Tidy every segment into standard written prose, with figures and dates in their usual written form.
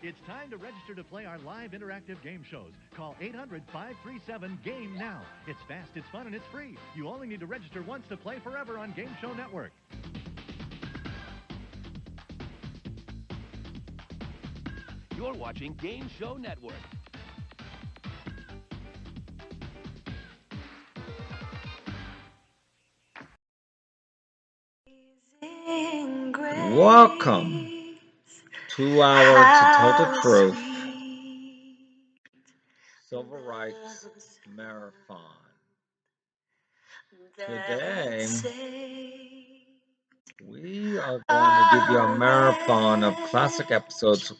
It's time to register to play our live interactive game shows. Call 800-537-GAME now. It's fast, it's fun, and it's free. You only need to register once to play forever on Game Show Network. You're watching Game Show Network. Welcome to our To Tell the Truth Civil Rights Marathon. Today, we are going to give you a marathon of classic episodes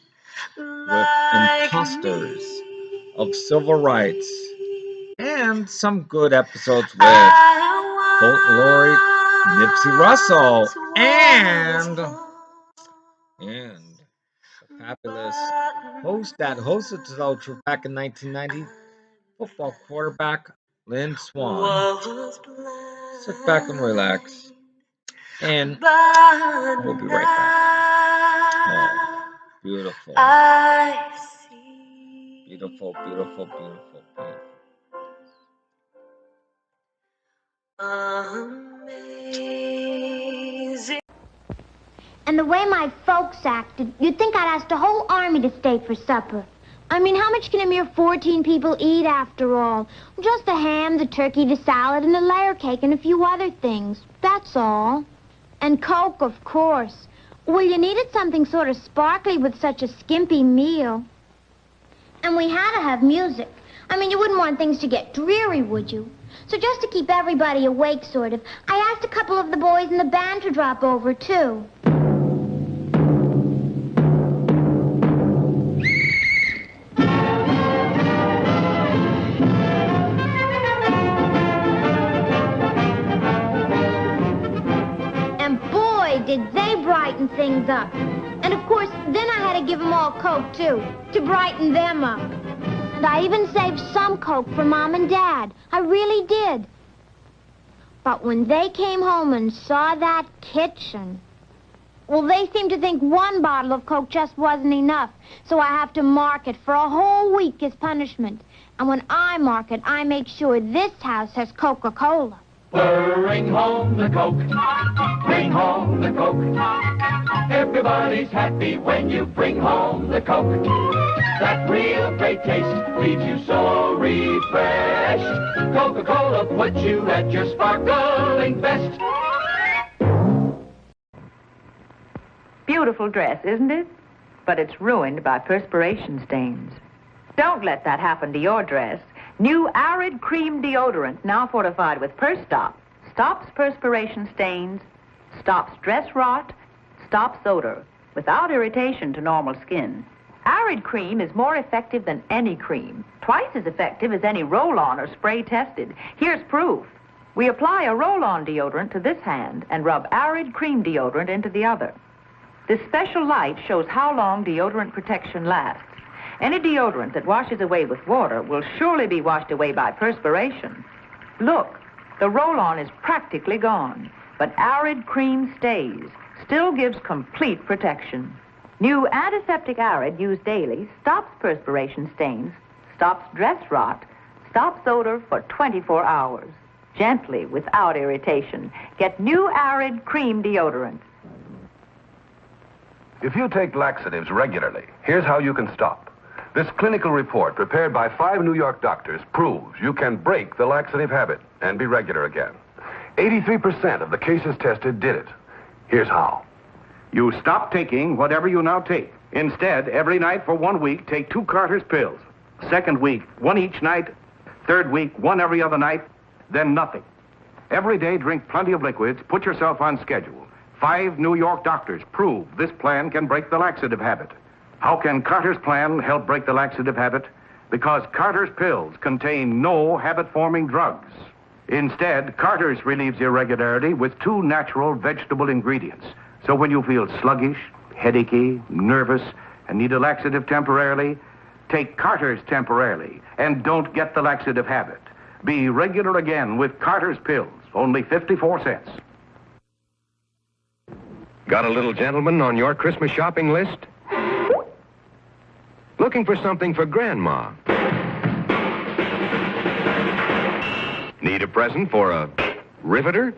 with imposters of civil rights and some good episodes with Fulton Laurie, Nipsey Russell, and the fabulous host that hosted To Tell the Truth back in 1990, football quarterback Lynn Swann. Sit back and relax, and we'll be right back. Oh, beautiful. Beautiful, beautiful, beautiful, beautiful. Amazing. And the way my folks acted, you'd think I'd asked a whole army to stay for supper. I mean, how much can a mere 14 people eat after all? Just the ham, the turkey, the salad, and the layer cake, and a few other things. That's all. And Coke, of course. Well, you needed something sort of sparkly with such a skimpy meal. And we had to have music. I mean, you wouldn't want things to get dreary, would you? So just to keep everybody awake, sort of, I asked a couple of the boys in the band to drop over, too. And boy, did they brighten things up. And of course, then I had to give them all Coke, too, to brighten them up. And I even saved some Coke for Mom and Dad. I really did. But when they came home and saw that kitchen, well, they seemed to think one bottle of Coke just wasn't enough. So I have to mark it for a whole week as punishment. And when I mark it, I make sure this house has Coca-Cola. Bring home the Coke, bring home the Coke. Everybody's happy when you bring home the Coke. That real great taste leaves you so refreshed. Coca-Cola puts you at your sparkling best. Beautiful dress, isn't it? But it's ruined by perspiration stains. Don't let that happen to your dress. New Arid Cream Deodorant, now fortified with Perstop, stops perspiration stains, stops dress rot, stops odor, without irritation to normal skin. Arid Cream is more effective than any cream, twice as effective as any roll-on or spray tested. Here's proof. We apply a roll-on deodorant to this hand and rub Arid Cream Deodorant into the other. This special light shows how long deodorant protection lasts. Any deodorant that washes away with water will surely be washed away by perspiration. Look, the roll-on is practically gone, but Arid Cream stays, still gives complete protection. New Antiseptic Arid used daily stops perspiration stains, stops dress rot, stops odor for 24 hours. Gently, without irritation. Get new Arid Cream Deodorant. If you take laxatives regularly, here's how you can stop. This clinical report, prepared by 5 New York doctors, proves you can break the laxative habit and be regular again. 83% of the cases tested did it. Here's how. You stop taking whatever you now take. Instead, every night for 1 week, take 2 Carter's pills. Second week, 1 each night. Third week, 1 every other night. Then nothing. Every day, drink plenty of liquids. Put yourself on schedule. 5 New York doctors prove this plan can break the laxative habit. How can Carter's plan help break the laxative habit? Because Carter's pills contain no habit-forming drugs. Instead, Carter's relieves irregularity with 2 natural vegetable ingredients. So when you feel sluggish, headachy, nervous, and need a laxative temporarily, take Carter's temporarily and don't get the laxative habit. Be regular again with Carter's pills, only 54 cents. Got a little gentleman on your Christmas shopping list? Looking for something for Grandma? Need a present for a riveter?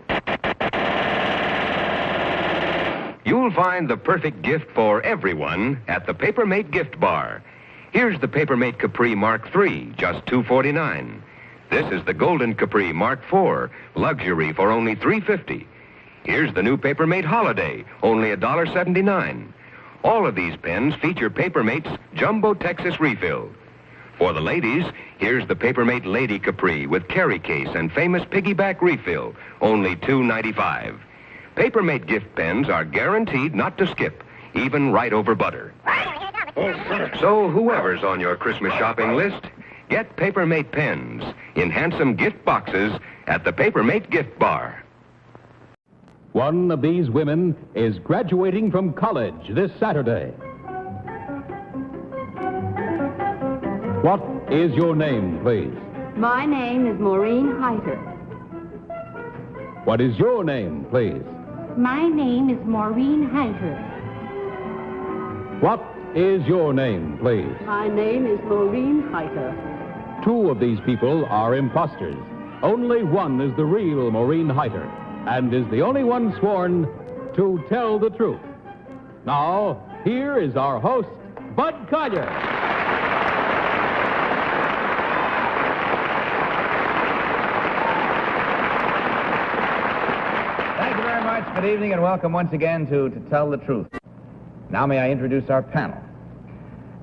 You'll find the perfect gift for everyone at the Papermate Gift Bar. Here's the Papermate Capri Mark III, just $2.49. This is the Golden Capri Mark IV, luxury for only $3.50. Here's the new Papermate Holiday, only $1.79. All of these pens feature Papermate's Jumbo Texas refill. For the ladies, here's the Papermate Lady Capri with carry case and famous piggyback refill, only $2.95. Papermate gift pens are guaranteed not to skip, even right over butter. So whoever's on your Christmas shopping list, get Papermate pens in handsome gift boxes at the Papermate Gift Bar. One of these women is graduating from college this Saturday. What is your name, please? My name is Maureen Heiter. What is your name, please? My name is Maureen Heiter. What is your name, please? My name is Maureen Heiter. Two of these people are imposters. Only one is the real Maureen Heiter, and is the only one sworn to tell the truth. Now, here is our host, Bud Collier. Good evening and welcome once again to Tell the Truth. Now may I introduce our panel.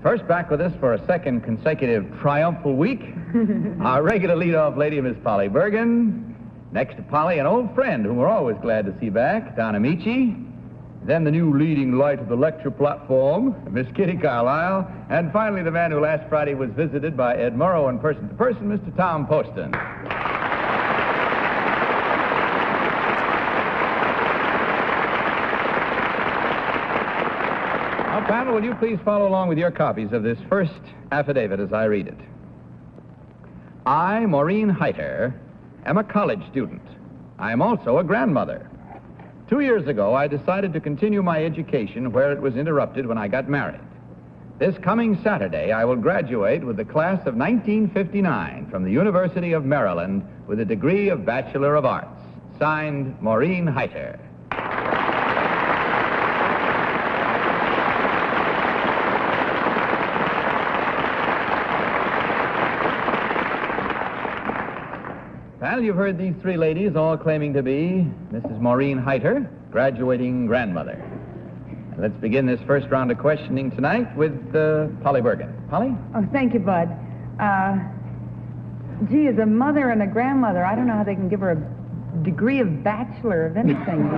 First, back with us for a second consecutive triumphal week, our regular lead-off lady, Miss Polly Bergen. Next to Polly, an old friend whom we're always glad to see back, Don Amici. Then the new leading light of the lecture platform, Miss Kitty Carlisle. And finally, the man who last Friday was visited by Ed Murrow in person to person, Mr. Tom Poston. Panel, will you please follow along with your copies of this first affidavit as I read it? I, Maureen Heiter, am a college student. I am also a grandmother. 2 years ago, I decided to continue my education where it was interrupted when I got married. This coming Saturday, I will graduate with the class of 1959 from the University of Maryland with a degree of Bachelor of Arts. Signed, Maureen Heiter. Well, you've heard these three ladies all claiming to be Mrs. Maureen Heiter, graduating grandmother. And let's begin this first round of questioning tonight with Polly Bergen. Polly? Oh, thank you, Bud. Gee, as a mother and a grandmother, I don't know how they can give her a degree of Bachelor of anything.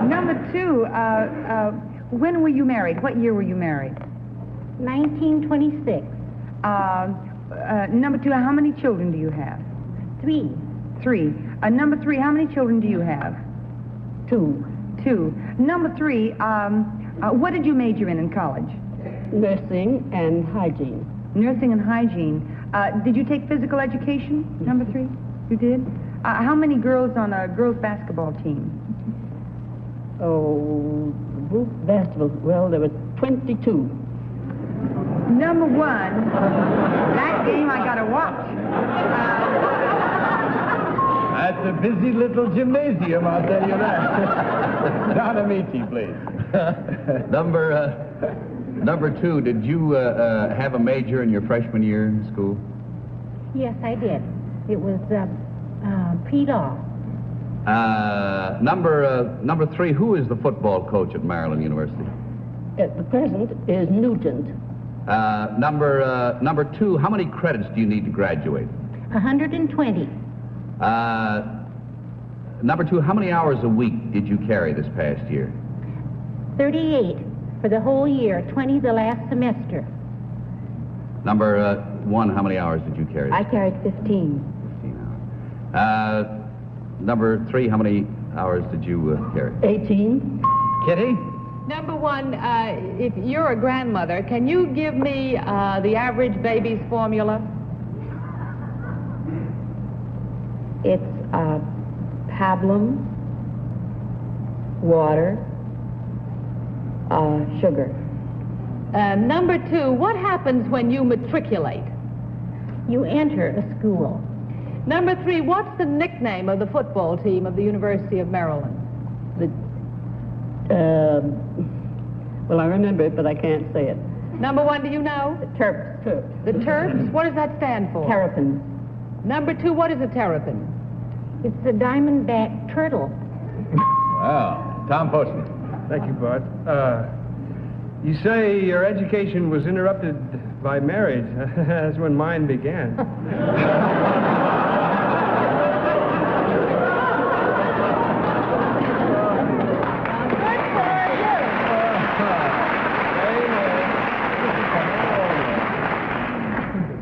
Number two, when were you married? What year were you married? 1926. Number two, how many children do you have? 3. 3. Number three, how many children do you have? 2. 2. Number three, what did you major in college? Nursing and hygiene. Nursing and hygiene. Did you take physical education? Number 3? You did? How many girls on a girls' basketball team? Oh, basketball. Well, there were 22. Number 1, that game I gotta watch. That's a busy little gymnasium, I'll tell you that. Don Amici, please. Number 2, did you have a major in your freshman year in school? Yes, I did. It was pre-law. Number 3, who is the football coach at Maryland University? At the present is Nugent. Number 2, how many credits do you need to graduate? 120. Number 2, how many hours a week did you carry this past year? 38 for the whole year, 20 the last semester. Number 1, how many hours did you carry? I carried 15. 15 hours. Number 3, how many hours did you carry? 18. Kitty? Number 1, if you're a grandmother, can you give me the average baby's formula? It's pablum, water, sugar. Number 2, what happens when you matriculate? You enter a school. Number 3, what's the nickname of the football team of the University of Maryland? Well, I remember it, but I can't say it. Number 1, do you know? The Terps. The Terps? What does that stand for? Terrapins. Number 2, what is a terrapin? It's a diamondback turtle. Wow. Tom Poston. Thank you, Bart. You say your education was interrupted by marriage. That's when mine began.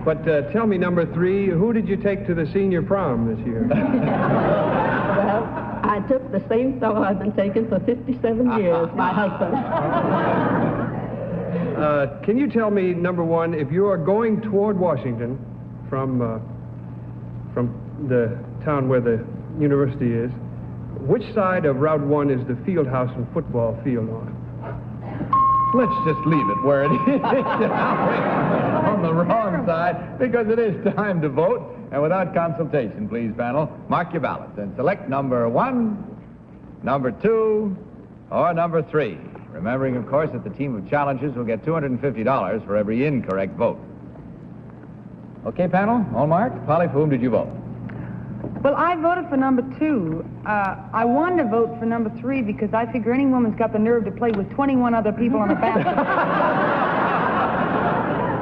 But tell me, number 3, who did you take to the senior prom this year? Well, I took the same fellow I've been taking for 57 years, my husband. Can you tell me, number 1, if you are going toward Washington from the town where the university is, which side of Route 1 is the field house and football field on? Let's just leave it where it is. On the wrong side, because it is time to vote. And without consultation, please, panel, mark your ballots and select number 1, number 2, or number 3. Remembering, of course, that the team of challengers will get $250 for every incorrect vote. Okay, panel, all marked. Polly, for whom did you vote? Well, I voted for number 2. I wanted to vote for number 3 because I figure any woman's got the nerve to play with 21 other people on a basket.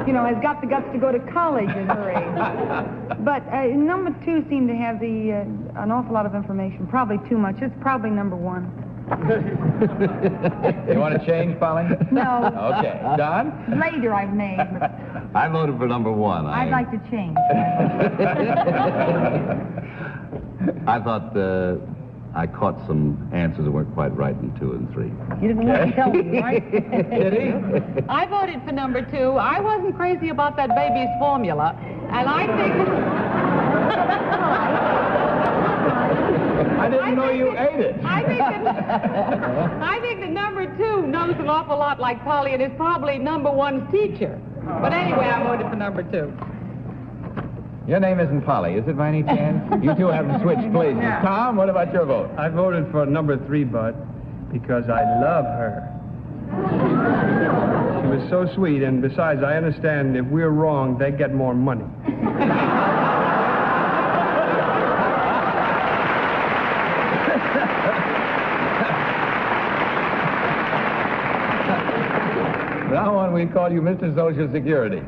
You know, has got the guts to go to college at her age. But number 2 seemed to have an awful lot of information. Probably too much. It's probably number 1. You want to change, Polly? No. Okay. Don? Later I've made. But I voted for number 1. I'd like to change. I thought I caught some answers that weren't quite right in 2 and 3. You didn't want to tell me, right? Did he? I voted for number 2. I wasn't crazy about that baby's formula, and I think... I didn't know you ate it. I think that number 2 knows an awful lot like Polly and is probably number 1's teacher. But anyway, I voted for number 2. Your name isn't Polly, is it, by any chance? You two haven't switched places. Yeah. Tom, what about your vote? I voted for number 3, Bud, because I love her. She was so sweet, and besides, I understand if we're wrong, they get more money. Now on, we call you Mr. Social Security.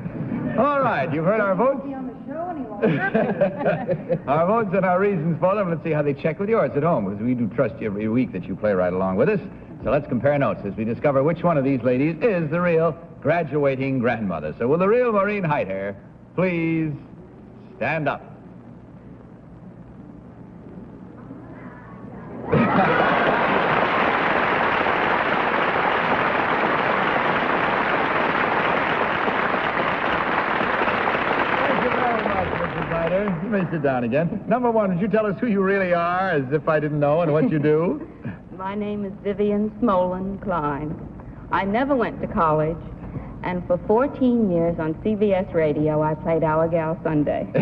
All right, you've heard our votes? Our votes and our reasons for them. Let's see how they check with yours at home, because we do trust you every week that you play right along with us. So let's compare notes as we discover which one of these ladies is the real graduating grandmother. So will the real Maureen Hyder please stand up? You may sit down again. Number 1, would you tell us who you really are, as if I didn't know, and what you do? My name is Vivian Smolin Klein. I never went to college, and for 14 years on CBS Radio, I played Our Gal Sunday. Oh,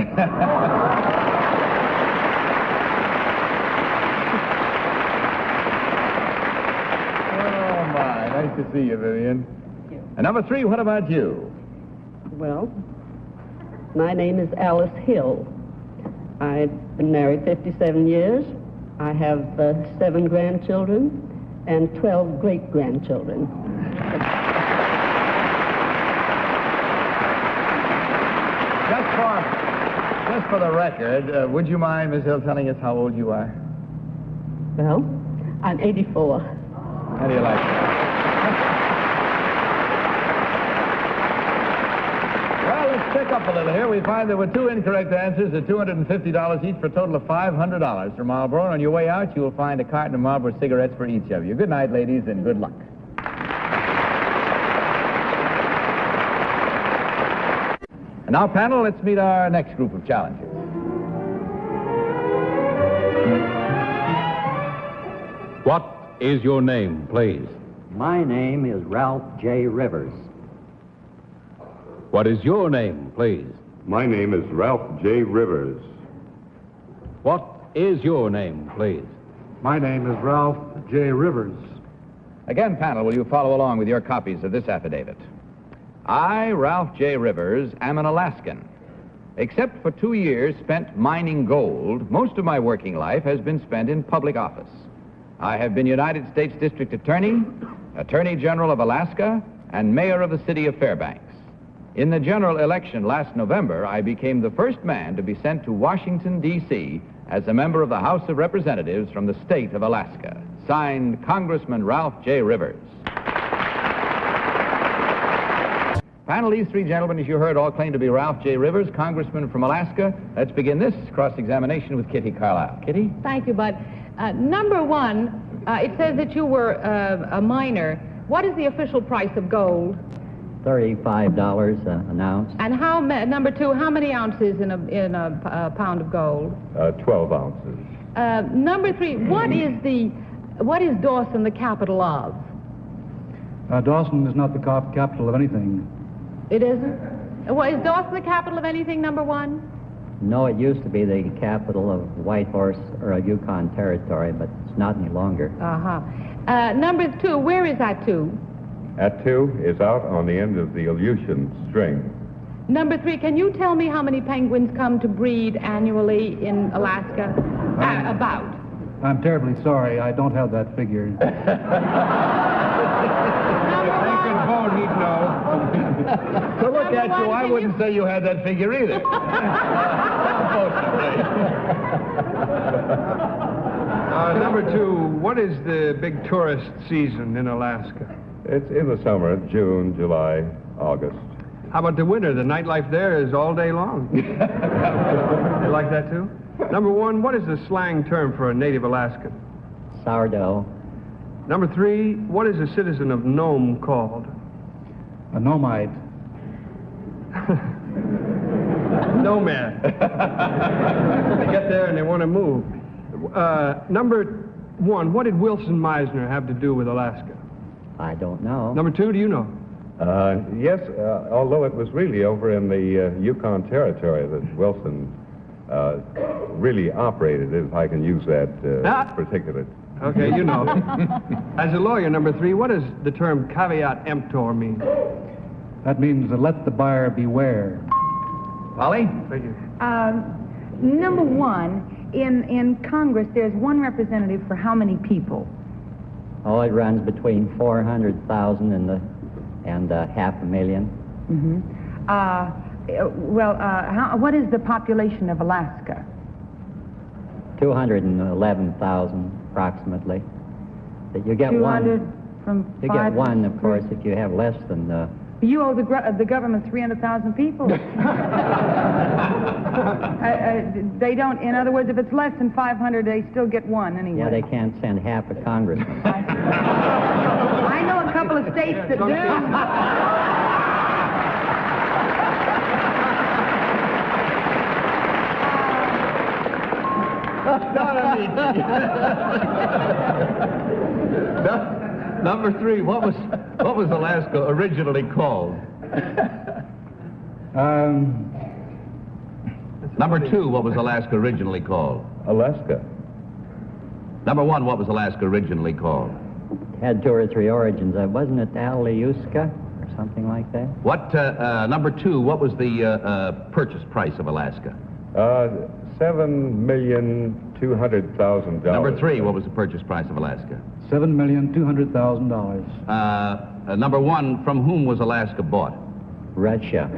my. Nice to see you, Vivian. And number 3, what about you? Well, my name is Alice Hill. I've been married 57 years. I have 7 grandchildren and 12 great-grandchildren. Just for the record, would you mind, Miss Hill, telling us how old you are? Well, I'm 84. How do you like that? Well, let's pick up a little here. We find there were 2 incorrect answers at $250 each for a total of $500 from Marlboro. On your way out, you will find a carton of Marlboro cigarettes for each of you. Good night, ladies, and good luck. And now, panel, let's meet our next group of challengers. What is your name, please? My name is Ralph J. Rivers. What is your name, please? My name is Ralph J. Rivers. What is your name, please? My name is Ralph J. Rivers. Again, panel, will you follow along with your copies of this affidavit? I, Ralph J. Rivers, am an Alaskan. Except for 2 years spent mining gold, most of my working life has been spent in public office. I have been United States District Attorney, Attorney General of Alaska, and Mayor of the city of Fairbanks. In the general election last November, I became the first man to be sent to Washington, D.C. as a member of the House of Representatives from the state of Alaska. Signed, Congressman Ralph J. Rivers. Panel, these three gentlemen, as you heard, all claim to be Ralph J. Rivers, Congressman from Alaska. Let's begin this cross-examination with Kitty Carlisle. Kitty? Thank you, Bud. Number one, it says that you were a miner. What is the official price of gold? $35 an ounce. And number two, how many ounces in a pound of gold? 12 ounces. Number three, what is Dawson the capital of? Dawson is not the capital of anything. It isn't? Well, is Dawson the capital of anything, number one? No, it used to be the capital of Whitehorse or Yukon Territory, but it's not any longer. Uh-huh. Number two, where is Attu? Attu is out on the end of the Aleutian string. Number three, can you tell me how many penguins come to breed annually in Alaska? About. I'm terribly sorry. I don't have that figure. He'd know. To look at you, I wouldn't say you had that figure either. Number two, what is the big tourist season in Alaska? It's in the summer, June, July, August. How about the winter? The nightlife there is all day long. You like that, too? Number one, what is the slang term for a native Alaskan? Sourdough. Number three, what is a citizen of Nome called? A nomad. Nomad. They get there and they want to move. Number one, what did Wilson Meisner have to do with Alaska? I don't know. Number two, do you know? Yes, although it was really over in the Yukon Territory that Wilson really operated, if I can use that particular. Okay, you know. As a lawyer, number three, what does the term caveat emptor mean? That means let the buyer beware. Polly? Thank you. Number one, in Congress, there's one representative for how many people? Oh, it runs between 400,000 and 500,000. Mm-hmm. What is the population of Alaska? 211,000, approximately. That you get 200 one. From you get one, of course, if you have less than. You owe the government 300,000 people. They don't. In other words, if it's less than 500, they still get one anyway. Yeah, they can't send half a congressman. I know a couple of states that do. Number three, what was Alaska originally called? Number two, what was Alaska originally called? Alaska. Number one, what was Alaska originally called? Had 2 or 3 origins. Wasn't it Aleuska or something like that? What, number two, what was the purchase price of Alaska? $7,200,000. Number three, what was the purchase price of Alaska? $7,200,000. Number one, from whom was Alaska bought? Russia.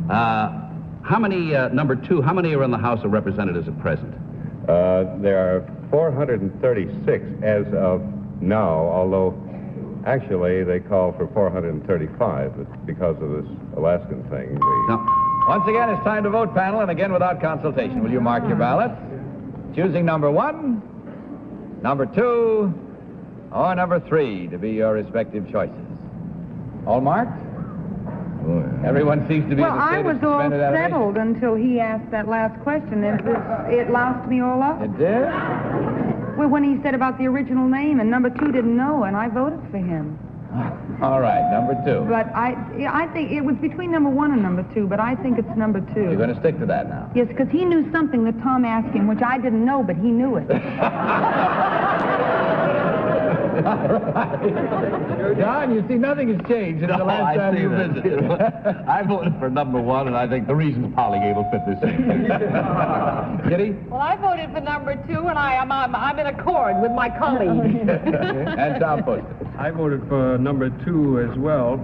How many, number two, how many are in the House of Representatives at present? There are 436 as of now, although actually they call for 435 because of this Alaskan thing. Once again, it's time to vote, panel, and again without consultation. Will you mark your ballots? Choosing number one, number two, or number three to be your respective choices. All marked? Everyone seems to be in Well, a state I was of all suspended animation. settled until he asked that last question, and it loused me all up. It did? Well, when he said about the original name, and number two didn't know, and I voted for him. All right, number 2. But I think it was between number 1 and number 2, but I think it's number 2. You're going to stick to that now? Yes, because he knew something that Tom asked him, which I didn't know, but he knew it. John, you see, nothing has changed since the last time you visited. I voted for number 1, and I think the reasons Polly gave will fit this in. Kitty? Well, I voted for number 2, and I'm in accord with my colleagues. And Tom Poston. I voted for number 2 as well.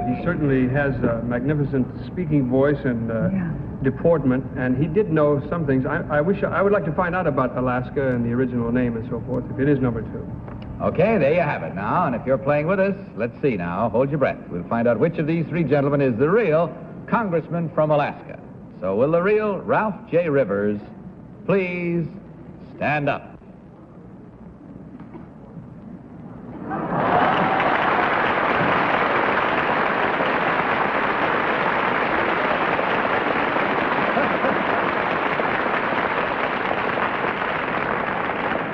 He certainly has a magnificent speaking voice and deportment, and he did know some things. I would like to find out about Alaska and the original name and so forth, if it is number 2. Okay, there you have it now. And if you're playing with us, let's see now. Hold your breath. We'll find out which of these 3 gentlemen is the real congressman from Alaska. So will the real Ralph J. Rivers please stand up?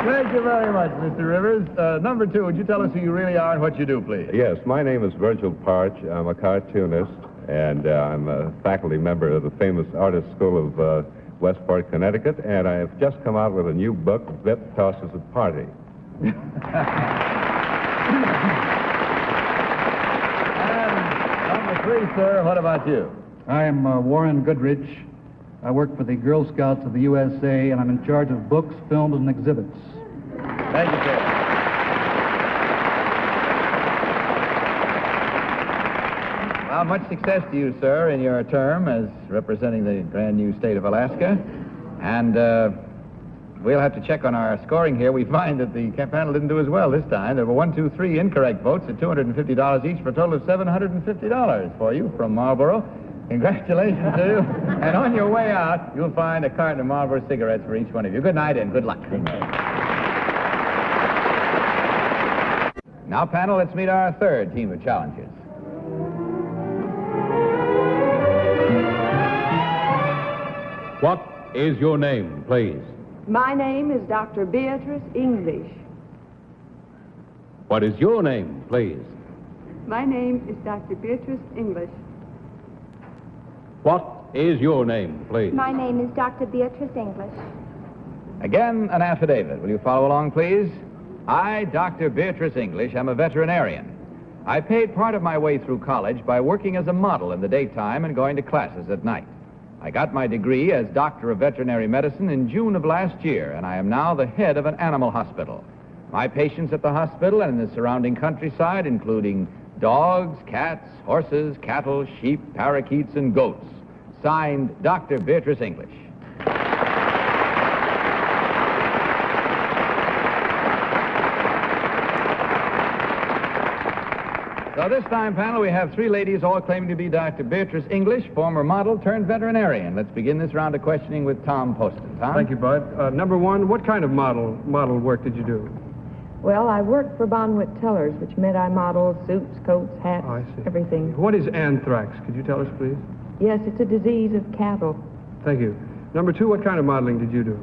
Thank you very much, Mr. Rivers. Number 2, would you tell us who you really are and what you do, please? Yes, my name is Virgil Parch. I'm a cartoonist, and I'm a faculty member of the famous Artist School of Westport, Connecticut, and I have just come out with a new book, Vip Tosses a Party. And number 3, sir, what about you? I am Warren Goodrich. I work for the Girl Scouts of the USA, and I'm in charge of books, films, and exhibits. Thank you, sir. Well, much success to you, sir, in your term as representing the brand new state of Alaska. And we'll have to check on our scoring here. We find that the panel didn't do as well this time. There were 1, 2, 3 incorrect votes at $250 each for a total of $750 for you from Marlboro. Congratulations to you. And on your way out, you'll find a carton of Marlboro cigarettes for each one of you. Good night and good luck. Now, panel, let's meet our 3rd team of challengers. What is your name, please? My name is Dr. Beatrice English. What is your name, please? My name is Dr. Beatrice English. What is your name, please? My name is Dr. Beatrice English. Again, an affidavit. Will you follow along, please? I, Dr. Beatrice English, am a veterinarian. I paid part of my way through college by working as a model in the daytime and going to classes at night. I got my degree as Doctor of Veterinary Medicine in June of last year, and I am now the head of an animal hospital. My patients at the hospital and in the surrounding countryside, including dogs, cats, horses, cattle, sheep, parakeets, and goats. Signed, Dr. Beatrice English. So this time, panel, we have 3 ladies all claiming to be Dr. Beatrice English, former model turned veterinarian. Let's begin this round of questioning with Tom Poston. Tom? Thank you, Bud. Number 1, what kind of model work did you do? Well, I worked for Bonwit Tellers, which meant I modeled suits, coats, hats, everything. What is anthrax? Could you tell us, please? Yes, it's a disease of cattle. Thank you. Number 2, what kind of modeling did you do?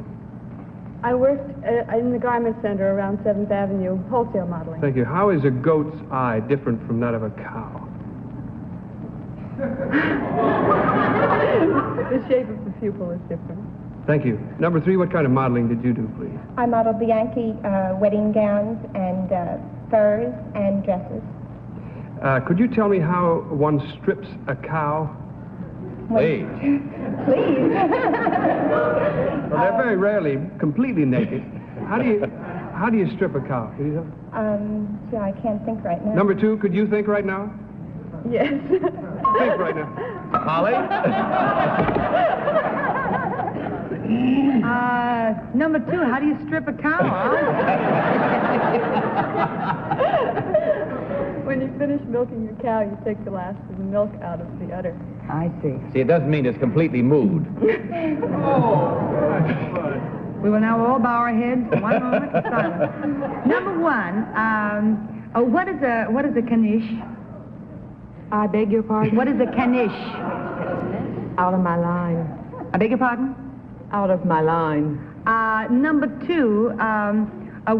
I worked in the garment center around 7th Avenue, wholesale modeling. Thank you. How is a goat's eye different from that of a cow? The shape of the pupil is different. Thank you. Number 3, what kind of modeling did you do, please? I modeled the Yankee wedding gowns and furs and dresses. Could you tell me how one strips a cow? Please. Please. Well, they're very rarely completely naked. How do you strip a cow? Could you tell? Yeah, I can't think right now. Number 2, could you think right now? Yes. Think right now. Holly? Number 2, how do you strip a cow? When you finish milking your cow, you take the last of the milk out of the udder. I see. See, it doesn't mean it's completely moved. We will now all bow our heads for 1 moment of silence. Number 1, what is a caniche? I beg your pardon? What is a caniche? Out of my line. I beg your pardon? Out of my line. Number 2,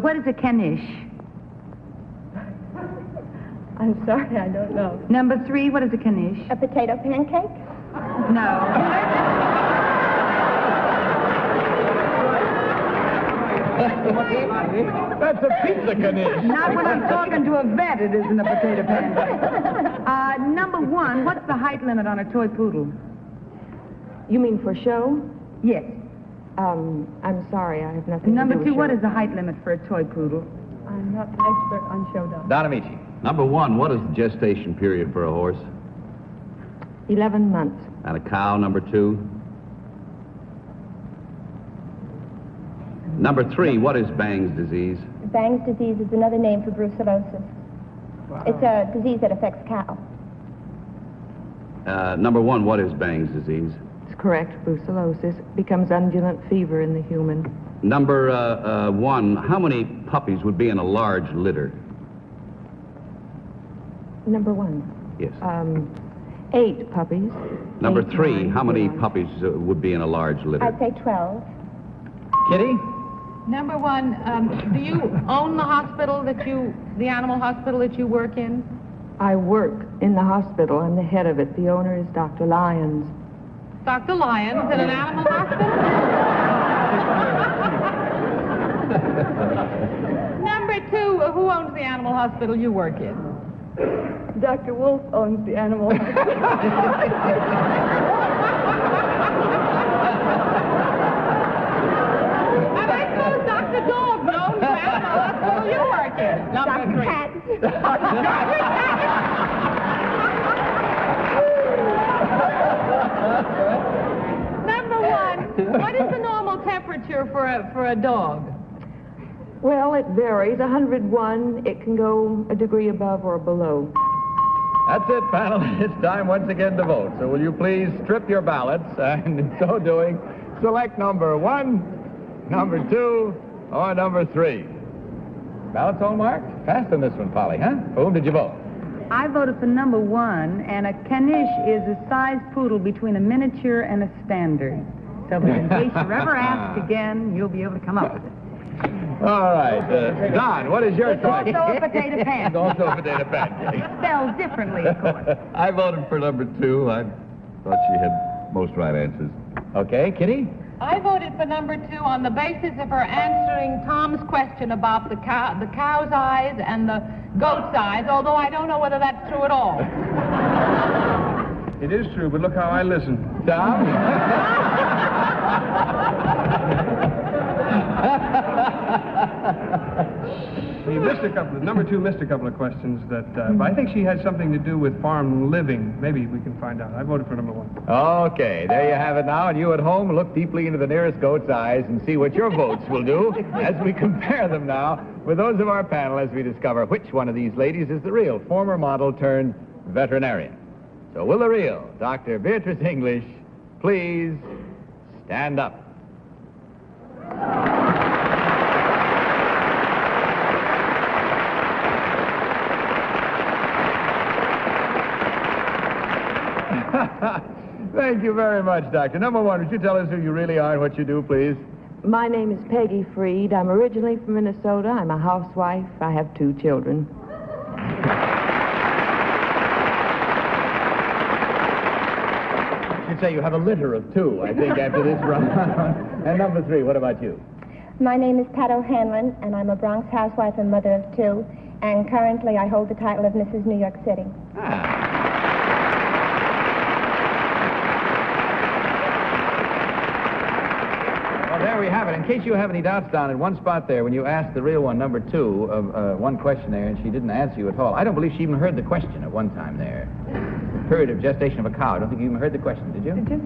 what is a caniche? I'm sorry, I don't know. Number 3, what is a knish? A potato pancake? No. That's a pizza knish. Not when I'm talking to a vet, it isn't a potato pancake. Number 1, what's the height limit on a toy poodle? You mean for show? Yes. I'm sorry, I have nothing Number to do 2, with what show. is the height limit for a toy poodle? I'm not an expert on show dogs. Don Amici. Number 1, what is the gestation period for a horse? 11 months. And a cow, number 2? Number 3, what is Bang's disease? Bang's disease is another name for brucellosis. It's a disease that affects cows. Number 1, what is Bang's disease? It's correct. Brucellosis becomes undulant fever in the human. Number 1, how many puppies would be in a large litter? Number 1. Yes. 8 puppies. Number 8, 3, 9, how many 11. puppies would be in a large litter? I'd say 12. Kitty? Number 1, do you own the hospital the animal hospital that you work in? I work in the hospital. I'm the head of it. The owner is Dr. Lyons. Dr. Lyons in an animal hospital? Number 2, who owns the animal hospital you work in? Dr. Wolf owns the animal hospital. And I suppose Dr. Dog owns the animal hospital you work in. Number 3. Cat. Number 1, what is the normal temperature for a dog? Well, it varies. 101, it can go a degree above or below. That's it, panel. It's time once again to vote. So will you please strip your ballots and in so doing, select number 1, number 2, or number 3. Ballots all marked? Fast on this one, Polly, huh? For whom did you vote? I voted for number 1, and a caniche is a size poodle between a miniature and a standard. So in case you're ever asked again, you'll be able to come up with it. All right. Don, what is your It's choice? also a potato pancake. It's also a potato pancake. Spelled differently, of course. I voted for number 2. I thought she had most right answers. Okay, Kitty? I voted for number 2 on the basis of her answering Tom's question about the cow's eyes and the goat's eyes, although I don't know whether that's true at all. It is true, but look how I listen. He missed a couple. Number 2 missed a couple of questions that, but I think she had something to do with farm living. Maybe we can find out. I voted for number 1. Okay, there you have it now. And you at home, look deeply into the nearest goat's eyes and see what your votes will do as we compare them now with those of our panel as we discover which one of these ladies is the real former model turned veterinarian. So will the real Dr. Beatrice English please stand up? Thank you very much, Doctor. Number 1, would you tell us who you really are and what you do, please? My name is Peggy Freed. I'm originally from Minnesota. I'm a housewife. I have 2 children. You'd say you have a litter of 2, I think, after this run. And number 3, what about you? My name is Pat O'Hanlon, and I'm a Bronx housewife and mother of 2. And currently I hold the title of Mrs. New York City. Well, there we have it. In case you have any doubts, Don, in one spot there, when you asked the real one, number 2, of one question there, and she didn't answer you at all. I don't believe she even heard the question at one time there. The period of gestation of a cow. I don't think you even heard the question, did you? Did you?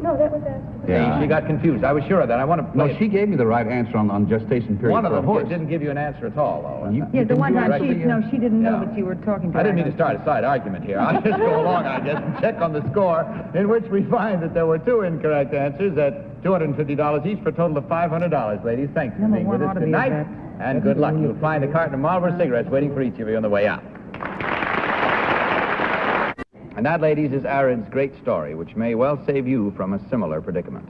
No, that was asked. Yeah. She got confused. I was sure of that. I want to play No, she gave me the right answer on gestation period. One of for a them horse. didn't give you an answer at all, though. Yeah, the one time directly, she didn't know that you were talking to her. I didn't mean to start a side argument here. I'll just go along, I guess, and check on the score, in which we find that there were 2 incorrect answers at $250 each for a total of $500. Ladies, thanks for Number being 1 with ought us to be tonight, a vet. and good luck. You'll find a carton of Marlboro cigarettes waiting for each of you on the way out. And that, ladies, is Arid's great story, which may well save you from a similar predicament.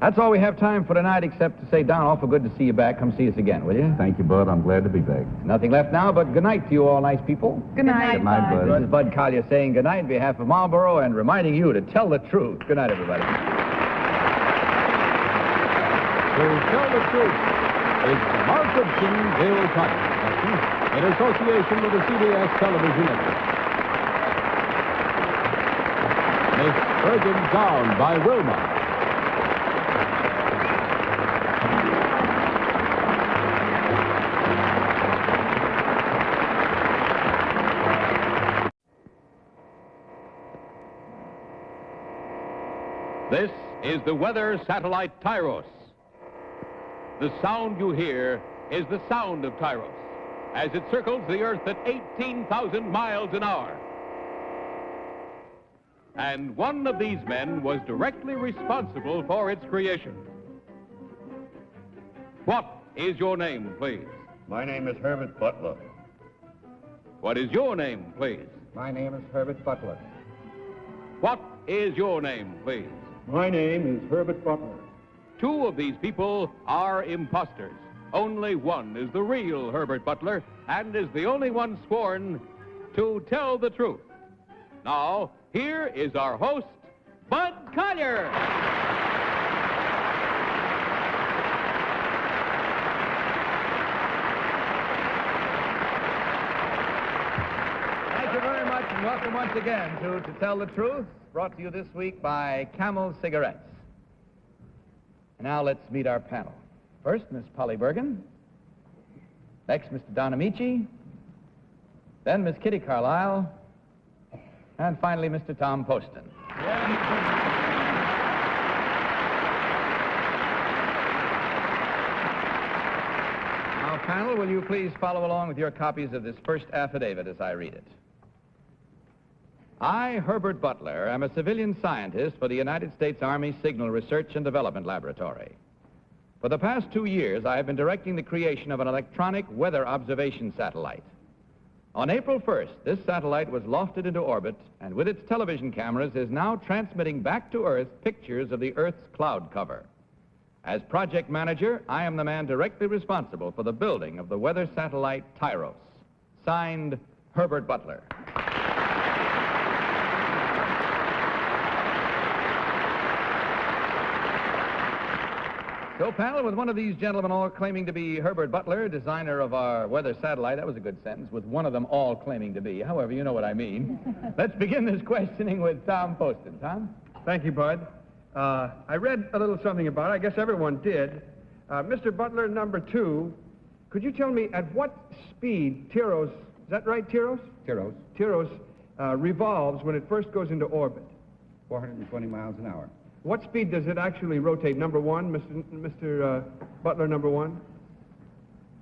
That's all we have time for tonight, except to say, Don, awful good to see you back. Come see us again, will you? Thank you, Bud. I'm glad to be back. Nothing left now but good night to you all nice people. Good night. Good night, Bud. This is Bud Collier saying good night on behalf of Marlboro and reminding you to tell the truth. Good night, everybody. To Tell the Truth is Mark Goodson, Bill Connor, in association with the CBS Television Network. Miss Bergen Down by Wilma. This is the weather satellite Tyros. The sound you hear is the sound of Tyros as it circles the Earth at 18,000 miles an hour. And one of these men was directly responsible for its creation. What is your name, please? My name is Herbert Butler. What is your name, please? My name is Herbert Butler. What is your name, please? My name is Herbert Butler. Two of these people are imposters. Only one is the real Herbert Butler and is the only one sworn to tell the truth. Now, here is our host, Bud Collier. Thank you very much, and welcome once again to Tell the Truth, brought to you this week by Camel Cigarettes. And now let's meet our panel. First, Miss Polly Bergen. Next, Mr. Don Amici. Then Miss Kitty Carlisle. And finally, Mr. Tom Poston. Now, panel, will you please follow along with your copies of this first affidavit as I read it? I, Herbert Butler, am a civilian scientist for the United States Army Signal Research and Development Laboratory. For the past 2 years, I have been directing the creation of an electronic weather observation satellite. On April 1st, this satellite was lofted into orbit and with its television cameras is now transmitting back to Earth pictures of the Earth's cloud cover. As project manager, I am the man directly responsible for the building of the weather satellite Tyros. Signed, Herbert Butler. So, panel, with one of these gentlemen all claiming to be Herbert Butler, designer of our weather satellite, that was a good sentence, with one of them all claiming to be. However, you know what I mean. Let's begin this questioning with Tom Poston. Tom? Thank you, Bud. I read a little something about it. I guess everyone did. Mr. Butler, number 2, could you tell me at what speed Tyros, is that right, Tyros? Tyros revolves when it first goes into orbit? 420 miles an hour. What speed does it actually rotate? Number 1, Mr. Butler, number 1?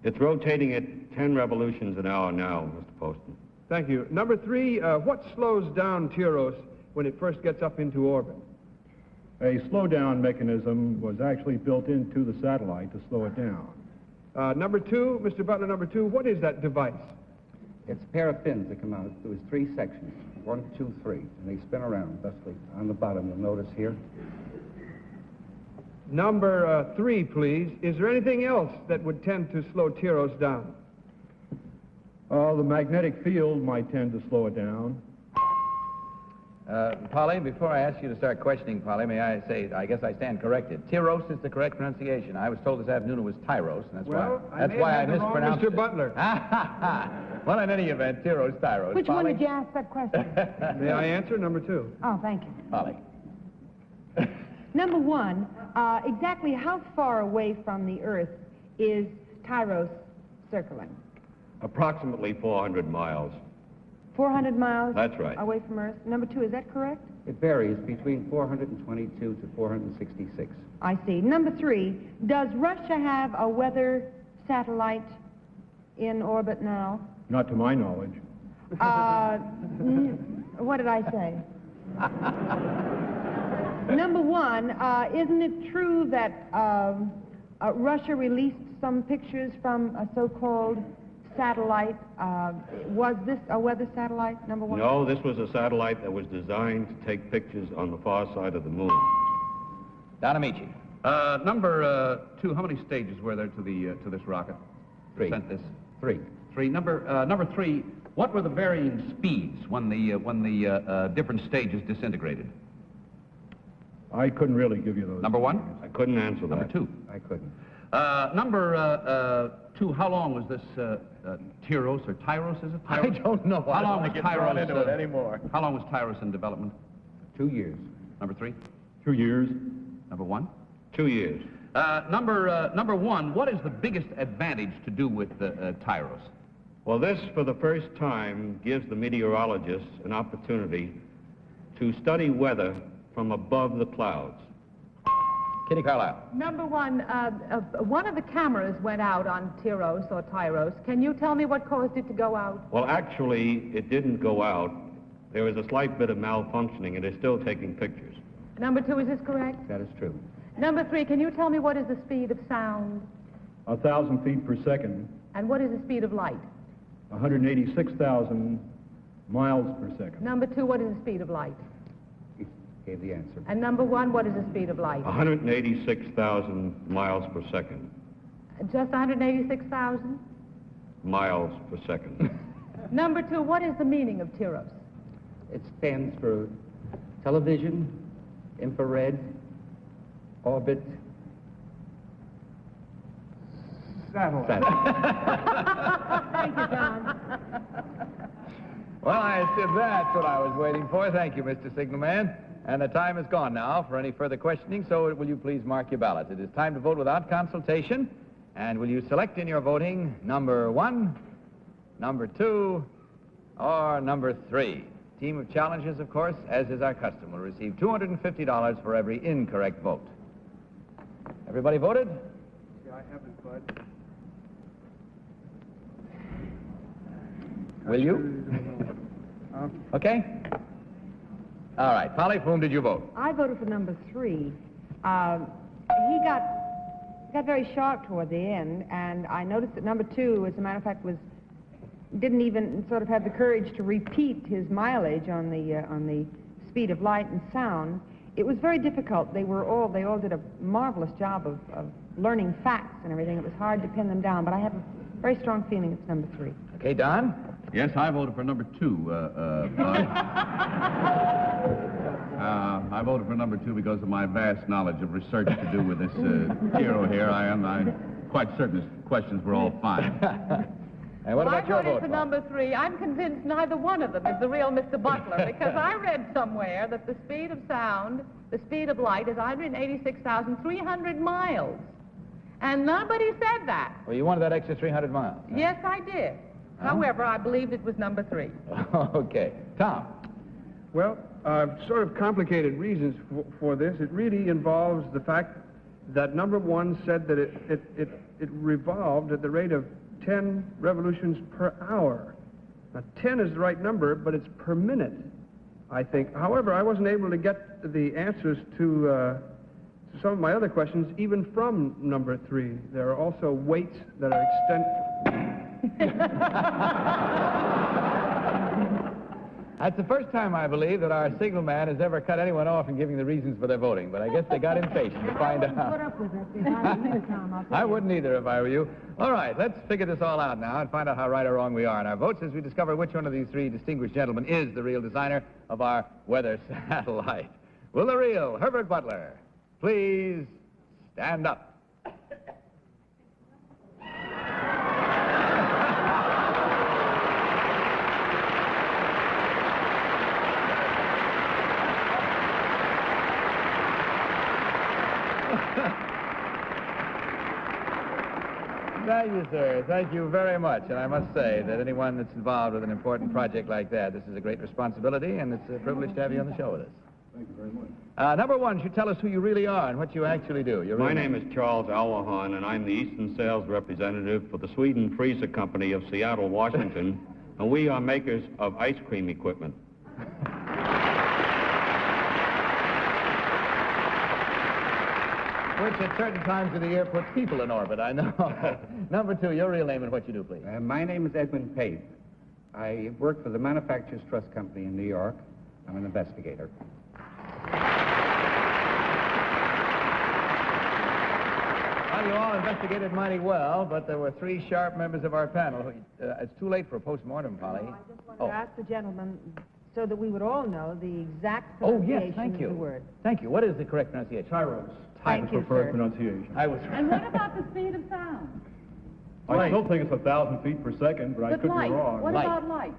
It's rotating at 10 revolutions an hour now, Mr. Poston. Thank you. Number 3, what slows down Tyros when it first gets up into orbit? A slowdown mechanism was actually built into the satellite to slow it down. Number 2, Mr. Butler, number 2, what is that device? It's a pair of fins that come out. There was 3 sections, 1, 2, 3, and they spin around thusly on the bottom. You'll notice here. Number 3, please. Is there anything else that would tend to slow Tyros down? The magnetic field might tend to slow it down. Polly, before I ask you to start questioning, Polly, may I say, I guess I stand corrected. Tyros is the correct pronunciation. I was told this afternoon it was Tyros, and that's why I mispronounced Mr. Butler. Well, in any event, Tyros. Which Polly? one did you ask that question? May I answer? Number 2. Oh, thank you. Polly. Number 1, exactly how far away from the Earth is Tyros circling? Approximately 400 miles. 400 miles? That's right. Away from Earth. Number 2, is that correct? It varies between 422 to 466. I see. Number 3, does Russia have a weather satellite in orbit now? Not to my knowledge. What did I say? Number 1, isn't it true that Russia released some pictures from a so-called satellite? Was this a weather satellite, number 1? No, this was a satellite that was designed to take pictures on the far side of the moon. Don Amici. Number 2, how many stages were there to this rocket? 3. Sent this? Three. 3. Number 3, what were the varying speeds when the different stages disintegrated? I couldn't really give you those. Number 1? I couldn't answer that. Number 2? I couldn't. Number 2, how long was this Tyros or Tyros, is it? Tyros? I don't know. How long was Tyros into it anymore? How long was Tyros in development? 2 years. Number 3? 2 years. Number 1? 2 years. Number 1, what is the biggest advantage to do with Tyros? Well, this, for the first time, gives the meteorologists an opportunity to study weather from above the clouds. Kitty Carlisle. Number 1, one of the cameras went out on Tyros or Tyros. Can you tell me what caused it to go out? Well, actually, it didn't go out. There was a slight bit of malfunctioning, and they're still taking pictures. Number 2, is this correct? That is true. Number 3, can you tell me what is the speed of sound? 1,000 feet per second. And what is the speed of light? 186,000 miles per second. Number 2, what is the speed of light? He gave the answer. And number 1, what is the speed of light? 186,000 miles per second. Just 186,000? Miles per second. Number 2, what is the meaning of Tyros? It stands for television, infrared, orbit, Satellite. Thank you, John. Well, I said that's what I was waiting for. Thank you, Mr. Signalman. And the time is gone now for any further questioning, so will you please mark your ballot. It is time to vote without consultation. And will you select in your voting number 1, number 2, or number 3? Team of challengers, of course, as is our custom, will receive $250 for every incorrect vote. Everybody voted? Yeah, I haven't, Bud. Will you? Okay. All right. Polly, for whom did you vote? I voted for number 3. He got very sharp toward the end, and I noticed that number 2, as a matter of fact, didn't even sort of have the courage to repeat his mileage on the speed of light and sound. It was very difficult. They all did a marvelous job of learning facts and everything. It was hard to pin them down, but I have a very strong feeling it's number 3. Okay, Don? Yes, I voted for number 2. I voted for number 2 because of my vast knowledge of research to do with this hero here. I'm quite certain his questions were all fine. And what about your I voted vote, for Bob? number 3. I'm convinced neither one of them is the real Mr. Butler, because I read somewhere that the speed of sound, the speed of light, is 186,300 miles. And nobody said that. Well, you wanted that extra 300 miles. Huh? Yes, I did. However, I believed it was number 3. Okay. Tom? Well, sort of complicated reasons for this. It really involves the fact that number 1 said that it revolved at the rate of 10 revolutions per hour. Now, 10 is the right number, but it's per minute, I think. However, I wasn't able to get the answers to some of my other questions, even from number 3. There are also weights that are That's the first time, I believe, that our signal man has ever cut anyone off in giving the reasons for their voting, but I guess they got impatient to find out. Put up with it. Tom. I wouldn't either if I were you. All right, let's figure this all out now and find out how right or wrong we are in our votes as we discover which one of these 3 distinguished gentlemen is the real designer of our weather satellite. Will the real Herbert Butler please stand up? Thank you, sir. Thank you very much. And I must say that anyone that's involved with an important project like that, this is a great responsibility, and it's a privilege to have you on the show with us. Thank you very much. Number 1 should tell us who you really are and what you actually do. My name is Charles Alwahan, and I'm the Eastern Sales Representative for the Sweden Freezer Company of Seattle, Washington, and we are makers of ice cream equipment. Which at certain times of the year puts people in orbit, I know. Number 2, your real name and what you do, please. My name is Edwin Pape. I work for the Manufacturers Trust Company in New York. I'm an investigator. you all investigated mighty well, but there were 3 sharp members of our panel who... it's too late for a postmortem, Polly. I just wanted to ask the gentleman so that we would all know the exact Oh, pronunciation yes, thank of you. the word. Thank you. What is the correct pronunciation? Tyros. Thank you, sir. pronunciation. I was... And what about the speed of sound? I still think it's 1,000 feet per second, but I could light. be wrong. What about light?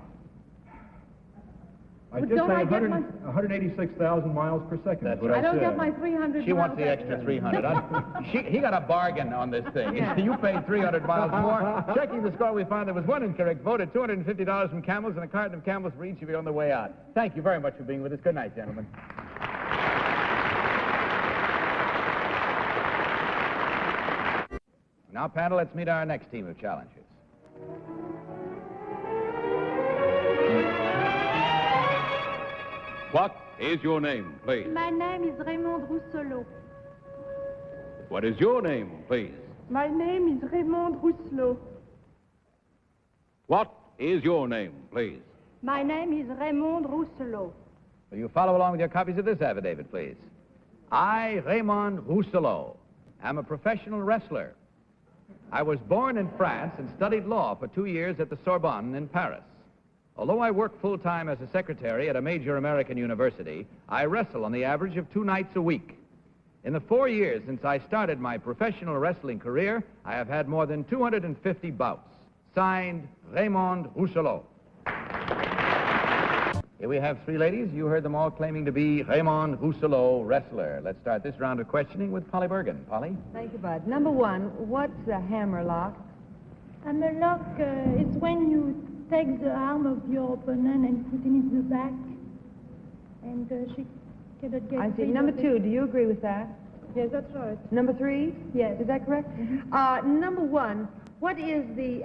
I But just don't say I get 186,000 miles per second. That's is what I don't said. get my 300 She wants miles the extra 300. He got a bargain on this thing. Yeah. You paid 300 miles more. Checking the score, we found there was 1 incorrect vote at $250 from Camels and a carton of Camels for each of you on the way out. Thank you very much for being with us. Good night, gentlemen. Now, panel, let's meet our next team of challengers. What is your name, please? My name is Raymond Rousselot. What is your name, please? My name is Raymond Rousselot. What is your name, please? My name is Raymond Rousselot. Will you follow along with your copies of this affidavit, please? I, Raymond Rousselot, am a professional wrestler. I was born in France and studied law for 2 years at the Sorbonne in Paris. Although I work full-time as a secretary at a major American university, I wrestle on the average of 2 nights a week. In the 4 years since I started my professional wrestling career, I have had more than 250 bouts. Signed, Raymond Rousselot. Here we have 3 ladies. You heard them all claiming to be Raymond Rousselot, wrestler. Let's start this round of questioning with Polly Bergen. Polly? Thank you, Bud. Number 1, what's a hammerlock? Hammerlock is when you take the arm of your opponent and put it in the back, and she cannot get I see. rid Number of it. 2, do you agree with that? Yes, that's right. Number 3? Yes. Is that correct? Number 1, what is the,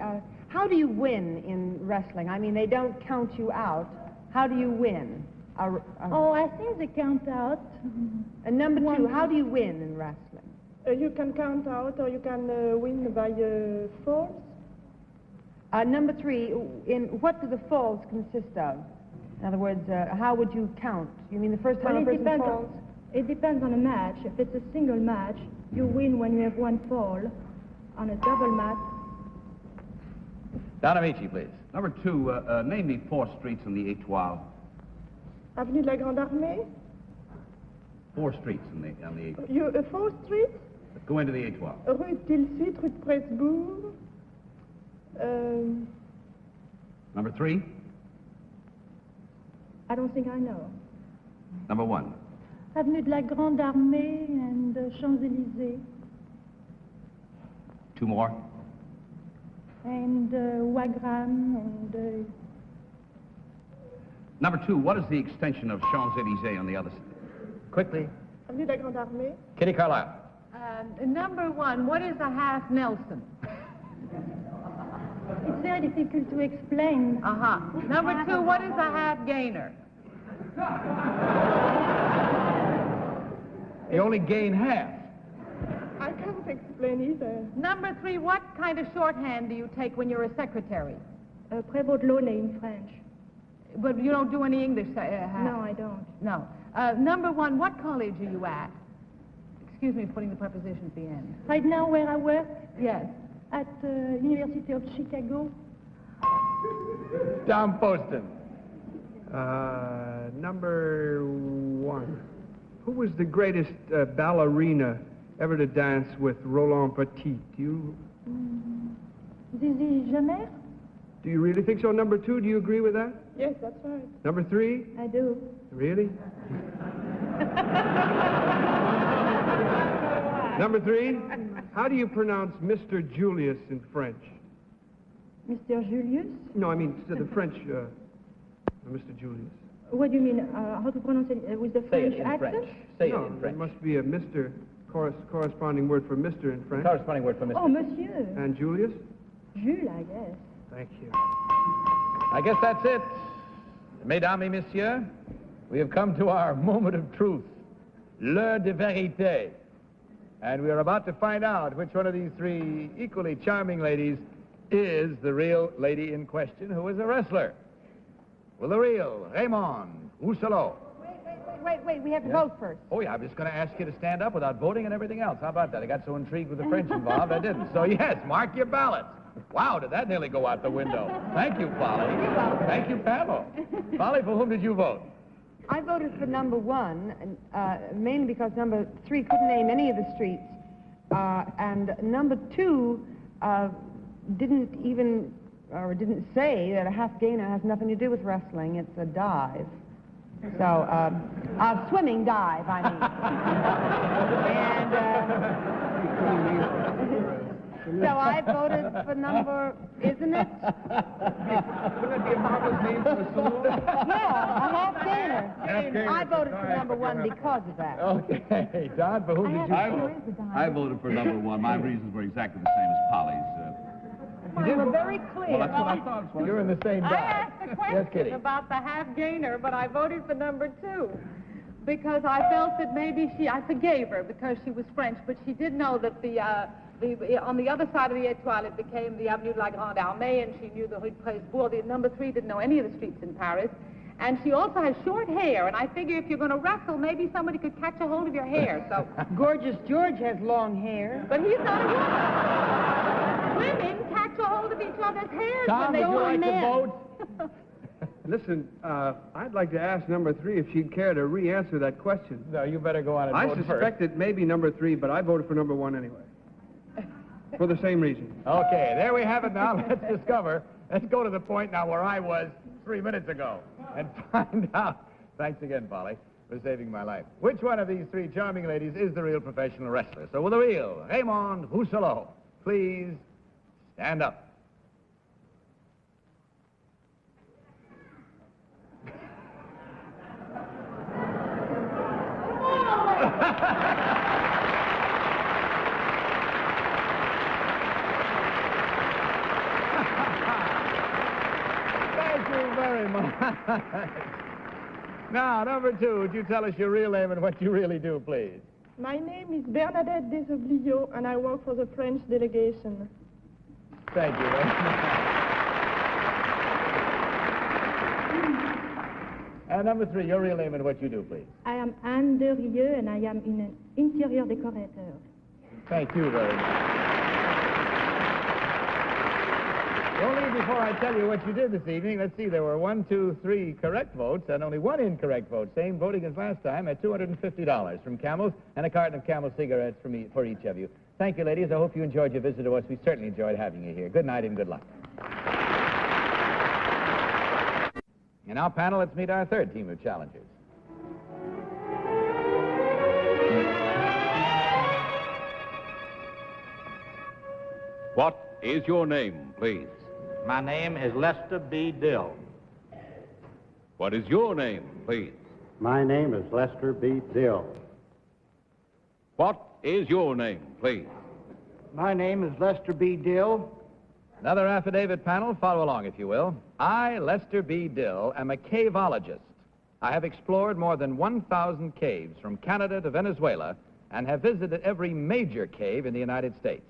how do you win in wrestling? I mean, they don't count you out. How do you win? Oh, I think they count out. And number 2, how do you win in wrestling? You can count out, or you can win by force. Number 3, what do the falls consist of? In other words, how would you count? You mean the first time a person falls? It depends on a match. If it's a single match, you win when you have 1 fall. On a double match... Don Amici, please. Number 2, name me 4 streets in the Étoile. Avenue de la Grande Armée. 4 streets on the Étoile. You 4 streets? Go into the Étoile. Rue Tilsit, Rue de Presbourg. Number 3. I don't think I know. Number 1. Avenue de la Grande Armée and Champs-Élysées. 2 more. And Wagram and... Number 2, what is the extension of Champs-Élysées on the other side? Quickly. Avenue de la Grande Armée. Kitty Carlisle. Number 1, what is a half Nelson? It's very difficult to explain. Number 2, what is a half Gainer? You only gain half. I can't explain either. Number 3, what kind of shorthand do you take when you're a secretary? Prévôt de l'Aulnay in French. But you don't do any English? No, I don't. No. Number 1, what college are you at? Excuse me for putting the preposition at the end. Right now, where I work? Yes. At University of Chicago. Tom Poston. Number 1. Who was the greatest ballerina ever to dance with Roland Petit? Zizi Jeanmaire? Do you really think so? Number 2, do you agree with that? Yes, that's right. Number 3? I do. Really? Number 3, how do you pronounce Mr. Julius in French? Mr. Julius? No, I mean the French, Mr. Julius. What do you mean? How to pronounce it with the French accent? Say no, it in French. There must be a Mr. corresponding word for Mr. in French. Corresponding word for Mr. Oh, monsieur. And Julius? Jules, I guess. Thank you. I guess that's it. Mesdames et messieurs, we have come to our moment of truth. L'heure de vérité. And we are about to find out which one of these 3 equally charming ladies is the real lady in question who is a wrestler. Will the real Raymond Rousselot wait. We have to vote first. Oh, yeah, I was going to ask you to stand up without voting and everything else. How about that? I got so intrigued with the French involved, I didn't. So, yes, mark your ballots. Wow, did that nearly go out the window? Thank you, Polly. You're welcome. Thank you, Pamela. Polly, for whom did you vote? I voted for number 1, mainly because number 3 couldn't name any of the streets. And number 2 didn't say that a half gainer has nothing to do with wrestling. It's a dive. So, a swimming dive, I mean. So I voted for number, isn't it? Wouldn't it be a marvelous name for a saloon? Yeah, a half gainer. Half gainer. I voted for number 1 because of that. Okay, Don, for whom did you vote? I voted for number 1. My reasons were exactly the same as Polly's. You were very clear. Well, that's what I thought. You're in the same I dive. asked a Yes, question Kitty. about the half gainer, but I voted for number 2 because I felt that maybe I forgave her because she was French, but she did know that on the other side of the Étoile it became the Avenue de la Grande Armée, and she knew the Rue de Presbourg. The number 3 didn't know any of the streets in Paris. And she also has short hair, and I figure if you're going to wrestle, maybe somebody could catch a hold of your hair. So, Gorgeous George has long hair. but he's not a woman. Women catch a hold of each other's hair Tom, when they would you go like men. to vote? Listen, I'd like to ask number 3 if she'd care to re-answer that question. No, you better go on and I vote suspect it may be number 3, but I voted for number 1 anyway. For the same reason. Okay, there we have it now. Let's discover. Let's go to the point now where I was 3 minutes ago and find out. Thanks again, Polly, for saving my life. Which one of these 3 charming ladies is the real professional wrestler? So with the real Raymond Rousselot, please stand up. Thank you very much. Now, number 2, would you tell us your real name and what you really do, please? My name is Bernadette Desobliaux, and I work for the French delegation. Thank you very much. And number 3, your real name and what you do, please. I am Anne Derieux, and I am an interior decorateur. Thank you very much. Only before I tell you what you did this evening, let's see, there were 1, 2, 3 correct votes and only 1 incorrect vote. Same voting as last time at $250 from Camels and a carton of Camel cigarettes for each of you. Thank you, ladies. I hope you enjoyed your visit to us. We certainly enjoyed having you here. Good night and good luck. And now, panel, let's meet our 3rd team of challengers. What is your name, please? My name is Lester B. Dill. What is your name, please? My name is Lester B. Dill. What is your name, please? My name is Lester B. Dill. Another affidavit, panel. Follow along, if you will. I, Lester B. Dill, am a caveologist. I have explored more than 1,000 caves from Canada to Venezuela and have visited every major cave in the United States.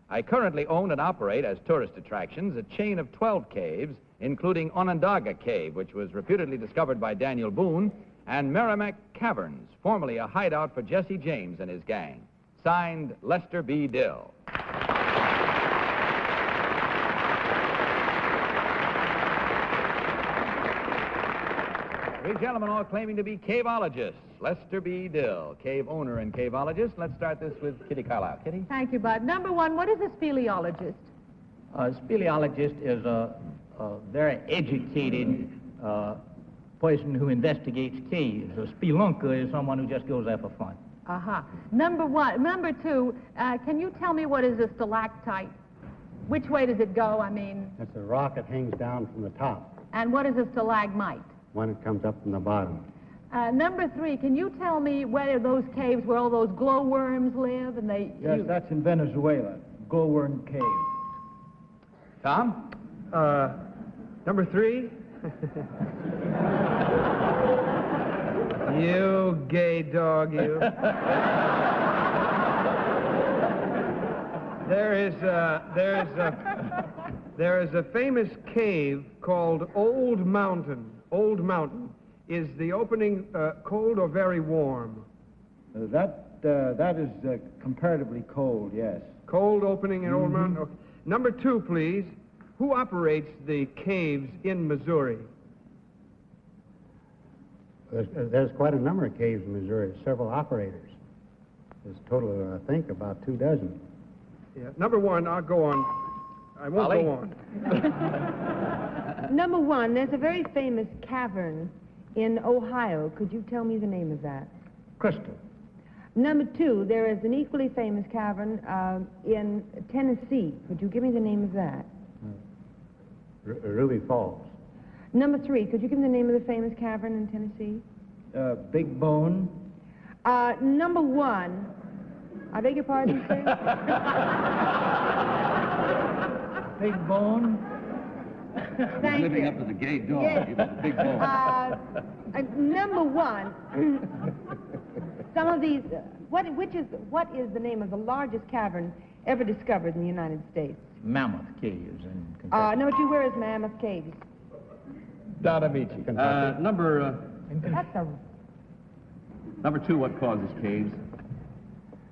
I currently own and operate as tourist attractions a chain of 12 caves, including Onondaga Cave, which was reputedly discovered by Daniel Boone, and Merrimack Caverns, formerly a hideout for Jesse James and his gang. Signed, Lester B. Dill. Three gentlemen all claiming to be caveologists. Lester B. Dill, cave owner and caveologist. Let's start this with Kitty Carlisle. Kitty? Thank you, Bud. Number 1, what is a speleologist? A speleologist is a very educated person who investigates caves. A spelunker is someone who just goes there for fun. Uh-huh. Number 2, can you tell me what is a stalactite? Which way does it go, I mean? It's a rock that hangs down from the top And what is a stalagmite? when it comes up from the bottom. Number 3, can you tell me where those caves, where all those glowworms live? And they. Yes, that's in Venezuela, Glowworm Cave. Tom? Number 3? You gay dog, you. There is a famous cave called Old Mountain, Is the opening cold or very warm? That is comparatively cold, yes. Cold opening in Old Mountain? Okay. Number 2, please. Who operates the caves in Missouri? There's quite a number of caves in Missouri, several operators. There's a total of, I think, about 2 dozen. Yeah. Number 1, I'll go on. I won't go on. Number 1, there's a very famous cavern in Ohio. Could you tell me the name of that? Crystal. Number 2, there is an equally famous cavern in Tennessee. Could you give me the name of that? Ruby Falls. Number 3, could you give me the name of the famous cavern in Tennessee? Big Bone. Number 1, I beg your pardon, sir? Big Bone. Thank Living you. up to the gay dog. Yes. He was a big bone. Number 1, some of these, what is the name of the largest cavern ever discovered in the United States? Mammoth Caves in Kentucky. Number 2, where is Mammoth Caves? Don Amici. Number 2, what causes caves?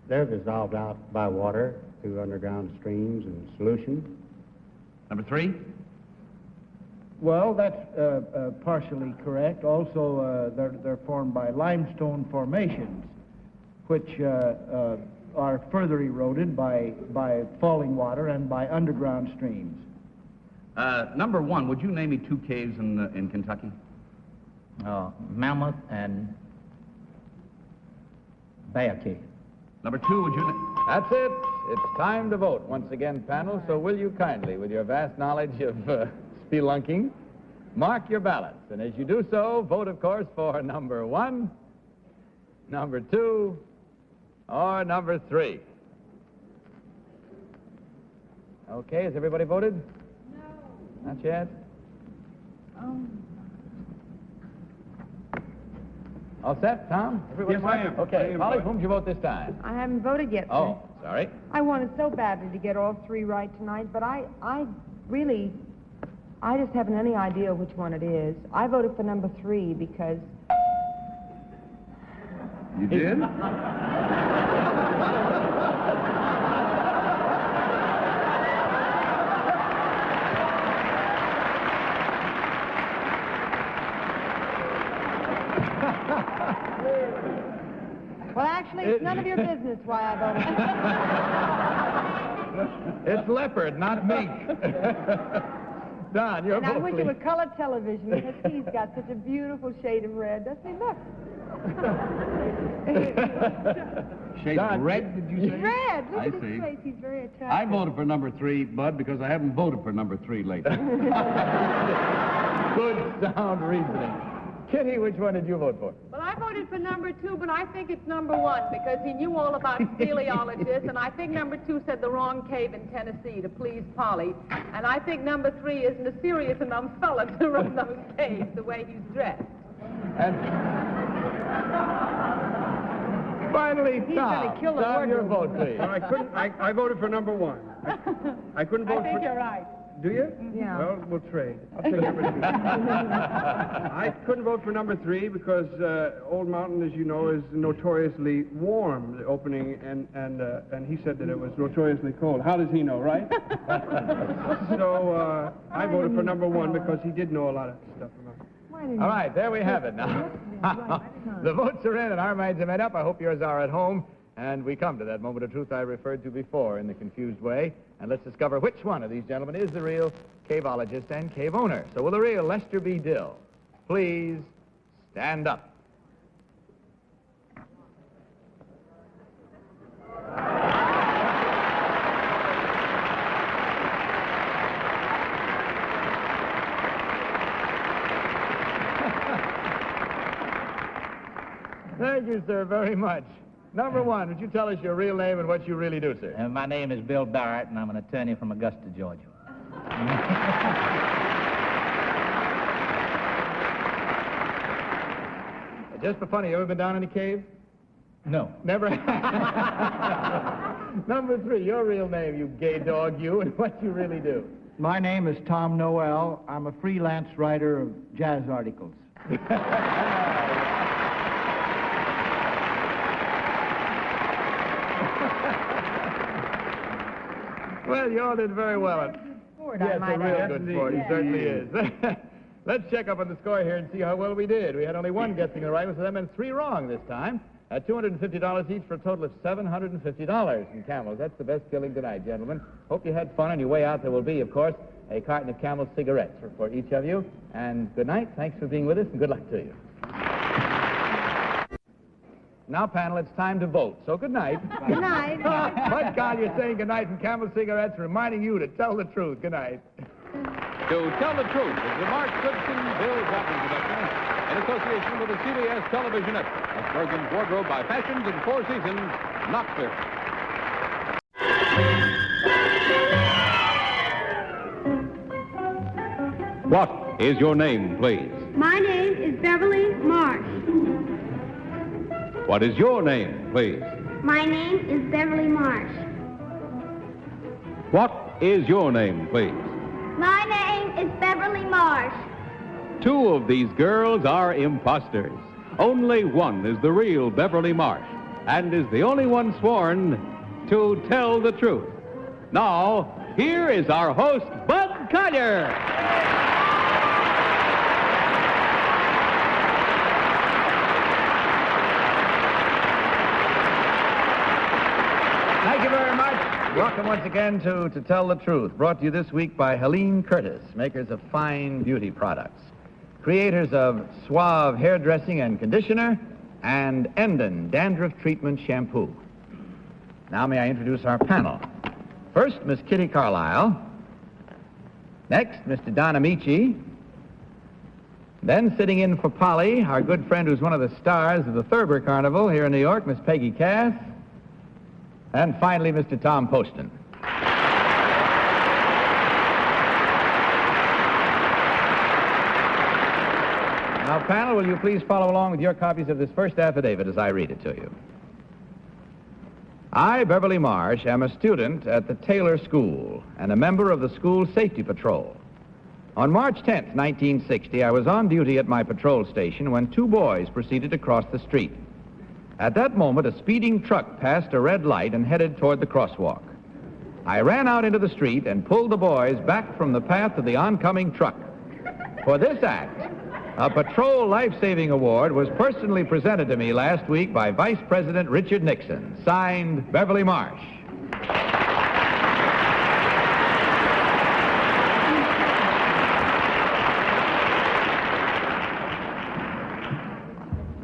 They're dissolved out by water through underground streams and solution. Number 3? Well, that's partially correct. Also, they're formed by limestone formations, which are further eroded by falling water and by underground streams. Number 1, would you name me 2 caves in Kentucky? Mammoth and Bear Cave. Number 2, would you... That's it. It's time to vote once again, panel. So will you kindly, with your vast knowledge of spelunking, mark your ballots. And as you do so, vote, of course, for number 1, number 2, or number 3. Okay, has everybody voted? No. Not yet? All set, Tom? Everybody Yes, I am. Okay, Polly, whom did you vote this time? I haven't voted yet, sir. Oh, sorry. I wanted so badly to get all 3 right tonight, but I just haven't any idea which one it is. I voted for number 3 because... You did? Well, actually, it's none of your business why I voted. It's leopard, not mink. Don, your And vote, I wish please. it were color television because he's got such a beautiful shade of red. Doesn't he? Look. Shade of red, did you say? Red. Look I at his see. face. He's very attractive. I voted for number 3, Bud, because I haven't voted for number 3 lately. Good sound reasoning. Kitty, which one did you vote for? Well, I voted for number 2, but I think it's number 1 because he knew all about speleologists, and I think number 2 said the wrong cave in Tennessee to please Polly, and I think number 3 isn't a serious enough fella to run those caves the way he's dressed. And finally, He's Tom. gonna kill the Tom, your wardrobe. vote, please. No, I voted for number 1. I couldn't vote I think for... you're right. Do you? Yeah. Well, we'll trade. I'll take number 2. I couldn't vote for number 3 because Old Mountain, as you know, is notoriously warm, the opening, and he said that it was notoriously cold. How does he know, right? So I voted for number 1 because he did know a lot of stuff about it. All right, there we have it now. The votes are in and our minds are made up. I hope yours are at home. And we come to that moment of truth I referred to before in the confused way. And let's discover which one of these gentlemen is the real caveologist and cave owner. So will the real Lester B. Dill please stand up? Thank you, sir, very much. Number 1, would you tell us your real name and what you really do, sir? My name is Bill Barrett, and I'm an attorney from Augusta, Georgia. Just for funny, you ever been down in a cave? No. Never? Number 3, your real name, you gay dog, you, and what you really do. My name is Tom Noel. I'm a freelance writer of jazz articles. Well, you all did very well. Yes, a real good sport. He certainly is. Let's check up on the score here and see how well we did. We had only one guessing the right, so that meant 3 wrong this time. At $250 each for a total of $750 in Camels. That's the best killing tonight, gentlemen. Hope you had fun. On your way out, there will be, of course, a carton of Camel cigarettes for each of you. And good night. Thanks for being with us, and good luck to you. Now, panel, it's time to vote. So good night. Good night. Bud God, you're saying good night, and Camel cigarettes reminding you to tell the truth. Good night. To Tell the Truth is the Mark Goodson Bill Watson production in association with the CBS Television Network. That's Bergen's Wardrobe by Fashions in 4 Seasons, Knoxville. What is your name, please? My name is Beverly Marsh. What is your name, please? My name is Beverly Marsh. What is your name, please? My name is Beverly Marsh. 2 of these girls are imposters. Only one is the real Beverly Marsh, and is the only one sworn to tell the truth. Now, here is our host, Bud Collier. Thank you very much. Welcome once again to Tell the Truth, brought to you this week by Helene Curtis, makers of fine beauty products, creators of Suave hairdressing and conditioner, and Endon dandruff treatment shampoo. Now may I introduce our panel. First, Miss Kitty Carlisle. Next, Mr. Don Amici. Then sitting in for Polly, our good friend who's one of the stars of the Thurber Carnival here in New York, Miss Peggy Cass. And finally, Mr. Tom Poston. Now, panel, will you please follow along with your copies of this first affidavit as I read it to you? I, Beverly Marsh, am a student at the Taylor School and a member of the school safety patrol. On March 10th, 1960, I was on duty at my patrol station when 2 boys proceeded to cross the street. At that moment, a speeding truck passed a red light and headed toward the crosswalk. I ran out into the street and pulled the boys back from the path of the oncoming truck. For this act, a Patrol Life-Saving Award was personally presented to me last week by Vice President Richard Nixon. Signed, Beverly Marsh.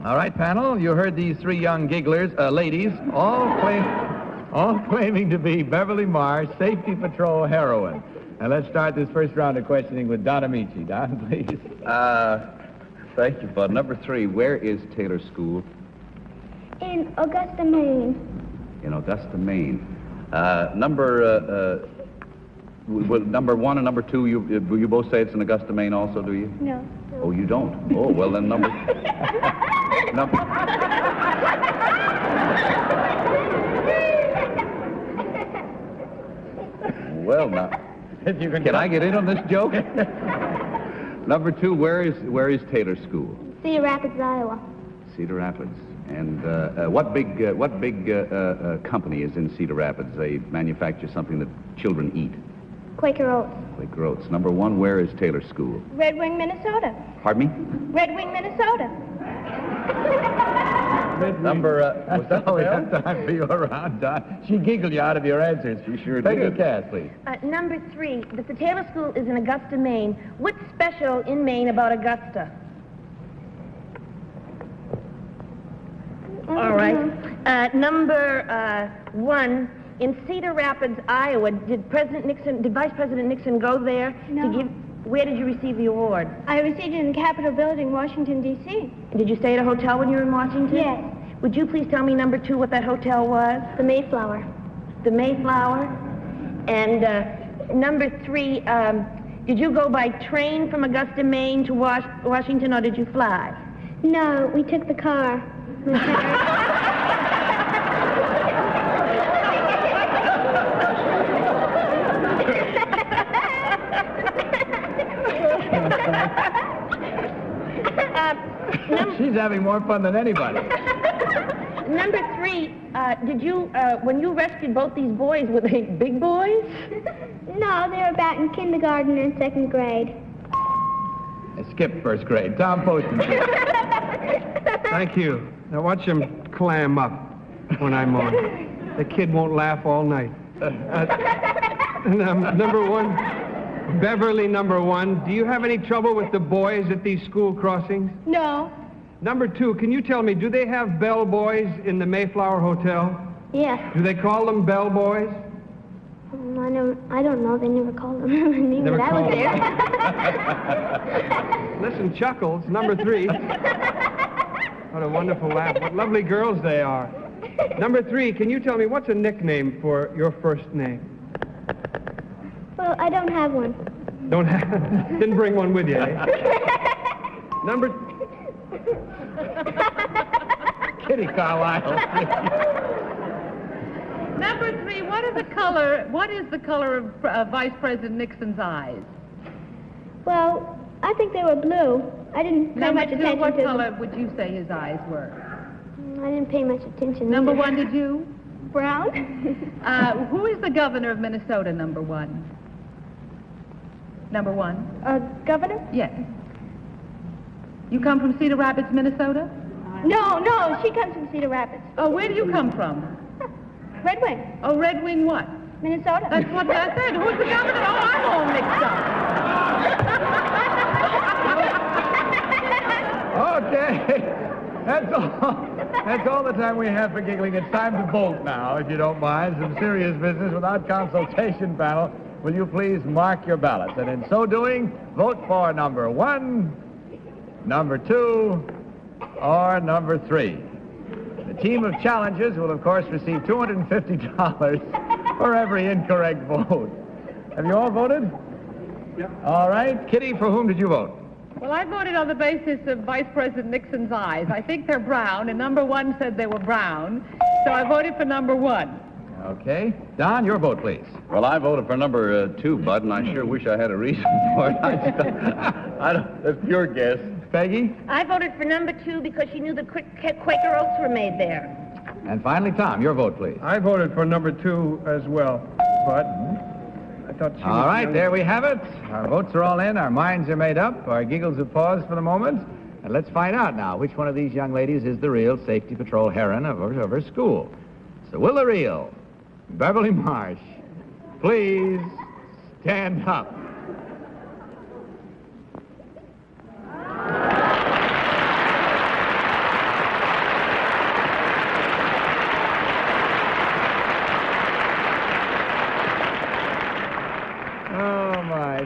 All right, panel, you heard these 3 young gigglers, ladies, all claiming to be Beverly Marsh Safety Patrol heroine. And let's start this first round of questioning with Don Amici. Don, please. Thank you, Bud. Number 3, where is Taylor School? In Augusta, Maine. In Augusta, Maine. Number 1 and number 2, you both say it's in Augusta, Maine also, do you? No. Oh, you don't? Oh, well, then number... Well, now, can I get in on this joke? Number 2, where is Taylor School? Cedar Rapids, Iowa. Cedar Rapids. And what big company is in Cedar Rapids? They manufacture something that children eat. Quaker Oats. Quaker Oats. Number 1, where is Taylor School? Red Wing, Minnesota. Pardon me? Red Wing, Minnesota. Number, was that all we have time for you around, Don? She giggled you out of your answers. She sure Peggy did. Cass, please. Number 3, the Taylor School is in Augusta, Maine. What's special in Maine about Augusta? All right. Number 1, in Cedar Rapids, Iowa, did Vice President Nixon go there No. to give? Where did you receive the award? I received it in the Capitol Building, Washington, D.C. Did you stay at a hotel when you were in Washington? Yes. Would you please tell me, number 2, what that hotel was? The Mayflower. The Mayflower. And number 3, did you go by train from Augusta, Maine to Washington, or did you fly? No, we took the car. She's having more fun than anybody. Number 3, did you, when you rescued both these boys, were they big boys? No, they were about in kindergarten and 2nd grade. Skip first grade. Tom Poston. Thank you. Now watch him clam up when I'm on. The kid won't laugh all night. Number 1, Beverly, number 1. Do you have any trouble with the boys at these school crossings? No. Number 2, can you tell me, do they have bellboys in the Mayflower Hotel? Yes. Do they call them bellboys? I don't know. They never called them. Neither Never I was called there. Listen, Chuckles, number 3. What a wonderful laugh. What lovely girls they are. Number 3, can you tell me what's a nickname for your first name? Well, I don't have one. Don't have... Didn't bring one with you, eh? Number... Kitty Carlisle. Number 3, what is the color of Vice President Nixon's eyes? Well, I think they were blue. I didn't pay Number much 2, attention what to color them. would you say his eyes were? I didn't pay much attention. Number either. 1, did you? Brown. Who is the governor of Minnesota, number 1? Number 1? Governor? Yes. You come from Cedar Rapids, Minnesota? No, she comes from Cedar Rapids. Oh, where do you come from? Red Wing. Oh, Red Wing what? Minnesota. That's what I said. Who's the governor? Oh, I'm all mixed up. Okay. That's all the time we have for giggling. It's time to vote now, if you don't mind. Some serious business without consultation, panel. Will you please mark your ballots? And in so doing, vote for number 1, number 2, or number 3. The team of challengers will, of course, receive $250 for every incorrect vote. Have you all voted? Yep. All right. Kitty, for whom did you vote? Well, I voted on the basis of Vice President Nixon's eyes. I think they're brown, and number 1 said they were brown, so I voted for number 1. Okay. Don, your vote, please. Well, I voted for number 2, Bud, and I sure wish I had a reason for it. I don't, that's pure guess. Peggy? I voted for number 2 because she knew the Quaker oats were made there. And finally, Tom, your vote, please. I voted for number 2 as well, but I thought she was All right, young. there we have it. Our votes are all in. Our minds are made up. Our giggles have paused for the moment. And let's find out now which one of these young ladies is the real Safety Patrol heroine of her school. So will the real Beverly Marsh please stand up?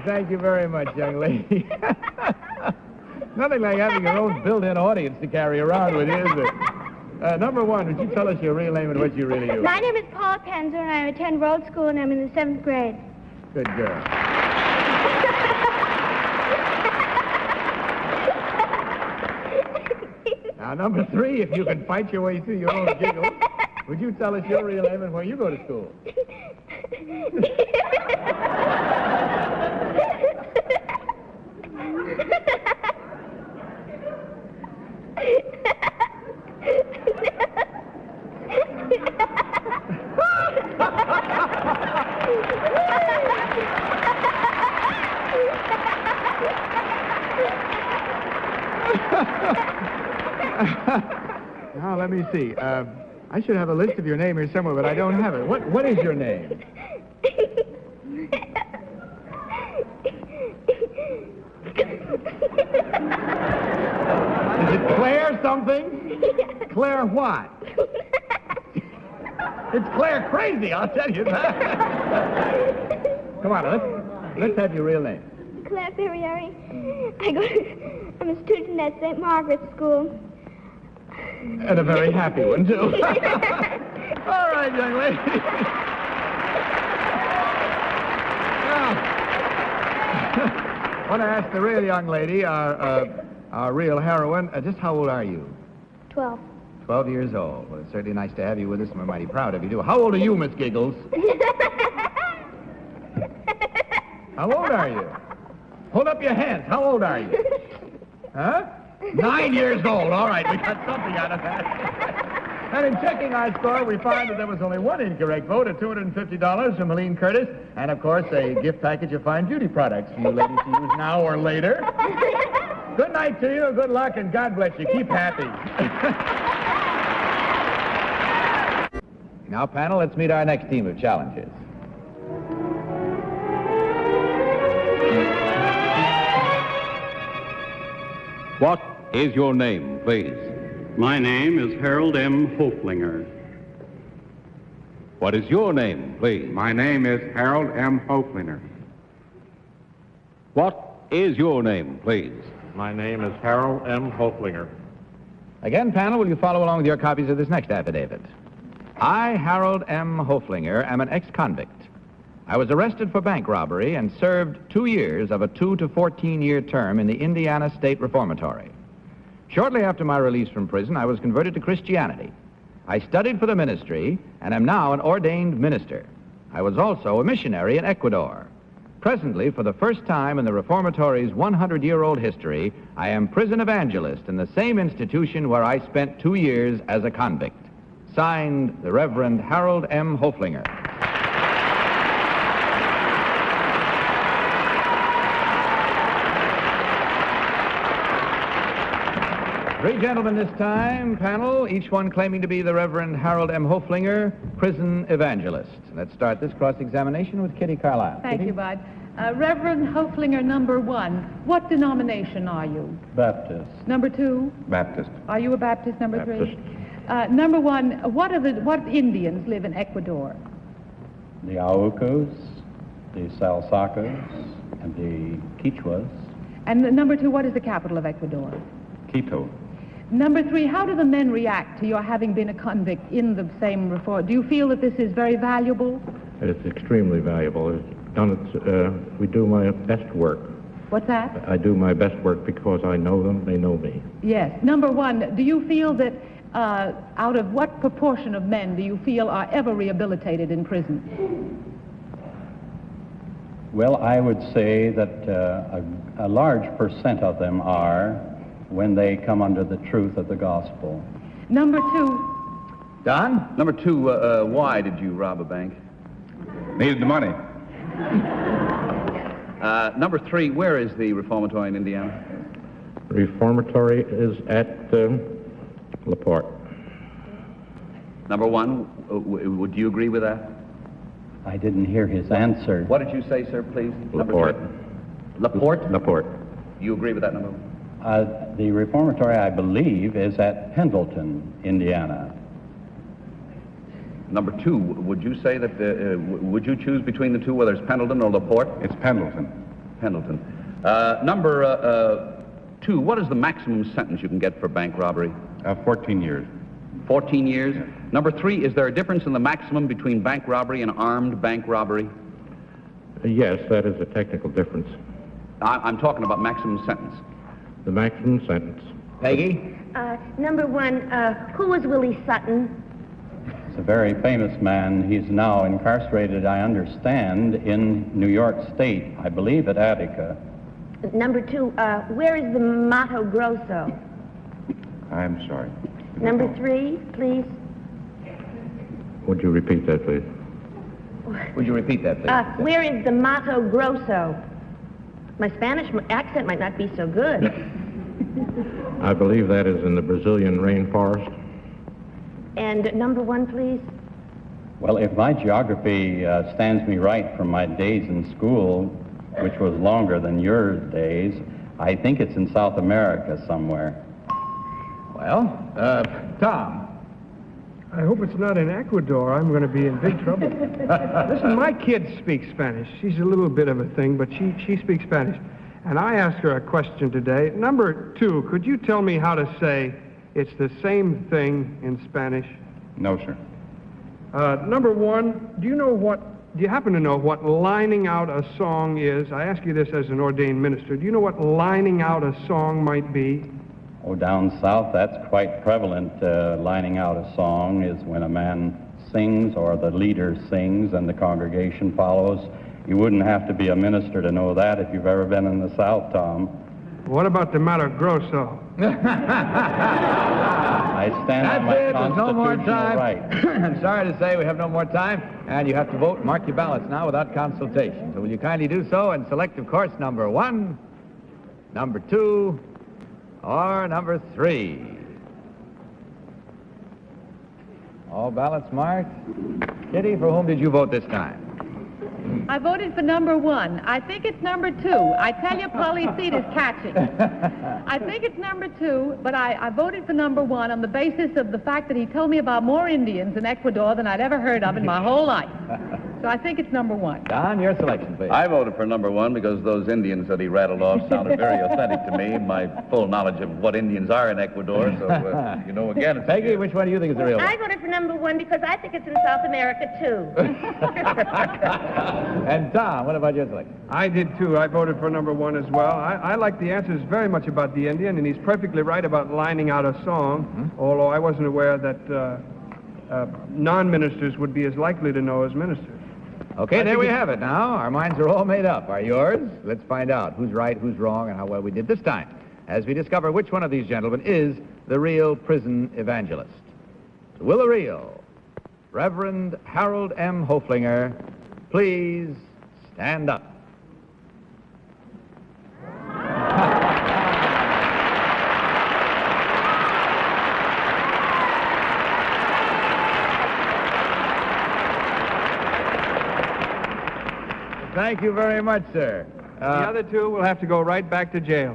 Thank you very much, young lady. Nothing like having your own built-in audience to carry around with you, is it? Number 1, would you tell us your real name and what you really do? My name is Paula Penzer, and I attend Road School, and I'm in the 7th grade. Good girl. Now, number 3, if you can fight your way through your own giggles, would you tell us your real name and where you go to school? Now, let me see. I should have a list of your name here somewhere, but I don't have it. What is your name? Is it Claire something? Claire what? It's Claire Crazy, I'll tell you that. Come on, let's have your real name. Claire Ferrieri. I'm a student at St. Margaret's School. And a very happy one, too. All right, young lady. Now, I want to ask the real young lady, our real heroine, just how old are you? 12. 12 years old. Well, it's certainly nice to have you with us, and we're mighty proud of you, too. How old are you, Miss Giggles? How old are you? Hold up your hands. How old are you? Huh? 9 years old. All right, we got something out of that. And in checking our score, we find that there was only one incorrect vote at $250 from Helene Curtis, and of course a gift package of fine beauty products for you ladies to use now or later. Good night to you, good luck, and God bless you. Keep happy. Now, panel, let's meet our next team of challengers. What is your name, please? My name is Harold M. Hoflinger. What is your name, please? My name is Harold M. Hoflinger. What is your name, please? My name is Harold M. Hoflinger. Again, panel, will you follow along with your copies of this next affidavit? I, Harold M. Hoflinger, am an ex-convict. I was arrested for bank robbery and served 2 years of a 2 to 14-year term in the Indiana State Reformatory. Shortly after my release from prison, I was converted to Christianity. I studied for the ministry and am now an ordained minister. I was also a missionary in Ecuador. Presently, for the first time in the Reformatory's 100-year-old history, I am prison evangelist in the same institution where I spent 2 years as a convict. Signed, the Reverend Harold M. Hoflinger. Three gentlemen this time, panel, each one claiming to be the Reverend Harold M. Hoflinger, prison evangelist. Let's start this cross-examination with Kitty Carlisle. Thank Kitty? you, Bud. Reverend Hoflinger, number 1, what denomination are you? Baptist. Number 2? Baptist. Are you a Baptist, number 3? Baptist. Number 1, what Indians live in Ecuador? The Aucos, the Salsacos, and the Quichuas. And number 2, what is the capital of Ecuador? Quito. Number 3, how do the men react to your having been a convict in the same reform? Do you feel that this is very valuable? It's extremely valuable. We do my best work. What's that? I do my best work because I know them, they know me. Yes. Number 1, do you feel that out of what proportion of men do you feel are ever rehabilitated in prison? Well, I would say that a large percent of them are when they come under the truth of the gospel. Number 2. Don? Number 2, why did you rob a bank? Needed the money. Number 3, where is the reformatory in Indiana? Reformatory is at LaPorte. Number 1, would you agree with that? I didn't hear his answer. What did you say, sir, please? LaPorte. LaPorte? LaPorte. You agree with that number 1? The reformatory, I believe, is at Pendleton, Indiana. Number 2, would you say that, would you choose between the two, whether it's Pendleton or LaPorte? It's Pendleton. Pendleton. Number 2, what is the maximum sentence you can get for bank robbery? 14 years. 14 years? Yeah. Number 3, is there a difference in the maximum between bank robbery and armed bank robbery? Yes, that is a technical difference. I'm talking about maximum sentence. The maximum sentence. Peggy? Number 1, who was Willie Sutton? He's a very famous man. He's now incarcerated, I understand, in New York State, I believe at Attica. Number 2, where is the Mato Grosso? I'm sorry. Number 3, please. Would you repeat that, please? Would you repeat that, please? Where is the Mato Grosso? My Spanish accent might not be so good. I believe that is in the Brazilian rainforest. And number 1, please. Well, if my geography stands me right from my days in school, which was longer than your days, I think it's in South America somewhere. Well, Tom. I hope it's not in Ecuador. I'm going to be in big trouble. Listen, my kid speaks Spanish. She's a little bit of a thing, but she speaks Spanish. And I asked her a question today. Number 2, could you tell me how to say it's the same thing in Spanish? No, sir. Number 1, do you happen to know what lining out a song is? I ask you this as an ordained minister. Do you know what lining out a song might be? Oh, down south, that's quite prevalent. Lining out a song is when a man sings or the leader sings and the congregation follows. You wouldn't have to be a minister to know that if you've ever been in the South, Tom. What about the Mato Grosso? I stand on my That's it. There's no more constitutional time. right. I'm sorry to say we have no more time, and you have to vote. Mark your ballots now without consultation. So will you kindly do so and select, of course, number 1, number 2, or number 3. All ballots marked. Kitty, for whom did you vote this time? I voted for number 1. I think it's number 2. I tell you, Polly Seed is catching. I think it's number 2, but I voted for number 1 on the basis of the fact that he told me about more Indians in Ecuador than I'd ever heard of in my whole life. So I think it's number 1. Don, your selection, please. I voted for number 1 because those Indians that he rattled off sounded very authentic to me. My full knowledge of what Indians are in Ecuador, so, again... Peggy, which one do you think is the real one? I voted for number 1 because I think it's in South America, too. And Tom, what about your selection? I did too. I voted for number 1 as well. I like the answers very much about the Indian, and he's perfectly right about lining out a song, although I wasn't aware that non-ministers would be as likely to know as ministers. Okay, there we have it now. Our minds are all made up. Are yours? Let's find out who's right, who's wrong, and how well we did this time, as we discover which one of these gentlemen is the real prison evangelist. So will the real Reverend Harold M. Hoflinger please stand up? Thank you very much, sir. The other two will have to go right back to jail.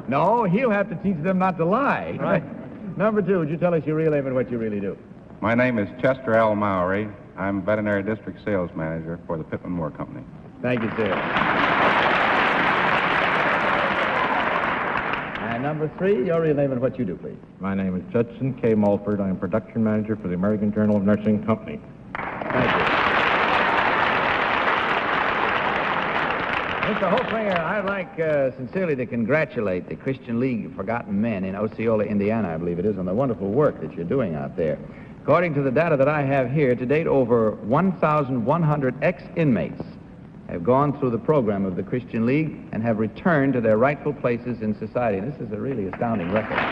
No, he'll have to teach them not to lie. Right. Number 2, would you tell us your real name and what you really do? My name is Chester L. Mowry. I'm veterinary district sales manager for the Pittman Moore Company. Thank you, sir. And number 3, your real name and what you do, please. My name is Judson K. Mulford. I'm production manager for the American Journal of Nursing Company. Thank you. Mr. Hoflinger, I'd like sincerely to congratulate the Christian League of Forgotten Men in Osceola, Indiana, I believe it is, on the wonderful work that you're doing out there. According to the data that I have here, to date over 1,100 ex-inmates have gone through the program of the Christian League and have returned to their rightful places in society. This is a really astounding record.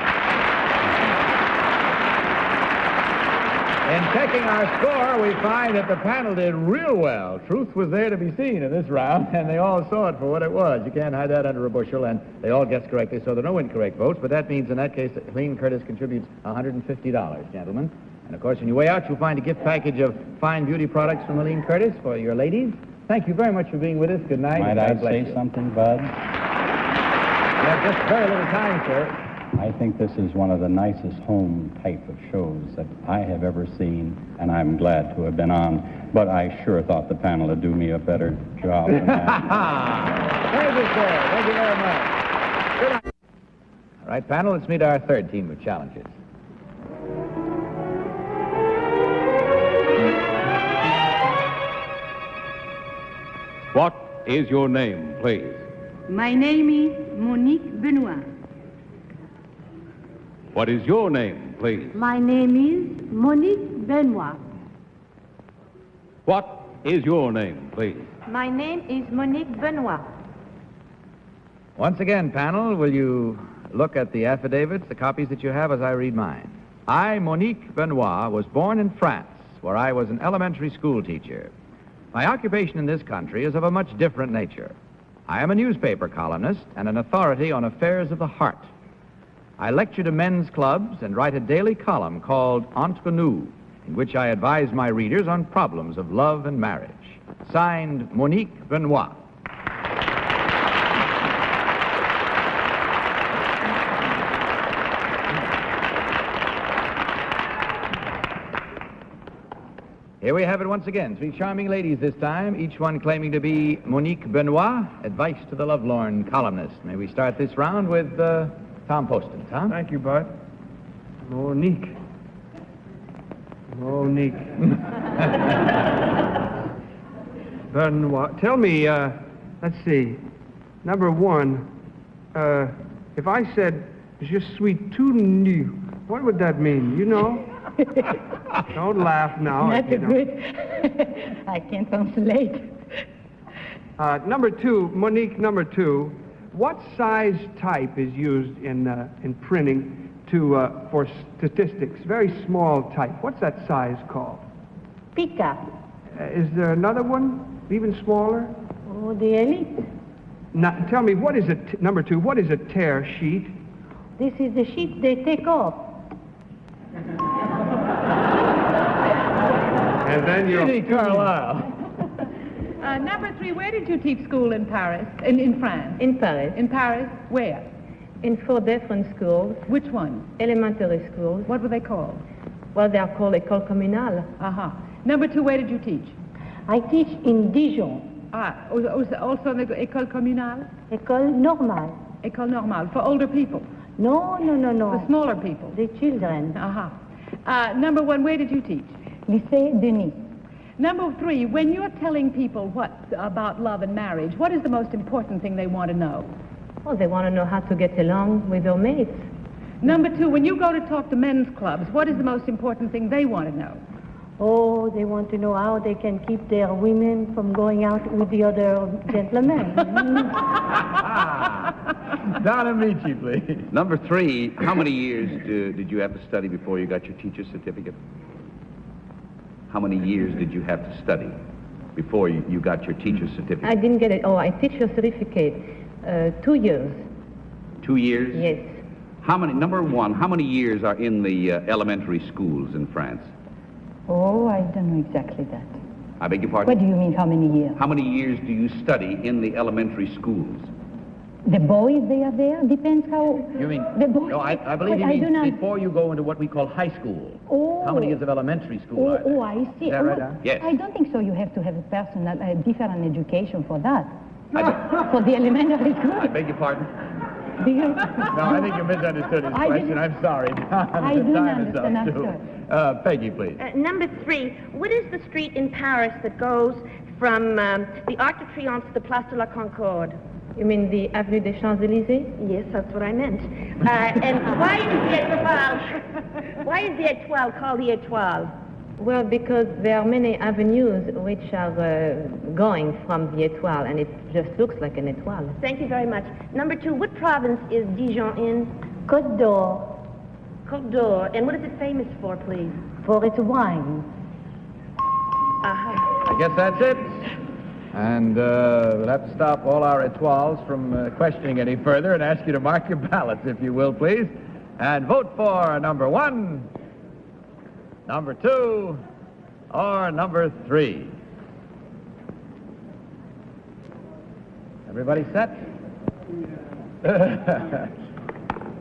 In checking our score, we find that the panel did real well. Truth was there to be seen in this round, and they all saw it for what it was. You can't hide that under a bushel, and they all guessed correctly, so there are no incorrect votes. But that means, in that case, that Helene Curtis contributes $150, gentlemen. And, of course, on your way out, you'll find a gift package of fine beauty products from Helene Curtis for your ladies. Thank you very much for being with us. Good night. Might I say something, Bud? We have just very little time, sir. I think this is one of the nicest home type of shows that I have ever seen, and I'm glad to have been on. But I sure thought the panel would do me a better job than that. Thank you, sir. Thank you very much. Good night. All right, panel, let's meet our third team of challengers. What is your name, please? My name is Monique Benoit. What is your name, please? My name is Monique Benoit. What is your name, please? My name is Monique Benoit. Once again, panel, will you look at the affidavits, the copies that you have as I read mine? I, Monique Benoit, was born in France, where I was an elementary school teacher. My occupation in this country is of a much different nature. I am a newspaper columnist and an authority on affairs of the heart. I lecture to men's clubs and write a daily column called Entre Nous, in which I advise my readers on problems of love and marriage. Signed, Monique Benoit. Here we have it once again. 3 charming ladies this time, each one claiming to be Monique Benoit, advice to the lovelorn columnist. May we start this round with Tom Poston. Tom? Thank you, Bud. Monique. Monique. Benoit. Tell me, let's see. Number 1, if I said, je suis tout nu, what would that mean? You know? Don't laugh now. That's a good. I can translate. Number 2, Monique, number 2. what size type is used in printing for statistics? Very small type. What's that size called? Pica. Is there another one, even smaller? Oh, the elite. Now, tell me, what is it? Number 2, what is a tear sheet? This is the sheet they take off. And then you're... Kitty Carlisle. Number 3, where did you teach school in Paris? In France? In Paris. In Paris? Where? In 4 different schools. Which one? Elementary schools. What were they called? Well, they are called École Communale. Number 2, where did you teach? I teach in Dijon. Also in the École Communale? École Normale. École Normale, for older people? No. For smaller people? The children. Number 1, where did you teach? Lycée Denis. Number 3, when you're telling people about love and marriage, what is the most important thing they want to know? Well, they want to know how to get along with their mates. Number 2, when you go to talk to men's clubs, what is the most important thing they want to know? Oh, they want to know how they can keep their women from going out with the other gentlemen. Don Amici, please. Number 3, how many years did you have to study before you got your teacher's certificate? How many years did you have to study before you got your teacher's certificate? I didn't get it. Oh, I teacher certificate. 2 years. 2 years? Yes. Number 1, how many years are in the elementary schools in France? Oh, I don't know exactly that. I beg your pardon? What do you mean, how many years? How many years do you study in the elementary schools? The boys, they are there? Depends how... You mean... The boys... No, I believe he means before you go into what we call high school. Oh. How many years of elementary school are there? Oh, I see. Is that right, Don? Yes. I don't think so. You have to have a different education for that. For the elementary school. I beg your pardon? Do you... No, I think you misunderstood his question. I'm sorry. I do understand. I'm sorry. Peggy, please. Number 3, what is the street in Paris that goes from the Arc de Triomphe to the Place de la Concorde? You mean the Avenue des Champs-Élysées? Yes, that's what I meant. And why is the Étoile? Why is the Étoile called the Étoile? Well, because there are many avenues which are going from the Étoile, and it just looks like an étoile. Thank you very much. Number 2, what province is Dijon in? Côte d'Or. Côte d'Or. And what is it famous for, please? For its wine. I guess that's it. And we'll have to stop all our étoiles from questioning any further and ask you to mark your ballots, if you will, please. And vote for number 1, number 2, or number 3. Everybody set?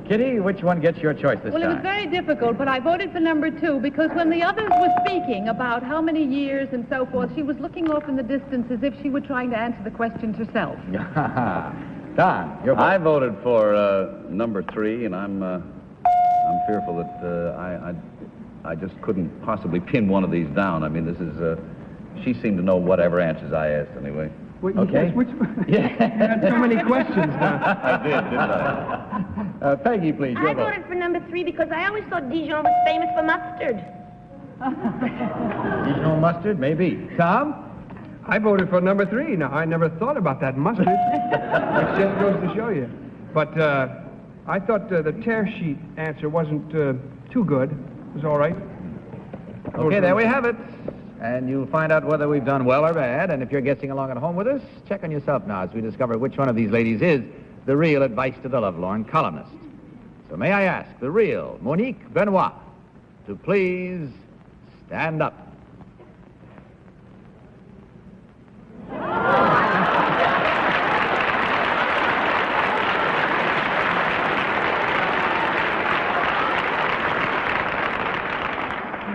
Kitty, which one gets your choice this Well, it time? was very difficult, but I voted for number 2 because when the others were speaking about how many years and so forth, she was looking off in the distance as if she were trying to answer the questions herself. Don, your vote. I voted for number 3, and I'm fearful that I just couldn't possibly pin one of these down. I mean, this is she seemed to know whatever answers I asked anyway. Wait, Okay. Which you had so many questions now. I did, didn't I? Peggy, please, your I vote. voted for number 3 because I always thought Dijon was famous for mustard. Dijon mustard, maybe. Tom? I voted for number 3. Now, I never thought about that mustard, which just goes to show you. But I thought the tear sheet answer wasn't too good. It was all right. Okay, there we have it. And you'll find out whether we've done well or bad. And if you're guessing along at home with us, check on yourself now as we discover which one of these ladies is the real advice to the lovelorn columnist. So may I ask the real Monique Benoit to please stand up.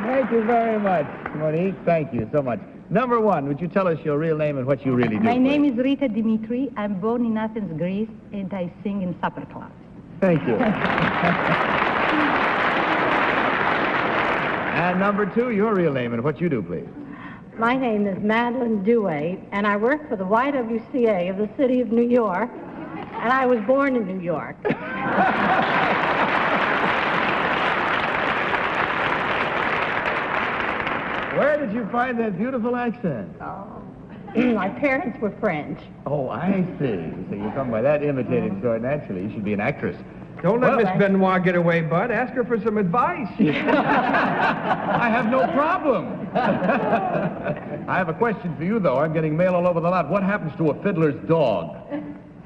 Thank you very much, Monique. Thank you so much. Number 1, would you tell us your real name and what you really do? My name is Rita Dimitri. I'm born in Athens, Greece, and I sing in supper clubs. Thank you. And number 2, your real name and what you do, please. My name is Madeline Dewey, and I work for the YWCA of the city of New York, and I was born in New York. Where did you find that beautiful accent? Oh, My parents were French. Oh, I see. So you come by that imitating sort. Naturally, you should be an actress. Don't let Well, Miss Benoit get away, Bud. Ask her for some advice. I have no problem. I have a question for you, though. I'm getting mail all over the lot. What happens to a fiddler's dog?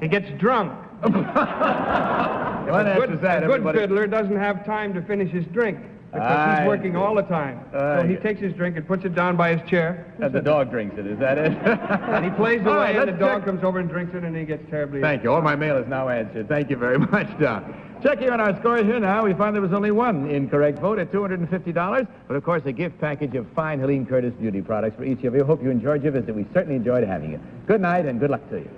He gets drunk. What answers that, a good everybody? fiddler doesn't have time to finish his drink because he's working all the time. So he takes his drink and puts it down by his chair. And the dog drinks it, is that it? And he plays All away, right, and the let's dog check. comes over and drinks it, and he gets terribly... Thank you. All my mail is now answered. Thank you very much, Don. Checking on our score here now, we find there was only one incorrect vote at $250, but of course a gift package of fine Helene Curtis beauty products for each of you. Hope you enjoyed your visit. We certainly enjoyed having you. Good night and good luck to you.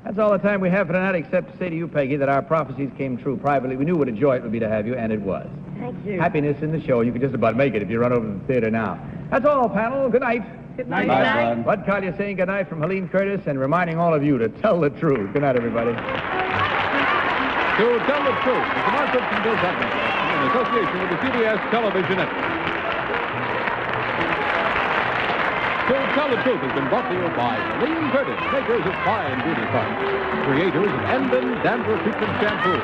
That's all the time we have for tonight, except to say to you, Peggy, that our prophecies came true privately. We knew what a joy it would be to have you, and it was. Thank you. Happiness in the show. You could just about make it if you run over to the theater now. That's all, panel. Good night. Good night. Good night. Bud Collier saying good night from Helene Curtis and reminding all of you to tell the truth. Good night, everybody. To Tell the Truth, the commercial from Bill Sutton, in association with the CBS Television Network. To Tell the Truth has been brought to you by Helene Curtis, makers of fine beauty products, creators of Endon Dandruff Treatment Shampoo,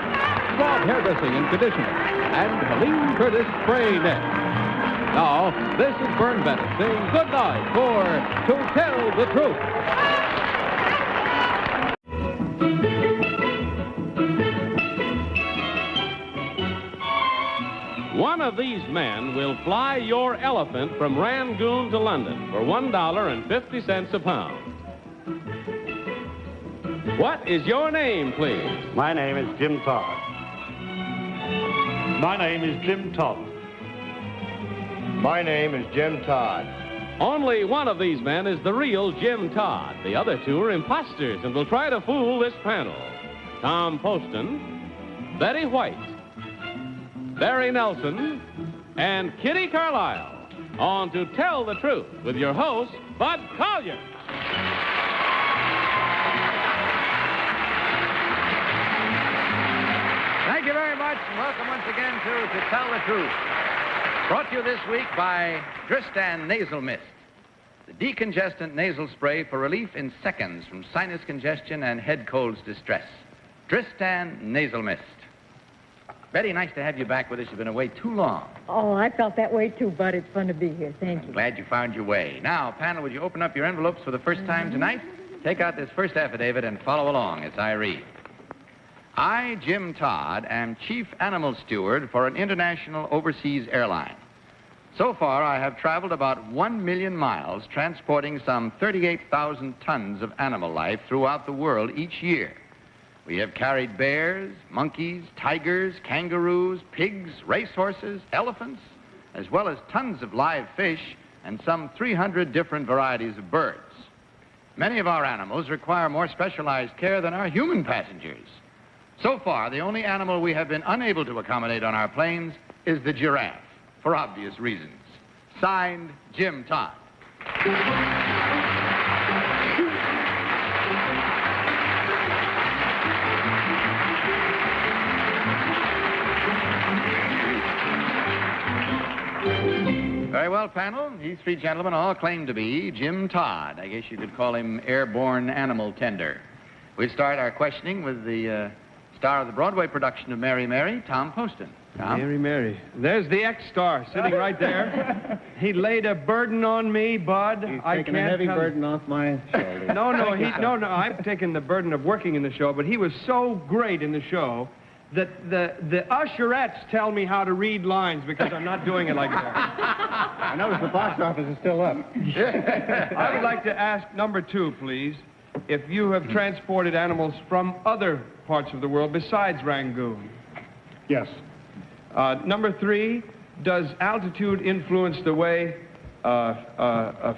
Schwab Hairdressing and Conditioner, and Helene Curtis Spray Net. Now, this is Vern Bennett saying good night for To Tell the Truth. One of these men will fly your elephant from Rangoon to London for $1.50 a pound. What is your name, please? My name is Jim Todd. My name is Jim Todd. My name is Jim Todd. Only one of these men is the real Jim Todd. The other two are imposters and will try to fool this panel. Tom Poston, Betty White, Barry Nelson, and Kitty Carlisle on To Tell the Truth with your host, Bud Collier. Thank you very much, and welcome once again to Tell the Truth. Brought to you this week by Dristan Nasal Mist, the decongestant nasal spray for relief in seconds from sinus congestion and head cold's distress. Dristan Nasal Mist. Betty, nice to have you back with us. You've been away too long. Oh, I felt that way too, Bud. It's fun to be here. Thank you. Glad you found your way. Now, panel, would you open up your envelopes for the first time tonight? Take out this first affidavit and follow along as I read. I, Jim Todd, am Chief Animal Steward for an international overseas airline. So far, I have traveled about 1 million miles, transporting some 38,000 tons of animal life throughout the world each year. We have carried bears, monkeys, tigers, kangaroos, pigs, racehorses, elephants, as well as tons of live fish and some 300 different varieties of birds. Many of our animals require more specialized care than our human passengers. So far, the only animal we have been unable to accommodate on our planes is the giraffe, for obvious reasons. Signed, Jim Todd. Very well, panel. These three gentlemen all claim to be Jim Todd. I guess you could call him airborne animal tender. We'll start our questioning with the star of the Broadway production of Mary Mary, Tom Poston. Tom? Mary, Mary. There's the ex-star sitting right there. He laid a burden on me, Bud. He's I taking can't a heavy tell- burden off my shoulders. No, I've taken the burden of working in the show, but he was so great in the show that the usherettes tell me how to read lines because I'm not doing it like that. I notice the box office is still up. I would like to ask number 2, please, if you have transported animals from other parts of the world besides Rangoon. Yes. Number 3, does altitude influence the way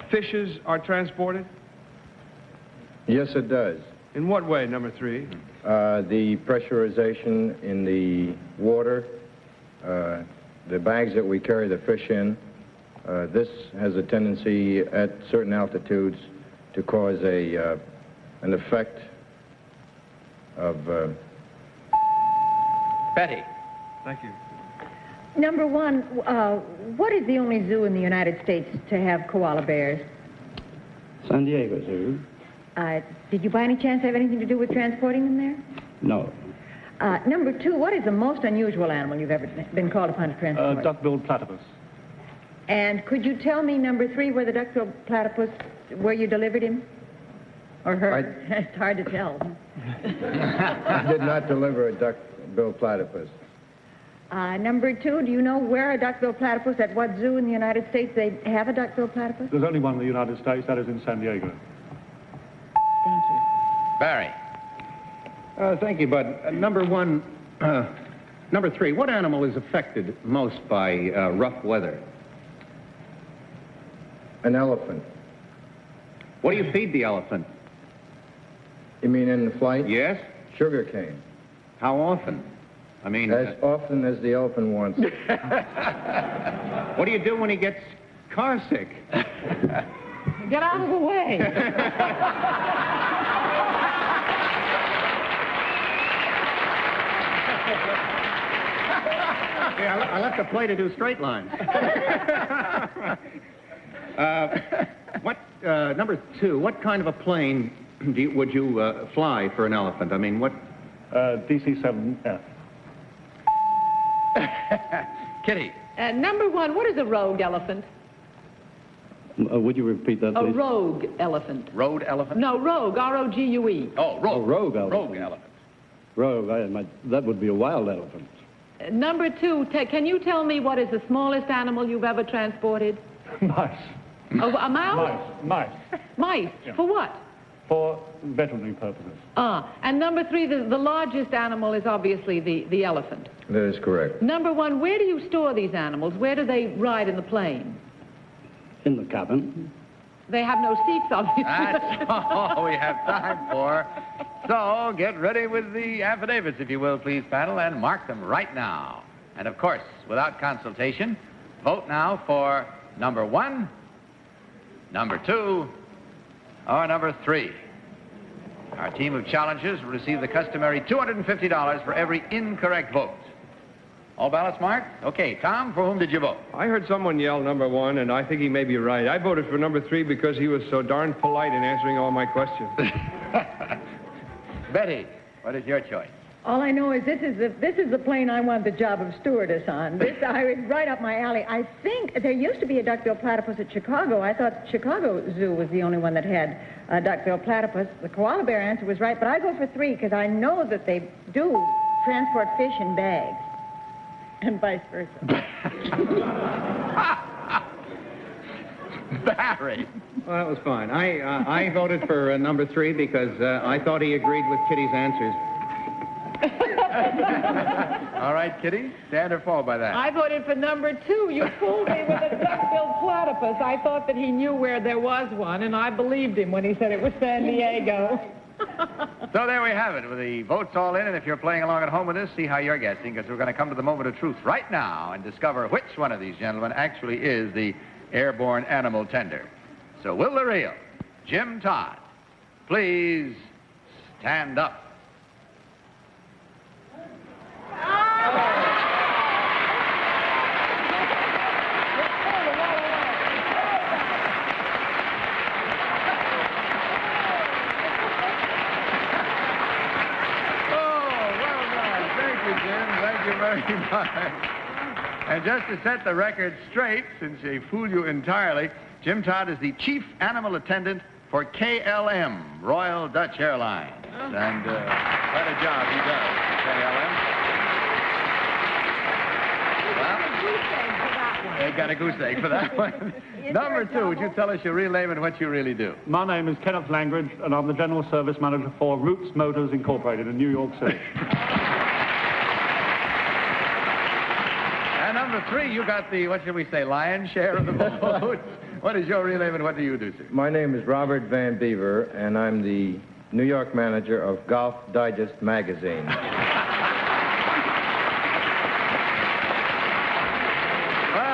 fishes are transported? Yes, it does. In what way, number 3? The pressurization in the water, the bags that we carry the fish in, this has a tendency at certain altitudes to cause an effect of... Betty. Thank you. Number one, what is the only zoo in the United States to have koala bears? San Diego Zoo. Did you by any chance have anything to do with transporting them there? No. Number two, what is the most unusual animal you've ever been called upon to transport? Duck-billed platypus. And could you tell me, number three, where the duck-billed platypus, where you delivered him? Or her? It's hard to tell. I did not deliver a duck-billed platypus. Number two, do you know where a duck-billed platypus, at what zoo in the United States they have a duck-billed platypus? There's only one in the United States, that is in San Diego. Thank you. Barry. Thank you, Bud. Number three, what animal is affected most by rough weather? An elephant. What do you feed the elephant? You mean in the flight? Yes. Sugar cane. How often? I mean... As often as the elephant wants. What do you do when he gets car sick? Get out of the way. Yeah, I left a play to do straight lines. Number two, what kind of a plane would you fly for an elephant? I mean, what... DC-7F. Kitty. Number one, what is a rogue elephant? Would you repeat that, please? A rogue elephant. Road elephant? No, rogue, R-O-G-U-E. Oh, rogue. Rogue elephant. Rogue elephant. Rogue, that would be a wild elephant. Number two, can you tell me what is the smallest animal you've ever transported? Mice. A mouse? Mice. Mice? Yeah. For what? For veterinary purposes. And number three, the largest animal is obviously the elephant. That is correct. Number one, where do you store these animals? Where do they ride in the plane? In the cabin. They have no seats, obviously. That's all we have time for. So get ready with the affidavits, if you will, please, panel, and mark them right now. And, of course, without consultation, vote now for number one, number two, or number three. Our team of challengers will receive the customary $250 for every incorrect vote. All ballots marked? Okay, Tom, for whom did you vote? I heard someone yell number one, and I think he may be right. I voted for number three because he was so darn polite in answering all my questions. Betty, what is your choice? All I know is this is the plane I want the job of stewardess on. This is right up my alley. I think there used to be a duck-billed platypus at Chicago. I thought Chicago Zoo was the only one that had a duck-billed platypus. The koala bear answer was right, but I go for three because I know that they do transport fish in bags. And vice versa. Barry. Well, that was fine. I voted for number three because I thought he agreed with Kitty's answers. All right, Kitty, stand or fall by that. I voted for number two. You fooled me with a duck-billed platypus. I thought that he knew where there was one, and I believed him when he said it was San Diego. So there we have it, with the votes all in, and if you're playing along at home with us, see how you're guessing, because we're going to come to the moment of truth right now and discover which one of these gentlemen actually is the airborne animal tender. So will the real Jim Todd please stand up? Very much. And just to set the record straight, since they fooled you entirely, Jim Todd is the chief animal attendant for KLM, Royal Dutch Airlines. And quite a job he does for KLM. Well, they got a goose egg for that one. Number two, would you tell us your real name and what you really do? My name is Kenneth Langridge, and I'm the General Service Manager for Roots Motors Incorporated in New York City. And number three, you got the, what should we say, lion's share of the votes. What is your real name and what do you do, sir? My name is Robert Van Beaver, and I'm the New York manager of Golf Digest magazine. Well,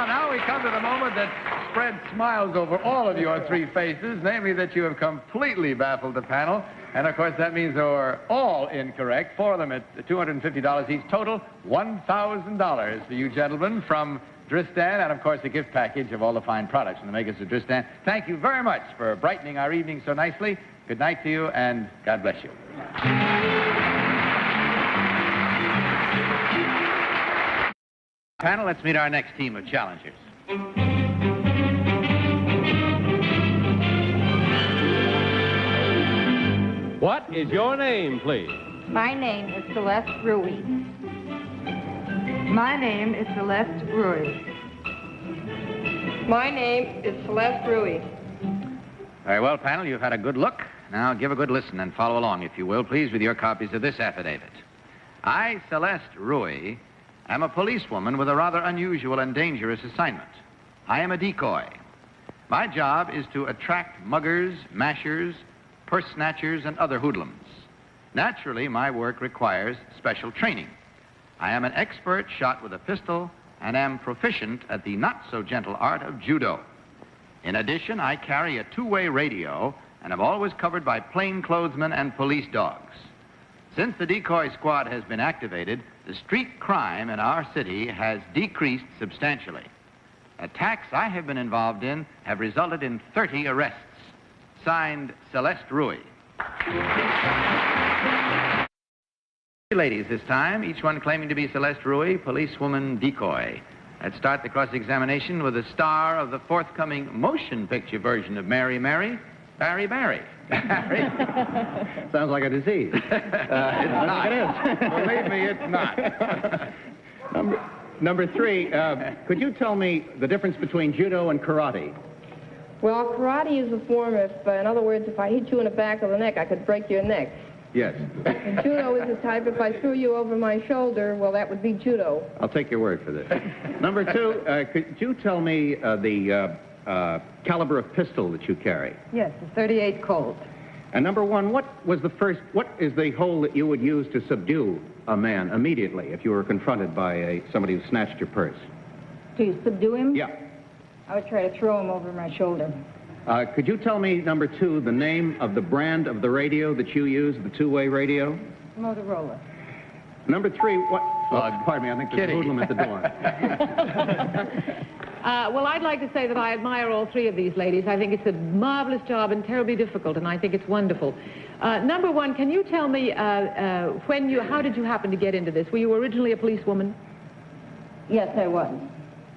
now we come to the moment that spreads smiles over all of your three faces, namely that you have completely baffled the panel And, of course, that means they were all incorrect. 4 of them at $250 each. Total, $1,000 for you gentlemen from Dristan, and, of course, a gift package of all the fine products from the makers of Dristan. Thank you very much for brightening our evening so nicely. Good night to you, and God bless you. Panel, let's meet our next team of challengers. What is your name, please? My name is Celeste Ruiz. My name is Celeste Ruiz. My name is Celeste Ruiz. Very well, panel, you've had a good look. Now give a good listen and follow along, if you will, please, with your copies of this affidavit. I, Celeste Ruiz, am a policewoman with a rather unusual and dangerous assignment. I am a decoy. My job is to attract muggers, mashers, purse snatchers, and other hoodlums. Naturally, my work requires special training. I am an expert shot with a pistol and am proficient at the not-so-gentle art of judo. In addition, I carry a two-way radio and am always covered by plainclothesmen and police dogs. Since the decoy squad has been activated, the street crime in our city has decreased substantially. Attacks I have been involved in have resulted in 30 arrests. Signed, Celeste Ruiz. Ladies this time, each one claiming to be Celeste Ruiz, policewoman decoy. Let's start the cross-examination with the star of the forthcoming motion picture version of Mary Mary, Barry Barry. Barry? Sounds like a disease. It's not. It is. Believe me, it's not. Number 3, could you tell me the difference between judo and karate? Well, karate is a form of, in other words, if I hit you in the back of the neck, I could break your neck. Yes. And judo is the type, if I threw you over my shoulder, well, that would be judo. I'll take your word for this. Number 2, could you tell me the caliber of pistol that you carry? Yes, the 38 Colt. And number 1, what is the hole that you would use to subdue a man immediately if you were confronted by somebody who snatched your purse? To subdue him? Yeah. I would try to throw him over my shoulder. Could you tell me, number 2, the name of the brand of the radio that you use, the two-way radio? Motorola. Number 3, what... pardon me, I think there's a hoodlum at the door. Well, I'd like to say that I admire all 3 of these ladies. I think it's a marvelous job and terribly difficult, and I think it's wonderful. Number 1, can you tell me how did you happen to get into this? Were you originally a policewoman? Yes, I was.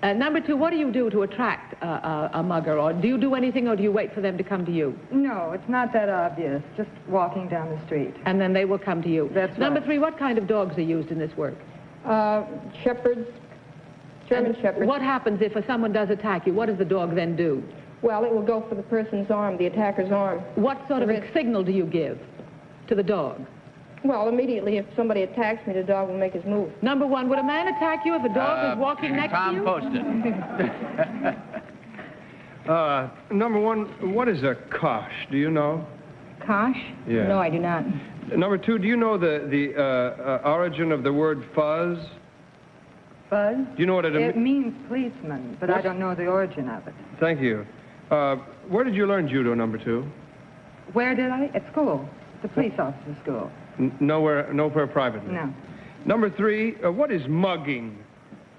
Number 2, what do you do to attract a mugger? Or do you do anything, or do you wait for them to come to you? No, it's not that obvious. Just walking down the street. And then they will come to you. That's Number right. 3, what kind of dogs are used in this work? Shepherds, German shepherds. What happens if someone does attack you? What does the dog then do? Well, it will go for the person's arm, the attacker's arm. What sort of a signal do you give to the dog? Well, immediately, if somebody attacks me, the dog will make his move. Number 1, would a man attack you if a dog was walking next to you? Tom Poston. Number 1, what is a kosh? Do you know? Kosh? Yeah. No, I do not. Number 2, do you know the origin of the word fuzz? Fuzz? Do you know what it means policeman, but I don't know the origin of it. Thank you. Where did you learn judo, number 2? Where did I? At school. The police officer school. Nowhere privately? No. Number 3, what is mugging?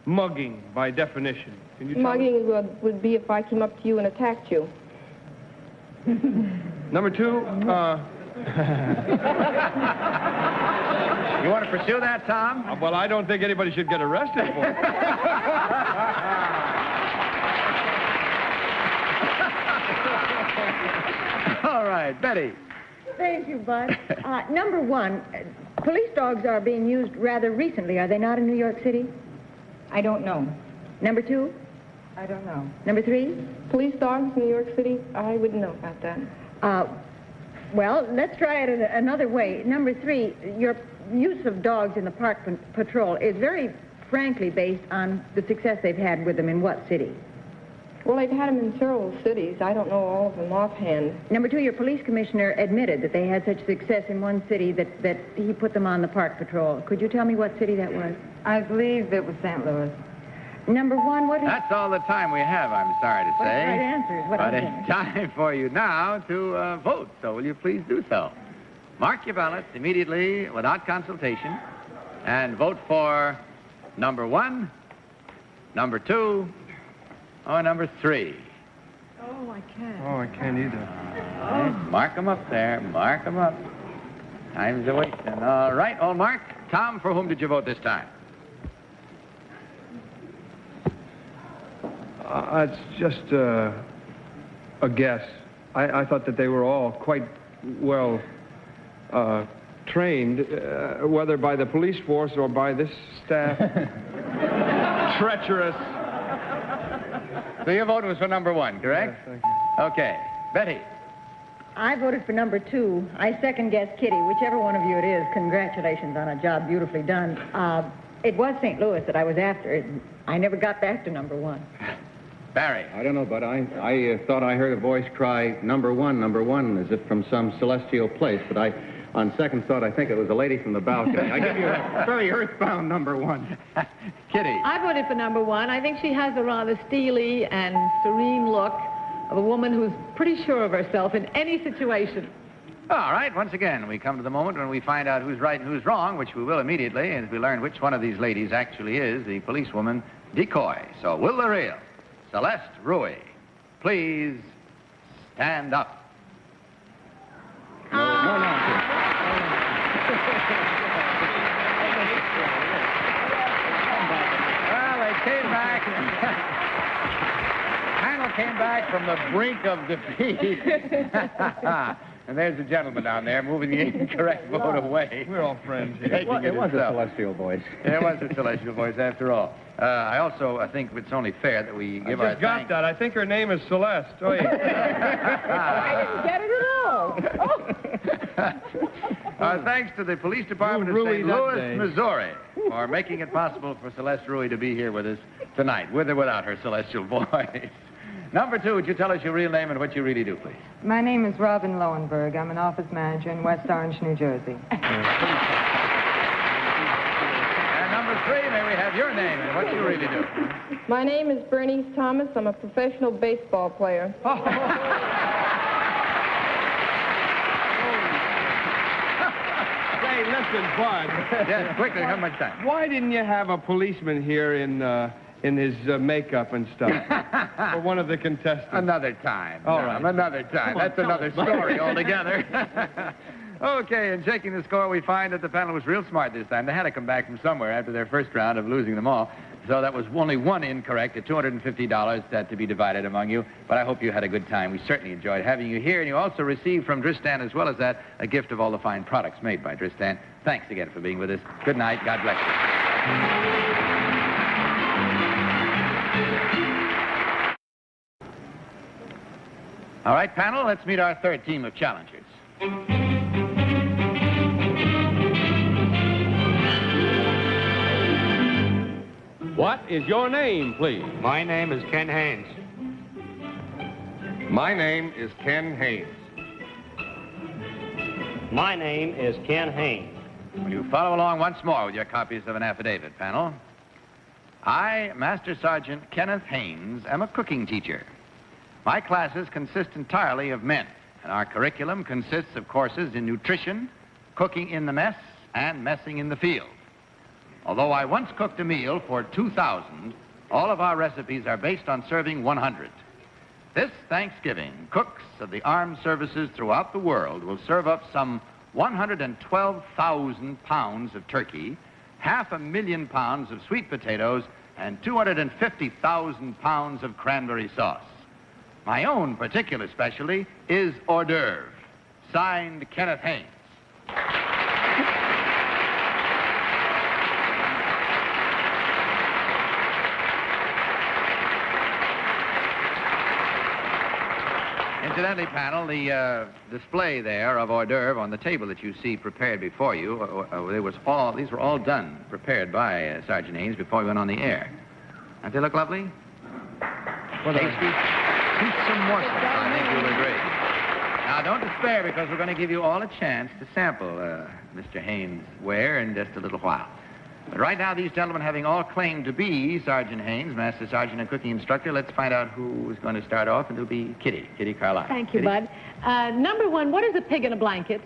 Mugging, by definition. Can you tell me? Mugging would be if I came up to you and attacked you. Number 2, You want to pursue that, Tom? Well, I don't think anybody should get arrested for it. All right, Betty. Thank you, Bud. Number 1, police dogs are being used rather recently, are they not, in New York City? I don't know. Number 2? I don't know. Number 3? Police dogs in New York City? I wouldn't know about that. Well, let's try it another way. Number 3, your use of dogs in the park patrol is very frankly based on the success they've had with them in what city? Well, they've had them in several cities. I don't know all of them offhand. Number 2, your police commissioner admitted that they had such success in one city that he put them on the park patrol. Could you tell me what city that was? I believe it was St. Louis. Number 1, what is... That's all the time we have, I'm sorry to say. What right answers? What But I'm it's time for you now to vote, so will you please do so? Mark your ballot immediately without consultation and vote for number 1, number 2, or number 3. Oh, I can't. Oh, I can't either. Mark them up there. Mark them up. Time's a wasting. All right, all marked. Tom, for whom did you vote this time? It's just a guess. I thought that they were all quite well trained, whether by the police force or by this staff. Treacherous. So your vote was for number 1, correct? Yes, thank you. Okay. Betty. I voted for number 2. I second-guessed Kitty. Whichever one of you it is, congratulations on a job beautifully done. It was St. Louis that I was after. I never got back to number 1. Barry. I don't know, but I thought I heard a voice cry, number 1, as if from some celestial place. But on second thought, I think it was a lady from the balcony. I give you a very earthbound number 1. Kitty. I voted for number 1. I think she has a rather steely and serene look of a woman who's pretty sure of herself in any situation. All right, once again, we come to the moment when we find out who's right and who's wrong, which we will immediately, as we learn which one of these ladies actually is the policewoman decoy. So, will the real Celeste Ruy please stand up? Well, they came back. Panel came back from the brink of defeat. And there's the gentleman down there moving the incorrect vote away. We're all friends here. It was a celestial voice. It was a celestial voice, after all. I think it's only fair that we give our I just got that. I think her name is Celeste. Oh, yeah. I didn't get it at all. Thanks to the police department of St. Louis, Missouri, for making it possible for Celeste Ruy to be here with us tonight, with or without her celestial voice. Number 2, would you tell us your real name and what you really do, please? My name is Robin Lowenberg. I'm an office manager in West Orange, New Jersey. And number 3, may we have your name and what you really do? My name is Bernice Thomas. I'm a professional baseball player. Hey, listen, Bud. Yes, quickly, how much time? Why didn't you have a policeman here in his makeup and stuff for one of the contestants? Another time. All right. Another time. Come on, That's another story altogether. Okay, in checking the score, we find that the panel was real smart this time. They had to come back from somewhere after their first round of losing them all. So that was only 1 incorrect at $250 to be divided among you. But I hope you had a good time. We certainly enjoyed having you here. And you also received from Dristan, as well as that, a gift of all the fine products made by Dristan. Thanks again for being with us. Good night. God bless you. All right, panel, let's meet our third team of challengers. What is your name, please? My name is Ken Haynes. My name is Ken Haynes. My name is Ken Haynes. Will you follow along once more with your copies of an affidavit, panel? I, Master Sergeant Kenneth Haynes, am a cooking teacher. My classes consist entirely of men, and our curriculum consists of courses in nutrition, cooking in the mess, and messing in the field. Although I once cooked a meal for 2,000, all of our recipes are based on serving 100. This Thanksgiving, cooks of the armed services throughout the world will serve up some 112,000 pounds of turkey, 500,000 pounds of sweet potatoes, and 250,000 pounds of cranberry sauce. My own particular specialty is hors d'oeuvre. Signed, Kenneth Haynes. Incidentally, panel, the display there of hors d'oeuvre on the table that you see prepared before you, these were all done, prepared by Sergeant Haynes before we went on the air. Don't they look lovely? Tasty. Eat some morsels, I think you'll agree. Now, don't despair, because we're going to give you all a chance to sample Mr. Haynes' ware in just a little while. But right now, these gentlemen having all claimed to be Sergeant Haynes, Master Sergeant and cooking instructor, let's find out who is going to start off, and it'll be Kitty Carlisle. Thank you, Kitty? Bud. Number 1, what is a pig in a blanket?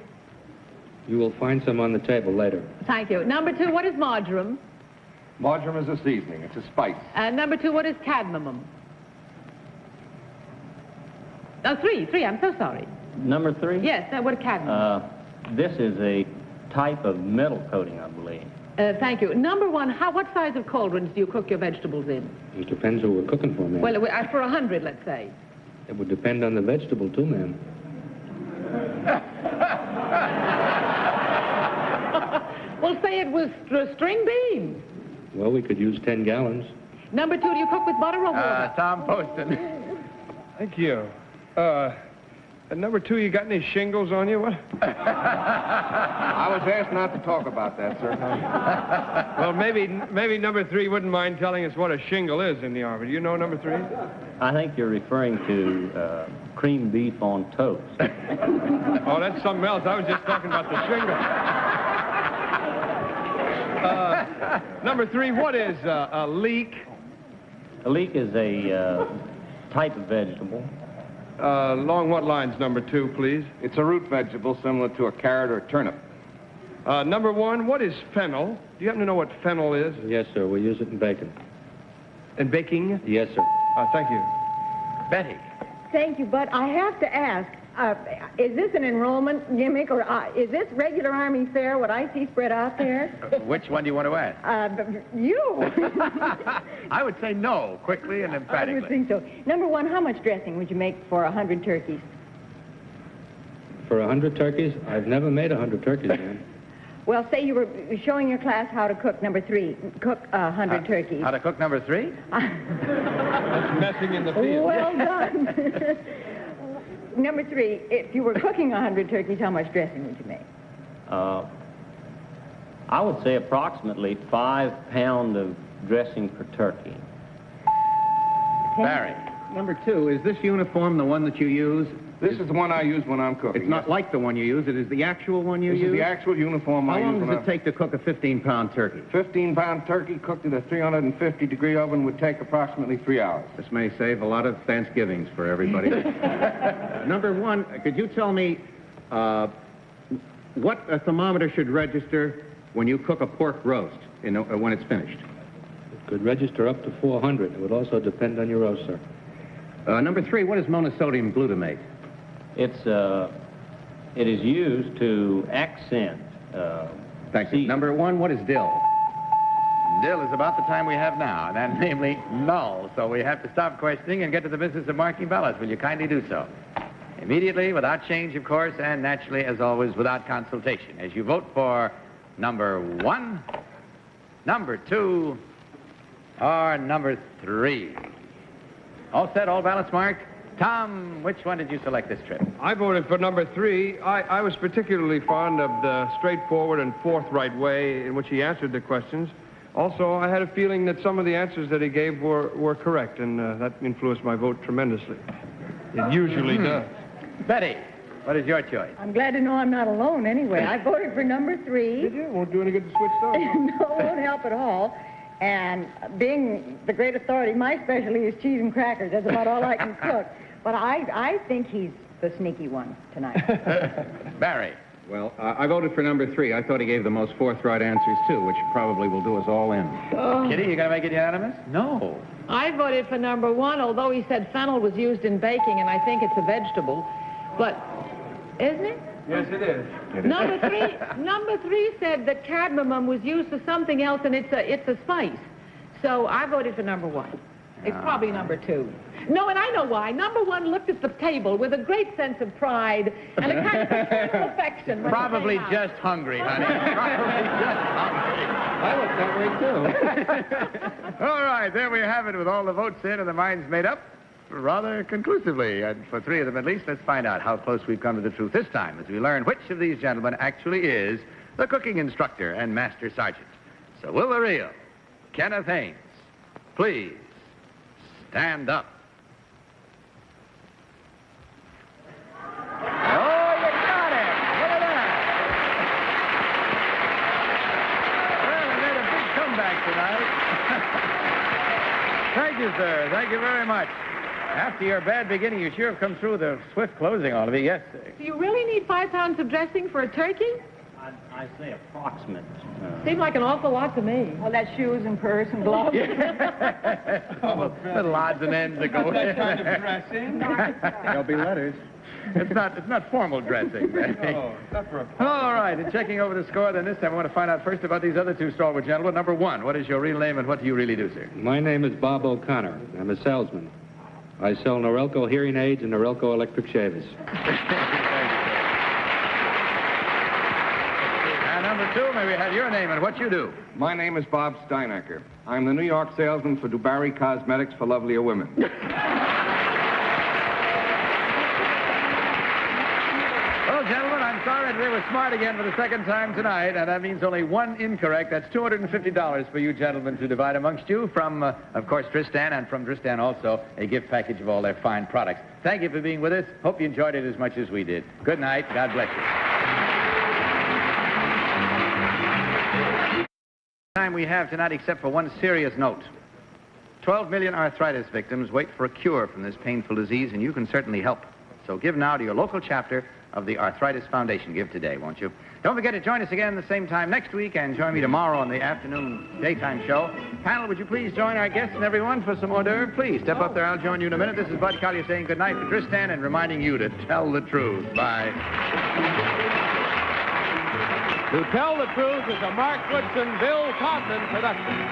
You will find some on the table later. Thank you. Number 2, what is marjoram? Marjoram is a seasoning. It's a spice. Number 2, what is cadmium? 3, I'm so sorry. Number 3? Yes, what is cadmium? This is a type of metal coating, I believe. Thank you. Number 1, what size of cauldrons do you cook your vegetables in? It depends what we're cooking for, ma'am. Well, for 100, let's say. It would depend on the vegetable, too, ma'am. Well, say it was string beans. Well, we could use 10 gallons. Number 2, do you cook with butter or water? Tom Poston. Thank you. Number 2, you got any shingles on you? What? I was asked not to talk about that, sir. Well, maybe number 3 wouldn't mind telling us what a shingle is in the Army. Do you know number 3? I think you're referring to creamed beef on toast. Oh, that's something else. I was just talking about the shingle. Number 3, what is a leek? A leek is a type of vegetable. Along what lines, number 2, please? It's a root vegetable similar to a carrot or turnip. Number 1, what is fennel? Do you happen to know what fennel is? Yes, sir. We use it in bacon. In baking? Yes, sir. Thank you. Betty. Thank you, but I have to ask, is this an enrollment gimmick, or is this regular Army fare, what I see spread out there? Which one do you want to ask? You. I would say no, quickly and emphatically. I would think so. Number 1, how much dressing would you make for 100 turkeys? For 100 turkeys? I've never made 100 turkeys, ma'am. Well, say you were showing your class how to cook number 3, cook 100 turkeys. How to cook number 3? That's messing in the field. Well done. Number 3, if you were cooking 100 turkeys, how much dressing would you make? I would say approximately 5 pounds of dressing per turkey. Barry. Number 2, is this uniform the one that you use? This is the one I use when I'm cooking. It's not like the one you use. It is the actual one you use? This is the actual uniform I use. How long does it take to cook a 15-pound turkey? 15-pound turkey cooked in a 350-degree oven would take approximately 3 hours. This may save a lot of Thanksgivings for everybody. Number 1, could you tell me what a thermometer should register when you cook a pork roast when it's finished? It could register up to 400. It would also depend on your roast, sir. Number 3, what is monosodium glutamate? It is used to accent. Thank you. Number 1, what is dill? Dill is about the time we have now, and that namely null. So we have to stop questioning and get to the business of marking ballots. Will you kindly do so? Immediately, without change, of course, and naturally, as always, without consultation. As you vote for number 1, number 2, or number 3. All set, all ballots marked? Tom, which one did you select this trip? I voted for number 3. I was particularly fond of the straightforward and forthright way in which he answered the questions. Also, I had a feeling that some of the answers that he gave were correct, and that influenced my vote tremendously. It usually does. Betty, what is your choice? I'm glad to know I'm not alone anyway. I voted for number 3. Did you? Won't do any good to switch those. No, it won't help at all. And being the great authority, my specialty is cheese and crackers. That's about all I can cook. But I think he's the sneaky one tonight. Barry. Well, I voted for number 3. I thought he gave the most forthright answers, too, which probably will do us all in. Oh. Kitty, you going to make it unanimous? No. I voted for number 1, although he said fennel was used in baking, and I think it's a vegetable. But, isn't it? Yes, it is. Number 3 said that cadmium was used for something else, and it's a spice. So I voted for number 1. It's probably number 2. No, and I know why. Number 1 looked at the table with a great sense of pride and a kind of paternal affection. Probably just hungry, honey. Probably just hungry. I look that way, too. All right, there we have it with all the votes in and the minds made up rather conclusively. And for 3 of them at least, let's find out how close we've come to the truth this time as we learn which of these gentlemen actually is the cooking instructor and master sergeant. So will the real Kenneth Haynes please stand up? Thank you, sir. Thank you very much. After your bad beginning, you sure have come through with a swift closing, all of you. Yes, sir. Do you really need 5 pounds of dressing for a turkey? I say approximate. Seemed like an awful lot to me. Well, that's shoes and purse and gloves. Little odds and ends that go That kind of dressing. There'll be letters. It's not formal dressing. No, not for a... All right, and checking over the score, then this time I want to find out first about these other two stalwart gentlemen. Number one, what is your real name and what do you really do, sir? My name is Bob O'Connor. I'm a salesman. I sell Norelco hearing aids and Norelco electric shavers. And number two, may we have your name and what you do? My name is Bob Steinecker. I'm the New York salesman for Dubarry Cosmetics for Lovelier Women. Well, gentlemen, I'm sorry that we were smart again for the second time tonight, and that means only one incorrect. That's $250 for you gentlemen to divide amongst you from, of course, Tristan, and from Tristan also, a gift package of all their fine products. Thank you for being with us. Hope you enjoyed it as much as we did. Good night. God bless you. Time we have tonight except for one serious note. 12 million arthritis victims wait for a cure from this painful disease, and you can certainly help. So give now to your local chapter of the Arthritis Foundation. Give today, won't you? Don't forget to join us again the same time next week, and join me tomorrow on the afternoon daytime show. Panel, would you please join our guests and everyone for some hors d'oeuvre? Please step up there. I'll join you in a minute. This is Bud Collier saying good night to Tristan and reminding you to tell the truth. Bye. To Tell the Truth is a Mark Goodson, Bill Codman production.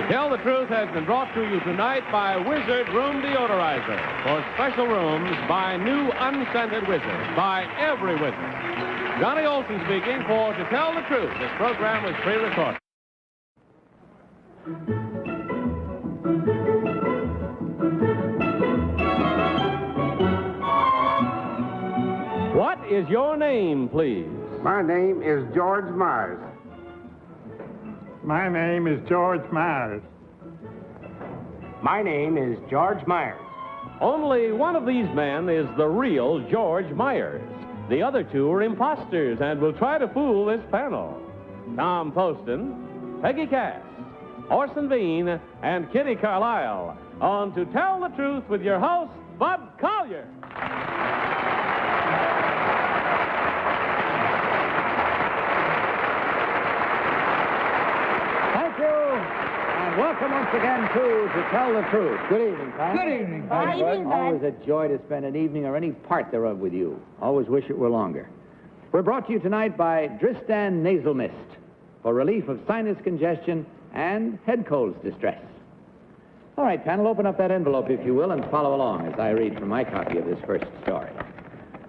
Tell the Truth has been brought to you tonight by Wizard Room Deodorizer. For special rooms, buy new unscented Wizard. Buy every Wizard. Johnny Olson speaking for To Tell the Truth. This program was pre-recorded. What is your name, please? My name is George Myers. My name is George Myers. My name is George Myers. Only one of these men is the real George Myers. The other two are imposters and will try to fool this panel. Tom Poston, Peggy Cass, Orson Bean, and Kitty Carlisle on To Tell the Truth with your host, Bud Collier. Thank you, and welcome once again to Tell the Truth. Good evening, Tom. Good evening, Bud. Good evening, Bud. Always a joy to spend an evening or any part thereof with you. Always wish it were longer. We're brought to you tonight by Dristan Nasal Mist for relief of sinus congestion and head colds distress. All right, panel, open up that envelope, if you will, and follow along as I read from my copy of this first story.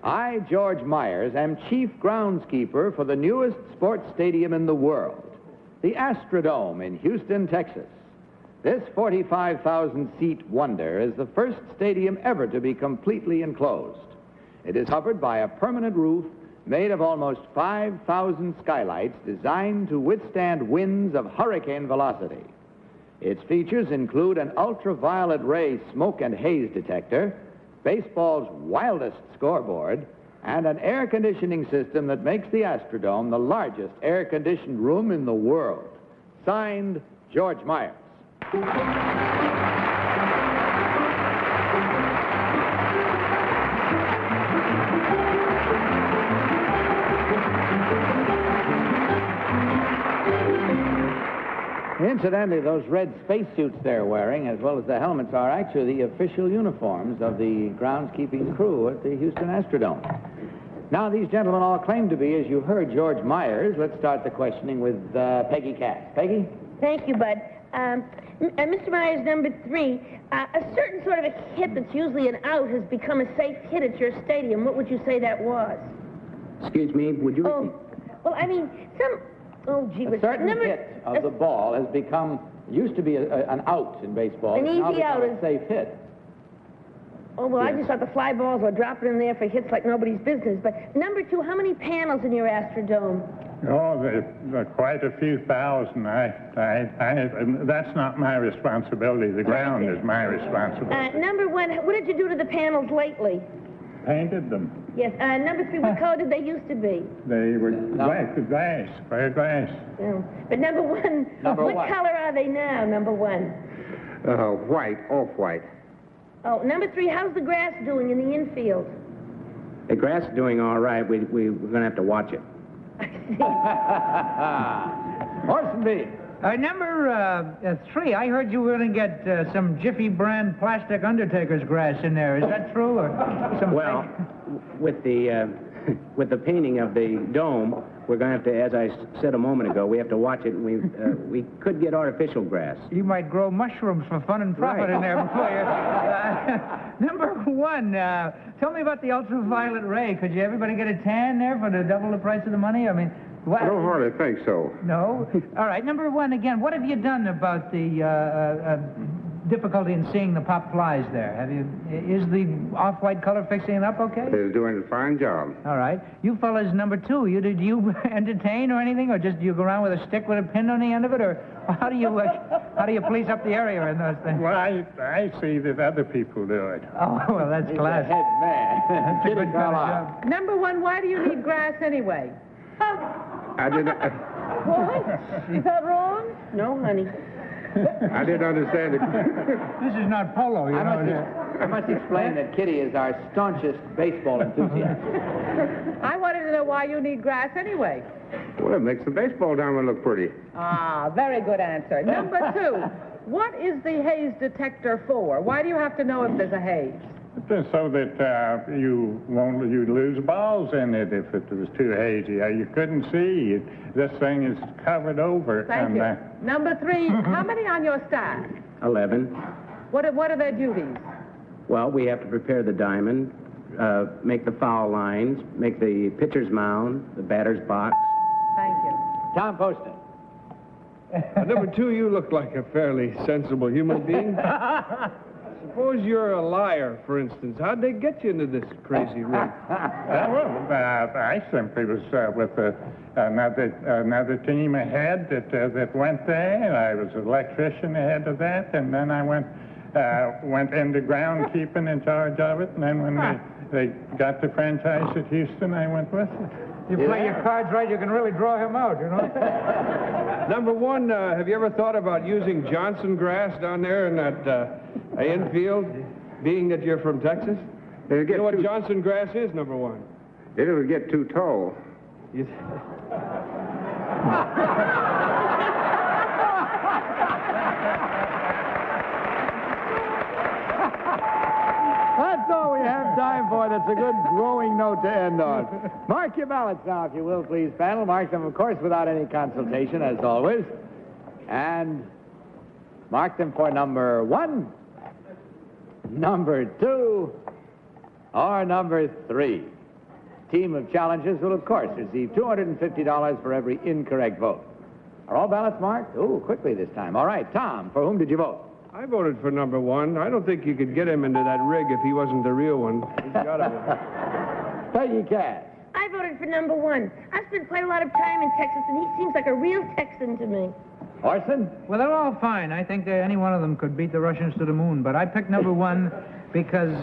I, George Myers, am chief groundskeeper for the newest sports stadium in the world, the Astrodome in Houston, Texas. This 45,000-seat wonder is the first stadium ever to be completely enclosed. It is covered by a permanent roof made of almost 5,000 skylights designed to withstand winds of hurricane velocity. Its features include an ultraviolet ray smoke and haze detector, baseball's wildest scoreboard, and an air conditioning system that makes the Astrodome the largest air-conditioned room in the world. Signed, George Myers. Incidentally, those red spacesuits they're wearing, as well as the helmets, are actually the official uniforms of the groundskeeping crew at the Houston Astrodome. Now, these gentlemen all claim to be, as you heard, George Myers. Let's start the questioning with Peggy Cass. Peggy? Thank you, Bud. Mr. Myers, number 3, a certain sort of a hit that's usually an out has become a safe hit at your stadium. What would you say that was? Excuse me, would you repeat? Well, I mean, oh, gee, A certain hit of the ball has become, used to be an out in baseball. An It's now easy out become a safe hit. Oh, well, I just thought the fly balls were dropping in there for hits like nobody's business. But number 2, how many panels in your Astrodome? Oh, there are quite a few thousand. That's not my responsibility. The ground is my responsibility. Number 1, what did you do to the panels lately? painted them. Yes. Number 3, what color did they used to be? They were glass, clear glass. No. But number 1, what color are they now, number 1? White, off-white. Oh, number 3, how's the grass doing in the infield? The grass is doing all right. We're going to have to watch it. Horse and beef. Number 3, I heard you were going to get some Jiffy brand plastic Undertaker's grass in there. Is that true? Or some Well, with the painting of the dome, we're going to have to, as I said a moment ago, we have to watch it, and we could get artificial grass. You might grow mushrooms for fun and profit in there before you. Number 1, tell me about the ultraviolet ray. Could everybody get a tan there for double the price of the money? I mean, what? I don't hardly think so. No? All right, number 1 again. What have you done about the difficulty in seeing the pop flies there? Is the off-white color fixing it up okay? They're doing a fine job. All right. You fellas, number 2, did you entertain or anything, or just do you go around with a stick with a pin on the end of it, or how do you police up the area in those things? Well, I see that other people do it. Oh, well, that's class. Head man. That's a good kind of job. Number 1, why do you need grass anyway? I did not... What? Is that wrong? No, honey. I didn't understand it. This is not polo, you know. I must explain that Kitty is our staunchest baseball enthusiast. I wanted to know why you need grass anyway. Well, it makes the baseball diamond look pretty. Ah, very good answer. Number 2, what is the haze detector for? Why do you have to know if there's a haze? Just so that you'd lose balls in it if it was too hazy. You couldn't see. This thing is covered over. Thank you. Number 3, how many on your staff? 11. What are their duties? Well, we have to prepare the diamond, make the foul lines, make the pitcher's mound, the batter's box. Thank you. Tom Poston. Number 2, you look like a fairly sensible human being. Suppose you're a liar, for instance. How'd they get you into this crazy ring? I simply was with another team ahead that went there. I was an electrician ahead of that, and then I went into groundkeeping in charge of it, and then when they got the franchise at Houston, I went with it. You play your cards right, you can really draw him out, you know? Number 1, have you ever thought about using Johnson grass down there in that infield, being that you're from Texas? You know what Johnson grass is, number 1? It would get too tall. That's all we have time for. That's a good growing note to end on. Mark your ballots now, if you will, please, panel. Mark them, of course, without any consultation, as always. And mark them for number 1, number 2, or number 3. Team of challengers will, of course, receive $250 for every incorrect vote. Are all ballots marked? Oh, quickly this time. All right, Tom, for whom did you vote? I voted for number 1. I don't think you could get him into that rig if he wasn't the real one. He's got to be. Peggy Cass. I voted for number 1. I've spent quite a lot of time in Texas, and he seems like a real Texan to me. Orson? Well, they're all fine. I think that any one of them could beat the Russians to the moon, but I picked number 1 because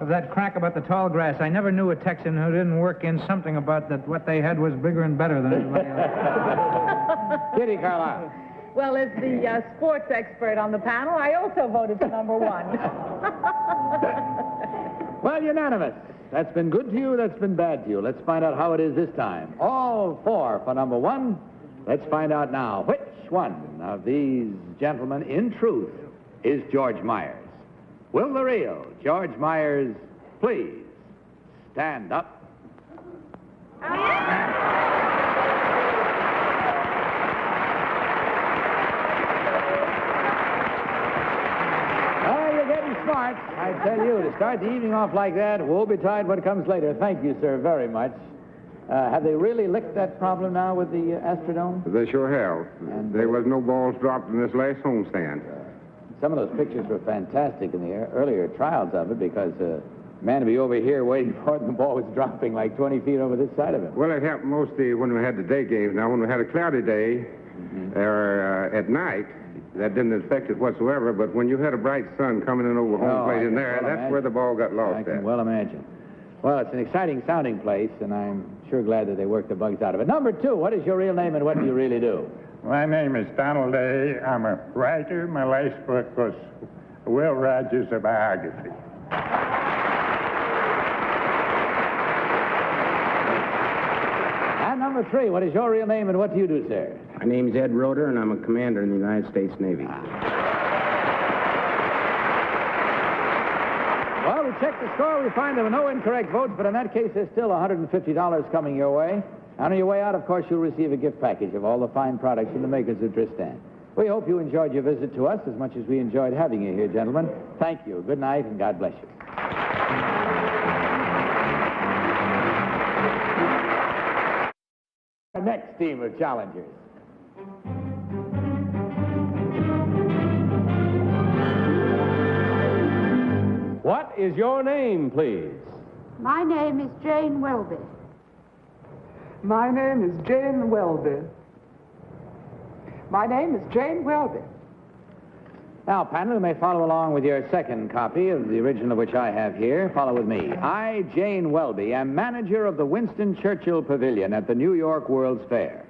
of that crack about the tall grass. I never knew a Texan who didn't work in something about that what they had was bigger and better than everybody else. Kitty Carlisle. Well, as the sports expert on the panel, I also voted for number 1. Well, unanimous. That's been good to you, that's been bad to you. Let's find out how it is this time. All 4 for number 1. Let's find out now which one of these gentlemen, in truth, is George Myers. Will the real George Myers please stand up? Oh, you're getting smart. I tell you, to start the evening off like that, woe betide what comes later. Thank you, sir, very much. Have they really licked that problem now with the Astrodome? They sure have. And there was no balls dropped in this last homestand. Some of those pictures were fantastic in the earlier trials of it because man to be over here waiting for it and the ball was dropping like 20 feet over this side of him. Well, it happened mostly when we had the day games. Now, when we had a cloudy day or at night, that didn't affect it whatsoever. But when you had a bright sun coming in over home plate in there, that's where the ball got lost I can well imagine. Well, it's an exciting sounding place, and I'm sure glad that they worked the bugs out of it. Number 2, what is your real name and what do you really do? My name is Donald A. I'm a writer. My last book was Will Rogers, a biography. And number 3, what is your real name and what do you do, sir? My name's Ed Roeder, and I'm a commander in the United States Navy. Well, we checked the score. We find there were no incorrect votes, but in that case, there's still $150 coming your way. On your way out, of course, you'll receive a gift package of all the fine products from the makers of Tristan. We hope you enjoyed your visit to us as much as we enjoyed having you here, gentlemen. Thank you. Good night, and God bless you. Our next team of challengers. What is your name, please? My name is Jane Welby. My name is Jane Welby. My name is Jane Welby. Now, panel, you may follow along with your second copy of the original which I have here. Follow with me. I, Jane Welby, am manager of the Winston Churchill Pavilion at the New York World's Fair.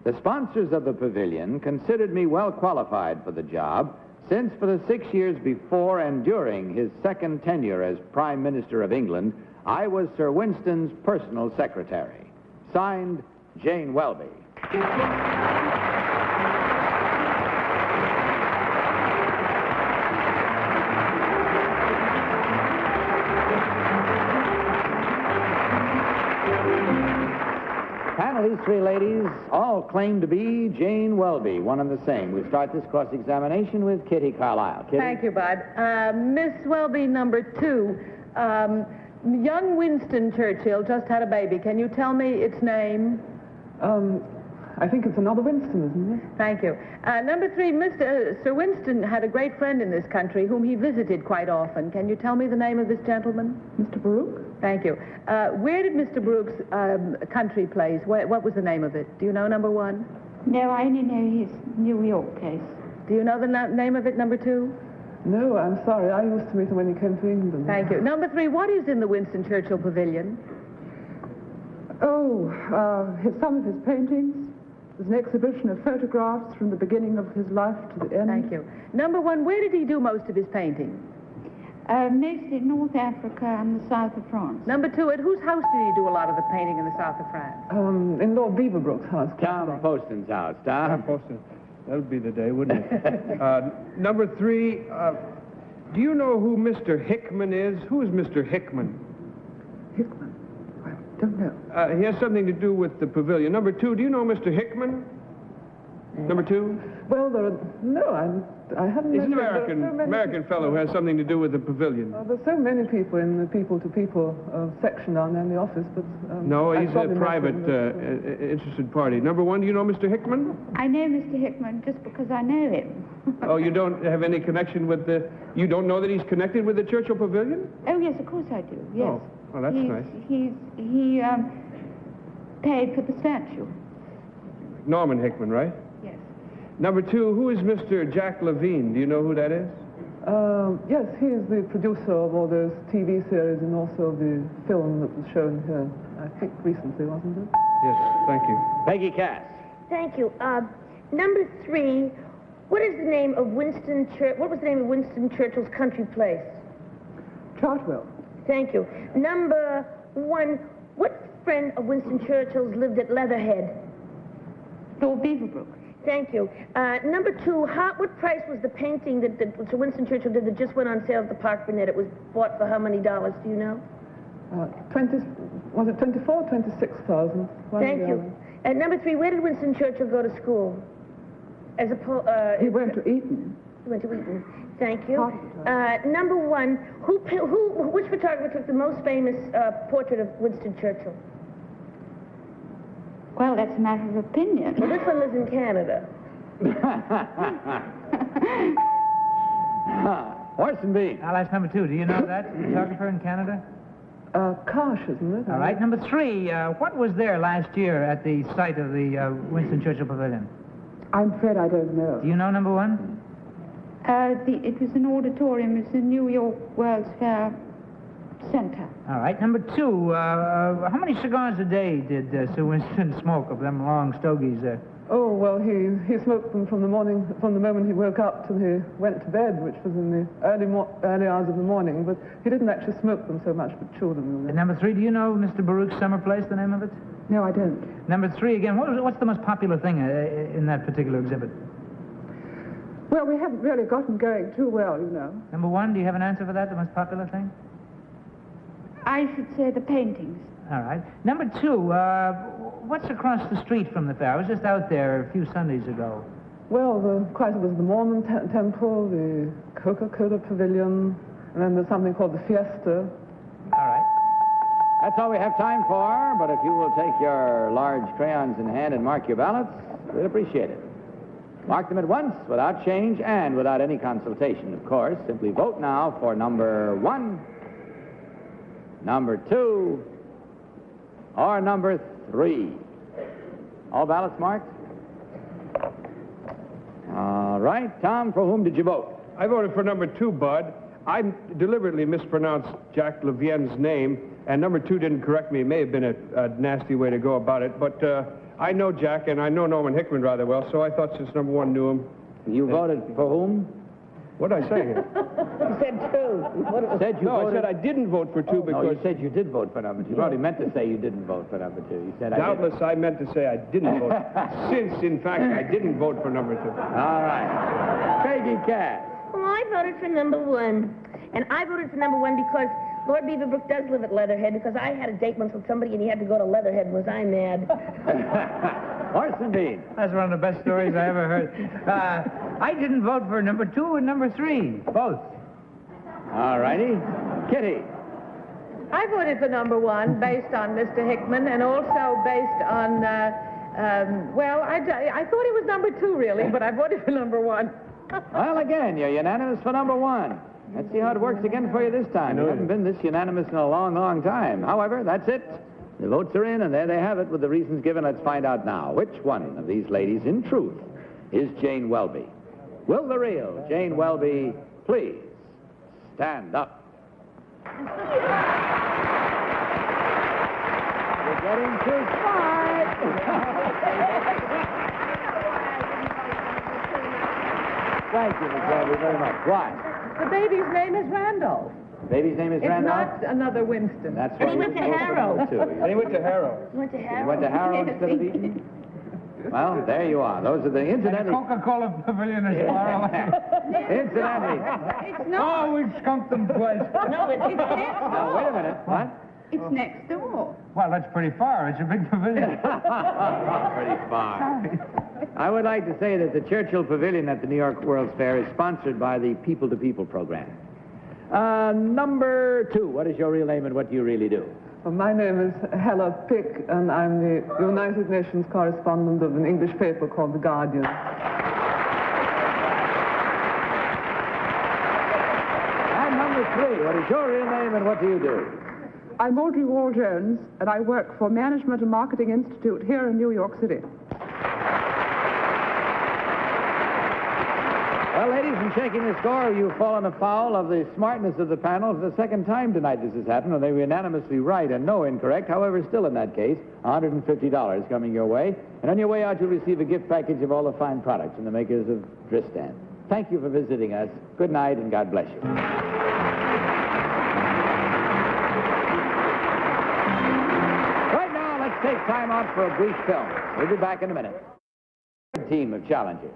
The sponsors of the pavilion considered me well qualified for the job, since for the 6 years before and during his second tenure as Prime Minister of England, I was Sir Winston's personal secretary. Signed, Jane Welby. Panel, these 3 ladies all claim to be Jane Welby, one and the same. We start this cross-examination with Kitty Carlisle. Kitty? Thank you, Bud. Miss Welby, number 2. Young Winston Churchill just had a baby. Can you tell me its name? I think it's another Winston, isn't it? Thank you. Number 3, Sir Winston had a great friend in this country whom he visited quite often. Can you tell me the name of this gentleman? Mr. Baruch? Thank you. Where did Mr. Baruch's country place? What was the name of it? Do you know, number 1? No, I only know his New York place. Do you know the name of it, number 2? No, I'm sorry. I used to meet him when he came to England. Thank you. Number 3, what is in the Winston Churchill Pavilion? Some of his paintings. There's an exhibition of photographs from the beginning of his life to the end. Thank you. Number 1, where did he do most of his painting? Mostly North Africa and the south of France. Number 2, at whose house did he do a lot of the painting in the south of France? In Lord Beaverbrook's house. Tom Poston's house. Tom Poston. That would be the day, wouldn't it? Number 3, do you know who Mr. Hickman is? Who is Mr. Hickman? Hickman? I don't know. He has something to do with the pavilion. Number 2, do you know Mr. Hickman? Number 2? Well, I haven't... He's an American fellow who has something to do with the pavilion. There's so many people in the people-to-people section down there in the office, but... no, he's a private, interested party. Number 1, do you know Mr. Hickman? I know Mr. Hickman just because I know him. Oh, you don't have any connection with the... You don't know that he's connected with the Churchill Pavilion? Oh, yes, of course I do, yes. Oh, well, that's nice. He paid for the statue. Norman Hickman, right? Yes. Number 2, who is Mr. Jack Levine? Do you know who that is? Yes, he is the producer of all those TV series and also the film that was shown here, I think recently, wasn't it? Yes, thank you. Peggy Cass. Thank you. Number 3, what was the name of Winston Churchill's country place? Chartwell. Thank you. Number 1, what friend of Winston Churchill's lived at Leatherhead? Lord Beaverbrook. Thank you. Number 2, what price was the painting that Sir Winston Churchill did that just went on sale at the Park Burnett? It was bought for how many dollars? Do you know? Was it 24 or 26,000? Thank you. Number 3, where did Winston Churchill go to school? He went to Eton. He went to Eton. Thank you. Number 1, which photographer took the most famous portrait of Winston Churchill? Well, that's a matter of opinion. Well, this one lives in Canada. Orson Bean. Now, that's number 2. Do you know that photographer in Canada? Kosh, isn't it? All right. Number 3, what was there last year at the site of the Winston Churchill Pavilion? I'm afraid I don't know. Do you know, number 1? It was an auditorium. It's the New York World's Fair center. All right. Number 2, how many cigars a day did Sir Winston smoke of them long stogies there? Oh, well, he smoked them from the moment he woke up till he went to bed, which was in the early hours of the morning, but he didn't actually smoke them so much, but chewed them. And number 3, do you know Mr. Baruch's Summer Place, the name of it? No, I don't. Number 3, again, what's the most popular thing in that particular exhibit? Well, we haven't really gotten going too well, you know. Number 1, do you have an answer for that, the most popular thing? I should say the paintings. All right. Number 2, what's across the street from the fair? I was just out there a few Sundays ago. Well, there's the Mormon temple, the Coca-Cola Pavilion, and then there's something called the Fiesta. All right. That's all we have time for, but if you will take your large crayons in hand and mark your ballots, we'd appreciate it. Mark them at once, without change and without any consultation, of course. Simply vote now for number 1, number 2, or number 3. All ballots marked? All right. Tom, for whom did you vote? I voted for number 2, Bud. I deliberately mispronounced Jack Levien's name, and number 2 didn't correct me. It may have been a nasty way to go about it, but I know Jack, and I know Norman Hickman rather well, so I thought since number 1 knew him... You voted for whom? What did I say here? You said 2. I said I didn't vote for 2 because... No, you said you did vote for number 2. You already meant to say you didn't vote for number 2. You said Doubtless I meant to say I didn't vote, since, in fact, I didn't vote for number 2. All right. Peggy Cass. Well, I voted for number 1. And I voted for number 1 because Lord Beaverbrook does live at Leatherhead, because I had a date once with somebody and he had to go to Leatherhead. Was I mad? Orson Bean. That's one of the best stories I ever heard. I didn't vote for number 2 and number 3, both. All righty. Kitty. I voted for number 1 based on Mr. Hickman and also based on, well, I thought it was number 2, really, but I voted for number 1. Well, again, you're unanimous for number 1. Let's see how it works again for you this time. You haven't been this unanimous in a long, long time. However, that's it. The votes are in, and there they have it with the reasons given. Let's find out now. Which one of these ladies, in truth, is Jane Welby? Will the real Jane Welby please stand up? You're getting too smart. Thank you, Miss Welby, very much. Why? The baby's name is Randolph. Baby's name is Randolph? It's not another Winston. That's And he went to Harrow. And he went to Harrow. He went to Harrow. You went to Harrow instead of Eton? Well, there you are. Those are the incidentally... Coca-Cola Pavilion as well. Incidentally. It's not. Oh, we skunked them twice. No, it's Now, wait a minute. What? It's next door. Well, that's pretty far. It's a big pavilion. Pretty far. I would like to say that the Churchill Pavilion at the New York World's Fair is sponsored by the People to People program. Number 2, what is your real name and what do you really do? Well, my name is Hella Pick, and I'm the United Nations correspondent of an English paper called The Guardian. And number 3, what is your real name and what do you do? I'm Audrey Wall-Jones, and I work for Management and Marketing Institute here in New York City. Well, ladies, in shaking the score, you've fallen afoul of the smartness of the panel for the second time tonight this has happened, and they were unanimously right and no incorrect. However, still in that case, $150 coming your way. And on your way out, you'll receive a gift package of all the fine products from the makers of Dristan. Thank you for visiting us. Good night, and God bless you. Right now, let's take time out for a brief film. We'll be back in a minute. Team of challengers.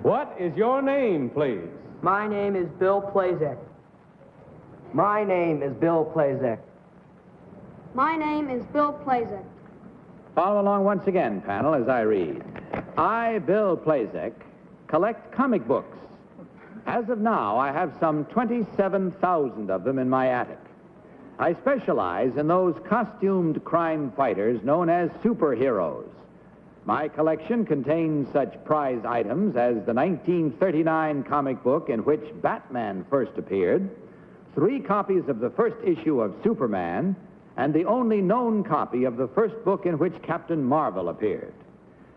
What is your name, please? My name is Bill Plazek. My name is Bill Plazek. My name is Bill Plazek. Follow along once again, panel, as I read. I, Bill Plazek, collect comic books. As of now, I have some 27,000 of them in my attic. I specialize in those costumed crime fighters known as superheroes. My collection contains such prize items as the 1939 comic book in which Batman first appeared, 3 copies of the first issue of Superman, and the only known copy of the first book in which Captain Marvel appeared.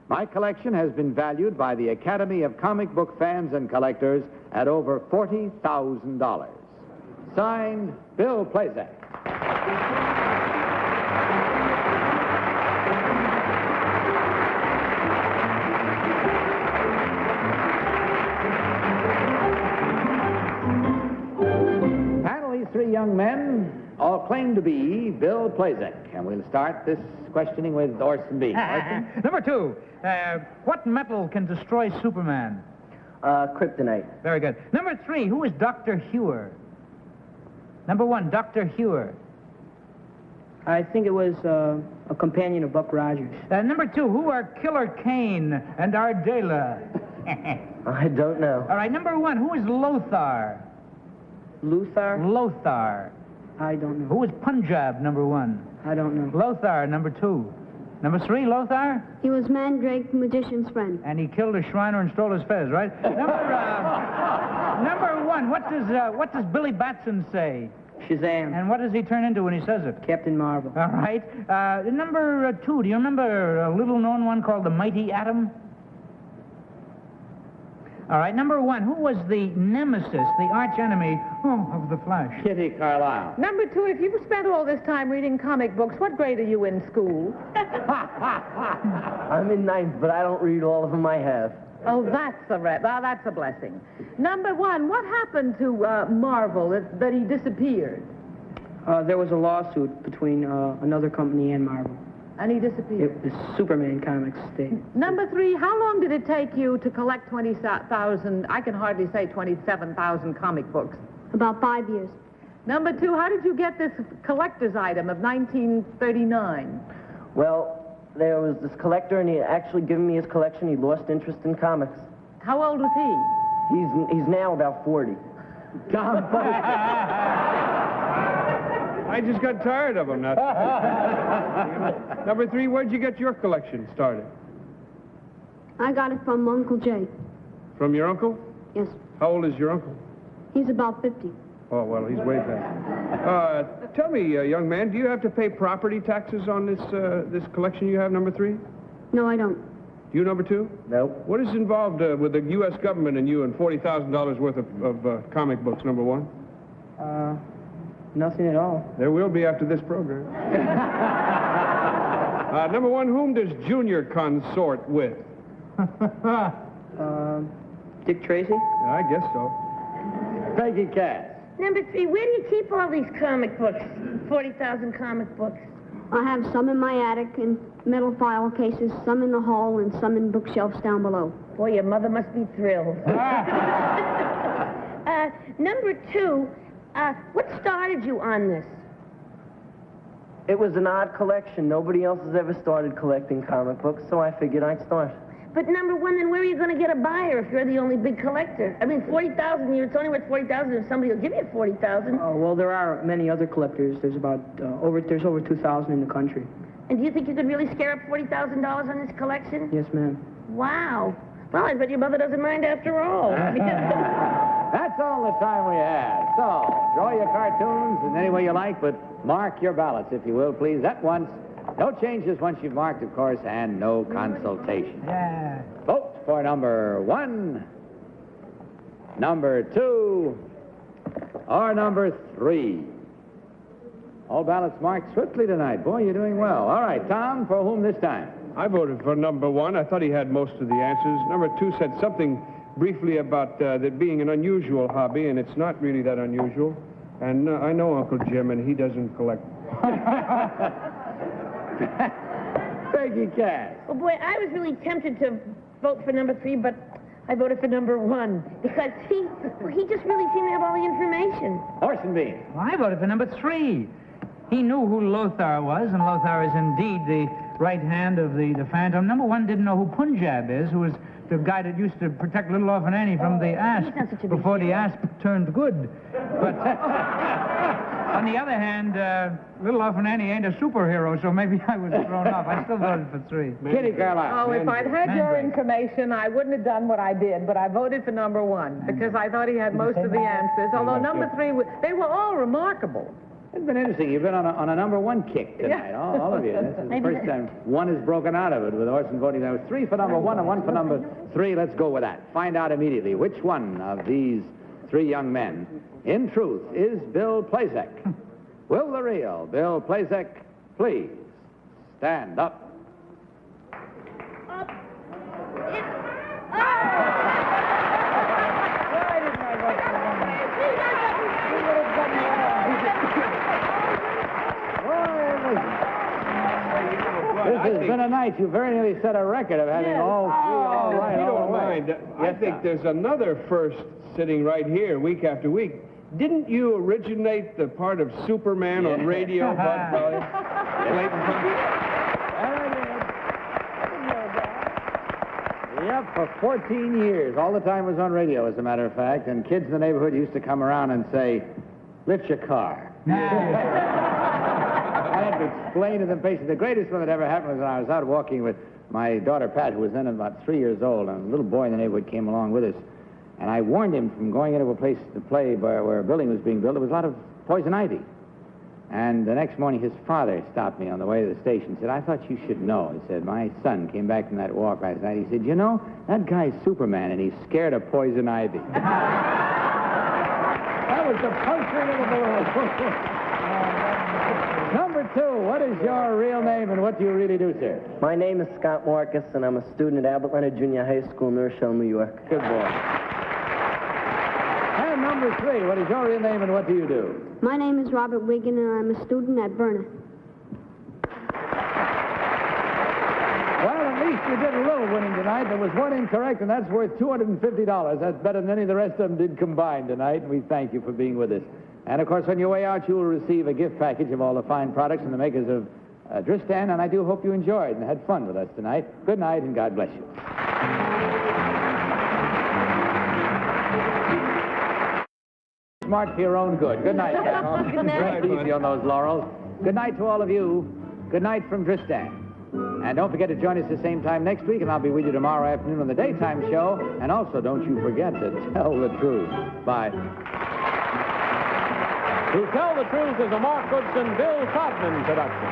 My collection has been valued by the Academy of Comic Book Fans and Collectors at over $40,000. Signed, Bill Plazek. Panel, these three young men all claim to be Bill Plazek. And we'll start this questioning with Orson Bean. Orson? Number 2, what metal can destroy Superman? Kryptonite. Very good. Number 3, who is Dr. Hewer? Number 1, Dr. Hewer. I think it was a companion of Buck Rogers. Number 2, who are Killer Kane and Ardela? I don't know. All right, number 1, who is Lothar? Luthor? Lothar. I don't know. Who is Punjab, number 1? I don't know. Lothar, number 2. Number 3, Lothar? He was Mandrake, the magician's friend. And he killed a Shriner and stole his feathers, right? Number 1, what does Billy Batson say? Shazam. And what does he turn into when he says it? Captain Marvel. All right. Number 2, do you remember a little-known one called the Mighty Atom? All right. Number 1, who was the nemesis, the archenemy of the Flash? Kitty Carlisle. Number 2, if you've spent all this time reading comic books, what grade are you in school? I'm in 9th, but I don't read all of them I have. Oh, that's a blessing. Number 1, what happened to Marvel that he disappeared? There was a lawsuit between another company and Marvel. And he disappeared? The Superman comics stayed. Number 3, how long did it take you to collect 20,000, I can hardly say 27,000 comic books? About 5 years. Number 2, how did you get this collector's item of 1939? Well, there was this collector, and he had actually given me his collection. He lost interest in comics. How old was he? He's now about 40. Tom I just got tired of them. Number 3, where'd you get your collection started? I got it from Uncle Jay. From your uncle? Yes. How old is your uncle? He's about 50. Oh, well, he's way past. Tell me, young man, do you have to pay property taxes on this collection you have, number 3? No, I don't. You, number 2? No. What is involved with the U.S. government and you and $40,000 worth of comic books, number 1? Nothing at all. There will be after this program. Number 1, whom does Junior consort with? Dick Tracy? I guess so. Peggy Cass. Number 3, where do you keep all these comic books? 40,000 comic books. I have some in my attic in metal file cases, some in the hall, and some in bookshelves down below. Boy, your mother must be thrilled. Number 2, what started you on this? It was an odd collection. Nobody else has ever started collecting comic books, so I figured I'd start. But number 1, then where are you going to get a buyer if you're the only big collector? I mean, 40,000, it's only worth 40,000 if somebody will give you 40,000. Oh, well, there are many other collectors. There's about over 2,000 in the country. And do you think you could really scare up $40,000 on this collection? Yes, ma'am. Wow. Well, I bet your mother doesn't mind after all. That's all the time we have. So, draw your cartoons in any way you like, but mark your ballots, if you will, please, at once. No changes once you've marked, of course, and no consultation. Yeah. Vote for number 1, number 2, or number 3. All ballots marked swiftly tonight. Boy, you're doing well. All right, Tom, for whom this time? I voted for number 1. I thought he had most of the answers. Number 2 said something briefly about that being an unusual hobby, and it's not really that unusual. And I know Uncle Jim, and he doesn't collect. Peggy Cass. Oh, boy, I was really tempted to vote for number 3, but I voted for number 1 because he just really seemed to have all the information. Orson Bean. Well, I voted for number 3. He knew who Lothar was, and Lothar is indeed the right hand of the Phantom. Number 1 didn't know who Punjab is, who was the guy that used to protect Little Orphan Annie from the asp before the asp turned good. But on the other hand, Little Orphan Annie ain't a superhero, so maybe I was thrown off. I still voted for 3. Kitty Carlisle. Oh, if I'd had your information, I wouldn't have done what I did, but I voted for number 1 because I thought he had most of the answers, although number 3, they were all remarkable. It's been interesting. You've been on a number one kick tonight, all of you. This is the first time one has broken out of it with Orson voting. There was 3 for number 1 and 1 for number 3. Let's go with that. Find out immediately which one of these 3 young men, in truth, is Bill Plazek. Will the real Bill Plazek please stand up? This has been a night. You very nearly set a record of having all 3 all right. If you all don't the way. mind, I think there's another first sitting right here week after week. Didn't you originate the part of Superman on radio, Bud Crowley? Yep, for 14 years. All the time was on radio, as a matter of fact, and kids in the neighborhood used to come around and say, lift your car. I had to explain to them patiently. The greatest one that ever happened was when I was out walking with my daughter, Pat, who was then about 3 years old, and a little boy in the neighborhood came along with us. And I warned him from going into a place to play where a building was being built. There was a lot of poison ivy. And the next morning, his father stopped me on the way to the station and said, I thought you should know. He said, my son came back from that walk last night. He said, you know, that guy's Superman, and he's scared of poison ivy. That was the puncturing of the balloon. Number 2, what is your real name and what do you really do, sir? My name is Scott Marcus, and I'm a student at Albert Leonard Junior High School, New Rochelle, New York. Good boy. And number 3, what is your real name and what do you do? My name is Robert Wigan, and I'm a student at Verna. Well, at least you did a little winning tonight. There was one incorrect, and that's worth $250. That's better than any of the rest of them did combined tonight, and we thank you for being with us. And, of course, on your way out, you will receive a gift package of all the fine products from the makers of Dristan, and I do hope you enjoyed and had fun with us tonight. Good night, and God bless you. Smart for your own good. Good night, Captain. Good night. Rest easy on those laurels. Good night to all of you. Good night from Dristan. And don't forget to join us the same time next week, and I'll be with you tomorrow afternoon on the daytime show. And also, don't you forget to tell the truth. Bye. To Tell the Truth is a Mark Goodson, Bill Codman production.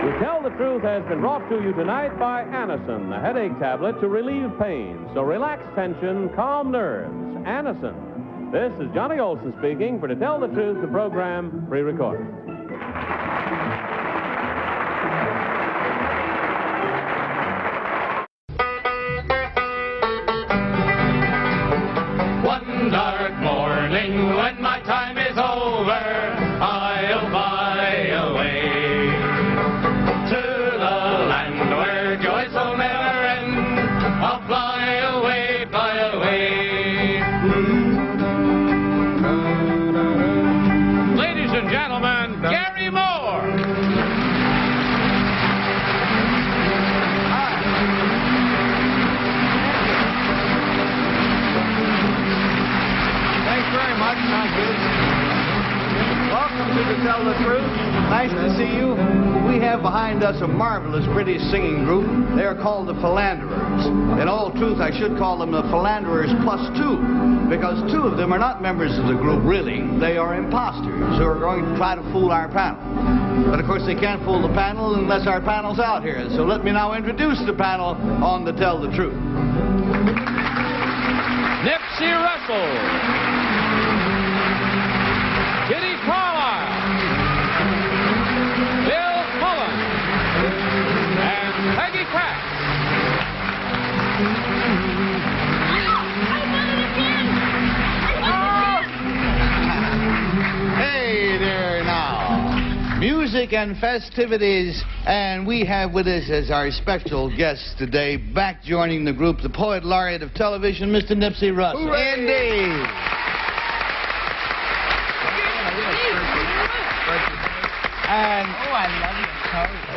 To Tell the Truth has been brought to you tonight by Anacin, the headache tablet to relieve pain. So relax tension, calm nerves. Anacin. This is Johnny Olson speaking for To Tell the Truth, the program pre-recorded. One dark morning when my time is over, I'll fly away to the land where joy will never end. I'll fly away, fly away. Ladies and gentlemen, Gary Moore. Thanks very much. Thank you. Welcome to Tell the Truth. Nice to see you. We have behind us a marvelous British singing group. They are called the Philanderers. In all truth, I should call them the Philanderers +2, because 2 of them are not members of the group, really. They are imposters who are going to try to fool our panel. But, of course, they can't fool the panel unless our panel's out here. So let me now introduce the panel on the Tell the Truth. Nipsey Russell. Kitty Carlisle. Bill Cullen. And Peggy Cass. Hey there now. Music and festivities, and we have with us as our special guest today, back joining the group, the Poet Laureate of Television, Mr. Nipsey Russell. Hooray! Indeed. And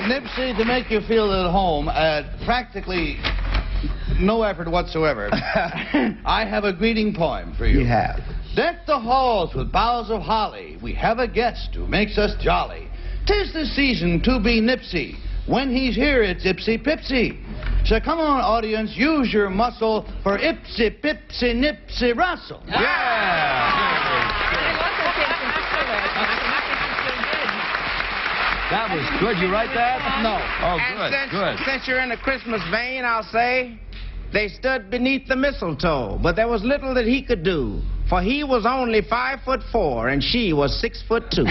Nipsey, to make you feel at home, practically no effort whatsoever, I have a greeting poem for you. You have. Deck the halls with boughs of holly. We have a guest who makes us jolly. 'Tis the season to be Nipsey. When he's here, it's Ipsy Pipsy. So come on, audience, use your muscle for Ipsy Pipsy Nipsey Russell. That was good. You write that? No. Oh, And good. since you're in the Christmas vein, I'll say, they stood beneath the mistletoe, but there was little that he could do, for he was only 5'4" and she was 6'2".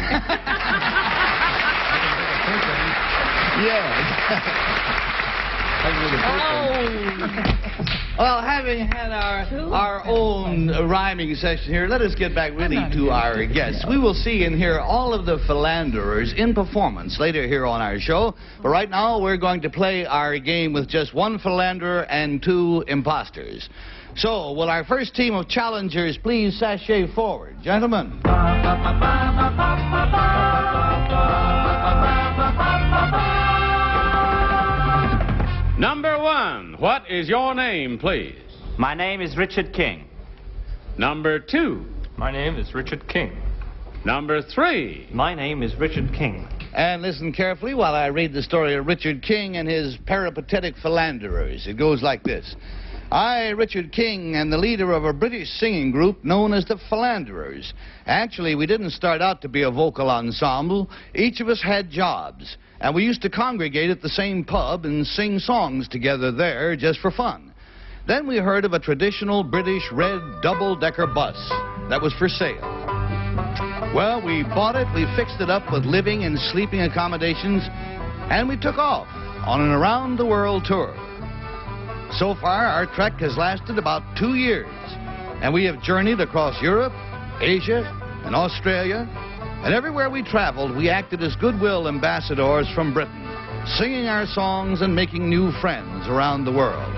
Well, having had our own rhyming session here, let us get back really to our guests. We will see and hear all of the philanderers in performance later here on our show. But right now, we're going to play our game with just one philanderer and two imposters. So, will our first team of challengers please sashay forward? Gentlemen. Number one, what is your name, please? My name is Richard King. Number two. My name is Richard King. Number three. My name is Richard King. And listen carefully while I read the story of Richard King and his peripatetic philanderers. It goes like this. I, Richard King, am the leader of a British singing group known as the Philanderers. Actually, we didn't start out to be a vocal ensemble. Each of us had jobs. And we used to congregate at the same pub and sing songs together there just for fun. Then we heard of a traditional British red double-decker bus that was for sale. Well, we bought it, we fixed it up with living and sleeping accommodations, and we took off on an around-the-world tour. So far, our trek has lasted about 2 years, and we have journeyed across Europe, Asia, and Australia, and everywhere we traveled, we acted as goodwill ambassadors from Britain, singing our songs and making new friends around the world.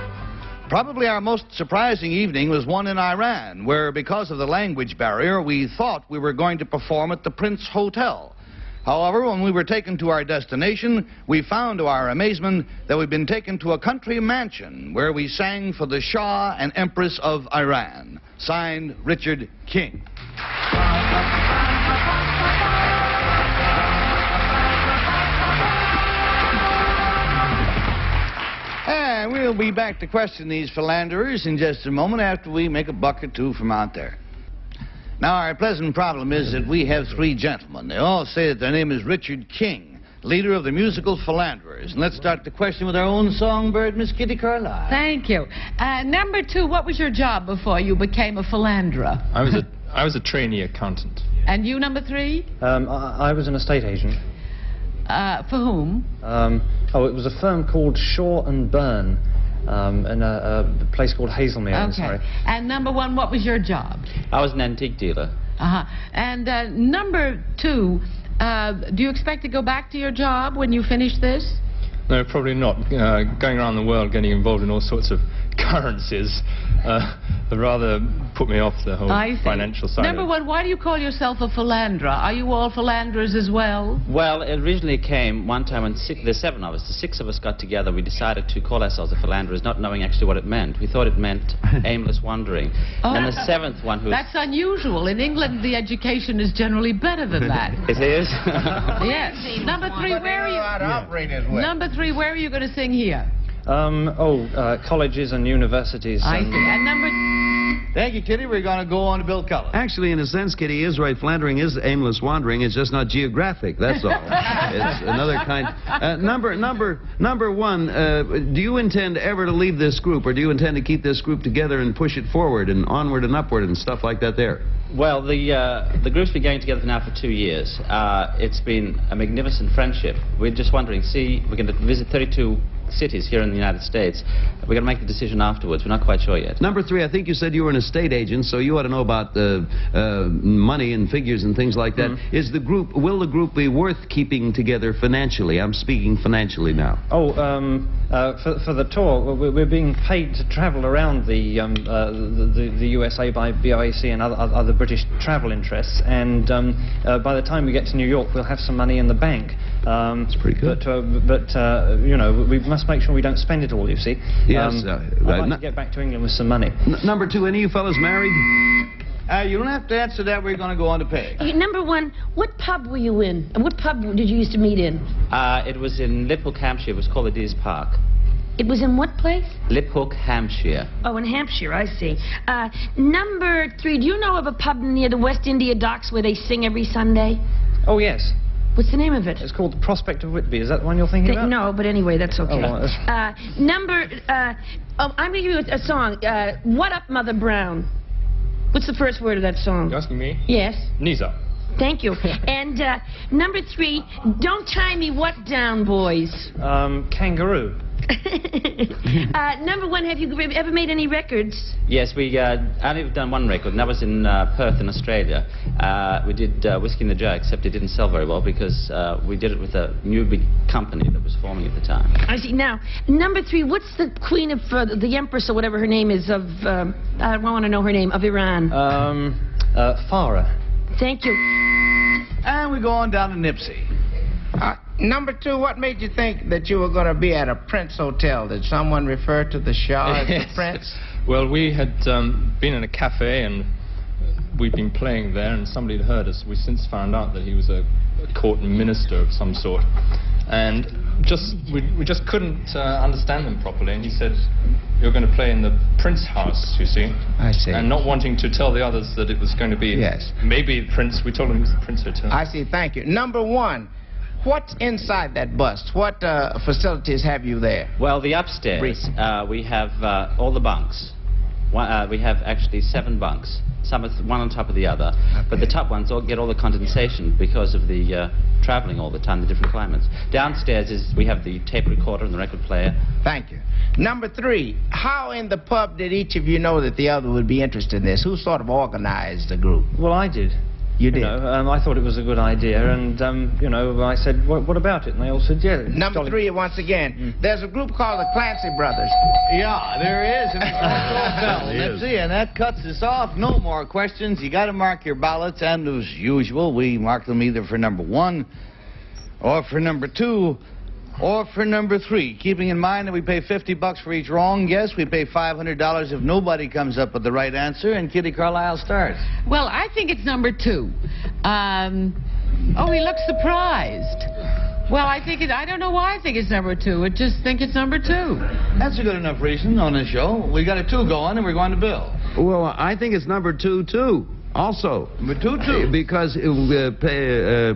Probably our most surprising evening was one in Iran, where because of the language barrier, we thought we were going to perform at the Prince Hotel. However, when we were taken to our destination, we found to our amazement that we'd been taken to a country mansion where we sang for the Shah and Empress of Iran. Signed, Richard King. And we'll be back to question these philanderers in just a moment after we make a buck or two from out there. Now, our pleasant problem is that we have three gentlemen. They all say that their name is Richard King, leader of the musical Philanderers. And let's start the question with our own songbird, Miss Kitty Carlisle. Thank you. Number two, what was your job before you became a philanderer? I was a trainee accountant. And you, number three? I was an estate agent. For whom? It was a firm called Shaw and Byrne, in a place called Hazelmere. Okay. I'm sorry. And number one, what was your job? I was an antique dealer. And number two, do you expect to go back to your job when you finish this? No, probably not. Going around the world, getting involved in all sorts of currencies, rather put me off the whole financial side. Number one, why do you call yourself a philanderer? Are you all philanderers as well? Well, it originally came one time when there's seven of us. The six of us got together. We decided to call ourselves the philanderers, not knowing actually what it meant. We thought it meant aimless wandering. And the seventh one who... That's unusual. In England, the education is generally better than that. It is? Yes. Number three, where are you? Number three, where are you going to sing here? Colleges and universities. I see. And number... Thank you, Kitty. We're going to go on to Bill Cullen. Actually, in a sense, Kitty is right. Philandering is aimless wandering. It's just not geographic. That's all. It's another kind. Number one, do you intend ever to leave this group, or do you intend to keep this group together and push it forward and onward and upward and stuff like that there? Well, the group's been going together now for 2 years. It's been a magnificent friendship. We're just wondering, we're going to visit 32 cities here in the United States. We're going to make the decision afterwards. We're not quite sure yet. Number three, I think you said you were an estate agent, so you ought to know about money and figures and things like that. Mm-hmm. Will the group be worth keeping together financially? I'm speaking financially now. For the tour, we're being paid to travel around the USA by BOAC and other British travel interests, and by the time we get to New York, we'll have some money in the bank. That's pretty good. But you know, we must make sure we don't spend it all, you see. Yes. I'd like to get back to England with some money. Number two, any of you fellas married? You don't have to answer that. We're going to go on to Peg. Number one, what pub were you in? What pub did you used to meet in? It was in Liphook, Hampshire. It was called the Deer's Park. It was in what place? Liphook, Hampshire. Oh, in Hampshire, I see. Number three, do you know of a pub near the West India Docks where they sing every Sunday? Oh, yes. What's the name of it? It's called the Prospect of Whitby. Is that the one you're thinking about? No, but anyway, that's okay. Oh, I'm going to give you a song. What Up, Mother Brown? What's the first word of that song? You're asking me? Yes. Knees up. Thank you. And number three, Don't Tie Me What Down, Boys? Kangaroo. Number one, have you ever made any records? Yes, we only done one record, and that was in Perth in Australia. We did Whiskey and the Jar, except it didn't sell very well because we did it with a new big company that was forming at the time. I see. Now, number three, what's the queen of, the empress or whatever her name is of, I want to know her name, of Iran? Farah. Thank you. And we go on down to Nipsey. Number two, what made you think that you were going to be at a Prince Hotel? Did someone refer to the Shah as the Prince? Well, we had been in a cafe and we'd been playing there, and somebody had heard us. We since found out that he was a court minister of some sort. And we just couldn't understand them properly. And he said, "You're going to play in the Prince house, you see." I see. And not wanting to tell the others that it was going to be maybe Prince, we told him it was the Prince Hotel. I see, thank you. Number one, what's inside that bus? What facilities have you there? Well, the upstairs, we have all the bunks. We have actually 7 bunks. Some are one on top of the other. Okay. But the top ones all get all the condensation because of the traveling all the time, the different climates. Downstairs we have the tape recorder and the record player. Thank you. Number three, how in the pub did each of you know that the other would be interested in this? Who sort of organized the group? Well, I did. You did? I thought it was a good idea, and, I said, what about it? And they all said, yeah. Number three, once again, there's a group called the Clancy Brothers. Yeah, there is, and it's also Nipsey, and that cuts us off. No more questions. You got to mark your ballots, and as usual, we mark them either for number 1, or for number 2, or for number 3, keeping in mind that we pay $50 for each wrong guess. We pay $500 if nobody comes up with the right answer, and Kitty Carlisle starts. Well, I think it's number 2. Oh, he looks surprised. Well, I don't know why I think it's number 2. I just think it's number 2. That's a good enough reason on this show. We got a 2 going, and we're going to Bill. Well, I think it's number 2, too. Also. Number 2, too. Because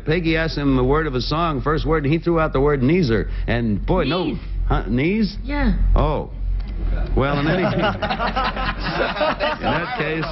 Peggy asked him the word of a song, first word, and he threw out the word kneeser. And, boy, Knees. no. Huh, knees? Yeah. Oh. Well, in that case,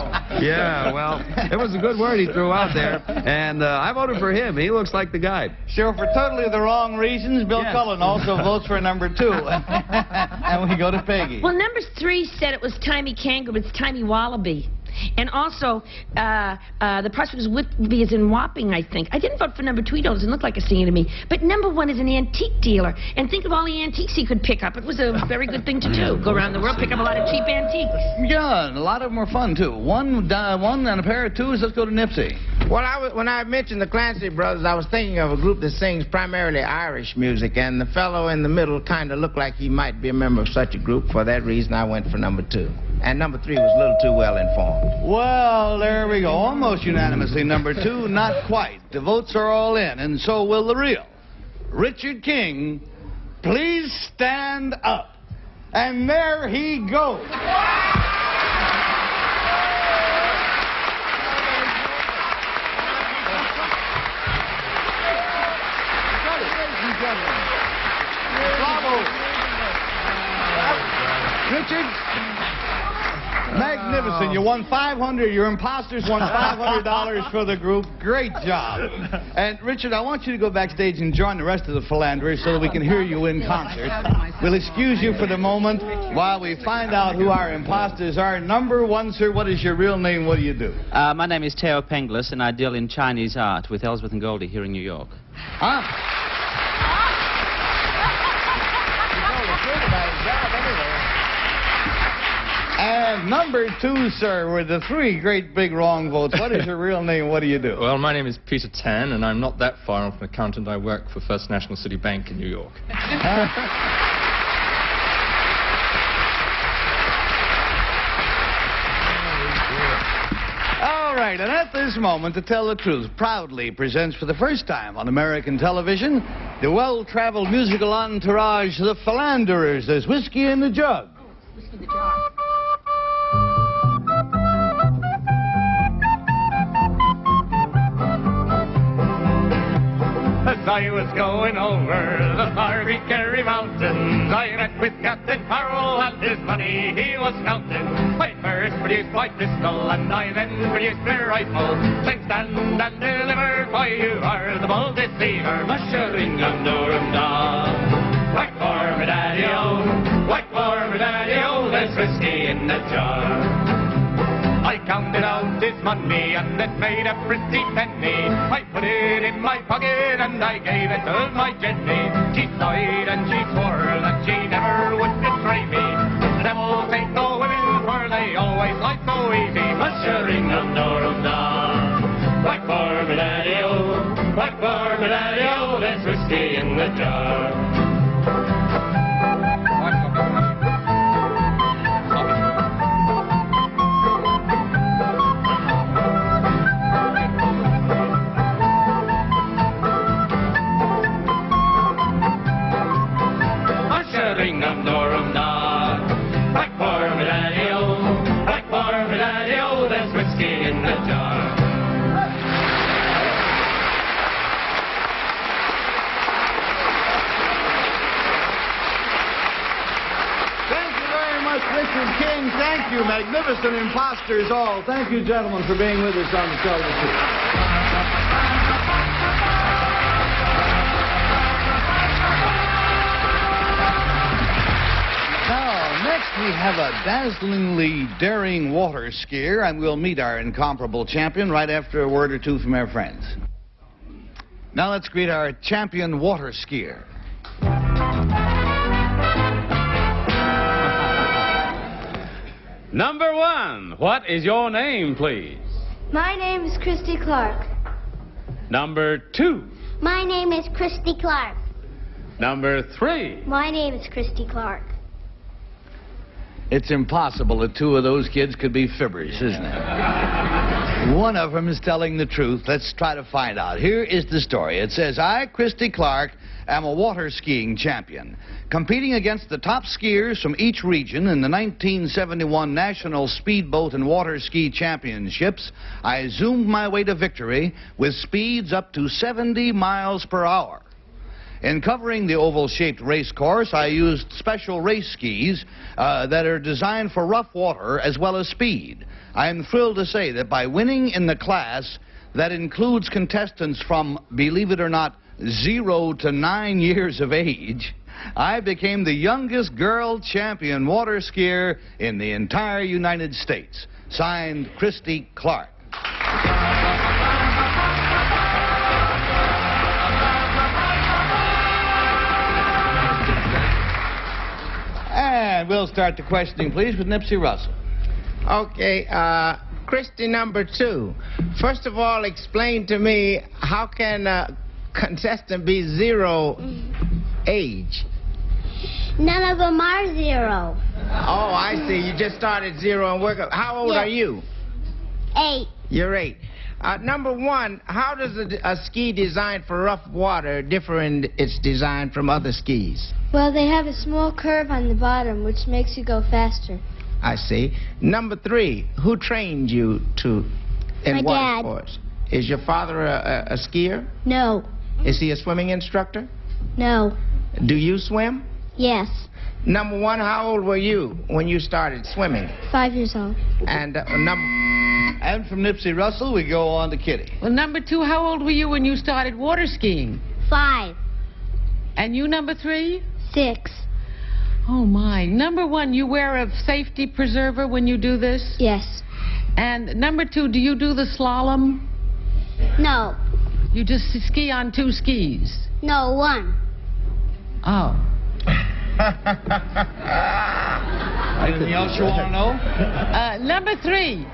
yeah, well, it was a good word he threw out there, and I voted for him. He looks like the guy. Sure, for totally the wrong reasons, Bill Cullen also votes for number 2. And we go to Peggy. Well, number 3 said it was Timey Kangaroo. It's Timey Wallaby. And also, the prospect of Whitby is in Wapping, I think. I didn't vote for number 2. He doesn't look like a singer to me. But number 1 is an antique dealer. And think of all the antiques he could pick up. It was a very good thing to do. Go around the world, pick up a lot of cheap antiques. Yeah, and a lot of them are fun, too. One and a pair of 2s. Let's go to Nipsey. Well, when I mentioned the Clancy Brothers, I was thinking of a group that sings primarily Irish music, and the fellow in the middle kind of looked like he might be a member of such a group. For that reason, I went for number 2. And number 3 was a little too well informed. Well, there we go. Almost unanimously. Number 2, not quite. The votes are all in, and so will the real. Richard King, please stand up. And there he goes. Bravo. Richard, magnificent. You won $500. Your imposters won $500 for the group. Great job. And, Richard, I want you to go backstage and join the rest of the philanderers so that we can hear you in concert. We'll excuse you for the moment while we find out who our imposters are. Number 1, sir, what is your real name? What do you do? My name is Theo Penglis, and I deal in Chinese art with Ellsworth and Goldie here in New York. Huh? And number 2, sir, with the 3 great big wrong votes. What is your real name? What do you do? Well, my name is Peter Tan, and I'm not that far off an accountant. I work for First National City Bank in New York. All right, and at this moment, To Tell the Truth proudly presents for the first time on American television the well-traveled musical entourage, the Philanderers. There's Whiskey in the Jug. Whiskey in the jar. As I was going over the Barbie Kerry Mountains, I met with Captain Farrell and his money he was counting. I first produced my pistol and I then produced my rifle. Then stand and deliver, why you are the bold deceiver. Mushering and da. Whack for me daddy-o, whack for me daddy-o, there's whiskey in the jar. I counted out his money and it made a pretty penny. I put it in my pocket and I gave it to my Jenny. She sighed and she swore that she never would betray me. The devil take no women, for they always lie so easy. Mushering and da. Whack for me daddy-o, whack for me daddy-o, there's whiskey in the jar. King, thank you, magnificent imposters all. Thank you, gentlemen, for being with us on The Tell the Truth. Now, next we have a dazzlingly daring water skier, and we'll meet our incomparable champion right after a word or two from our friends. Now let's greet our champion water skier. Number one, what is your name, please? My name is Christy Clark. Number two. My name is Christy Clark. Number three. My name is Christy Clark. It's impossible that two of those kids could be fibbers, isn't it? One of them is telling the truth. Let's try to find out. Here is the story. It says, I, Christy Clark, am a water skiing champion. Competing against the top skiers from each region in the 1971 National Speedboat and Water Ski Championships, I zoomed my way to victory with speeds up to 70 miles per hour. In covering the oval-shaped race course, I used special race skis that are designed for rough water as well as speed. I am thrilled to say that by winning in the class that includes contestants from, believe it or not, 0 to 9 years of age, I became the youngest girl champion water skier in the entire United States. Signed, Christy Clark. And we'll start the questioning, please, with Nipsey Russell. Okay, Christy number two. First of all, explain to me, how can a contestant be 0 age? None of them are 0. Oh, I see. You just started 0 and work up. How old are you? 8. You're 8. Number one, how does a ski designed for rough water differ in its design from other skis? Well, they have a small curve on the bottom, which makes you go faster. I see. Number three, who trained you in water sports? Is your father a skier? No. Is he a swimming instructor? No. Do you swim? Yes. Number one, how old were you when you started swimming? 5 years old. And And from Nipsey Russell, we go on to Kitty. Well, number two, how old were you when you started water skiing? 5. And you, number three? 6. Oh, my. Number one, you wear a safety preserver when you do this? Yes. And number two, do you do the slalom? No. You just ski on 2 skis? No, 1. Oh. Anything else you want to know? Number three,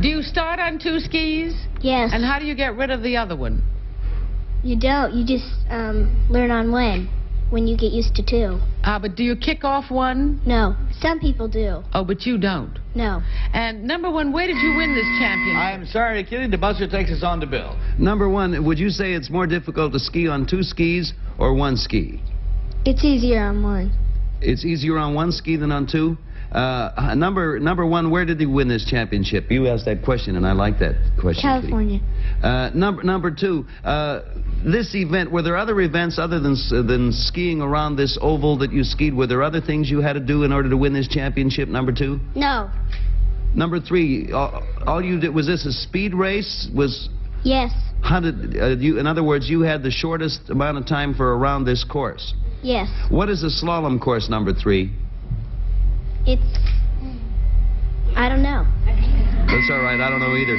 do you start on 2 skis? Yes. And how do you get rid of the other one? You don't. You just learn on when. when you get used to two. But do you kick off one? No, some people do. Oh, but you don't. No. And number one, where did you win this championship? I'm sorry, Kitty. The buzzer takes us on to Bill. Number one, would you say it's more difficult to ski on 2 skis or 1 ski? It's easier on one. It's easier on 1 ski than on 2? Number one, where did he win this championship? You asked that question, and I like that question. California. Number two, this event, were there other events other than skiing around this oval that you skied? Were there other things you had to do in order to win this championship, number 2? No. Number 3, all you did, was this a speed race? Yes. In other words, you had the shortest amount of time for around this course? Yes. What is a slalom course, number 3? I don't know. That's all right, I don't know either.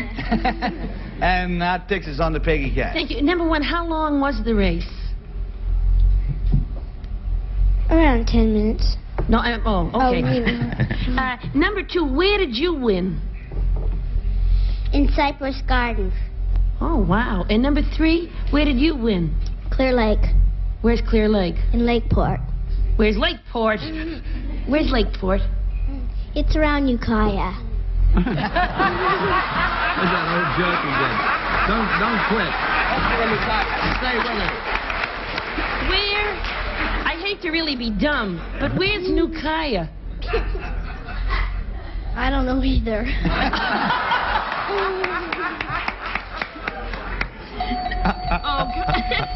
And that takes us on to Peggy Cass. Thank you. Number one, how long was the race? Around 10 minutes. No, okay. Oh, number 2, where did you win? In Cypress Gardens. Oh, wow. And number 3, where did you win? Clear Lake. Where's Clear Lake? In Lakeport. Where's Lakeport? Where's Lakeport? It's around Ukiah. Is that old joke again? Don't quit. Stay with it. Where? I hate to really be dumb, but where's Ukiah? I don't know either.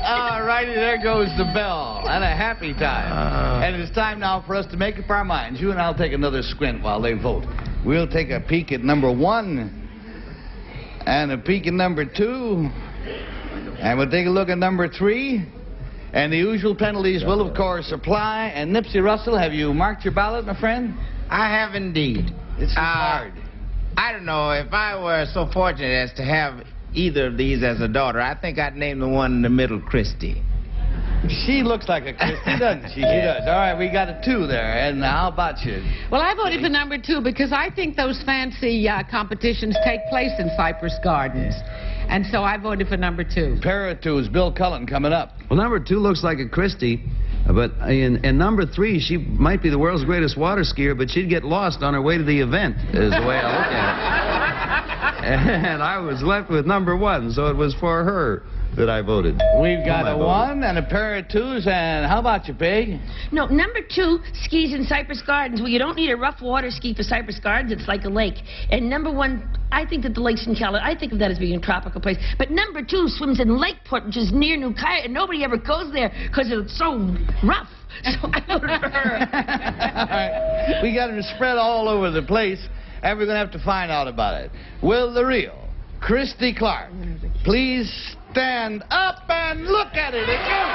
All righty, there goes the bell. And a happy time. And it's time now for us to make up our minds. You and I'll take another squint while they vote. We'll take a peek at number 1 and a peek at number 2. And we'll take a look at number 3. And the usual penalties will, of course, apply. And Nipsey Russell, have you marked your ballot, my friend? I have indeed. It's hard. I don't know. If I were so fortunate as to have either of these as a daughter, I think I'd name the one in the middle Christy. She looks like a Christy, doesn't she? She does. All right, we got a 2 there. And how about you? Well, I voted for number 2 because I think those fancy competitions take place in Cypress Gardens. And so I voted for number 2. Pair of 2's Bill Cullen coming up. Well, number 2 looks like a Christie, but in number 3, she might be the world's greatest water skier, but she'd get lost on her way to the event, is the way I look at it. And I was left with number 1, so it was for her that I voted. We've got a 1 and a pair of 2's, and how about you, Peg? No, number 2 skis in Cypress Gardens. Well, you don't need a rough water ski for Cypress Gardens. It's like a lake. And number 1, I think that the lakes in California, I think of that as being a tropical place. But number 2 swims in Lakeport, which is near Ukiah, and nobody ever goes there because it's so rough. So I voted for her. All right. We got them spread all over the place, and we're going to have to find out about it. Will the real Christy Clark please stand up and look at it again?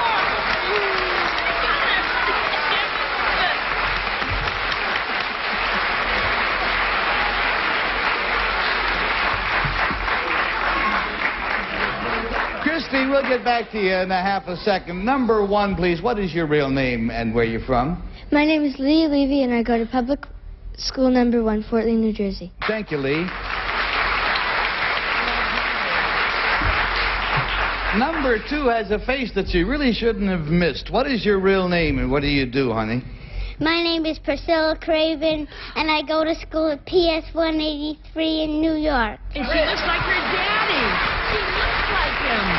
Christy, we'll get back to you in a half a second. Number 1, please. What is your real name and where you're from? My name is Lee Levy, and I go to public school number 1, Fort Lee, New Jersey. Thank you, Lee. Number 2 has a face that she really shouldn't have missed. What is your real name and what do you do, honey? My name is Priscilla Craven, and I go to school at PS 183 in New York. And she looks like her daddy. She looks like him.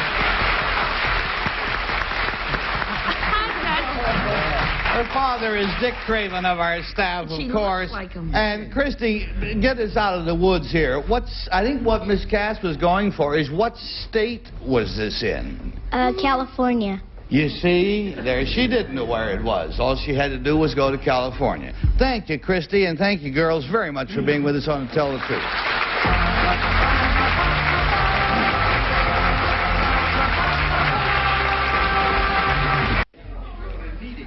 Her father is Dick Craven of our staff, of course. Like him. And Christy, get us out of the woods here. I think what Miss Cass was going for is, what state was this in? California. You see, there, she didn't know where it was. All she had to do was go to California. Thank you, Christy, and thank you, girls, very much for being with us on Tell the Truth.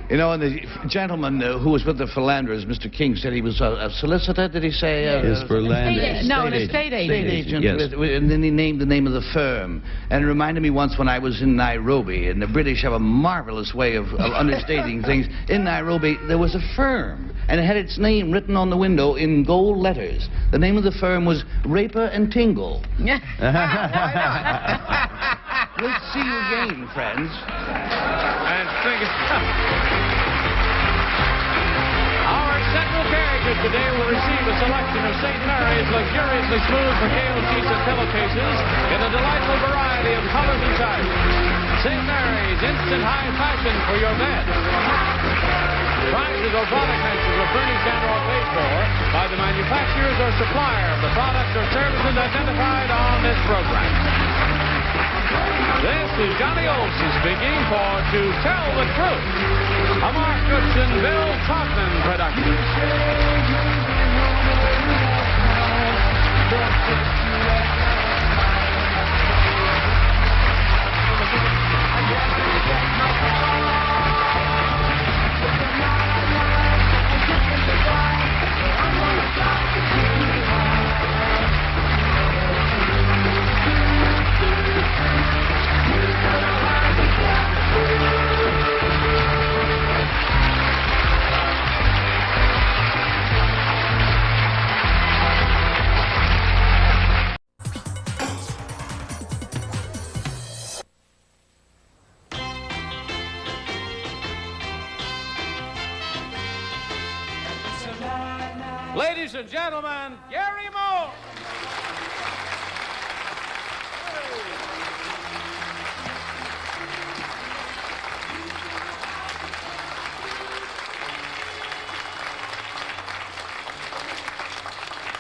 You know, and the gentleman who was with the Philanderers, Mr. King, said he was a solicitor, did he say? Yes, Philander. No, an estate agent. Yes. And then he named the name of the firm. And it reminded me once when I was in Nairobi, and the British have a marvelous way of understating things. In Nairobi, there was a firm, and it had its name written on the window in gold letters. The name of the firm was Raper and Tingle. We'll see you again, friends. And sing it. Our central character today will receive a selection of St. Mary's luxuriously smooth percale sheets and pillowcases in a delightful variety of colors and sizes. St. Mary's, instant high fashion for your bed. Prices or product mentions were furnished and/or paid for by the manufacturers or supplier of the products or services identified on this program. This is Johnny Olson speaking for To Tell the Truth, a Mark Goodson, Bill Taubman production. Ladies and gentlemen, Gary Moore.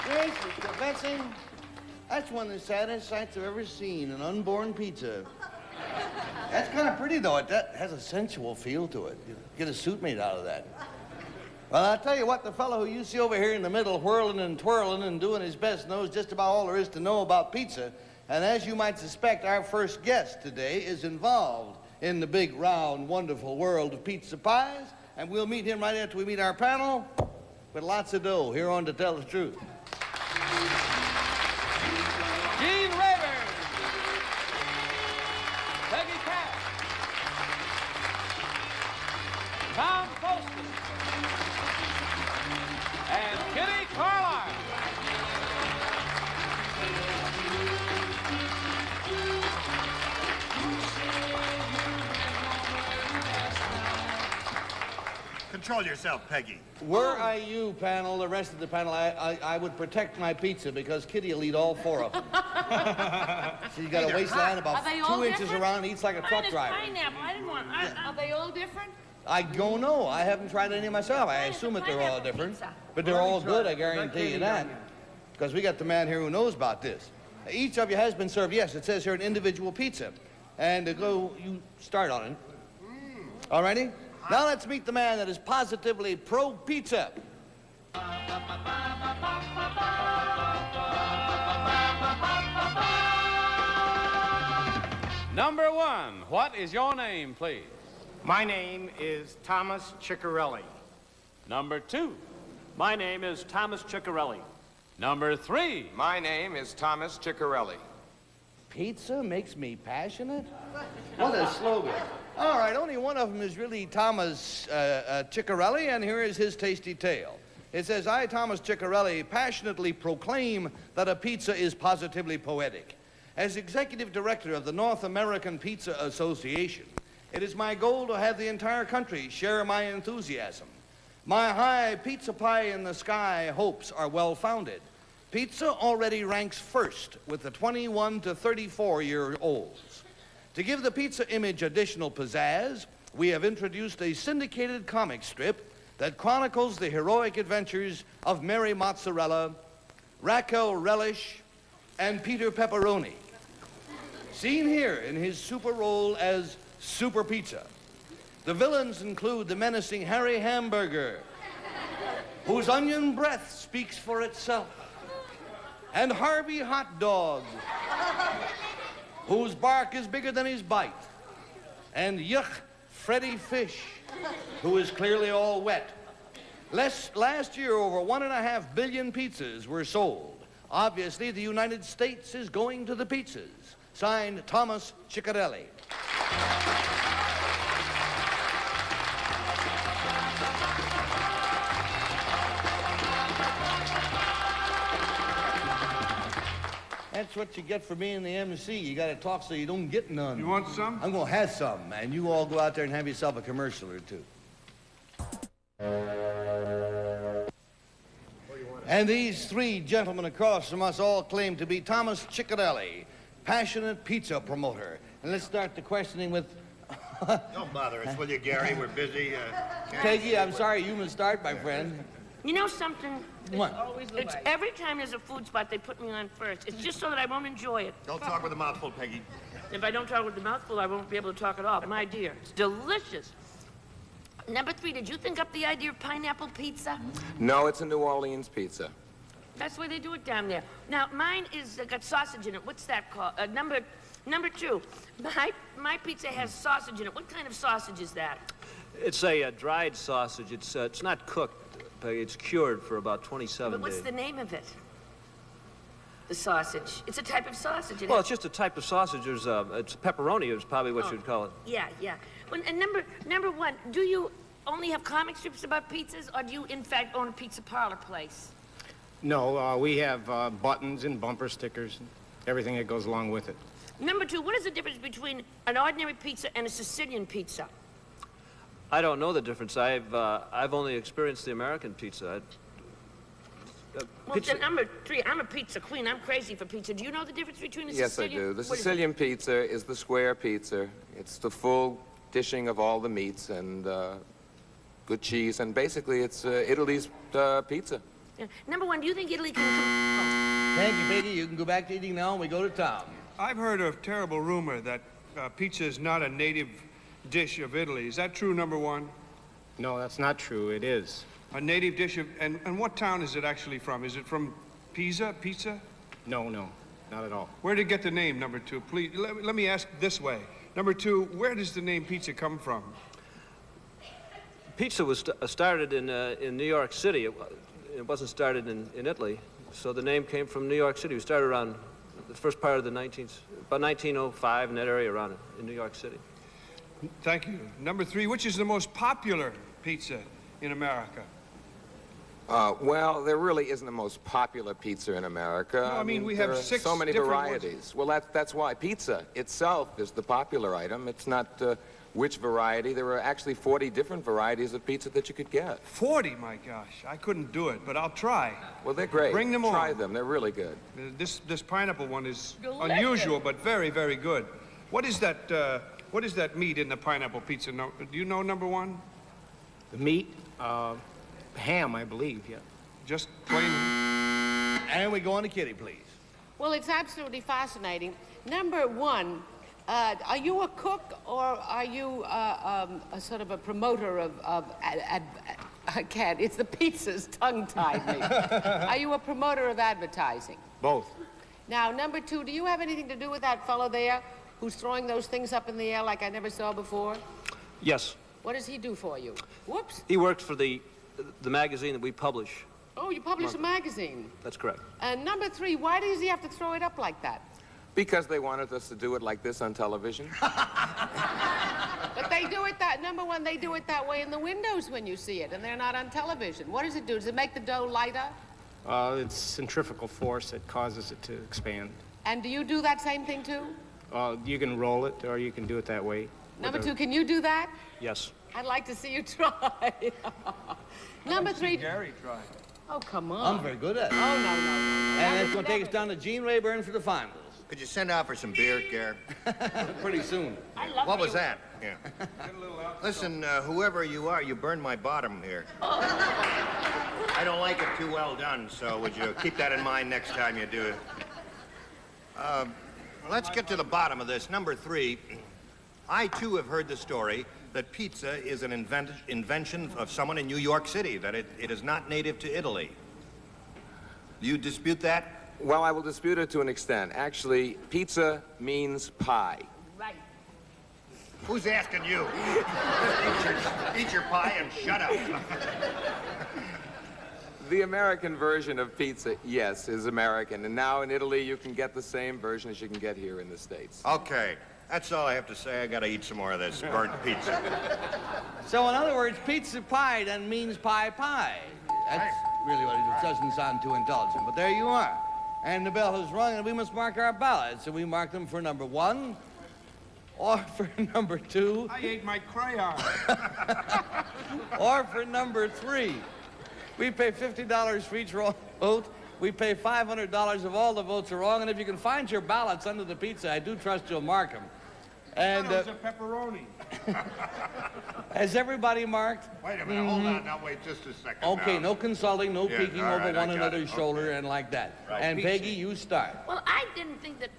Yes, Mr. Betsy, that's one of the saddest sights I've ever seen, an unborn pizza. That's kind of pretty, though. That has a sensual feel to it. You get a suit made out of that. Well, I'll tell you what, the fellow who you see over here in the middle whirling and twirling and doing his best knows just about all there is to know about pizza. And as you might suspect, our first guest today is involved in the big, round, wonderful world of pizza pies. And we'll meet him right after we meet our panel with lots of dough here on To Tell the Truth. Gene Rayburn, Peggy Cass, Tom Poston, and Kitty Carlisle. Control yourself, Peggy. Were I you, panel, the rest of the panel, I would protect my pizza because Kitty will eat all four of them. She's got a waistline about 2 inches around, eats like a truck driver. Pineapple. I didn't want. Are they all different? I don't know. I haven't tried any myself. I assume that they're all different. But they're all good, I guarantee you that. Because we got the man here who knows about this. Each of you has been served, yes, it says here an individual pizza. And you start on it. All righty? Now let's meet the man that is positively pro-pizza. Number one, what is your name, please? My name is Thomas Ciccarelli. Number two. My name is Thomas Ciccarelli. Number three. My name is Thomas Ciccarelli. Pizza makes me passionate? What a slogan. All right, only one of them is really Thomas Ciccarelli, and here is his tasty tale. It says, I, Thomas Ciccarelli, passionately proclaim that a pizza is positively poetic. As executive director of the North American Pizza Association, it is my goal to have the entire country share my enthusiasm. My high pizza pie in the sky hopes are well-founded. Pizza already ranks first with the 21 to 34-year-olds. To give the pizza image additional pizzazz, we have introduced a syndicated comic strip that chronicles the heroic adventures of Mary Mozzarella, Raquel Relish, and Peter Pepperoni, seen here in his super role as Super Pizza. The villains include the menacing Harry Hamburger, whose onion breath speaks for itself, and Harvey Hot Dog, whose bark is bigger than his bite, and Yuck Freddy Fish, who is clearly all wet. Last year, over 1.5 billion pizzas were sold. Obviously, the United States is going to the pizzas. Signed, Thomas Ciccarelli. That's what you get for being the MC. You gotta talk so you don't get none. You want some? I'm gonna have some, man. You all go out there and have yourself a commercial or two. And these three gentlemen across from us all claim to be Thomas Ciccarelli, passionate pizza promoter. And let's start the questioning with... Don't bother us, will you, Gary? We're busy. Peggy, I'm sorry, you must start, my friend. You know something? What? It's every time there's a food spot, they put me on first. It's just so that I won't enjoy it. Don't talk with a mouthful, Peggy. If I don't talk with the mouthful, I won't be able to talk at all. My dear, it's delicious. Number 3, did you think up the idea of pineapple pizza? No, it's a New Orleans pizza. That's the way they do it down there. Now, mine is got sausage in it. What's that called? Number 2, my pizza has sausage in it. What kind of sausage is that? It's a dried sausage. It's not cooked, but it's cured for about 27 But what's days. the name of it? The sausage. It's a type of sausage. Well, it's just a type of sausage. It's pepperoni is probably what you'd call it. Yeah. Well, and number 1, do you only have comic strips about pizzas, or do you, in fact, own a pizza parlor place? No, we have buttons and bumper stickers and everything that goes along with it. Number 2, what is the difference between an ordinary pizza and a Sicilian pizza? I don't know the difference. I've only experienced the American pizza. Well, then number 3, I'm a pizza queen. I'm crazy for pizza. Do you know the difference between a Sicilian? Yes, I do. The What is it? Sicilian pizza is the square pizza. It's the full dishing of all the meats and good cheese, and basically it's Italy's pizza. Yeah. Number 1, do you think Italy can... Thank you, Peggy. You can go back to eating now and we go to town. I've heard a terrible rumor that pizza is not a native dish of Italy. Is that true, number 1? No, that's not true. It is. A native dish of... And what town is it actually from? Is it from Pisa? No, not at all. Where did it get the name, number 2? Please, let me ask this way. Number 2, where does the name pizza come from? Pizza was started in New York City. It wasn't started in Italy. So the name came from New York City. We started around the first part of the about 1905 in that area around in New York City. Thank you. Number 3, which is the most popular pizza in America? Well, there really isn't the most popular pizza in America. No, I mean, we have 6 so many different varieties. ones. Well, that's why pizza itself is the popular item. It's not which variety. There are actually 40 different varieties of pizza that you could get. 40, my gosh. I couldn't do it, but I'll try. Well, they're great. Bring them on. Try them. They're really good. This pineapple one is Delicious. unusual, but very, very good. What is that meat in the pineapple pizza? Do you know, number 1? The meat, ham, I believe, yeah. Just plain... And we go on to Kitty, please. Well, it's absolutely fascinating. Number 1, are you a cook or are you a sort of a promoter of I can't, it's the pizza's tongue-tied me. Are you a promoter of advertising? Both. Now, number 2, do you have anything to do with that fellow there who's throwing those things up in the air like I never saw before? Yes. What does he do for you? Whoops. He worked for the magazine that we publish. Oh, you publish a magazine. That's correct. And number 3, why does he have to throw it up like that? Because they wanted us to do it like this on television. But they do it that, number 1, they do it that way in the windows when you see it, and they're not on television. What does it do? Does it make the dough lighter? It's centrifugal force that causes it to expand. And do you do that same thing too? You can roll it, or you can do it that way. Number 2, can you do that? Yes. I'd like to see you try. Number 3. Gary try. Oh, come on. I'm very good at it. Oh, no. And that's going to take us down to Gene Rayburn for the finals. Could you send out for some beer, Gary? Pretty soon. What was that? Yeah. Listen, whoever you are, you burned my bottom here. I don't like it too well done, so would you keep that in mind next time you do it? Let's get to the bottom of this. Number 3, I, too, have heard the story that pizza is an invention of someone in New York City, that it is not native to Italy. Do you dispute that? Well, I will dispute it to an extent. Actually, pizza means pie. Right. Who's asking you? Eat your pie and shut up. The American version of pizza, yes, is American. And now in Italy, you can get the same version as you can get here in the States. Okay. That's all I have to say. I gotta eat some more of this burnt pizza. So in other words, pizza pie then means pie. That's really what it is. It doesn't sound too intelligent, but there you are. And the bell has rung, and we must mark our ballots. And we mark them for number 1 or for number 2. I ate my crayon. Or for number 3. We pay $50 for each wrong vote. We pay $500 if all the votes are wrong. And if you can find your ballots under the pizza, I do trust you'll mark them. And it was a pepperoni. has everybody marked? Wait a minute, hold on. Now, wait just a second. Okay, now. no consulting, no Yes, peeking all over right, I one got another's it. shoulder Okay. and like that. Right. And Pizza. Peggy, you start. Well, I didn't think that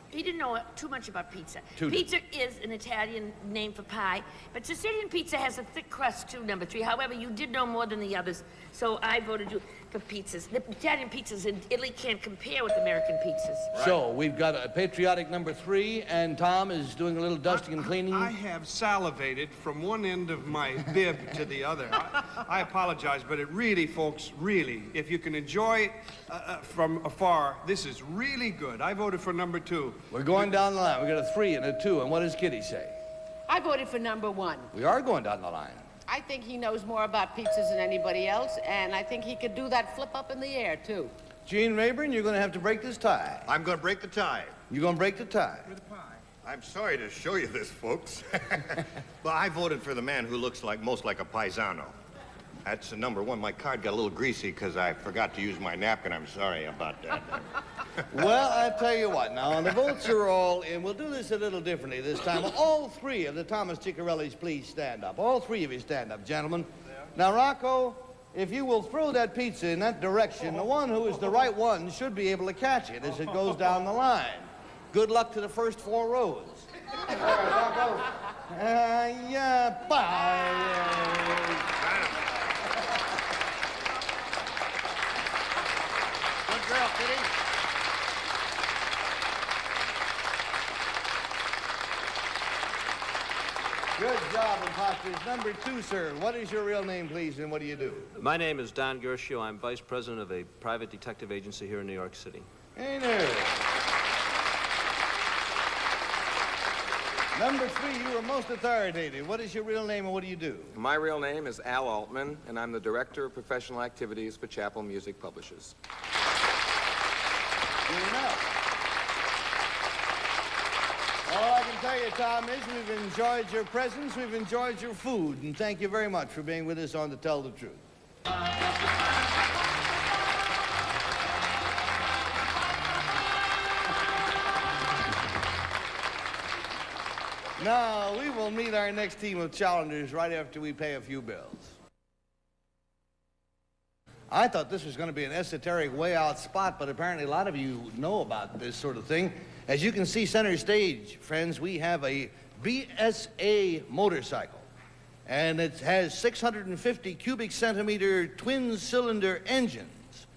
he didn't know too much about pizza. Too Pizza is an Italian name for pie, but Sicilian pizza has a thick crust too, number 3. However, you did know more than the others, so I voted you for pizzas. The Italian pizzas in Italy can't compare with American pizzas. So, we've got a patriotic number 3, and Tom is doing a little dusting and cleaning. I have salivated from one end of my bib to the other. I apologize, but it really, folks, really, if you can enjoy it from afar, this is really good. I voted for number 2. We're going down the line. We got a 3 and a 2, and what does Kitty say? I voted for number 1. We are going down the line. I think he knows more about pizzas than anybody else, and I think he could do that flip up in the air, too. Gene Rayburn, you're going to have to break this tie. I'm going to break the tie. You're going to break the tie. I'm sorry to show you this, folks. But I voted for the man who looks most like a paisano. That's number 1. My card got a little greasy because I forgot to use my napkin. I'm sorry about that. Well, I tell you what, now, the votes are all in. We'll do this a little differently this time. All 3 of the Thomas Ciccarellis, please stand up. All 3 of you stand up, gentlemen. Now, Rocco, if you will throw that pizza in that direction, the one who is the right one should be able to catch it as it goes down the line. Good luck to the first 4 rows. All right, Rocco. Yeah, bye. Good girl, Kitty. Good job, imposters. Number 2, sir. What is your real name, please, and what do you do? My name is Don Gershio. I'm vice president of a private detective agency here in New York City. Hey there. Number 3, you are most authoritative. What is your real name and what do you do? My real name is Al Altman, and I'm the director of professional activities for Chappell Music Publishers. Good enough. All I can tell you, Tom, is we've enjoyed your presence, we've enjoyed your food, and thank you very much for being with us on To Tell the Truth. Now, we will meet our next team of challengers right after we pay a few bills. I thought this was going to be an esoteric way out spot, but apparently a lot of you know about this sort of thing. As you can see center stage, friends, we have a BSA motorcycle. And it has 650 cubic centimeter twin cylinder engines.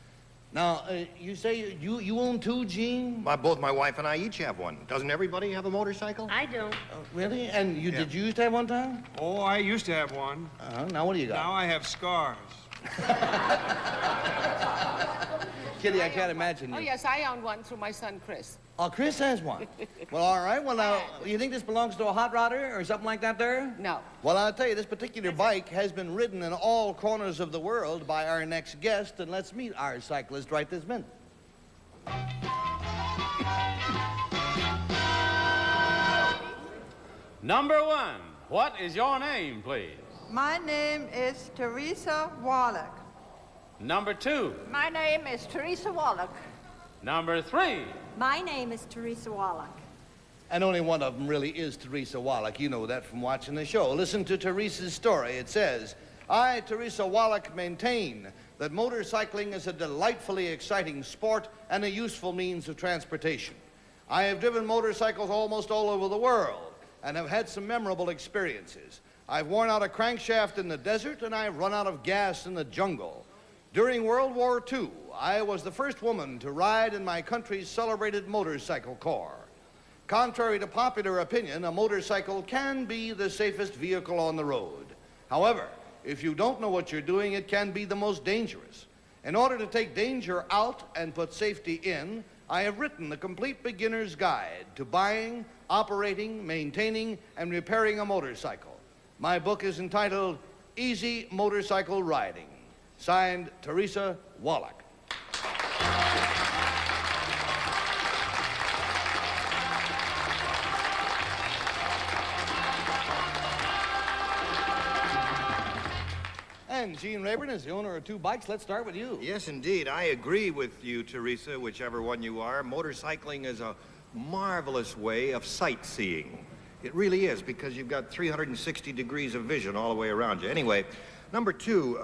Now, you say you own 2, Gene? Both my wife and I each have one. Doesn't everybody have a motorcycle? I don't. Really? And did you used to have one time? Oh, I used to have one. Now what do you got? Now I have scars. Kitty, I can't imagine you. Oh, yes, I own one through my son, Chris. Oh, Chris has one. Well, all right. Well, now, you think this belongs to a hot rodder or something like that there? No. Well, I'll tell you, this particular bike has been ridden in all corners of the world by our next guest, and let's meet our cyclist right this minute. Number 1, what is your name, please? My name is Teresa Wallach. Number 2. My name is Teresa Wallach. Number 3. My name is Teresa Wallach. And only one of them really is Teresa Wallach. You know that from watching the show. Listen to Teresa's story. It says, I, Teresa Wallach, maintain that motorcycling is a delightfully exciting sport and a useful means of transportation. I have driven motorcycles almost all over the world and have had some memorable experiences. I've worn out a crankshaft in the desert and I've run out of gas in the jungle. During World War II, I was the first woman to ride in my country's celebrated motorcycle corps. Contrary to popular opinion, a motorcycle can be the safest vehicle on the road. However, if you don't know what you're doing, it can be the most dangerous. In order to take danger out and put safety in, I have written the complete beginner's guide to buying, operating, maintaining, and repairing a motorcycle. My book is entitled Easy Motorcycle Riding. Signed, Teresa Wallach. And Gene Rayburn is the owner of 2 bikes. Let's start with you. Yes, indeed. I agree with you, Teresa, whichever one you are. Motorcycling is a marvelous way of sightseeing. It really is, because you've got 360 degrees of vision all the way around you. Anyway, number 2,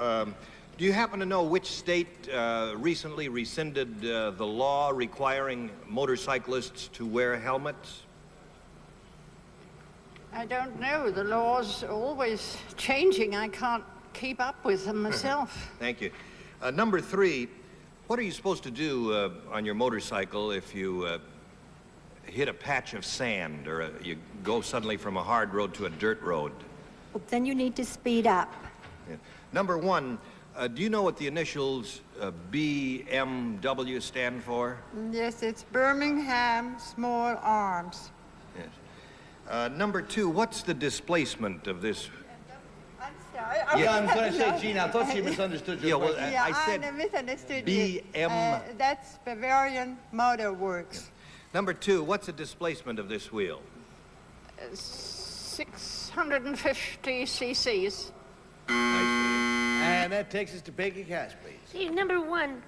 do you happen to know which state recently rescinded the law requiring motorcyclists to wear helmets? I don't know. The law's always changing. I can't keep up with them myself. Thank you. Number 3, what are you supposed to do on your motorcycle if you hit a patch of sand or you go suddenly from a hard road to a dirt road? Well, then you need to speed up. Yeah. Number 1, do you know what the initials BMW stand for? Yes, it's Birmingham Small Arms. Yes. Number 2, what's the displacement of this? I'm sorry. Yeah, I'm going to say, Gene, I thought she misunderstood your question. I misunderstood you. BM. That's Bavarian Motor Works. Number 2, what's the displacement of this wheel? 650 cc's. And that takes us to Peggy Cass, please. Hey, number 1,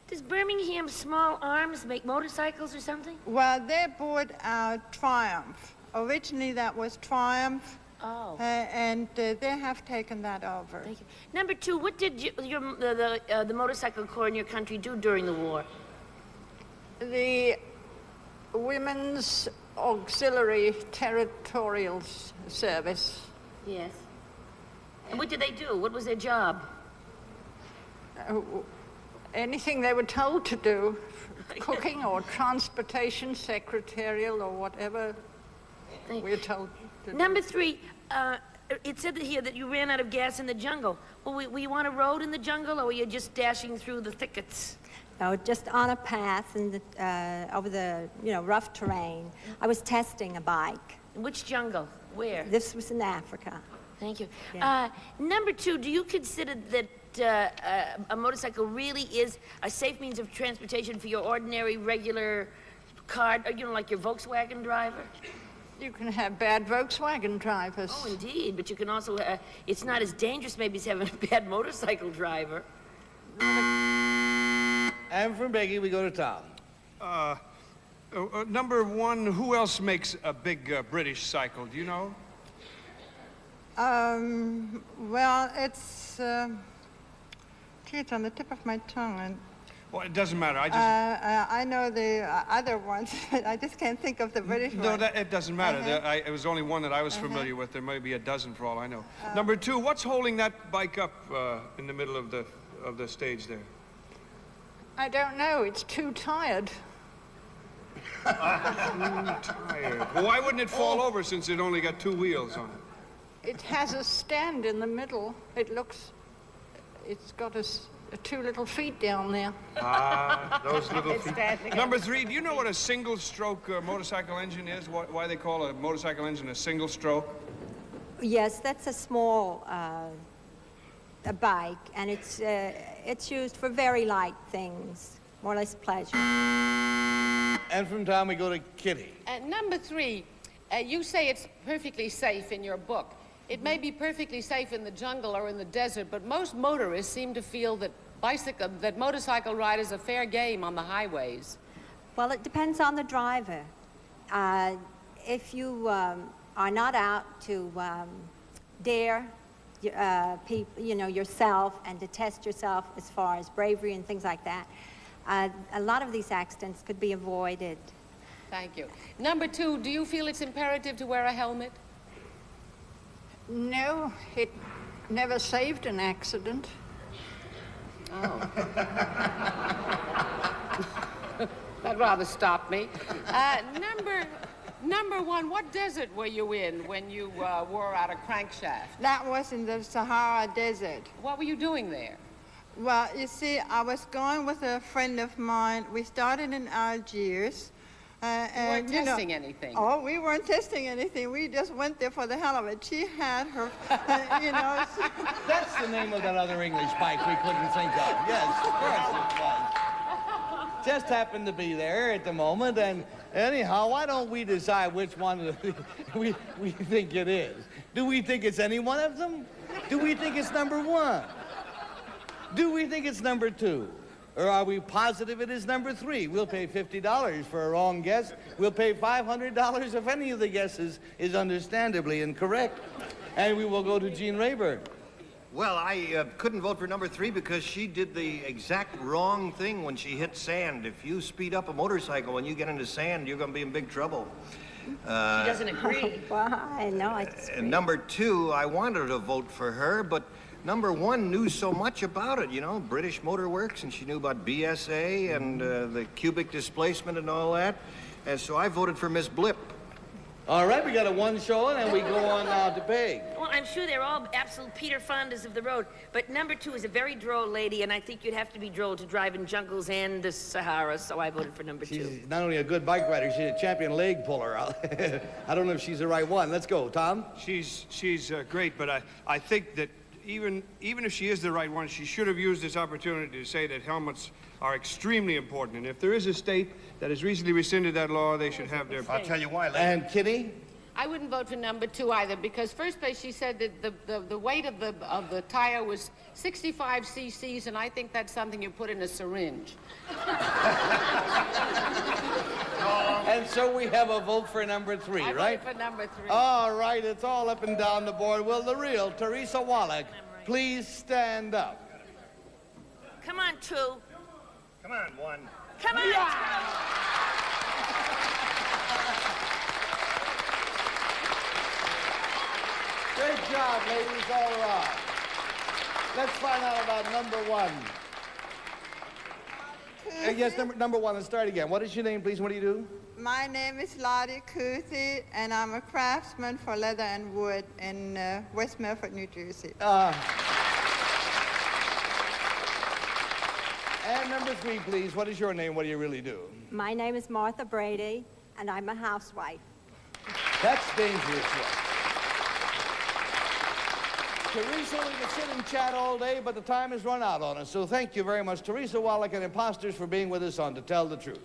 does Birmingham Small Arms make motorcycles or something? Well, they bought out Triumph. Originally, that was Triumph. Oh. And they have taken that over. Thank you. Number 2, what did the motorcycle corps in your country do during the war? The Women's Auxiliary Territorial Service. Yes. And what did they do? What was their job? Anything they were told to do. Cooking or transportation, secretarial or whatever we're told to do. Number 3, it said here that you ran out of gas in the jungle. Well, were you on a road in the jungle, or were you just dashing through the thickets? No, just on a path and over the, rough terrain. I was testing a bike. In which jungle? Where? This was in Africa. Thank you. Yeah. Number 2, do you consider that a motorcycle really is a safe means of transportation for your ordinary, regular car, like your Volkswagen driver? You can have bad Volkswagen drivers. Oh, indeed, but you can also, it's not as dangerous maybe as having a bad motorcycle driver. And from Peggy, we go to Tom. Number 1, who else makes a big British cycle? Do you know? Well, it's on the tip of my tongue. And well, it doesn't matter. I know the other ones. I just can't think of the British one. No, it doesn't matter. It was only one that I was familiar with. There may be a dozen for all I know. Number 2, what's holding that bike up in the middle of the stage there? I don't know. It's too tired. Too tired. Well, why wouldn't it fall over since it only got 2 wheels on it? It has a stand in the middle. It's got 2 little feet down there. Ah, those little feet. Number 3, do you know what a single-stroke motorcycle engine is? Why they call a motorcycle engine a single-stroke? Yes, that's a small a bike, and it's used for very light things, more or less pleasure. And from Tom, we go to Kitty. Number 3, you say it's perfectly safe in your book. It may be perfectly safe in the jungle or in the desert, but most motorists seem to feel that motorcycle ride is a fair game on the highways. Well, it depends on the driver. If you are not out to dare yourself and to test yourself as far as bravery and things like that, a lot of these accidents could be avoided. Thank you. Number 2, do you feel it's imperative to wear a helmet? No, it never saved an accident. Oh. That rather stopped me. Number 1, what desert were you in when you wore out a crankshaft? That was in the Sahara Desert. What were you doing there? Well, you see, I was going with a friend of mine. We started in Algiers. You weren't testing anything. Oh, we weren't testing anything. We just went there for the hell of it. She had her, That's the name of that other English bike we couldn't think of. Yes, of course it was. Just happened to be there at the moment, and anyhow, why don't we decide which one we think it is? Do we think it's any one of them? Do we think it's number 1? Do we think it's number 2? Or are we positive it is number 3? We'll pay $50 for a wrong guess. We'll pay $500 if any of the guesses is understandably incorrect. And we will go to Gene Rayburn. Well, I couldn't vote for number 3 because she did the exact wrong thing when she hit sand. If you speed up a motorcycle when you get into sand, you're going to be in big trouble. She doesn't agree. Well, I know, I disagree. Number 2, I wanted to vote for her, but number 1 knew so much about it, you know, British Motor Works, and she knew about BSA and the cubic displacement and all that. And so I voted for Miss Blip. All right, we got a 1 showing, and we go on now to Peg. Well, I'm sure they're all absolute Peter Fondas of the road, but number 2 is a very droll lady, and I think you'd have to be droll to drive in jungles and the Sahara, so I voted for number 2. She's not only a good bike rider, she's a champion leg puller. I don't know if she's the right one. Let's go, Tom. She's great, but I think that even if she is the right one, she should have used this opportunity to say that helmets are extremely important. And if there is a state that has recently rescinded that law, they should have their... I'll tell you why later. And Kitty? I wouldn't vote for number 2 either, because first place she said that the weight of the tire was 65 cc's, and I think that's something you put in a syringe. And so we have a vote for number 3, I right? voted for number 3. All right, it's all up and down the board. Will the real Teresa Wallach please stand up? Come on, 2. Come on, 1. Come on, Yeah. Great job, ladies, all around. Let's find out about number 1. Yes, number 1, let's start again. What is your name, please? What do you do? My name is Lottie Kuthi, and I'm a craftsman for leather and wood in West Milford, New Jersey. And number 3, please. What is your name? What do you really do? My name is Martha Brady, and I'm a housewife. That's dangerous. Teresa, we can sit and chat all day, but the time has run out on us. So thank you very much, Teresa Wallach and Imposters, for being with us on To Tell the Truth.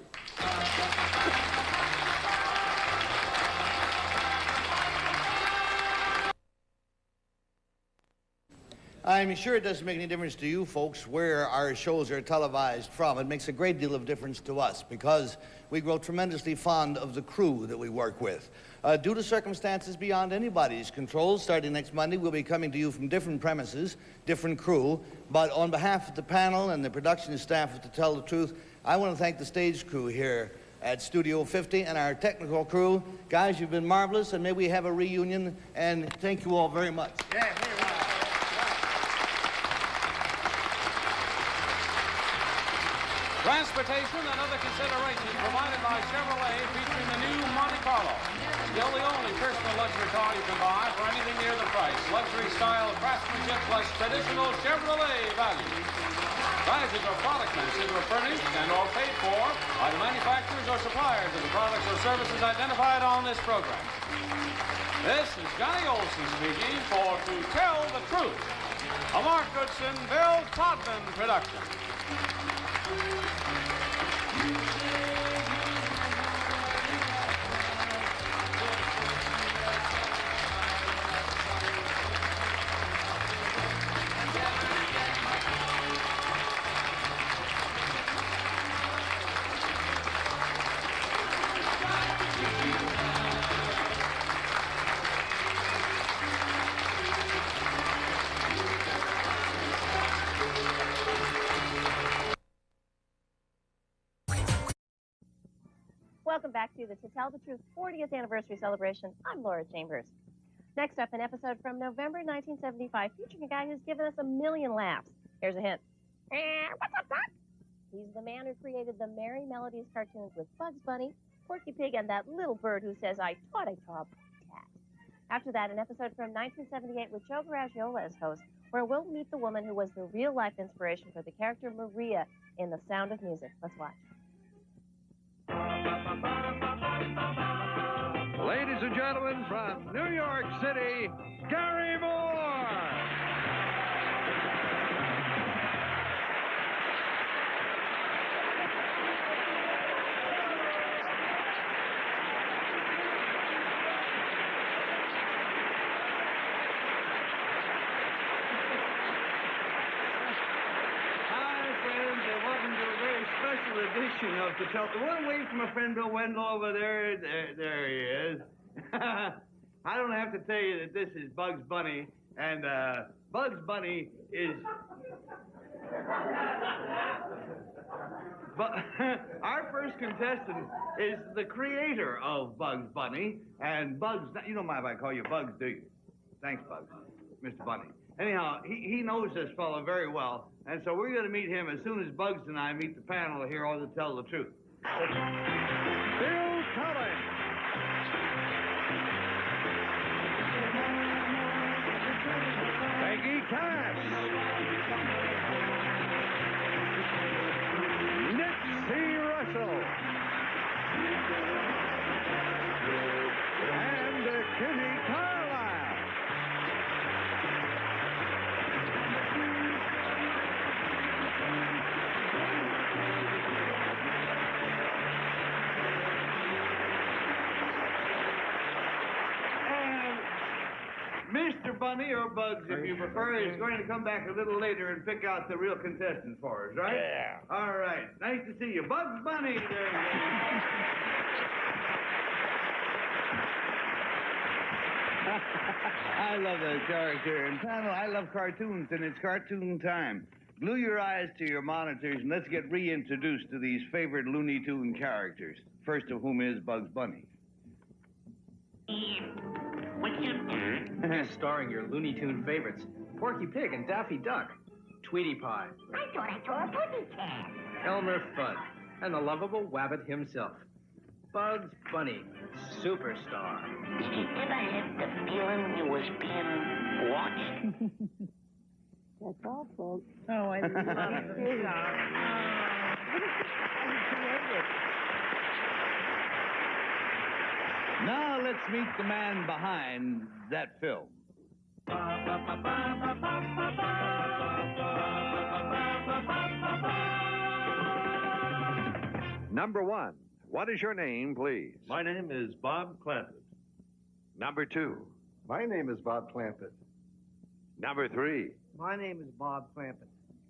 I'm sure it doesn't make any difference to you folks where our shows are televised from. It makes a great deal of difference to us because we grow tremendously fond of the crew that we work with. Due to circumstances beyond anybody's control, starting next Monday, we'll be coming to you from different premises, different crew. But on behalf of the panel and the production staff of To Tell the Truth, I want to thank the stage crew here at Studio 50 and our technical crew. Guys, you've been marvelous, and may we have a reunion, and thank you all very much. Yeah, Transportation and other considerations provided by Chevrolet, featuring the new Monte Carlo. Still the only personal luxury car you can buy for anything near the price. Luxury style, craftsmanship plus traditional Chevrolet value. Prizes or product matches were furnished and or paid for by the manufacturers or suppliers of the products or services identified on this program. This is Johnny Olson speaking for To Tell the Truth, a Mark Goodson, Bill Todman production. Welcome back to the To Tell the Truth 40th anniversary celebration. I'm Laura Chambers. Next up, an episode from November 1975 featuring a guy who's given us a million laughs. Here's a hint. What's up, Doc? He's the man who created the Merry Melodies cartoons with Bugs Bunny, Porky Pig, and that little bird who says, I taught a cat. After that, an episode from 1978 with Joe Garagiola as host, where we'll meet the woman who was the real-life inspiration for the character Maria in The Sound of Music. Let's watch. Ladies and gentlemen, from New York City, Gary Moore! edition of the one away from my friend Bill Wendell over there. There he is. I don't have to tell you that this is Bugs Bunny, and Bugs Bunny is... But our first contestant is the creator of Bugs Bunny, and Bugs... You don't mind if I call you Bugs, do you? Thanks, Bugs. Mr. Bunny. Anyhow, he knows this fellow very well, and so we're going to meet him as soon as Bugs and I meet the panel here all to tell the truth. Bill Collins. Peggy Cass. Nipsey Russell. And Kitty Carlisle. Mr. Bunny, or Bugs, if you prefer, is going to come back a little later and pick out the real contestant for us, right? Yeah. All right. Nice to see you. Bugs Bunny. I love that character. And, panel, I love cartoons, and it's cartoon time. Glue your eyes to your monitors, and let's get reintroduced to these favorite Looney Tune characters. First of whom is Bugs Bunny. Starring your Looney Tune favorites, Porky Pig and Daffy Duck, Tweety Pie, I thought I saw a pussy cat. Elmer Fudd, and the lovable Wabbit himself, Bugs Bunny, superstar. Did you ever have the feeling you was being watched? That's all, folks. Oh, I love it. Now let's meet the man behind that film. Number 1. What is your name, please? My name is Bob Clampett. Number 2. My name is Bob Clampett. Number 3. My name is Bob Clampett.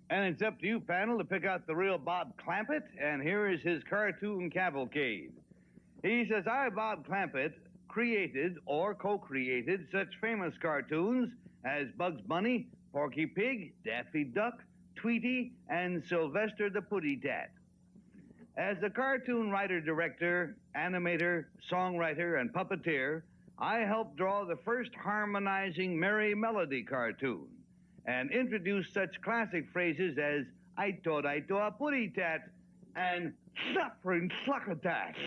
And it's up to you, panel, to pick out the real Bob Clampett, and here is his cartoon cavalcade. He says, I, Bob Clampett, created or co-created such famous cartoons as Bugs Bunny, Porky Pig, Daffy Duck, Tweety, and Sylvester the Putty Tat. As a cartoon writer-director, animator, songwriter, and puppeteer, I helped draw the first harmonizing Merry Melody cartoon and introduced such classic phrases as I thought a putty tat and suffering succotash.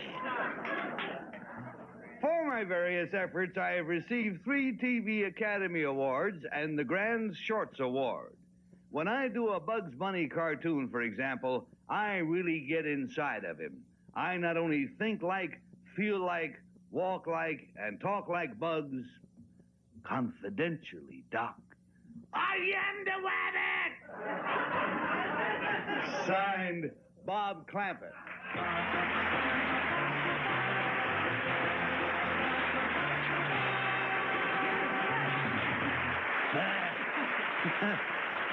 For my various efforts, I have received 3 TV Academy Awards and the Grand Shorts Award. When I do a Bugs Bunny cartoon, for example, I really get inside of him. I not only think like, feel like, walk like, and talk like Bugs. Confidentially, Doc. I am the Wabbit! Signed, Bob Clampett.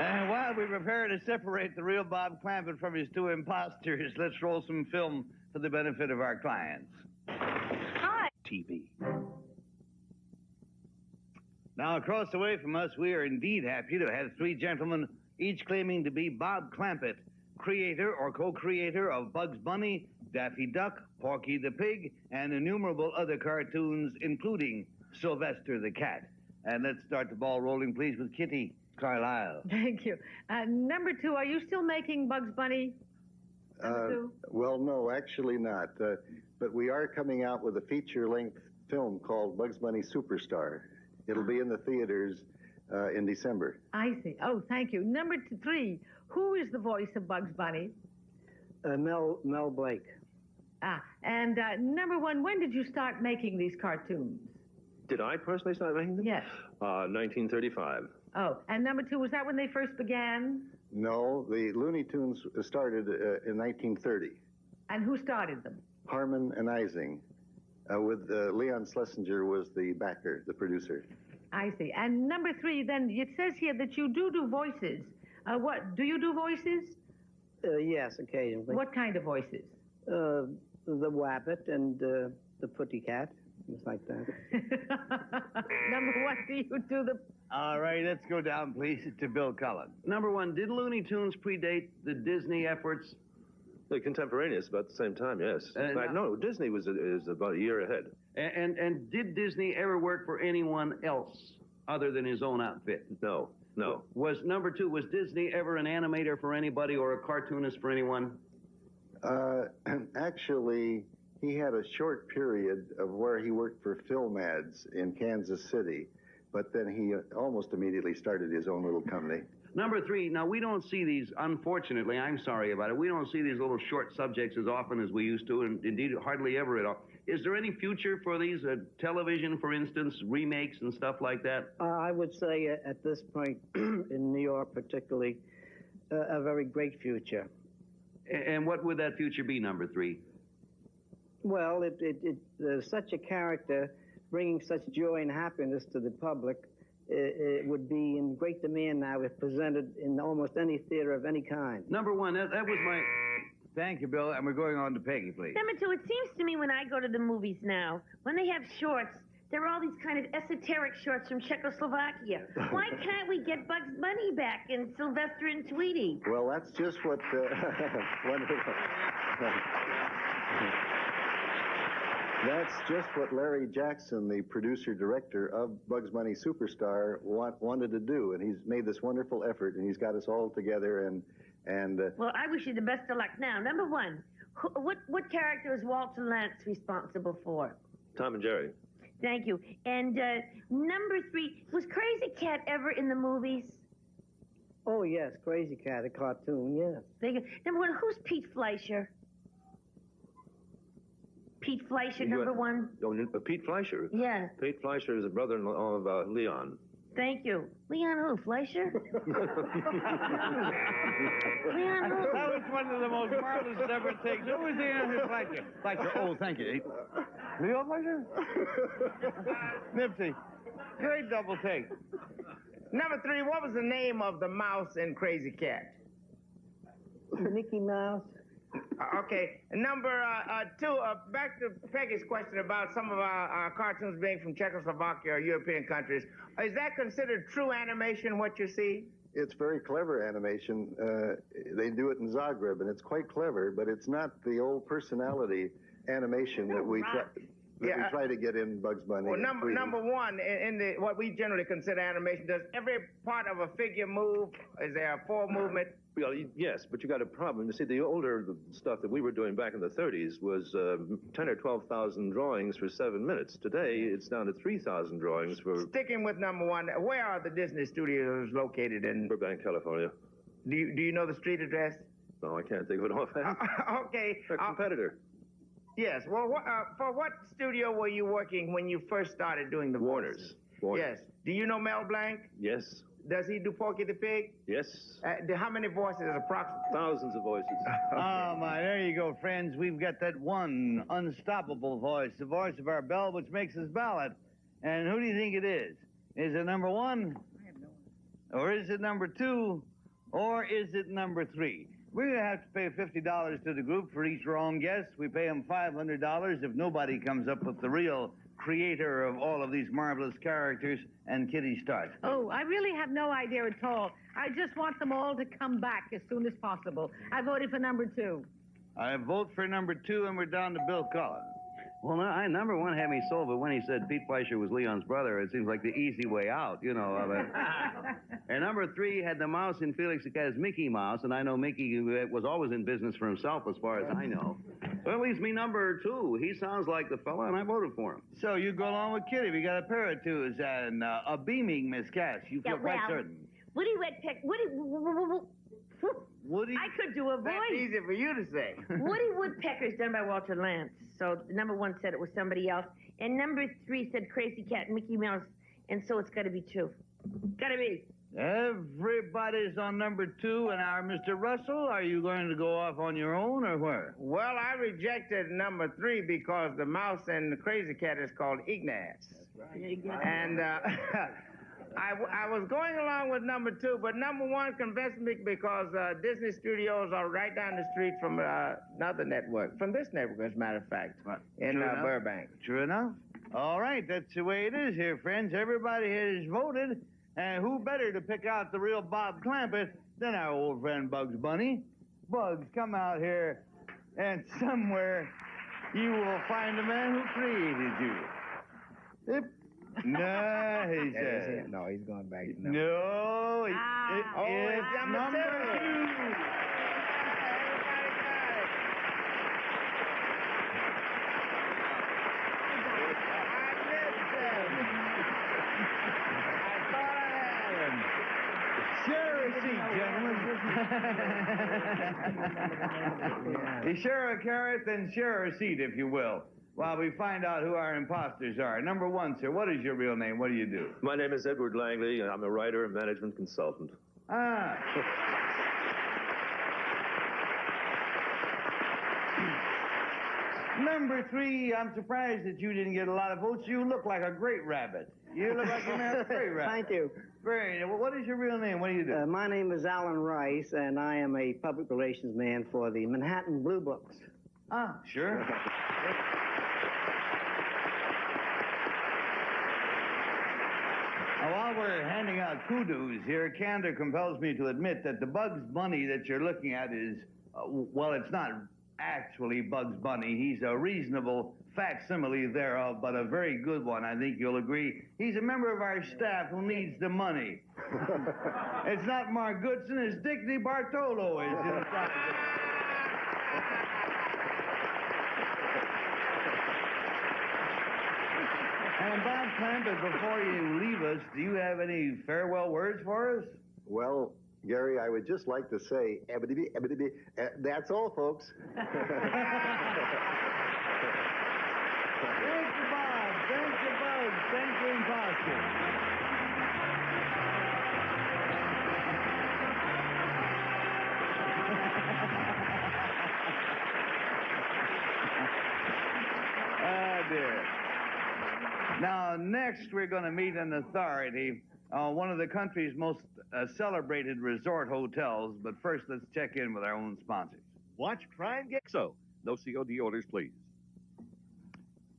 And while we prepare to separate the real Bob Clampett from his 2 imposters, let's roll some film for the benefit of our clients. Hi. TV. Now, across the way from us, we are indeed happy to have 3 gentlemen, each claiming to be Bob Clampett, creator or co-creator of Bugs Bunny, Daffy Duck, Porky the Pig, and innumerable other cartoons, including Sylvester the Cat. And let's start the ball rolling, please, with Kitty Carlisle. Thank you. Number 2, are you still making Bugs Bunny? Well, no, actually not. But we are coming out with a feature-length film called Bugs Bunny Superstar. It'll be in the theaters in December. I see. Oh, thank you. Number 3, who is the voice of Bugs Bunny? Mel Blake. And number 1, when did you start making these cartoons? Did I personally start making them? Yes. 1935. Oh, and number 2, was that when they first began? No, the Looney Tunes started in 1930. And who started them? Harmon and Ising, with Leon Schlesinger was the backer, the producer. I see. And number 3, then, it says here that you do voices. What, do you do voices? Yes, occasionally. What kind of voices? The wabbit and the putty cat, things like that. Number one, do you do the... All right, let's go down, please, to Bill Cullen. Number one, did Looney Tunes predate the Disney efforts? They're contemporaneous, about the same time, yes. In fact, no, Disney is about a year ahead. And did Disney ever work for anyone else other than his own outfit? No. Was number two, was Disney ever an animator for anybody or a cartoonist for anyone? Actually, he had a short period of where he worked for film ads in Kansas City, but then he almost immediately started his own little company. Number three, now we don't see these, unfortunately, I'm sorry about it, we don't see these little short subjects as often as we used to, and indeed hardly ever at all. Is there any future for these, television, for instance, remakes and stuff like that? I would say at this point, in New York particularly, a very great future. And what would that future be, number three? Well, such a character bringing such joy and happiness to the public, it would be in great demand now if presented in almost any theater of any kind. Number one, that was my... Thank you, Bill, and we're going on to Peggy, please. Number two, it seems to me when I go to the movies now, when they have shorts, there are all these kind of esoteric shorts from Czechoslovakia. Why can't we get Bugs Bunny back and Sylvester and Tweety? Well, that's just what... That's just what Larry Jackson, the producer-director of Bugs Bunny Superstar, wanted to do, and he's made this wonderful effort, and he's got us all together, and Well, I wish you the best of luck. Now, number one, what character is Walter Lantz responsible for? Tom and Jerry. Thank you. And number three, was Crazy Cat ever in the movies? Oh, yes, Crazy Cat, a cartoon, yes. Thank you. Number one, who's Pete Fleischer? Pete Fleischer, number one. Oh, Pete Fleischer? Yeah. Pete Fleischer is the brother-in-law of Leon. Thank you. Leon who? Fleischer? Leon who? That was one of the most marvelous ever takes. Who was Leon Fleischer? Fleischer. Oh, thank you. Leon Fleischer? Nipsey. Great double take. Number three, what was the name of the mouse in Crazy Cat? Mickey Mouse. Okay. Number two, back to Peggy's question about some of our cartoons being from Czechoslovakia or European countries. Is that considered true animation, what you see? it's very clever animation. They do it in Zagreb, and it's quite clever, but it's not the old personality animation that we try to get in Bugs Bunny. Well, number one, in the what we generally consider animation, does every part of a figure move? Is there a full movement? Well, yes, but you got a problem. You see, the older stuff that we were doing back in the 30s was 10 or 12,000 drawings for 7 minutes. Today, it's down to 3,000 drawings for... Sticking with number one, where are the Disney studios located in? Burbank, California. Do you know the street address? No, I can't think of it offhand. Okay. A competitor. Yes. Well, for what studio were you working when you first started doing the voices? Warner's. Yes. Do you know Mel Blanc? Yes. Does he do Porky the Pig? Yes. How many voices approximately? Thousands of voices. Oh, my, there you go, friends. We've got that one unstoppable voice, the voice of our bell, which makes us ballot. And who do you think it is? Is it number one? I have no idea. Or is it number two? Or is it number three? We're going to have to pay $50 to the group for each wrong guess. We pay them $500 if nobody comes up with the real creator of all of these marvelous characters, and Kitty starts. Oh, I really have no idea at all. I just want them all to come back as soon as possible. I voted for number two. I vote for number two, and we're down to Bill Cullen. Well, number one had me sold, but when he said Pete Fleischer was Leon's brother, it seems like the easy way out, you know. And number three had the mouse in Felix the Cat as Mickey Mouse, and I know Mickey was always in business for himself as far as I know. Well, at least me number two. He sounds like the fella, and I voted for him. So you go along with Kitty. We got a pair of twos and a beaming Miss Cass. You feel quite certain. Woody Woodpecker. Woody. I could do a voice. That's easy for you to say. Woody Woodpecker is done by Walter Lantz. So number one said it was somebody else, and number three said Crazy Cat and Mickey Mouse, and so it's got to be two. Got to be. Everybody's on number two, and our Mr. Russell, are you going to go off on your own or where? Well, I rejected number three because the mouse in the Crazy Cat is called Ignaz. That's right. And I was going along with number 2, but number 1 convinced me because Disney Studios are right down the street from another network, from this network, as a matter of fact, in Burbank. True enough. All right, that's the way it is here, friends. Everybody has voted, and who better to pick out the real Bob Clampett than our old friend Bugs Bunny? Bugs, come out here, and somewhere you will find the man who created you. No, he said. No, he's going back. No, it's number 2. Share a seat, gentlemen. You share a carrot, then share a seat, if you will, while we find out who our imposters are. Number 1, sir, what is your real name? What do you do? My name is Edward Langley, and I'm a writer and management consultant. Ah. Number 3, I'm surprised that you didn't get a lot of votes. You look like a great rabbit. You look like a great rabbit. Thank you. Very. Well, what is your real name? What do you do? My name is Alan Rice, and I am a public relations man for the Manhattan Blue Books. Ah, sure. While we're handing out kudos here, candor compels me to admit that the Bugs Bunny that you're looking at is, well, it's not actually Bugs Bunny. He's a reasonable facsimile thereof, but a very good one, I think you'll agree. He's a member of our staff who needs the money. It's not Mark Goodson, it's Dick DiBartolo. And Bob Clampett, before you leave us, do you have any farewell words for us? Well, Gary, I would just like to say, that's all, folks. Thank you, Bob. Thank you, Bug. Thank you, Imposter. Oh, dear. Now, next we're going to meet an authority, one of the country's most celebrated resort hotels. But first, let's check in with our own sponsors. Watch Crime Get So. No COD orders, please.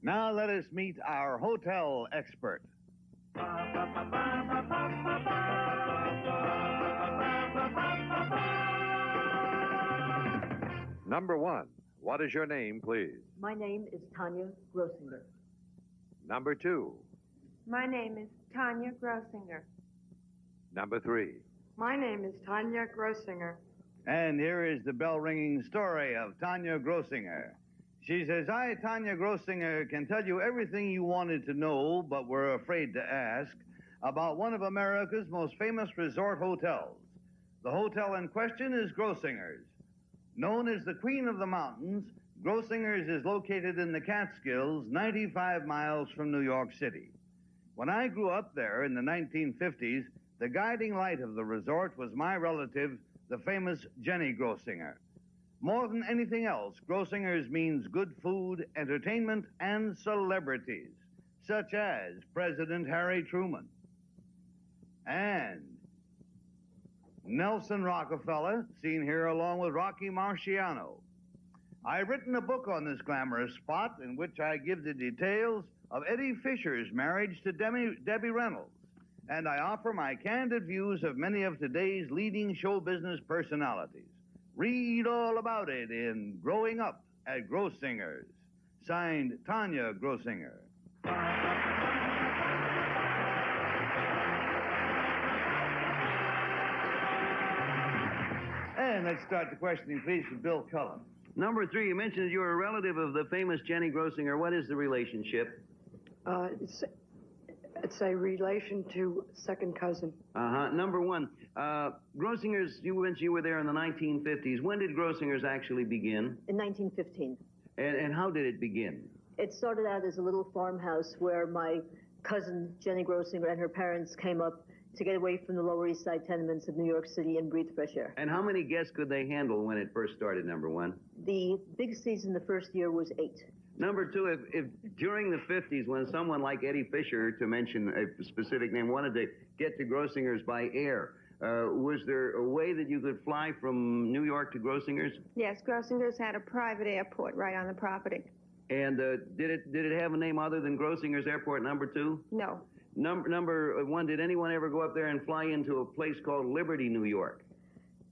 Now let us meet our hotel expert. Number 1, what is your name, please? My name is Tanya Grossinger. Number 2. My name is Tanya Grossinger. Number 3. My name is Tanya Grossinger. And here is the bell-ringing story of Tanya Grossinger. She says, I, Tanya Grossinger, can tell you everything you wanted to know, but were afraid to ask, about one of America's most famous resort hotels. The hotel in question is Grossinger's. Known as the Queen of the Mountains, Grossinger's is located in the Catskills, 95 miles from New York City. When I grew up there in the 1950s, the guiding light of the resort was my relative, the famous Jenny Grossinger. More than anything else, Grossinger's means good food, entertainment, and celebrities, such as President Harry Truman and Nelson Rockefeller, seen here along with Rocky Marciano. I've written a book on this glamorous spot in which I give the details of Eddie Fisher's marriage to Debbie Reynolds, and I offer my candid views of many of today's leading show business personalities. Read all about it in Growing Up at Grossinger's. Signed, Tanya Grossinger. And let's start the questioning, please, from Bill Cullen. Number 3, you mentioned you're a relative of the famous Jenny Grossinger. What is the relationship? It's a relation to second cousin. Number 1, Grossinger's, you mentioned you were there in the 1950s. When did Grossinger's actually begin? In 1915. And how did it begin? It started out as a little farmhouse where my cousin, Jenny Grossinger, and her parents came up to get away from the Lower East Side tenements of New York City and breathe fresh air. And how many guests could they handle when it first started, number 1? The big season the first year was 8. Number two, if during the 50s, when someone like Eddie Fisher, to mention a specific name, wanted to get to Grossinger's by air, was there a way that you could fly from New York to Grossinger's? Yes, Grossinger's had a private airport right on the property. And did it have a name other than Grossinger's Airport number two? No. Number one, did anyone ever go up there and fly into a place called Liberty, New York?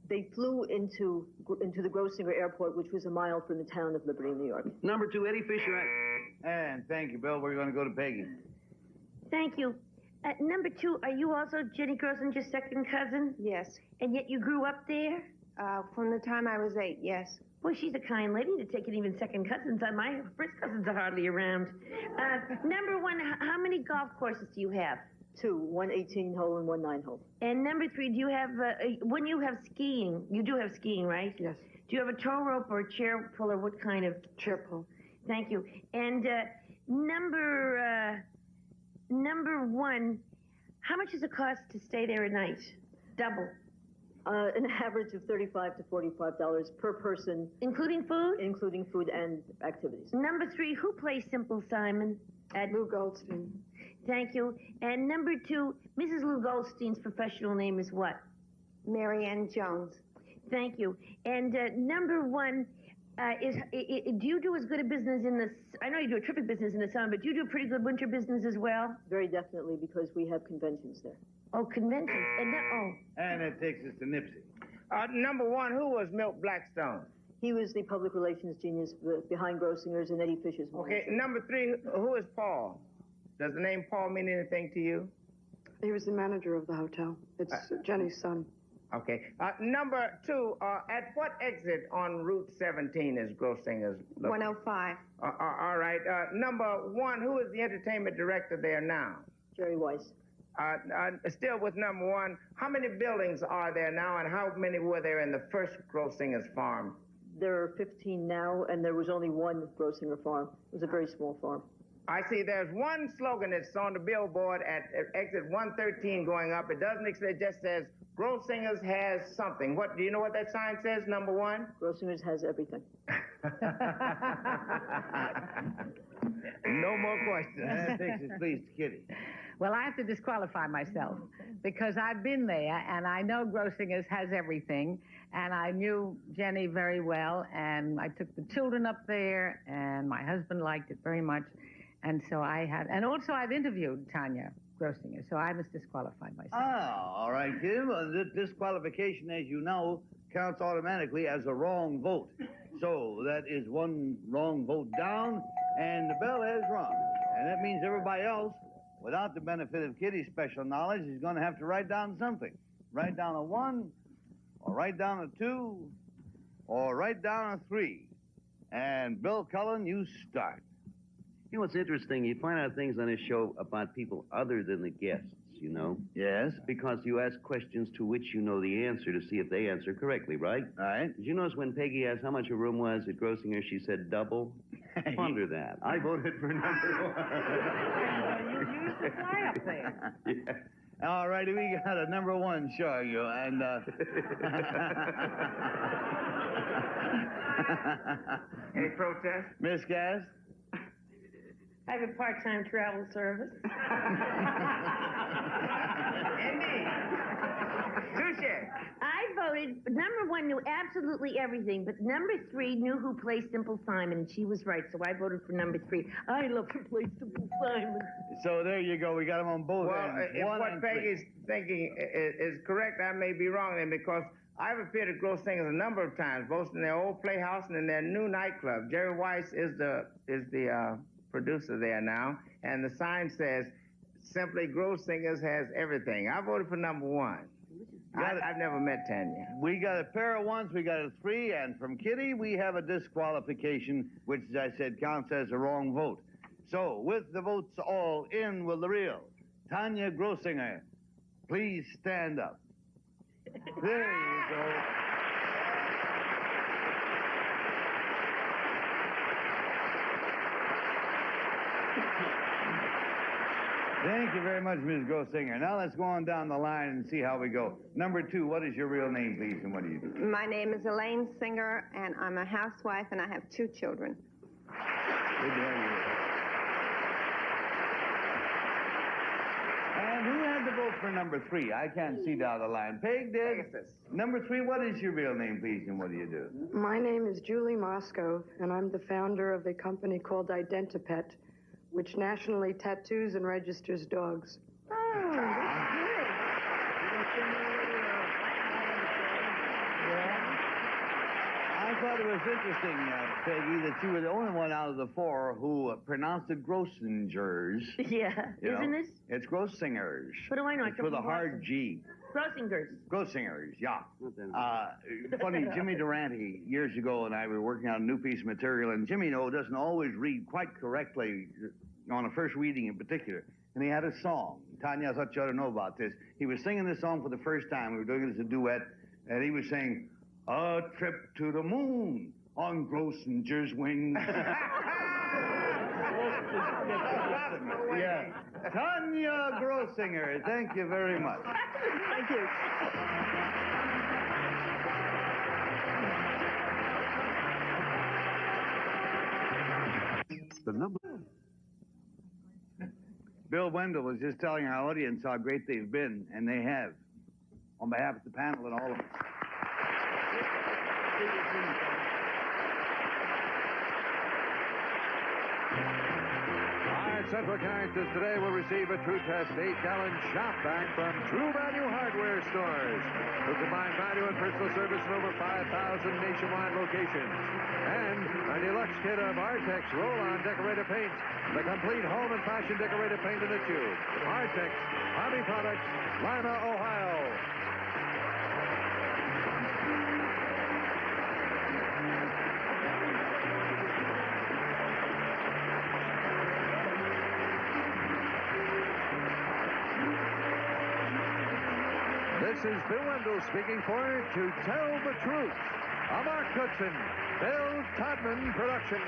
They flew into the Grossinger Airport, which was a mile from the town of Liberty, New York. Number two, Eddie Fisher. And thank you, Bill. We're going to go to Peggy. Thank you. Number two, are you also Jenny Grossinger's second cousin? Yes. And yet you grew up there? From the time I was 8, yes. Well, she's a kind lady to take it even second cousins. My first cousins are hardly around. Number one, how many golf courses do you have? 2, one 18-hole and one 9-hole. And number three, do you have, when you have skiing, you do have skiing, right? Yes. Do you have a tow rope or a chair pull or what kind of? Chair pull. Thank you. And number one, how much does it cost to stay there a night? Double. An average of $35 to $45 per person. Including food? Including food and activities. Number three, who plays Simple Simon? Lou Goldstein. Thank you. And number two, Mrs. Lou Goldstein's professional name is what? Mary Ann Jones. Thank you. And number one, do you do as good a business in the, I know you do a terrific business in the summer, but do you do a pretty good winter business as well? Very definitely, because we have conventions there. Oh, conventions. And it takes us to Nipsey. Number one, who was Milt Blackstone? He was the public relations genius behind Grossinger's and Eddie Fisher's. Okay, number three, who is Paul? Does the name Paul mean anything to you? He was the manager of the hotel. It's Jenny's son. Okay. Number two, at what exit on Route 17 is Grossinger's? 105. All right. Number one, who is the entertainment director there now? Jerry Weiss. Still with number one, how many buildings are there now, and how many were there in the first Grossinger's farm? There are 15 now, and there was only one Grossinger farm. It was a very small farm. I see there's one slogan that's on the billboard at exit 113 going up. It doesn't exist, it just says, Grossinger's has something. What, do you know what that sign says, number one? Grossinger's has everything. No more questions. That takes us, please, to Kitty. Well, I have to disqualify myself because I've been there and I know Grossinger's has everything, and I knew Jenny very well, and I took the children up there, and my husband liked it very much, and so I had, and also I've interviewed Tanya Grossinger, so I must disqualify myself. Oh, all right, Kim. This disqualification, as you know, counts automatically as a wrong vote. So that is one wrong vote down, and the bell is rung. And that means everybody else, without the benefit of Kitty's special knowledge, is going to have to write down something. Write down a 1, or write down a 2, or write down a 3. And Bill Cullen, you start. You know what's interesting? You find out things on this show about people other than the guests, you know? Yes. Because you ask questions to which you know the answer to see if they answer correctly, right? Right. Did you notice when Peggy asked how much a room was at Grossinger, she said double? Ponder that. I voted for number 1. You used the fly up there. Yeah. All righty, we got a number 1 showing you, and Any protest? Miss Gass? I have a part-time travel service. Indeed. Touche. I voted, number 1 knew absolutely everything, but number 3 knew who plays Simple Simon, and she was right, so I voted for number 3. I love to play Simple Simon. So there you go. We got them on both Well, ends. if 1 what and Peggy's 3. thinking is correct, I may be wrong then, because I've appeared at Grossinger's a number of times, both in their old playhouse and in their new nightclub. Jerry Weiss is the producer there now, and the sign says, simply Grossinger's has everything. I voted for number 1. I've never met Tanya. We got a pair of 1s, we got a 3, and from Kitty, we have a disqualification, which, as I said, counts as a wrong vote. So, with the votes all in with the real, Tanya Grossinger, please stand up. There you go. Thank you very much, Ms. Grossinger. Now let's go on down the line and see how we go. Number 2, what is your real name, please, and what do you do? My name is Elaine Singer, and I'm a housewife, and I have 2 children. Good to have you here. And who had the vote for number 3? I can't see down the line. Peg did. Number 3, what is your real name, please, and what do you do? My name is Julie Moscow, and I'm the founder of a company called Identipet, which nationally tattoos and registers dogs. I thought it was interesting, Peggy, that you were the only one out of the 4 who pronounced it Grossingers. Yeah, isn't it? It's Grossingers. What do I know? It's with a hard G. Grossingers. Grossingers, yeah. Funny, Jimmy Durante, years ago, and I were working on a new piece of material, and Jimmy, doesn't always read quite correctly on a first reading in particular. And he had a song. Tanya, I thought you ought to know about this. He was singing this song for the first time. We were doing it as a duet, and he was saying, "A trip to the moon on Grossinger's wings." Yeah. Tanya Grossinger, thank you very much. Thank you. The number. Bill Wendell was just telling our audience how great they've been, and they have. On behalf of the panel and all of us. Our Central characters today will receive a True Test 8-gallon shop vac from True Value Hardware stores, who combine value and personal service in over 5,000 nationwide locations. And a deluxe kit of Artex roll-on decorative paint, the complete home and fashion decorative paint in a tube. Artex, Hobby Products, Lima, Ohio. This is Bill Wendell speaking for To Tell the Truth, a Mark Goodson, Bill Todman production.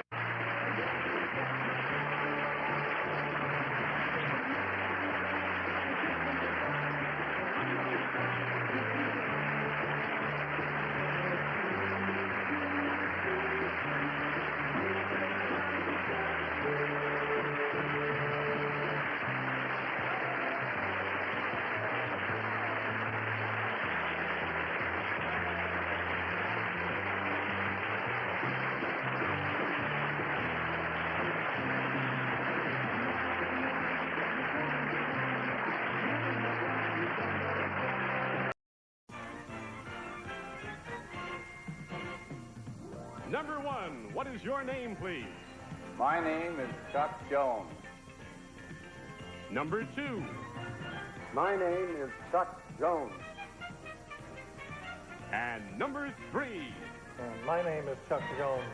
Number 1, what is your name, please? My name is Chuck Jones. Number 2. My name is Chuck Jones. And number 3. My name is Chuck Jones.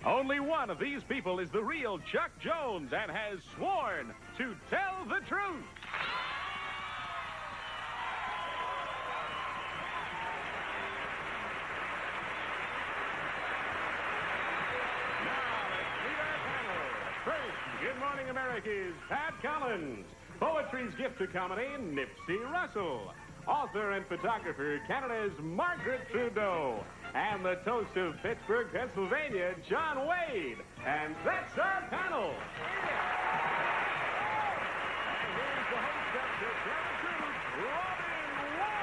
Only one of these people is the real Chuck Jones and has sworn to tell the truth. First, Good Morning America's Pat Collins. Poetry's gift to comedy, Nipsey Russell. Author and photographer, Canada's Margaret Trudeau. And the toast of Pittsburgh, Pennsylvania, John Wade. And that's our panel. And here's the host of To Tell the Truth, Robin Ward.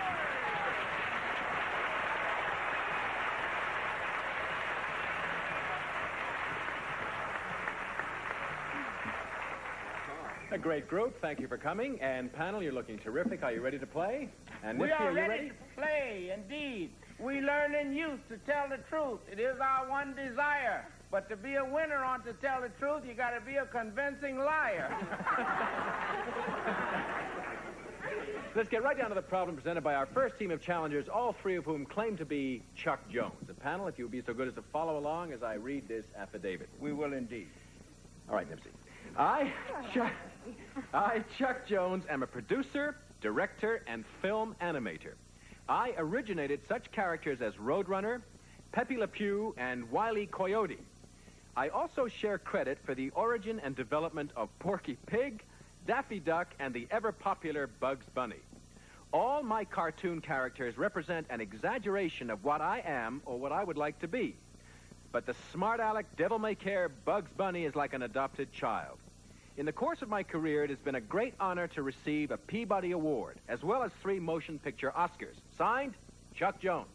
A great group. Thank you for coming. And panel, you're looking terrific. Are you ready to play? And We Nipsey, are you ready to play, indeed. We learn in youth to tell the truth. It is our one desire. But to be a winner on To Tell the Truth, you got to be a convincing liar. Let's get right down to the problem presented by our first team of challengers, all three of whom claim to be Chuck Jones. The panel, if you would be so good as to follow along as I read this affidavit. We will indeed. All right, Nipsey. I, Chuck Jones, am a producer, director, and film animator. I originated such characters as Roadrunner, Pepe Le Pew, and Wile E. Coyote. I also share credit for the origin and development of Porky Pig, Daffy Duck, and the ever-popular Bugs Bunny. All my cartoon characters represent an exaggeration of what I am or what I would like to be. but the smart aleck, devil-may-care Bugs Bunny is like an adopted child. In the course of my career, it has been a great honor to receive a Peabody Award, as well as 3 motion picture Oscars. Signed, Chuck Jones.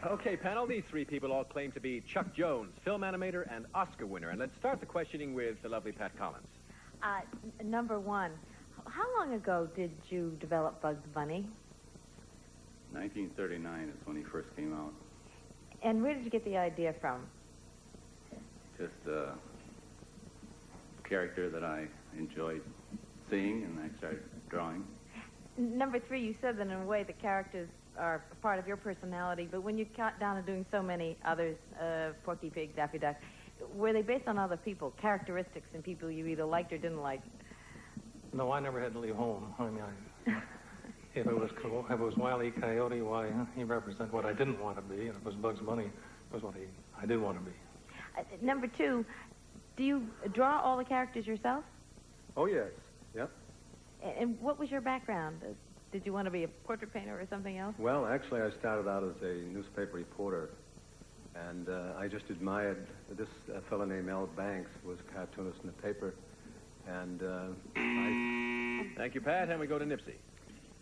Okay, panel, these 3 people all claim to be Chuck Jones, film animator and Oscar winner. And let's start the questioning with the lovely Pat Collins. Number 1, how long ago did you develop Bugs Bunny? 1939 is when he first came out. And where did you get the idea from? Just a character that I enjoyed seeing, and I started drawing. Number 3, you said that in a way the characters are a part of your personality, but when you got down to doing so many others, Porky Pig, Daffy Duck, were they based on other people, characteristics and people you either liked or didn't like? No, I never had to leave home. I mean, if it was Wile E. Coyote, why, he represented what I didn't want to be, and if it was Bugs Bunny, it was what I did want to be. Number 2, do you draw all the characters yourself? Oh, yes. Yep. And what was your background? Did you want to be a portrait painter or something else? Well, actually, I started out as a newspaper reporter, and I just admired this fellow named Al Banks, was a cartoonist in the paper, and Thank you, Pat, and we go to Nipsey.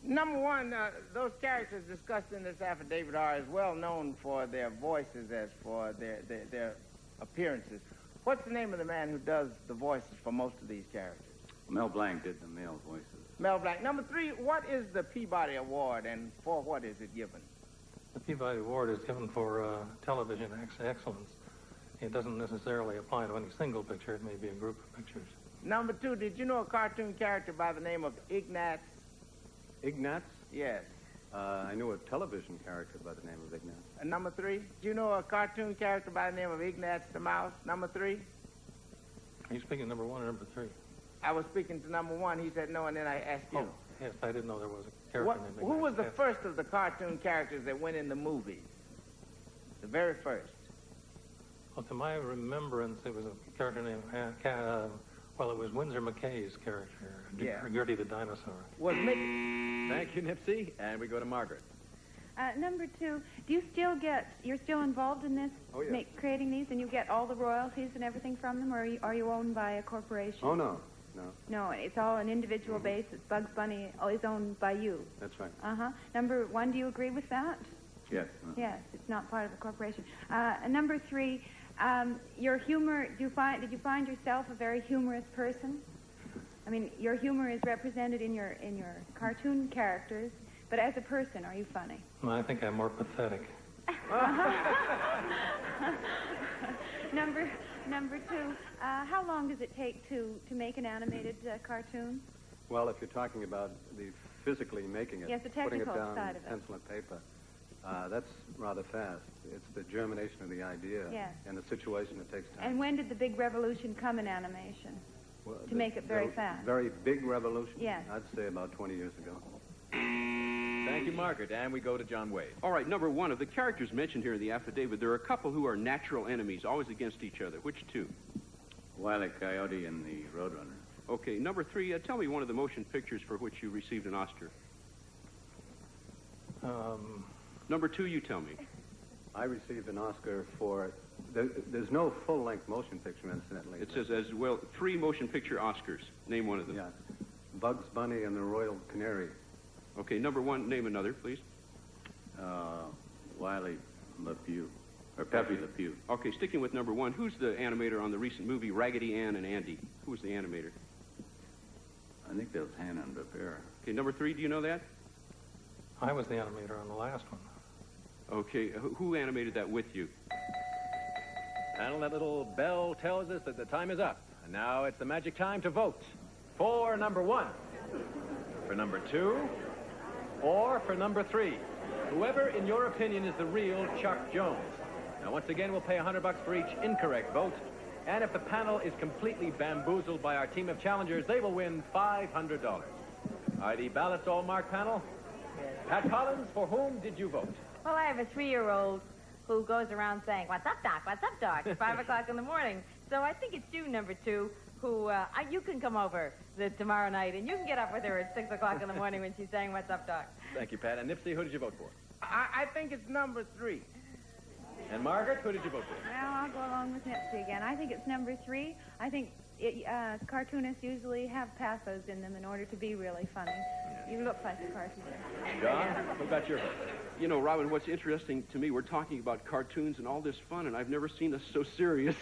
Number 1, those characters discussed in this affidavit are as well known for their voices as for their appearances. What's the name of the man who does the voices for most of these characters? Mel Blanc did the male voices. Mel Blanc. Number 3, what is the Peabody Award, and for what is it given? The Peabody Award is given for television excellence. It doesn't necessarily apply to any single picture. It may be a group of pictures. Number 2, did you know a cartoon character by the name of Ignatz? Ignatz? Yes. I knew a television character by the name of Ignatz. And number 3, do you know a cartoon character by the name of Ignatz the Mouse? Number 3? Are you speaking number 1 or number 3? I was speaking to number 1. He said no, and then I asked you. Oh, yes, I didn't know there was a character named Ignatz. Who was the first of the cartoon characters that went in the movies? The very first. Well, to my remembrance, it was a character named, it was Windsor McKay's character, Gertie the Dinosaur. Was Mickey? Thank you, Nipsey, and we go to Margaret. Number 2, you're still involved in this, creating these, and you get all the royalties and everything from them, or are you owned by a corporation? Oh, no. No, it's all an individual basis. Bugs Bunny is owned by you. That's right. Number 1, do you agree with that? Yes. Yes, it's not part of a corporation. Number 3, your humor, did you find yourself a very humorous person? I mean, your humor is represented in your cartoon characters, but as a person, are you funny? Well, I think I'm more pathetic. Number 2, how long does it take to make an animated cartoon? Well, if you're talking about the physically making it, yes, the putting it technical down side of it. pencil and paper, that's rather fast. It's the germination of the idea and the situation that takes time. And when did the big revolution come in animation? Well, to make it very fast. Very big revolution? Yes. I'd say about 20 years ago. Thank you, Margaret. And we go to John Wade. All right, number 1, of the characters mentioned here in the affidavit, there are a couple who are natural enemies, always against each other. Which 2? Wile E. Coyote and the Roadrunner. Okay, number 3, tell me one of the motion pictures for which you received an Oscar. Number 2, you tell me. I received an Oscar for... There's no full-length motion picture, incidentally. It says as well 3 motion picture Oscars. Name one of them. Yeah. Bugs Bunny and the Royal Canary. Okay, number 1, name another, please. Wiley LePew, or Pepe Le Pew. Okay, sticking with number 1, who's the animator on the recent movie Raggedy Ann and Andy? Who was the animator? I think that was Hannah and Bear. Okay, number 3, do you know that? I was the animator on the last one. Okay, who animated that with you? Panel, that little bell tells us that the time is up. And now it's the magic time to vote. For number 1, for number 2, or for number 3. Whoever, in your opinion, is the real Chuck Jones. Now, once again, we'll pay $100 for each incorrect vote. And if the panel is completely bamboozled by our team of challengers, they will win $500. Are the ballots all marked, panel? Pat Collins, for whom did you vote? Well, I have a 3-year-old who goes around saying, "What's up, Doc? What's up, Doc?" at 5 o'clock in the morning. So I think it's you, number 2, who, you can come over tomorrow night, and you can get up with her at 6 o'clock in the morning when she's saying, "What's up, Doc?" Thank you, Pat. And Nipsey, who did you vote for? I think it's number 3. And Margaret, who did you vote for? Well, I'll go along with Nipsey again. I think it's number 3. I think cartoonists usually have pathos in them in order to be really funny. You look like a cartoonist. John, who got your vote? You know, Robin, what's interesting to me, we're talking about cartoons and all this fun, and I've never seen us so serious.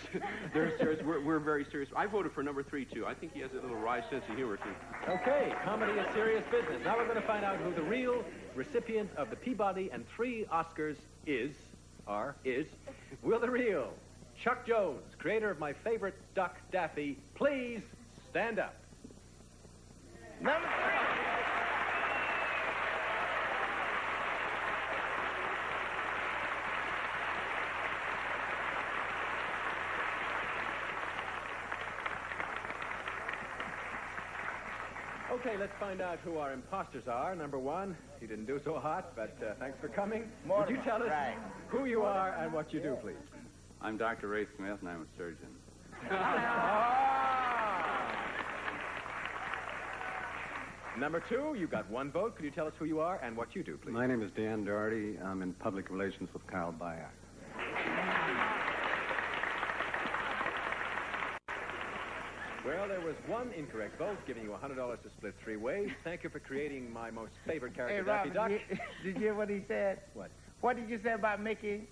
They're serious. We're very serious. I voted for number 3, too. I think he has a little wry sense of humor, too. Okay, comedy is serious business. Now we're going to find out who the real recipient of the Peabody and 3 Oscars is. Will the real Chuck Jones, creator of my favorite duck, Daffy, please stand up. Number 3. Okay, let's find out who our imposters are. Number 1, you didn't do so hot, but thanks for coming. Would you tell us who you are and what you do, please? I'm Dr. Ray Smith, and I'm a surgeon. Number 2, you got 1 vote. Could you tell us who you are and what you do, please? My name is Dan Doherty. I'm in public relations with Kyle Bayak. Well, there was 1 incorrect vote, giving you $100 to split 3 ways. Thank you for creating my most favorite character, Daffy Duck. Did you hear what he said? What? What did you say about Mickey?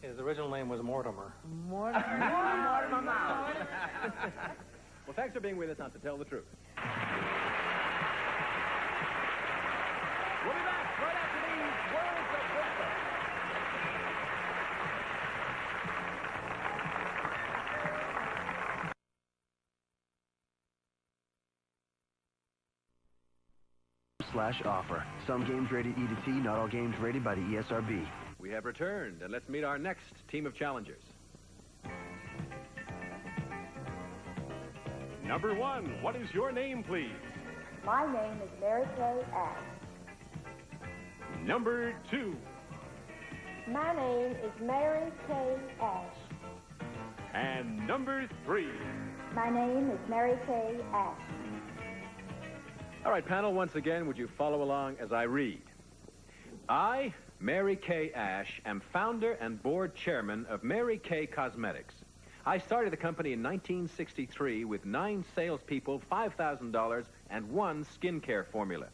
His original name was Mortimer. Mortimer Mouse. Well, thanks for being with us on To Tell the Truth. We'll be back right after these words of wisdom. /offer. Some games rated E to T, not all games rated by the ESRB. We have returned, and let's meet our next team of challengers. Number 1, what is your name, please? My name is Mary Kay Ash. Number 2. My name is Mary Kay Ash. And number 3. My name is Mary Kay Ash. All right, panel, once again, would you follow along as I read? I, Mary Kay Ash, am founder and board chairman of Mary Kay Cosmetics. I started the company in 1963 with 9 salespeople, $5,000, and 1 skincare formula.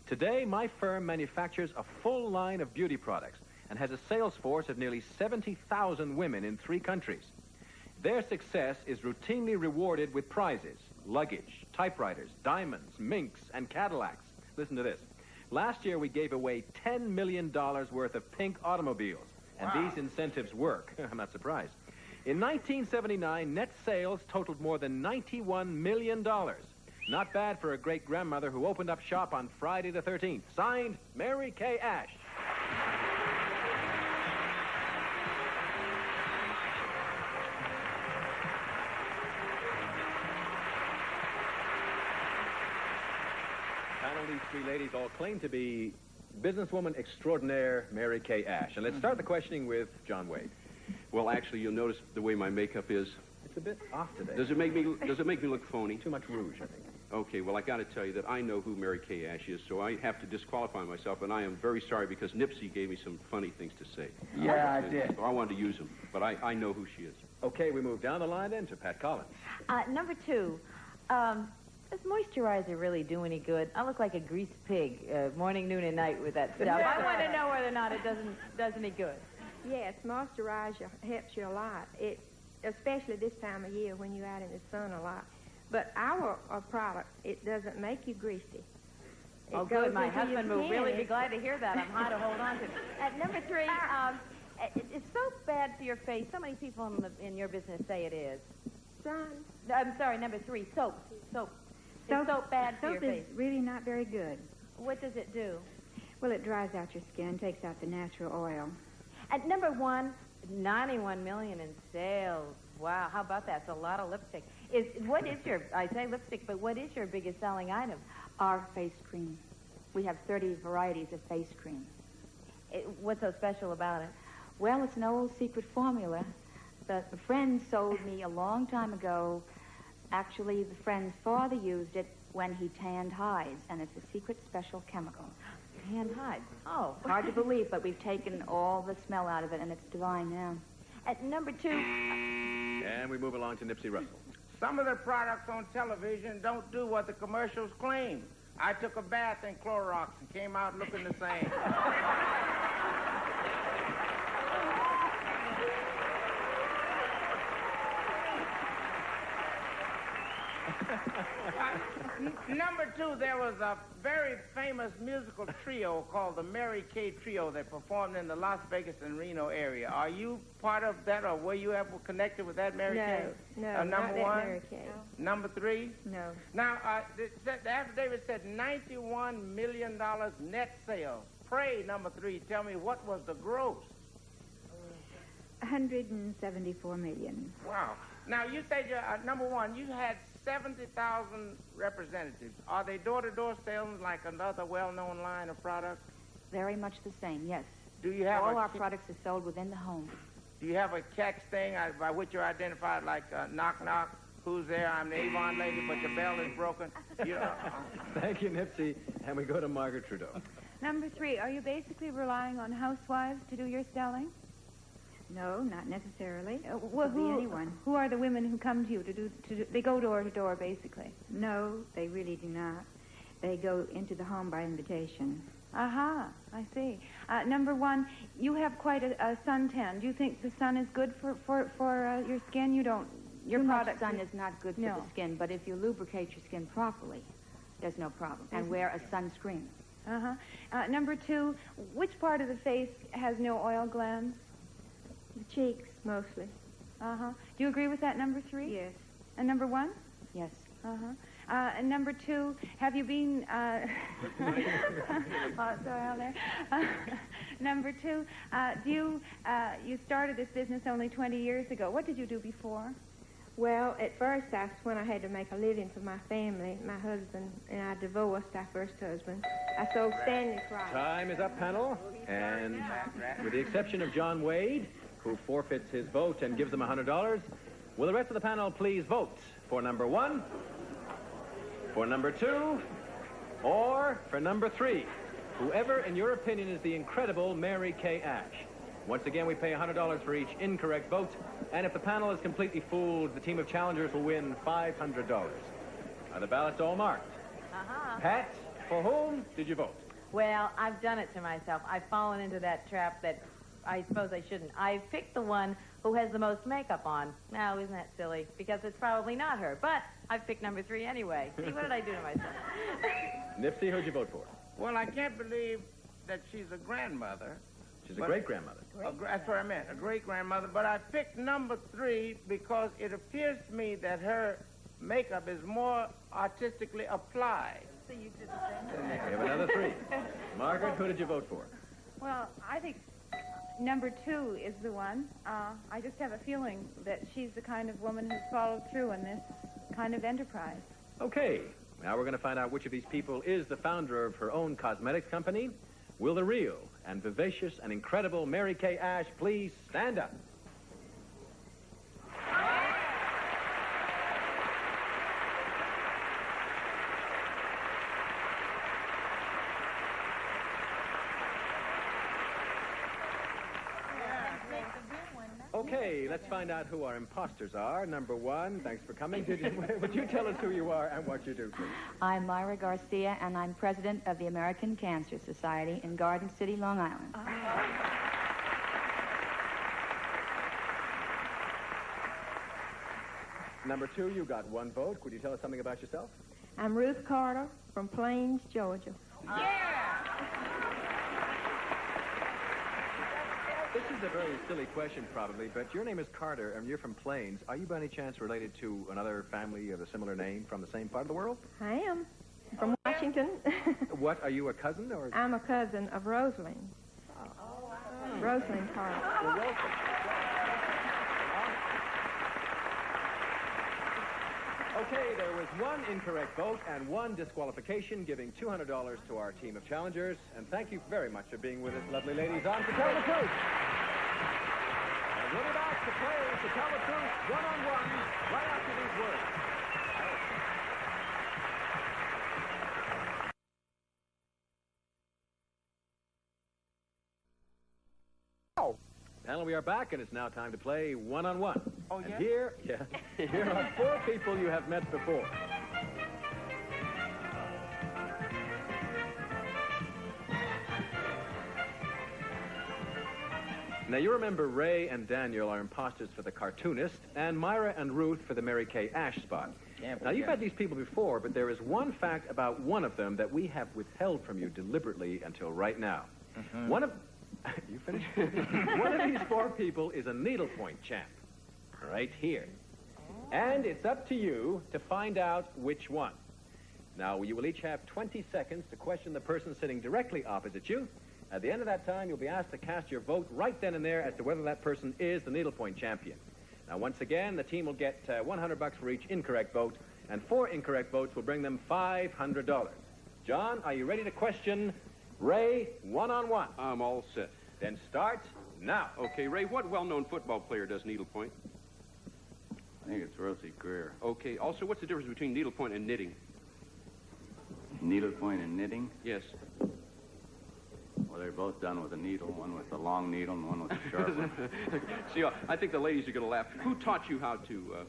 Today, my firm manufactures a full line of beauty products and has a sales force of nearly 70,000 women in 3 countries. Their success is routinely rewarded with prizes, luggage, typewriters, diamonds, minks, and Cadillacs. Listen to this. Last year, we gave away $10 million worth of pink automobiles, and these incentives work. I'm not surprised. In 1979, net sales totaled more than $91 million. Not bad for a great-grandmother who opened up shop on Friday the 13th. Signed, Mary Kay Ash. Panel, these 3 ladies all claim to be businesswoman extraordinaire Mary Kay Ash. And let's start the questioning with John Wade. Well, actually, you'll notice the way my makeup is. It's a bit off today. Does it make me look phony? Too much rouge, I think. Okay, well, I got to tell you that I know who Mary Kay Ash is, so I have to disqualify myself, and I am very sorry because Nipsey gave me some funny things to say. Yeah, I did. So I wanted to use them, but I know who she is. Okay, we move down the line then to Pat Collins. Number 2, does moisturizer really do any good? I look like a greased pig morning, noon, and night with that stuff. I want to know whether or not it does any good. Yes, moisturizer helps you a lot. Especially this time of year when you're out in the sun a lot. But our product, it doesn't make you greasy. Oh, good. My husband will really be glad to hear that. I'm hard to hold on to. At number 3, it's so bad for your face. So many people in your business say it is. Son. I'm sorry, number 3, soap. It's so bad for your face. Soap is really not very good. What does it do? Well, it dries out your skin, takes out the natural oil. At number 1, 91 million in sales. Wow, how about that? It's a lot of lipstick. I say lipstick, but what is your biggest selling item? Our face cream. We have 30 varieties of face cream. What's so special about it? Well, it's an old secret formula A friend sold me a long time ago. Actually, the friend's father used it when he tanned hides, and it's a secret special chemical. Tanned hides? Oh. Hard to believe, but we've taken all the smell out of it, and it's divine now. At number 2... And we move along to Nipsey Russell. Some of the products on television don't do what the commercials claim. I took a bath in Clorox and came out looking the same. Number 2, there was a very famous musical trio called the Mary Kay Trio that performed in the Las Vegas and Reno area. Are you part of that, or were you ever connected with that Mary Kay? No, number not that 1? Mary Kay. No. Number 3? No. Now, the affidavit said $91 million net sales. Pray, number 3, tell me, what was the gross? 174 million. Wow. Now, you said, number 1, you had 70,000 representatives. Are they door-to-door salesmen like another well-known line of products? Very much the same, yes. Do you have all our products are sold within the home. Do you have a catch thing by which you're identified, like knock, knock, who's there? I'm the Avon lady, but the bell is broken. You know. Thank you, Nipsey. And we go to Margaret Trudeau. Number 3, are you basically relying on housewives to do your selling? No, not necessarily. Well, Could be anyone. Who are the women who come to you to do? They go door to door, basically. No, they really do not. They go into the home by invitation. Aha, I see. Number 1, you have quite a suntan. Do you think the sun is good for your skin? You don't. Your Too product much sun is not good for the skin, but if you lubricate your skin properly, there's no problem. And wear a sunscreen. Number 2, which part of the face has no oil glands? The cheeks, mostly. Do you agree with that, number 3? Yes. And number 1? Yes. And number 2, have you been... number 2, you started this business only 20 years ago. What did you do before? Well, at first, that's when I had to make a living for my family. My husband and I divorced our first husband. I sold Stanley products. Time is up, panel. And with the exception of John Wade, who forfeits his vote and gives them $100, will the rest of the panel please vote for number 1, for number 2, or for number 3? Whoever, in your opinion, is the incredible Mary Kay Ash. Once again, we pay $100 for each incorrect vote, and if the panel is completely fooled, the team of challengers will win $500. Are the ballots all marked? Pat, for whom did you vote? Well, I've done it to myself. I've fallen into that trap that I suppose I shouldn't. I picked the one who has the most makeup on. Now, isn't that silly? Because it's probably not her. But I've picked number 3 anyway. See, what did I do to myself? Nipsey, who'd you vote for? Well, I can't believe that she's a grandmother. She's a great-grandmother. That's what I meant, a great-grandmother. But I picked number 3 because it appears to me that her makeup is more artistically applied. So you did the same. We have another 3. Margaret, who did you vote for? Well, I think number 2 is the one. I just have a feeling that she's the kind of woman who's followed through in this kind of enterprise. Okay, now we're going to find out which of these people is the founder of her own cosmetics company. Will the real and vivacious and incredible Mary Kay Ash please stand up? Okay, let's find out who our imposters are. Number 1, thanks for coming. Would you tell us who you are and what you do, please? I'm Myra Garcia, and I'm president of the American Cancer Society in Garden City, Long Island. Number 2, you got 1 vote. Could you tell us something about yourself? I'm Ruth Carter from Plains, Georgia. This is a very silly question, probably, but your name is Carter, and you're from Plains. Are you by any chance related to another family of a similar name from the same part of the world? I am. From Washington. What, are you a cousin, or? I'm a cousin of Rosalind. Rosalind Carter. Well, welcome. Okay, there was 1 incorrect vote and 1 disqualification, giving $200 to our team of challengers. And thank you very much for being with us, lovely ladies, on To Tell the Truth. And We'll be back to play To Tell the Truth one-on-one right after these words. Panel, we are back, and it's now time to play one-on-one. Oh, and yeah? here are 4 people you have met before. Now, you remember Ray and Daniel are imposters for the cartoonist, and Myra and Ruth for the Mary Kay Ash spot. Yeah, Now, you've had these people before, but there is one fact about one of them that we have withheld from you deliberately until right now. One of... You finished? One of these 4 people is a needlepoint champ. Right here. And it's up to you to find out which one. Now, you will each have 20 seconds to question the person sitting directly opposite you. At the end of that time, you'll be asked to cast your vote right then and there as to whether that person is the needlepoint champion. Now, once again, the team will get $100 for each incorrect vote, and 4 incorrect votes will bring them $500. John, are you ready to question Ray one-on-one? I'm all set. Then start now. Okay, Ray, what well-known football player does needlepoint? I think it's Rosie Greer. Okay, also, what's the difference between needlepoint and knitting? Needlepoint and knitting? Yes. Well, they're both done with a needle, one with a long needle and one with a sharp one. See, I think the ladies are going to laugh. Who taught you how to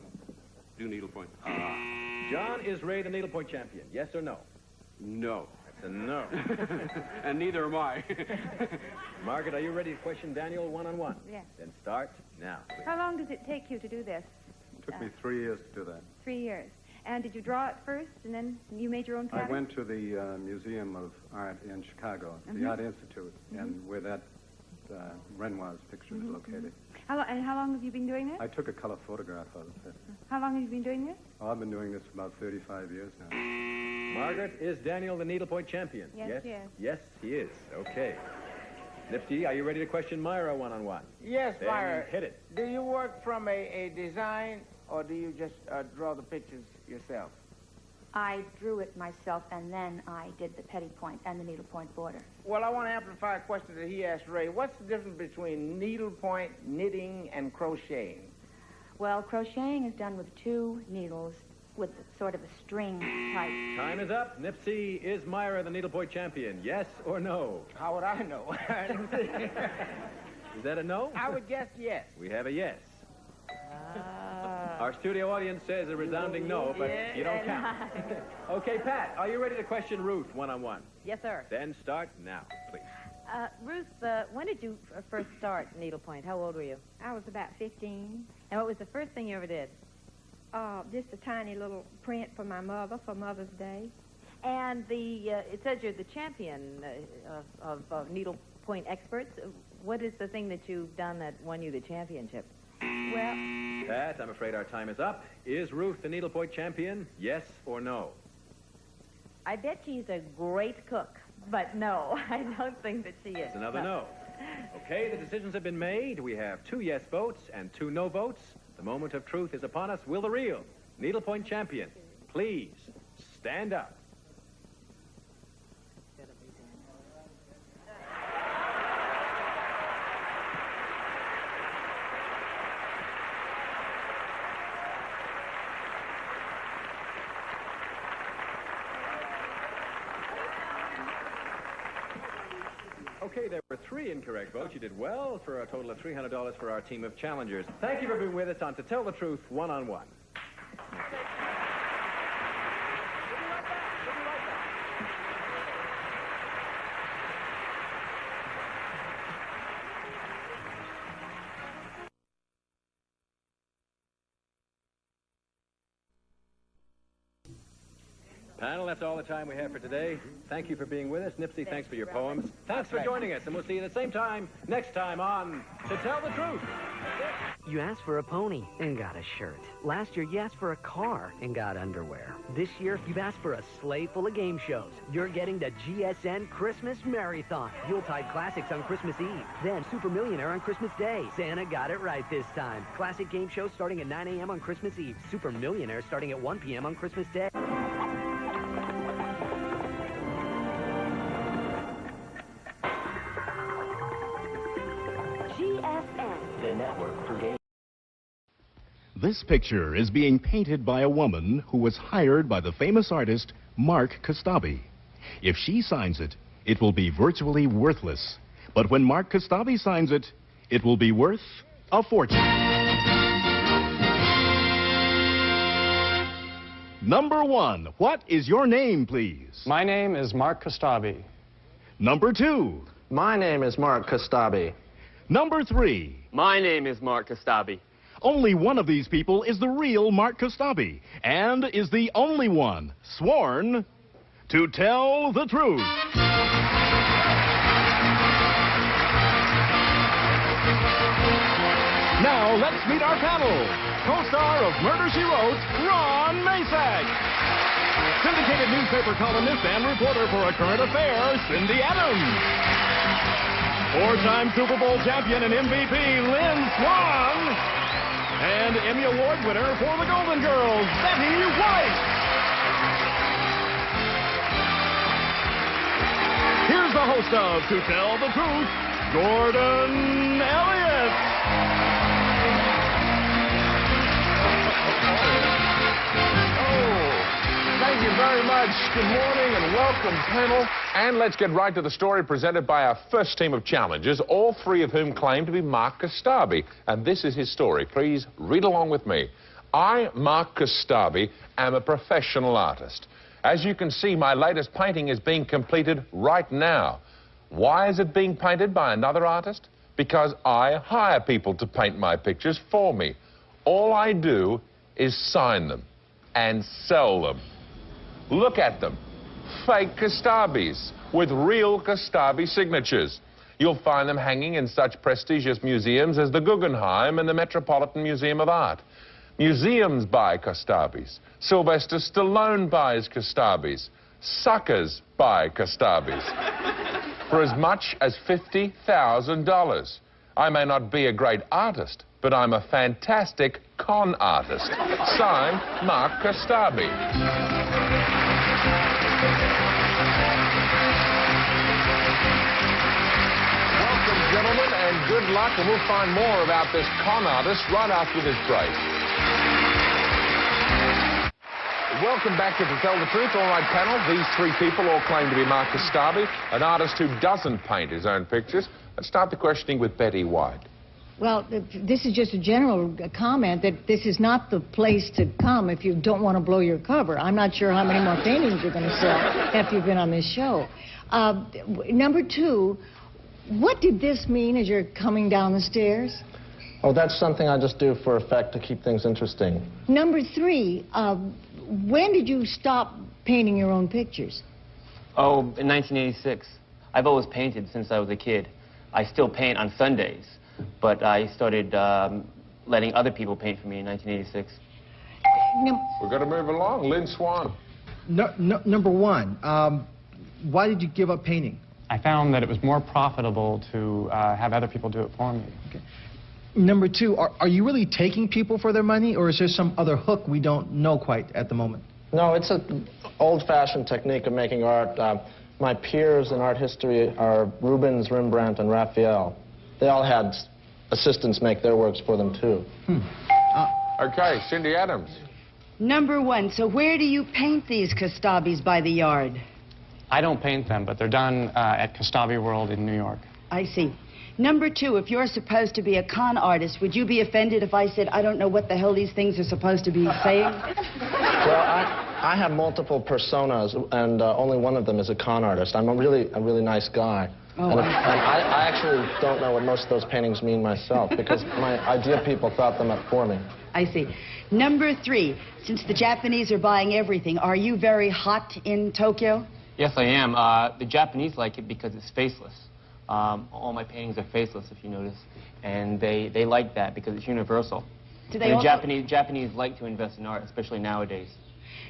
do needlepoint? John, is Ray the needlepoint champion? Yes or no? No. That's a no. And neither am I. Margaret, are you ready to question Daniel one-on-one? Yes. Then start now, please. How long does it take you to do this? It took me 3 years to do that. 3 years. And did you draw it first, and then you made your own pattern? I went to the Museum of Art in Chicago, the Art Institute, and where that Renoir's picture is located. How long have you been doing this? I took a color photograph of it. How long have you been doing this? Oh, I've been doing this for about 35 years now. Margaret, is Daniel the needlepoint champion? Yes, he is. Yes, he is. Okay. Nifty, are you ready to question Myra one-on-one? Yes, Then Myra. hit it. Do you work from a design, or do you just draw the pictures yourself? I drew it myself, and then I did the petty point and the needlepoint border. Well, I want to amplify a question that he asked Ray. What's the difference between needlepoint, knitting, and crocheting? Well, crocheting is done with 2 needles with sort of a string type. Time is up. Nipsey, is Myra the needlepoint champion? Yes or no? How would I know? Is that a no? I would guess yes. We have a yes. Our studio audience says a resounding no, but you don't count. Okay, Pat, are you ready to question Ruth one-on-one? Yes, sir. Then start now, please. Ruth, when did you first start needlepoint? How old were you? I was about 15. And what was the first thing you ever did? Just a tiny little print for my mother for Mother's Day. And it says you're the champion of needlepoint experts. What is the thing that you've done that won you the championship? Well, Pat, I'm afraid our time is up. Is Ruth the needlepoint champion? Yes or no? I bet she's a great cook, but no, I don't think that she is. It's another no. Okay, the decisions have been made. We have 2 yes votes and 2 no votes. The moment of truth is upon us. Will the real needlepoint champion please stand up? Okay, there were 3 incorrect votes. You did well for a total of $300 for our team of challengers. Thank you for being with us on To Tell the Truth one-on-one. Panel, that's all the time we have for today. Thank you for being with us. Nipsey, thanks for your poems. Thanks for joining us, and we'll see you at the same time next time on To Tell the Truth. You asked for a pony and got a shirt. Last year, you asked for a car and got underwear. This year, you've asked for a sleigh full of game shows. You're getting the GSN Christmas Marathon. Yuletide Classics on Christmas Eve. Then Super Millionaire on Christmas Day. Santa got it right this time. Classic game shows starting at 9 a.m. on Christmas Eve. Super Millionaire starting at 1 p.m. on Christmas Day. GSN. The Network for games. This picture is being painted by a woman who was hired by the famous artist Mark Kostabi. If she signs it, it will be virtually worthless. But when Mark Kostabi signs it, it will be worth a fortune. Number 1, what is your name, please? My name is Mark Kostabi. Number 2. My name is Mark Kostabi. Number 3. My name is Mark Kostabi. Only one of these people is the real Mark Kostabi, and is the only one sworn to tell the truth. Now, let's meet our panel. Co-star of Murder, She Wrote, Ron Masak. Syndicated newspaper columnist and reporter for A Current Affair, Cindy Adams. 4-time Super Bowl champion and MVP, Lynn Swan. And Emmy Award winner for the Golden Girls, Betty White. Here's the host of To Tell the Truth, Gordon Elliott. Thank you very much. Good morning and welcome, panel. And let's get right to the story presented by our first team of challengers, all 3 of whom claim to be Mark Kostabi. And this is his story. Please read along with me. I, Mark Kostabi, am a professional artist. As you can see, my latest painting is being completed right now. Why is it being painted by another artist? Because I hire people to paint my pictures for me. All I do is sign them and sell them. Look at them. Fake Kostabis with real Kostabi signatures. You'll find them hanging in such prestigious museums as the Guggenheim and the Metropolitan Museum of Art. Museums buy Kostabis. Sylvester Stallone buys Kostabis. Suckers buy Kostabis. For as much as $50,000. I may not be a great artist, but I'm a fantastic con artist. Signed, Mark Kostabi. Gentlemen, and good luck, and we'll find more about this con artist right after this break. Welcome back to Tell the Truth. All right, panel, these 3 people all claim to be Mark Kostabi, an artist who doesn't paint his own pictures. Let's start the questioning with Betty White. Well, this is just a general comment that this is not the place to come if you don't want to blow your cover. I'm not sure how many more paintings you're going to sell after you've been on this show. Number 2, what did this mean as you're coming down the stairs? Oh, that's something I just do for effect to keep things interesting. Number 3, when did you stop painting your own pictures? Oh, in 1986. I've always painted since I was a kid. I still paint on Sundays, but I started letting other people paint for me in 1986. We're going to move along. Lynn Swan. Number 1, why did you give up painting? I found that it was more profitable to have other people do it for me. Okay. Number 2, are you really taking people for their money, or is there some other hook we don't know quite at the moment? No, it's an old-fashioned technique of making art. My peers in art history are Rubens, Rembrandt, and Raphael. They all had assistants make their works for them, too. Okay, Cindy Adams. Number 1, so where do you paint these Kostabis by the yard? I don't paint them, but they're done at Kostabi World in New York. I see. Number 2, if you're supposed to be a con artist, would you be offended if I said, I don't know what the hell these things are supposed to be saying? Well, I have multiple personas, and only one of them is a con artist. I'm a really nice guy. Oh, and I actually don't know what most of those paintings mean myself, because my idea people thought them up for me. I see. Number 3, since the Japanese are buying everything, are you very hot in Tokyo? Yes, I am. The Japanese like it because it's faceless. All my paintings are faceless, if you notice. And they like that because it's universal. Do they and also... Japanese like to invest in art, especially nowadays.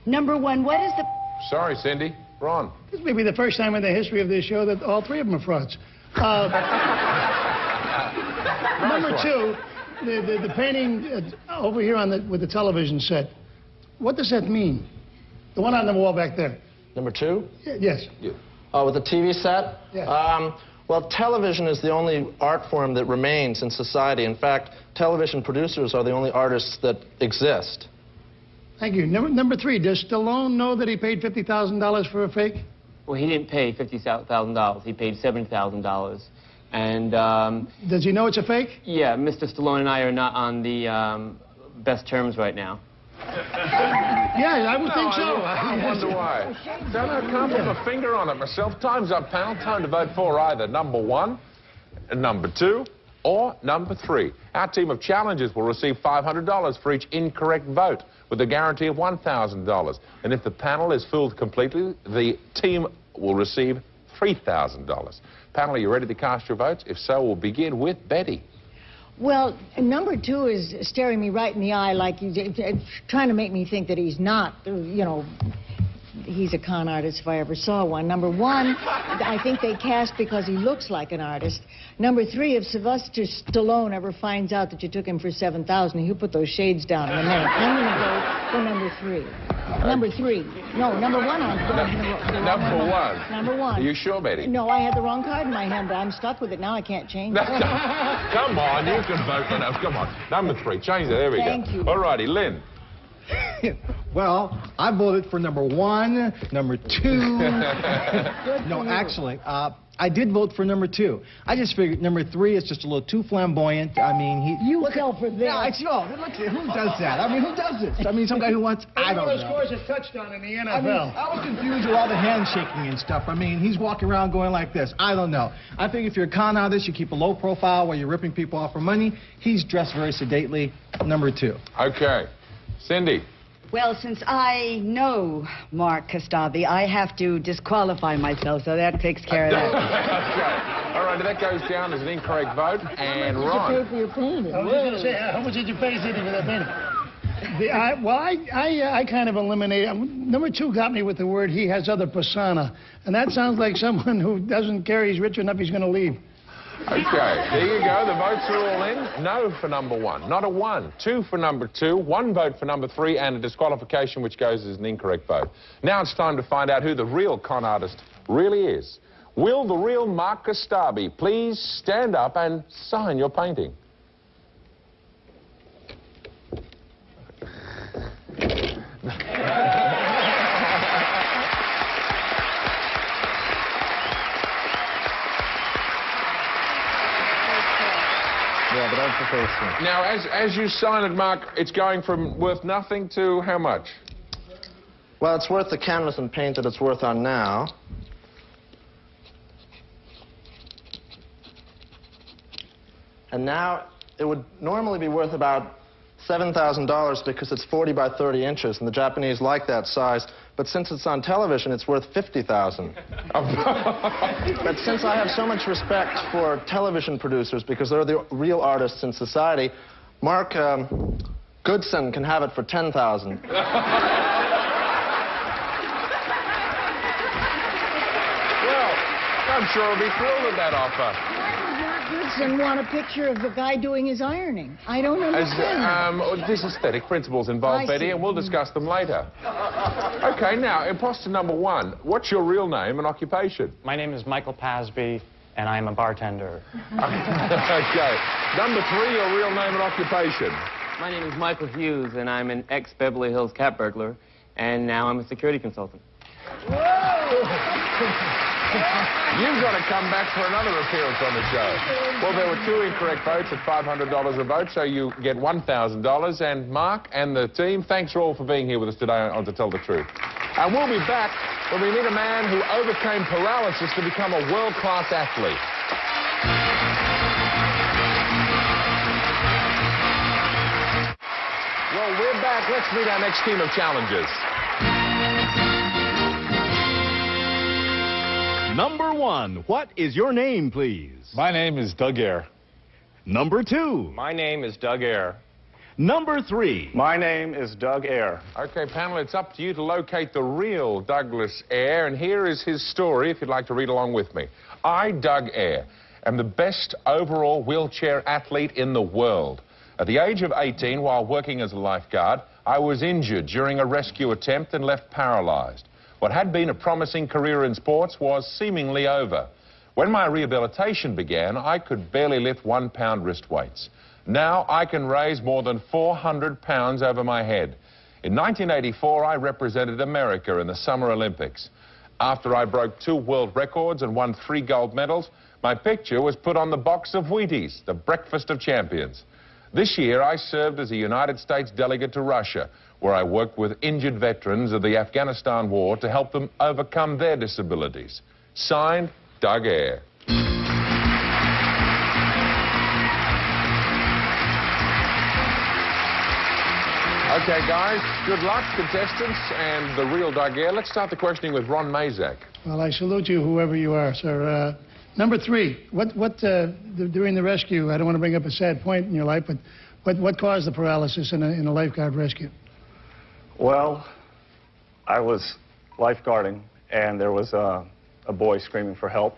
Number 1, what is the... Sorry, Cindy. Ron. This may be the first time in the history of this show that all 3 of them are frauds. Number 2, the painting over here on with the television set. What does that mean? The one on the wall back there. Number 2? Yes. Oh, with the TV set? Yes. Well, Well, television is the only art form that remains in society. In fact, television producers are the only artists that exist. Thank you. Number 3, does Stallone know that he paid $50,000 for a fake? Well, he didn't pay $50,000. He paid $70,000. And, does he know it's a fake? Yeah, Mr. Stallone and I are not on the best terms right now. Yeah, I would think so. I wonder why. Can't put my finger on it myself. Time's up, panel. Time to vote for either number 1, number 2, or number 3. Our team of challengers will receive $500 for each incorrect vote, with a guarantee of $1,000. And if the panel is fooled completely, the team will receive $3,000. Panel, are you ready to cast your votes? If so, we'll begin with Betty. Well, number 2 is staring me right in the eye like he's trying to make me think that he's not, you know, he's a con artist if I ever saw one. Number 1, I think they cast because he looks like an artist. Number 3, if Sylvester Stallone ever finds out that you took him for $7,000, he'll put those shades down in a minute. I'm going to vote for number 3. Number 3. No, number 1. Number 1. Number 1. Are you sure, Betty? No, I had the wrong card in my hand, but I'm stuck with it now. I can't change it. Come on, you can vote for that. Come on. Number 3. Change it. There we go. Thank you. All righty, Lynn. Well, I voted for number 1, number 2. No, actually, I did vote for number 2. I just figured number 3 is just a little too flamboyant. I mean, he... You fell for this. Yeah, I know. Look, who does that? I mean, who does this? I mean, some guy who wants... I don't know. Scores a touchdown in the NFL. I mean, I was confused with all the handshaking and stuff. I mean, he's walking around going like this. I don't know. I think if you're a con artist, you keep a low profile while you're ripping people off for money. He's dressed very sedately. Number 2. Okay. Cindy. Well, since I know Mark Kastabi, I have to disqualify myself, so that takes care of that. Okay. All right, that goes down as an incorrect vote. And Ron. How much did you pay for your painting? I was going to say, how much did you pay, Cindy, for that painting? I kind of eliminated... Number 2 got me with the word he has other persona. And that sounds like someone who doesn't care he's rich enough he's going to leave. Okay, there you go. The votes are all in. No for number 1. Not a 1. 2 for number 2. 1 vote for number 3, and a disqualification, which goes as an incorrect vote. Now it's time to find out who the real con artist really is. Will the real Mark Kastabi please stand up and sign your painting? Yeah, but that's the first one. Now, as you sign it, Mark, it's going from worth nothing to how much? Well, it's worth the canvas and paint that it's worth on now. And now it would normally be worth about $7,000 because it's 40 by 30 inches, and the Japanese like that size. But since it's on television, it's worth $50,000. But since I have so much respect for television producers because they're the real artists in society, Mark Goodson can have it for $10,000. Well, I'm sure he'll be thrilled with that offer. Goodson want a picture of the guy doing his ironing. I don't understand. There's aesthetic principles involved, Betty, and we'll discuss them later. Okay, now, imposter number 1, what's your real name and occupation? My name is Michael Pasby, and I am a bartender. Okay. Number 3, your real name and occupation. My name is Michael Hughes, and I'm an ex-Beverly Hills cat burglar, and now I'm a security consultant. You've got to come back for another appearance on the show. Well, there were 2 incorrect votes at $500 a vote, so you get $1,000. And Mark and the team, thanks all for being here with us today on To Tell the Truth. And we'll be back when we meet a man who overcame paralysis to become a world-class athlete. Well, we're back. Let's meet our next team of challengers. Number 1, what is your name, please? My name is Doug Air. Number 2. My name is Doug Air. Number 3. My name is Doug Air. Okay, panel, it's up to you to locate the real Douglas Air, and here is his story, if you'd like to read along with me. I, Doug Air, am the best overall wheelchair athlete in the world. At the age of 18, while working as a lifeguard, I was injured during a rescue attempt and left paralyzed. What had been a promising career in sports was seemingly over. When my rehabilitation began, I could barely lift 1-pound wrist weights. Now I can raise more than 400 pounds over my head. In 1984, I represented America in the Summer Olympics. After I broke 2 world records and won 3 gold medals, my picture was put on the box of Wheaties, the breakfast of champions. This year, I served as a United States delegate to Russia, where I worked with injured veterans of the Afghanistan war to help them overcome their disabilities. Signed, Doug Air. Okay, guys, good luck, contestants, and the real Doug Air. Let's start the questioning with Ron Mazak. Well, I salute you, whoever you are, sir. Number 3, during the rescue, I don't want to bring up a sad point in your life, but what caused the paralysis in a lifeguard rescue? Well, I was lifeguarding, and there was a boy screaming for help.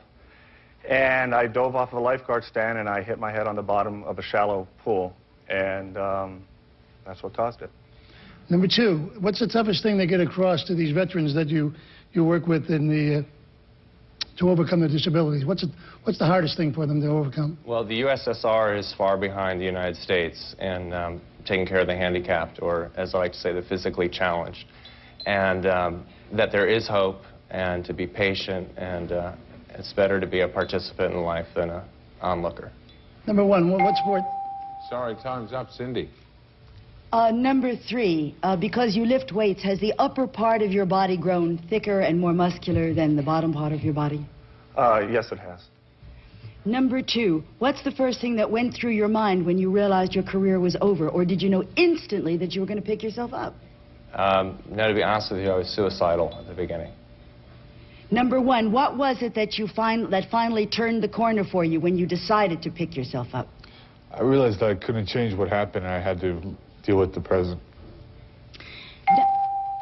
And I dove off of a lifeguard stand, and I hit my head on the bottom of a shallow pool, and that's what caused it. Number 2, what's the toughest thing to get across to these veterans that you work with in to overcome their disabilities? What's the hardest thing for them to overcome? Well, the USSR is far behind the United States in taking care of the handicapped, or as I like to say, the physically challenged. And that there is hope, and to be patient, and it's better to be a participant in life than an onlooker. Number 1, what sport? Sorry, time's up, Cindy. Number 3, because you lift weights, has the upper part of your body grown thicker and more muscular than the bottom part of your body? Yes, it has. Number 2, what's the first thing that went through your mind when you realized your career was over? Or did you know instantly that you were going to pick yourself up? No, to be honest with you, I was suicidal at the beginning. Number 1, what was it that that finally turned the corner for you when you decided to pick yourself up? I realized that I couldn't change what happened, and I had to deal with the present.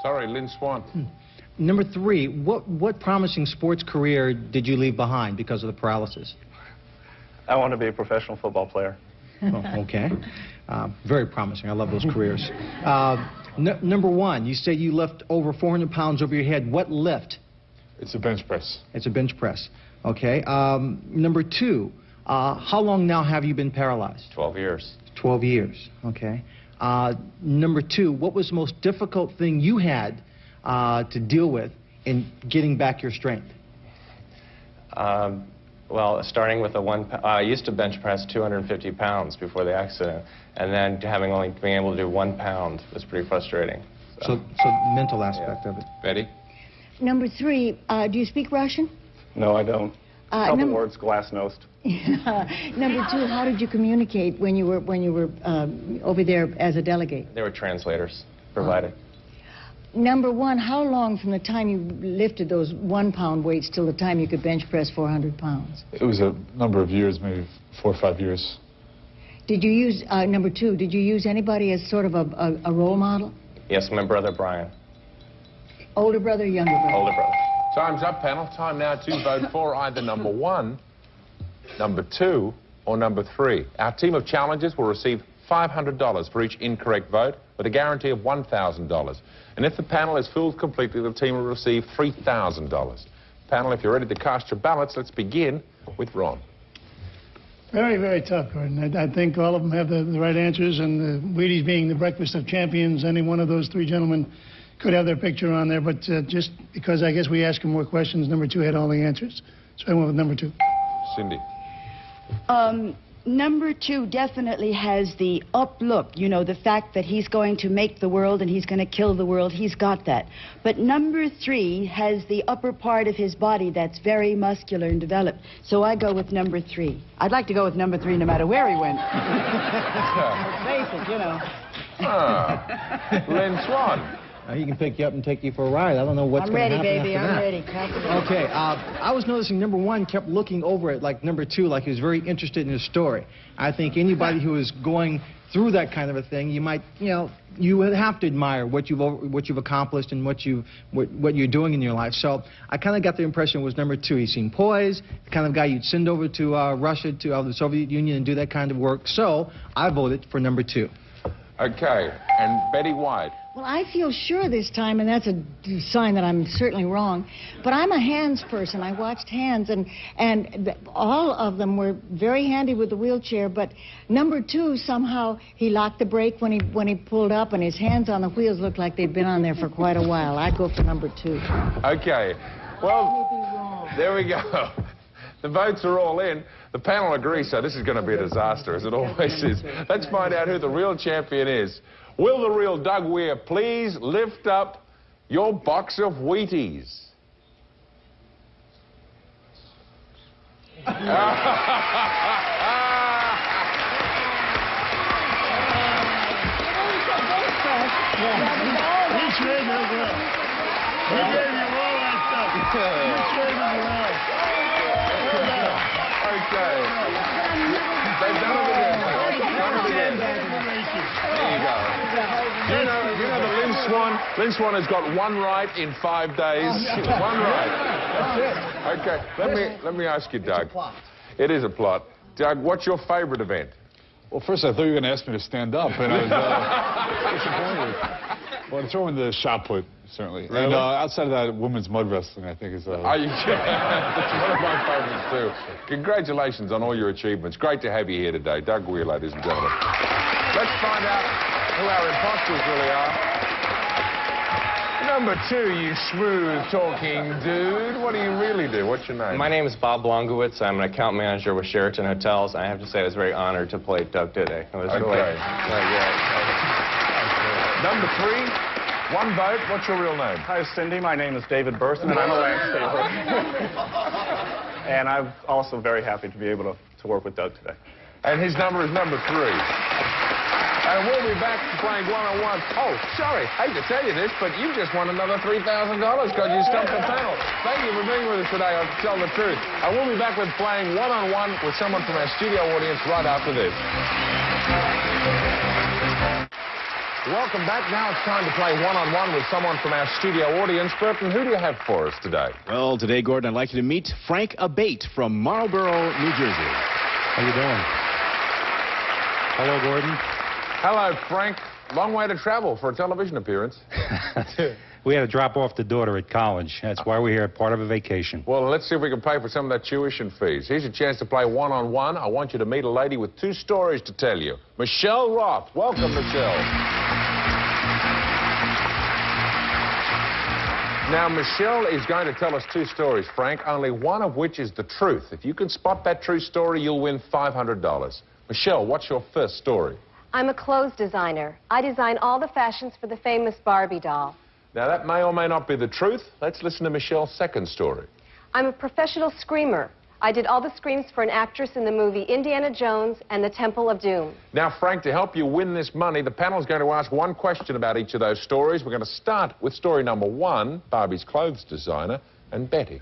Sorry, Lynn Swan. Number 3, what promising sports career did you leave behind because of the paralysis? I want to be a professional football player. Oh, okay. Very promising. I love those careers. Number 1, you say you lift over 400 pounds over your head. What lift? It's a bench press. It's a bench press. Okay. Number 2, how long now have you been paralyzed? 12 years. 12 years. Okay. Number 2, what was the most difficult thing you had to deal with in getting back your strength? Well, starting with I used to bench press 250 pounds before the accident, and then being able to do 1 pound was pretty frustrating. So the mental aspect of it. Betty? Number 3, do you speak Russian? No, I don't. Couple words, glasnost. Number 2, how did you communicate when you were over there as a delegate? There were translators provided. Number 1, how long from the time you lifted those 1-pound weights till the time you could bench press 400 pounds? It was a number of years, maybe 4 or 5 years. Did you use, number 2, did you use anybody as sort of a role model? Yes, my brother Brian. Older brother, younger brother? Older brother. Time's up, panel. Time now to vote for either number 1, number 2, or number 3. Our team of challengers will receive $500 for each incorrect vote, with a guarantee of $1,000. And if the panel is fooled completely, the team will receive $3,000. Panel, if you're ready to cast your ballots, let's begin with Ron. Very, very tough, Gordon. I think all of them have the right answers, and the Wheaties being the breakfast of champions, any one of those 3 gentlemen could have their picture on there, but just because I guess we asked him more questions, number 2 had all the answers. So I went with number 2. Cindy. Number 2 definitely has the up look. You know, the fact that he's going to make the world and he's going to kill the world. He's got that. But number 3 has the upper part of his body that's very muscular and developed. So I go with number 3. I'd like to go with number 3 no matter where he went. Let's face it, you know. Lynn Swan. He can pick you up and take you for a ride. I don't know what's going to happen baby. after I'm that. ready. Okay, I was noticing number 1 kept looking over at like number 2, like he was very interested in his story. I think anybody who is going through that kind of a thing, you might, you would have to admire what you've accomplished and what you're doing in your life. So I kind of got the impression it was number 2. He seemed poised, the kind of guy you'd send over to Russia, to the Soviet Union, and do that kind of work. So I voted for number 2. Okay, and Betty White. Well, I feel sure this time, and that's a sign that I'm certainly wrong, but I'm a hands person. I watched Hands, and all of them were very handy with the wheelchair, but number 2, somehow he locked the brake when he pulled up, and his hands on the wheels looked like they'd been on there for quite a while. I'd go for number 2. Okay. Well, there we go. The votes are all in. The panel agrees, so this is going to be a disaster, as it always is. Let's find out who the real champion is. Will the real Doug Weir please lift up your box of Wheaties? Okay. They've done it again. There you go. You know that Lynn Swan has got 1 right in 5 days. 1 right. That's it. Okay. Let me ask you, Doug. It's a plot. It is a plot. Doug, what's your favorite event? Well, first I thought you were going to ask me to stand up, and I was disappointed. Well, I'm throwing the shot put, certainly. Really? And outside of that, women's mud wrestling, I think, is... Are you kidding? That's one of my favorites, too. Congratulations on all your achievements. Great to have you here today. Doug Weir, ladies and gentlemen. Let's find out who our imposters really are. Number 2, you smooth-talking dude. What do you really do? What's your name? My name is Bob Blongowitz. I'm an account manager with Sheraton Hotels. I have to say I was very honored to play Doug today. It was really great. Number 3, 1 vote. What's your real name? Hi, Cindy. My name is David Burson, and I'm a landscaper. And I'm also very happy to be able to work with Doug today. And his number is number 3. And we'll be back to playing one-on-one. Oh, sorry, hate to tell you this, but you just won another $3,000 because you stumped the panel. Thank you for being with us today, I'll tell the truth. And we'll be back with playing one-on-one with someone from our studio audience right after this. Welcome back. Now it's time to play one-on-one with someone from our studio audience. Burton, who do you have for us today? Well, today, Gordon, I'd like you to meet Frank Abate from Marlboro, New Jersey. How you doing? Hello, Gordon. Hello, Frank. Long way to travel for a television appearance. We had to drop off the daughter at college. That's why we're here, part of a vacation. Well, let's see if we can pay for some of that tuition fees. Here's your chance to play one-on-one. I want you to meet a lady with 2 stories to tell you. Michelle Roth. Welcome, Michelle. Now, Michelle is going to tell us 2 stories, Frank, only one of which is the truth. If you can spot that true story, you'll win $500. Michelle, what's your first story? I'm a clothes designer. I design all the fashions for the famous Barbie doll. Now, that may or may not be the truth. Let's listen to Michelle's second story. I'm a professional screamer. I did all the screams for an actress in the movie Indiana Jones and the Temple of Doom. Now, Frank, to help you win this money, the panel is going to ask 1 question about each of those stories. We're going to start with story number 1, Barbie's clothes designer, and Betty.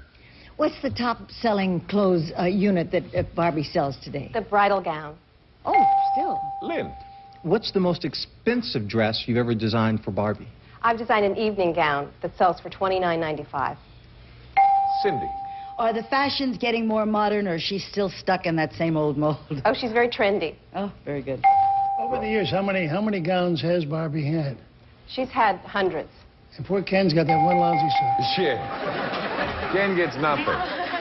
What's the top-selling clothes unit that Barbie sells today? The bridal gown. Oh, still. Lynn. What's the most expensive dress you've ever designed for Barbie? I've designed an evening gown that sells for $29.95. Cindy. Are the fashions getting more modern, or is she still stuck in that same old mold? Oh, she's very trendy. Oh, very good. Over the years, how many gowns has Barbie had? She's had hundreds. And poor Ken's got that one lousy suit. Shit. Ken gets nothing.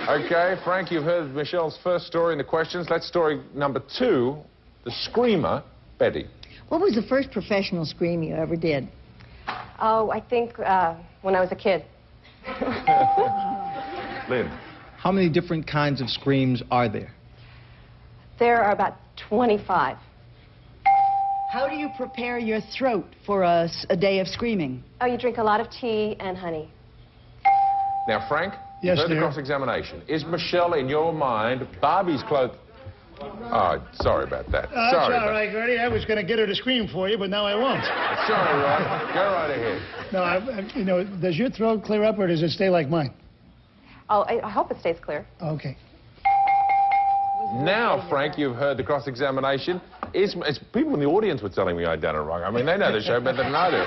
Okay, Frank, you've heard Michelle's first story and the questions. Let's story number 2, the screamer, Betty. What was the first professional scream you ever did? Oh, I think when I was a kid. Lynn. How many different kinds of screams are there? There are about 25. How do you prepare your throat for a day of screaming? Oh, you drink a lot of tea and honey. Now, Frank, yes, you've heard the dear. cross-examination. Is Michelle, in your mind, Barbie's clothes... Oh, sorry about that. That's Sorry all about right, Gertie. I was going to get her to scream for you, but now I won't. Sorry, Rod. Go right ahead. No, does your throat clear up, or does it stay like mine? Oh, I hope it stays clear. Okay. Now, Frank, you've heard the cross-examination. People in the audience were telling me I'd done it wrong. I mean, they know the show better than I do.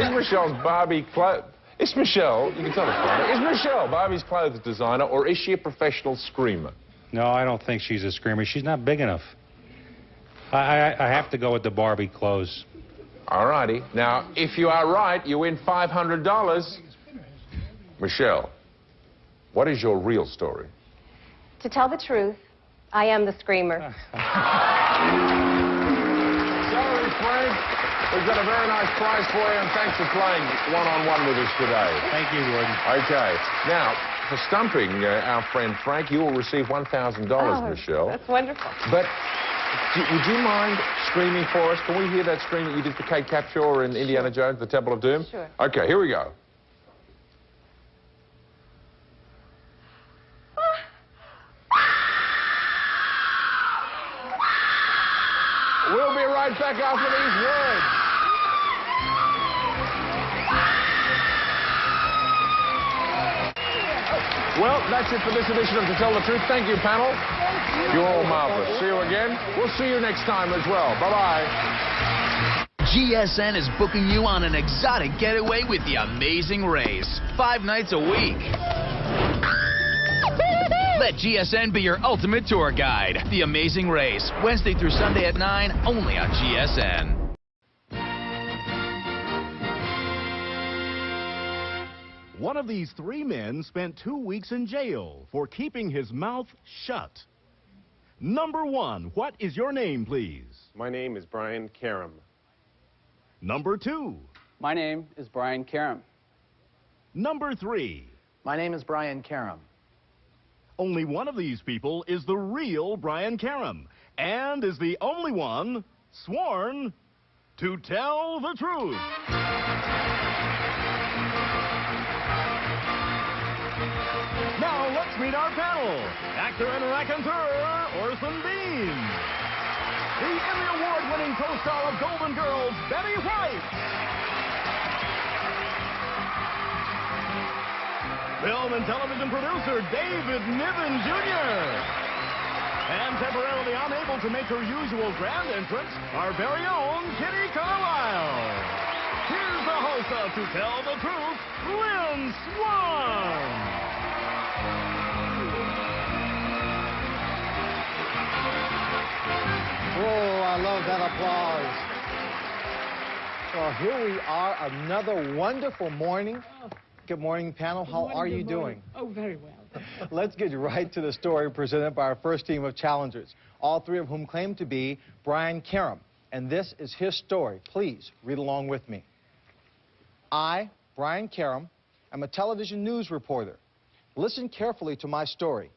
Is Michelle's Barbie clothes... Is Michelle, you can tell us, Frank, is Michelle Barbie's clothes designer, or is she a professional screamer? No, I don't think she's a screamer. She's not big enough. I have to go with the Barbie clothes. All righty. Now, if you are right, you win $500. Michelle, what is your real story? To tell the truth, I am the screamer. Sorry, Frank. We've got a very nice prize for you, and thanks for playing one-on-one with us today. Thank you, Gordon. Okay. Now, for stumping our friend Frank, you will receive $1,000, Michelle. That's wonderful. But would you mind screaming for us? Can we hear that scream that you did for Kate Capshaw in Indiana Jones, The Temple of Doom? Sure. Okay, here we go. We'll be right back after these words. Well, that's it for this edition of To Tell the Truth. Thank you, panel. You're all marvelous. See you again. We'll see you next time as well. Bye-bye. GSN is booking you on an exotic getaway with the Amazing Race. 5 nights a week. Let GSN be your ultimate tour guide. The Amazing Race, Wednesday through Sunday at 9, only on GSN. One of these 3 men spent 2 weeks in jail for keeping his mouth shut. Number 1, what is your name, please? My name is Brian Karam. Number 2. My name is Brian Karam. Number 3. My name is Brian Karam. Only one of these people is the real Brian Karam, and is the only one sworn to tell the truth. Now let's meet our panel. Actor and raconteur, Orson Bean. The Emmy Award-winning co-star of Golden Girls, Betty White. Film and television producer, David Niven Jr. And temporarily unable to make her usual grand entrance, our very own Kitty Carlisle. Here's the host of To Tell the Truth, Lynn Swan. Oh, I love that applause. Well, here we are, another wonderful morning. Good morning, panel. How are you doing? Oh, very well. Let's get right to the story presented by our first team of challengers, all 3 of whom claim to be Brian Karam. And this is his story. Please read along with me. I, Brian Karam, am a television news reporter. Listen carefully to my story.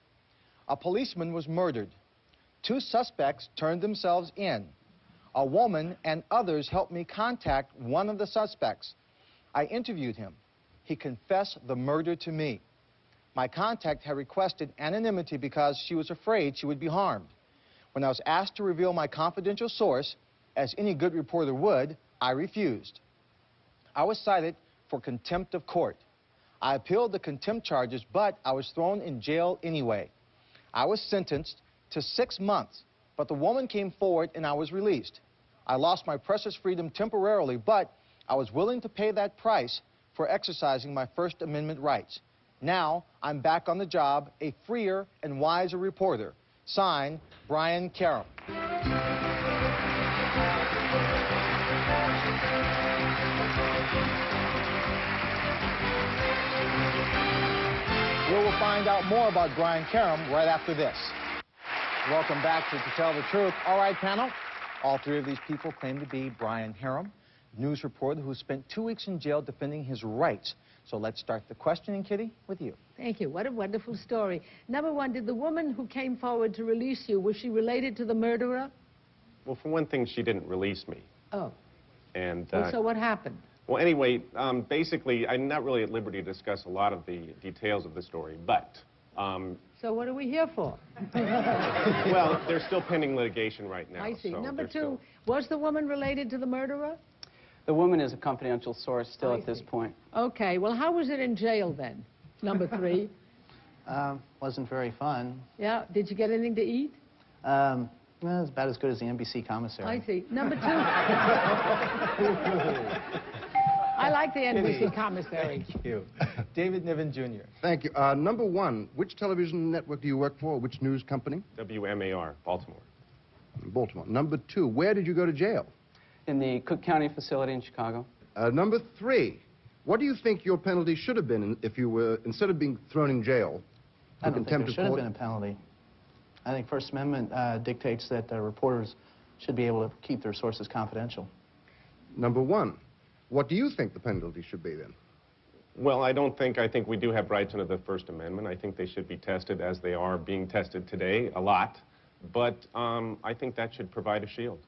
A policeman was murdered. 2 suspects turned themselves in. A woman and others helped me contact one of the suspects. I interviewed him. He confessed the murder to me. My contact had requested anonymity because she was afraid she would be harmed. When I was asked to reveal my confidential source, as any good reporter would, I refused. I was cited for contempt of court. I appealed the contempt charges, but I was thrown in jail anyway. I was sentenced to 6 months, but the woman came forward and I was released. I lost my precious freedom temporarily, but I was willing to pay that price for exercising my First Amendment rights. Now, I'm back on the job, a freer and wiser reporter. Signed, Brian Karam. We will find out more about Brian Karam right after this. Welcome back to Tell the Truth. All right, panel. All 3 of these people claim to be Brian Karam, news reporter who spent 2 weeks in jail defending his rights. So let's start the questioning, Kitty, with you. Thank you. What a wonderful story. Number 1, did the woman who came forward to release you, was she related to the murderer? Well, for one thing, she didn't release me. Oh. And Well, so what happened? well, anyway, basically, I'm not really at liberty to discuss a lot of the details of the story, but So what are we here for? well, they're still pending litigation right now. I see. so Number they're 2, still- was the woman related to the murderer? The woman is a confidential source still at this point. Okay. Well, how was it in jail then? Number 3. Wasn't very fun. Yeah. Did you get anything to eat? Well, it's about as good as the NBC commissary. I see. Number 2. I like the NBC commissary. Thank you. David Niven Jr. Thank you. Number 1, which television network do you work for? Which news company? WMAR, Baltimore. Baltimore. Number 2, where did you go to jail? In the Cook County facility in Chicago. Number 3, what do you think your penalty should have been if you were, instead of being thrown in jail, I don't think there should have been a penalty. I think First Amendment dictates that reporters should be able to keep their sources confidential. Number 1, what do you think the penalty should be then? Well, I think we do have rights under the First Amendment. I think they should be tested as they are being tested today, a lot. But I think that should provide a shield.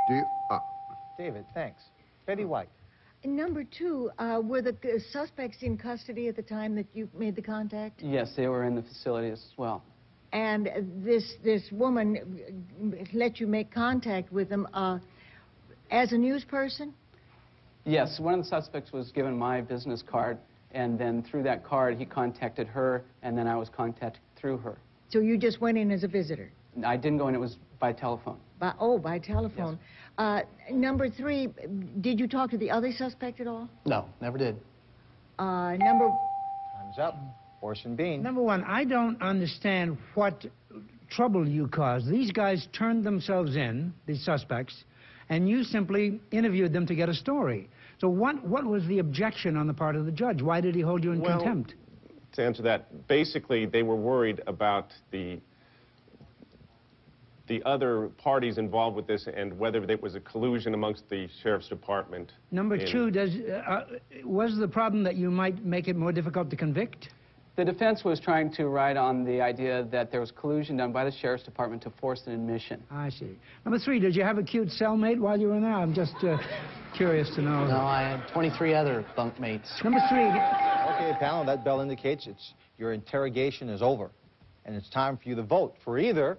Do you? David, thanks. Betty White. Number 2, were the suspects in custody at the time that you made the contact? Yes, they were in the facility as well. And this woman let you make contact with them as a news person? Yes, one of the suspects was given my business card, and then through that card he contacted her, and then I was contacted through her. So you just went in as a visitor? I didn't go in, it was by telephone. By telephone. Yes. Number 3, did you talk to the other suspect at all? No, never did. Time's up. Orson Bean. Number 1, I don't understand what trouble you caused. These guys turned themselves in, these suspects, and you simply interviewed them to get a story. So what was the objection on the part of the judge? Why did he hold you in contempt? To answer that, basically they were worried about the other parties involved with this and whether there was a collusion amongst the Sheriff's Department. Number 2, was the problem that you might make it more difficult to convict? The defense was trying to ride on the idea that there was collusion done by the Sheriff's Department to force an admission. I see. Number 3, did you have a cute cellmate while you were there? I'm just curious to know. No, I had 23 other bunkmates. Number 3. Okay, panel, that bell indicates your interrogation is over. And it's time for you to vote for either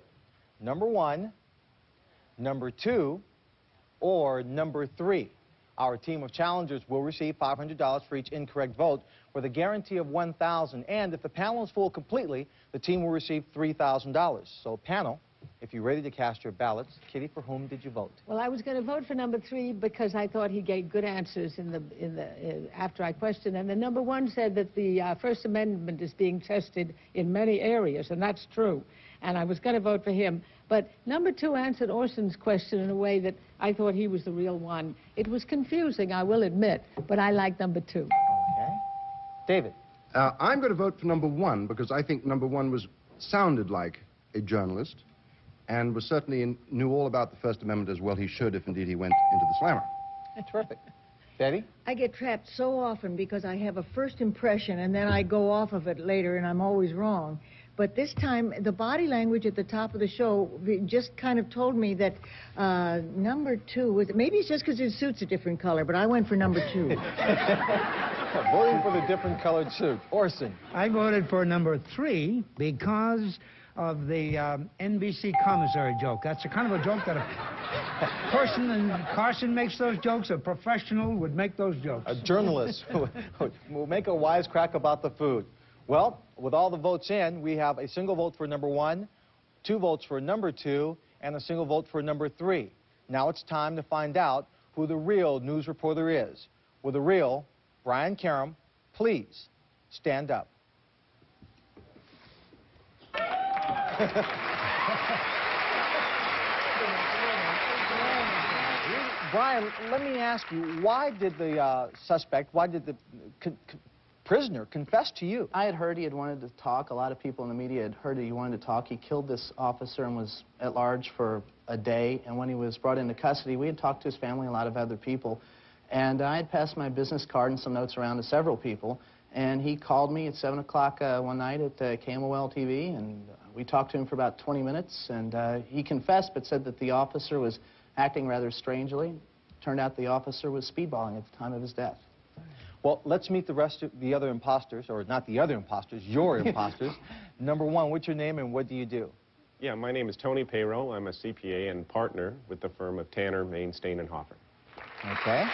number 1, number 2, or number 3. Our team of challengers will receive $500 for each incorrect vote with a guarantee of $1,000. And if the panel is full completely, the team will receive $3,000. So, panel, if you're ready to cast your ballots, Kitty, for whom did you vote? Well, I was going to vote for number 3 because I thought he gave good answers after I questioned him. And number 1 said that the First Amendment is being tested in many areas, and that's true. And I was going to vote for him. But number 2 answered Orson's question in a way that I thought he was the real one. It was confusing, I will admit, but I like number 2. Okay. David. I'm going to vote for number 1 because I think number 1 sounded like a journalist and was certainly knew all about the First Amendment as well he should if indeed he went into the slammer. Terrific. Betty? I get trapped so often because I have a first impression and then I go off of it later and I'm always wrong. But this time, the body language at the top of the show just kind of told me that number 2 was, maybe it's just because his suit's a different color, but I went for number 2. Voting for the different colored suit. Orson. I voted for number 3 because of the NBC commissary joke. That's a kind of a joke that a person, and Carson makes those jokes, a professional would make those jokes. A journalist will make a wisecrack about the food. Well, with all the votes in, we have a single vote for number 1, 2 votes for number 2, and a single vote for number 3. Now it's time to find out who the real news reporter is. Will the real Brian Karem please stand up? Brian, let me ask you, why did the prisoner confess to you? I had heard he had wanted to talk. A lot of people in the media had heard that he wanted to talk. He killed this officer and was at large for a day. And when he was brought into custody, we had talked to his family and a lot of other people. And I had passed my business card and some notes around to several people. And he called me at 7 o'clock one night at KMOL TV, and we talked to him for about 20 minutes. And he confessed, but said that the officer was acting rather strangely. Turned out the officer was speedballing at the time of his death. Well, let's meet the rest of the other imposters, or not the other imposters, your imposters. Number 1, what's your name and what do you do? Yeah, my name is Tony Payroll. I'm a CPA and partner with the firm of Tanner, Main, Stain, and Hoffer. Okay.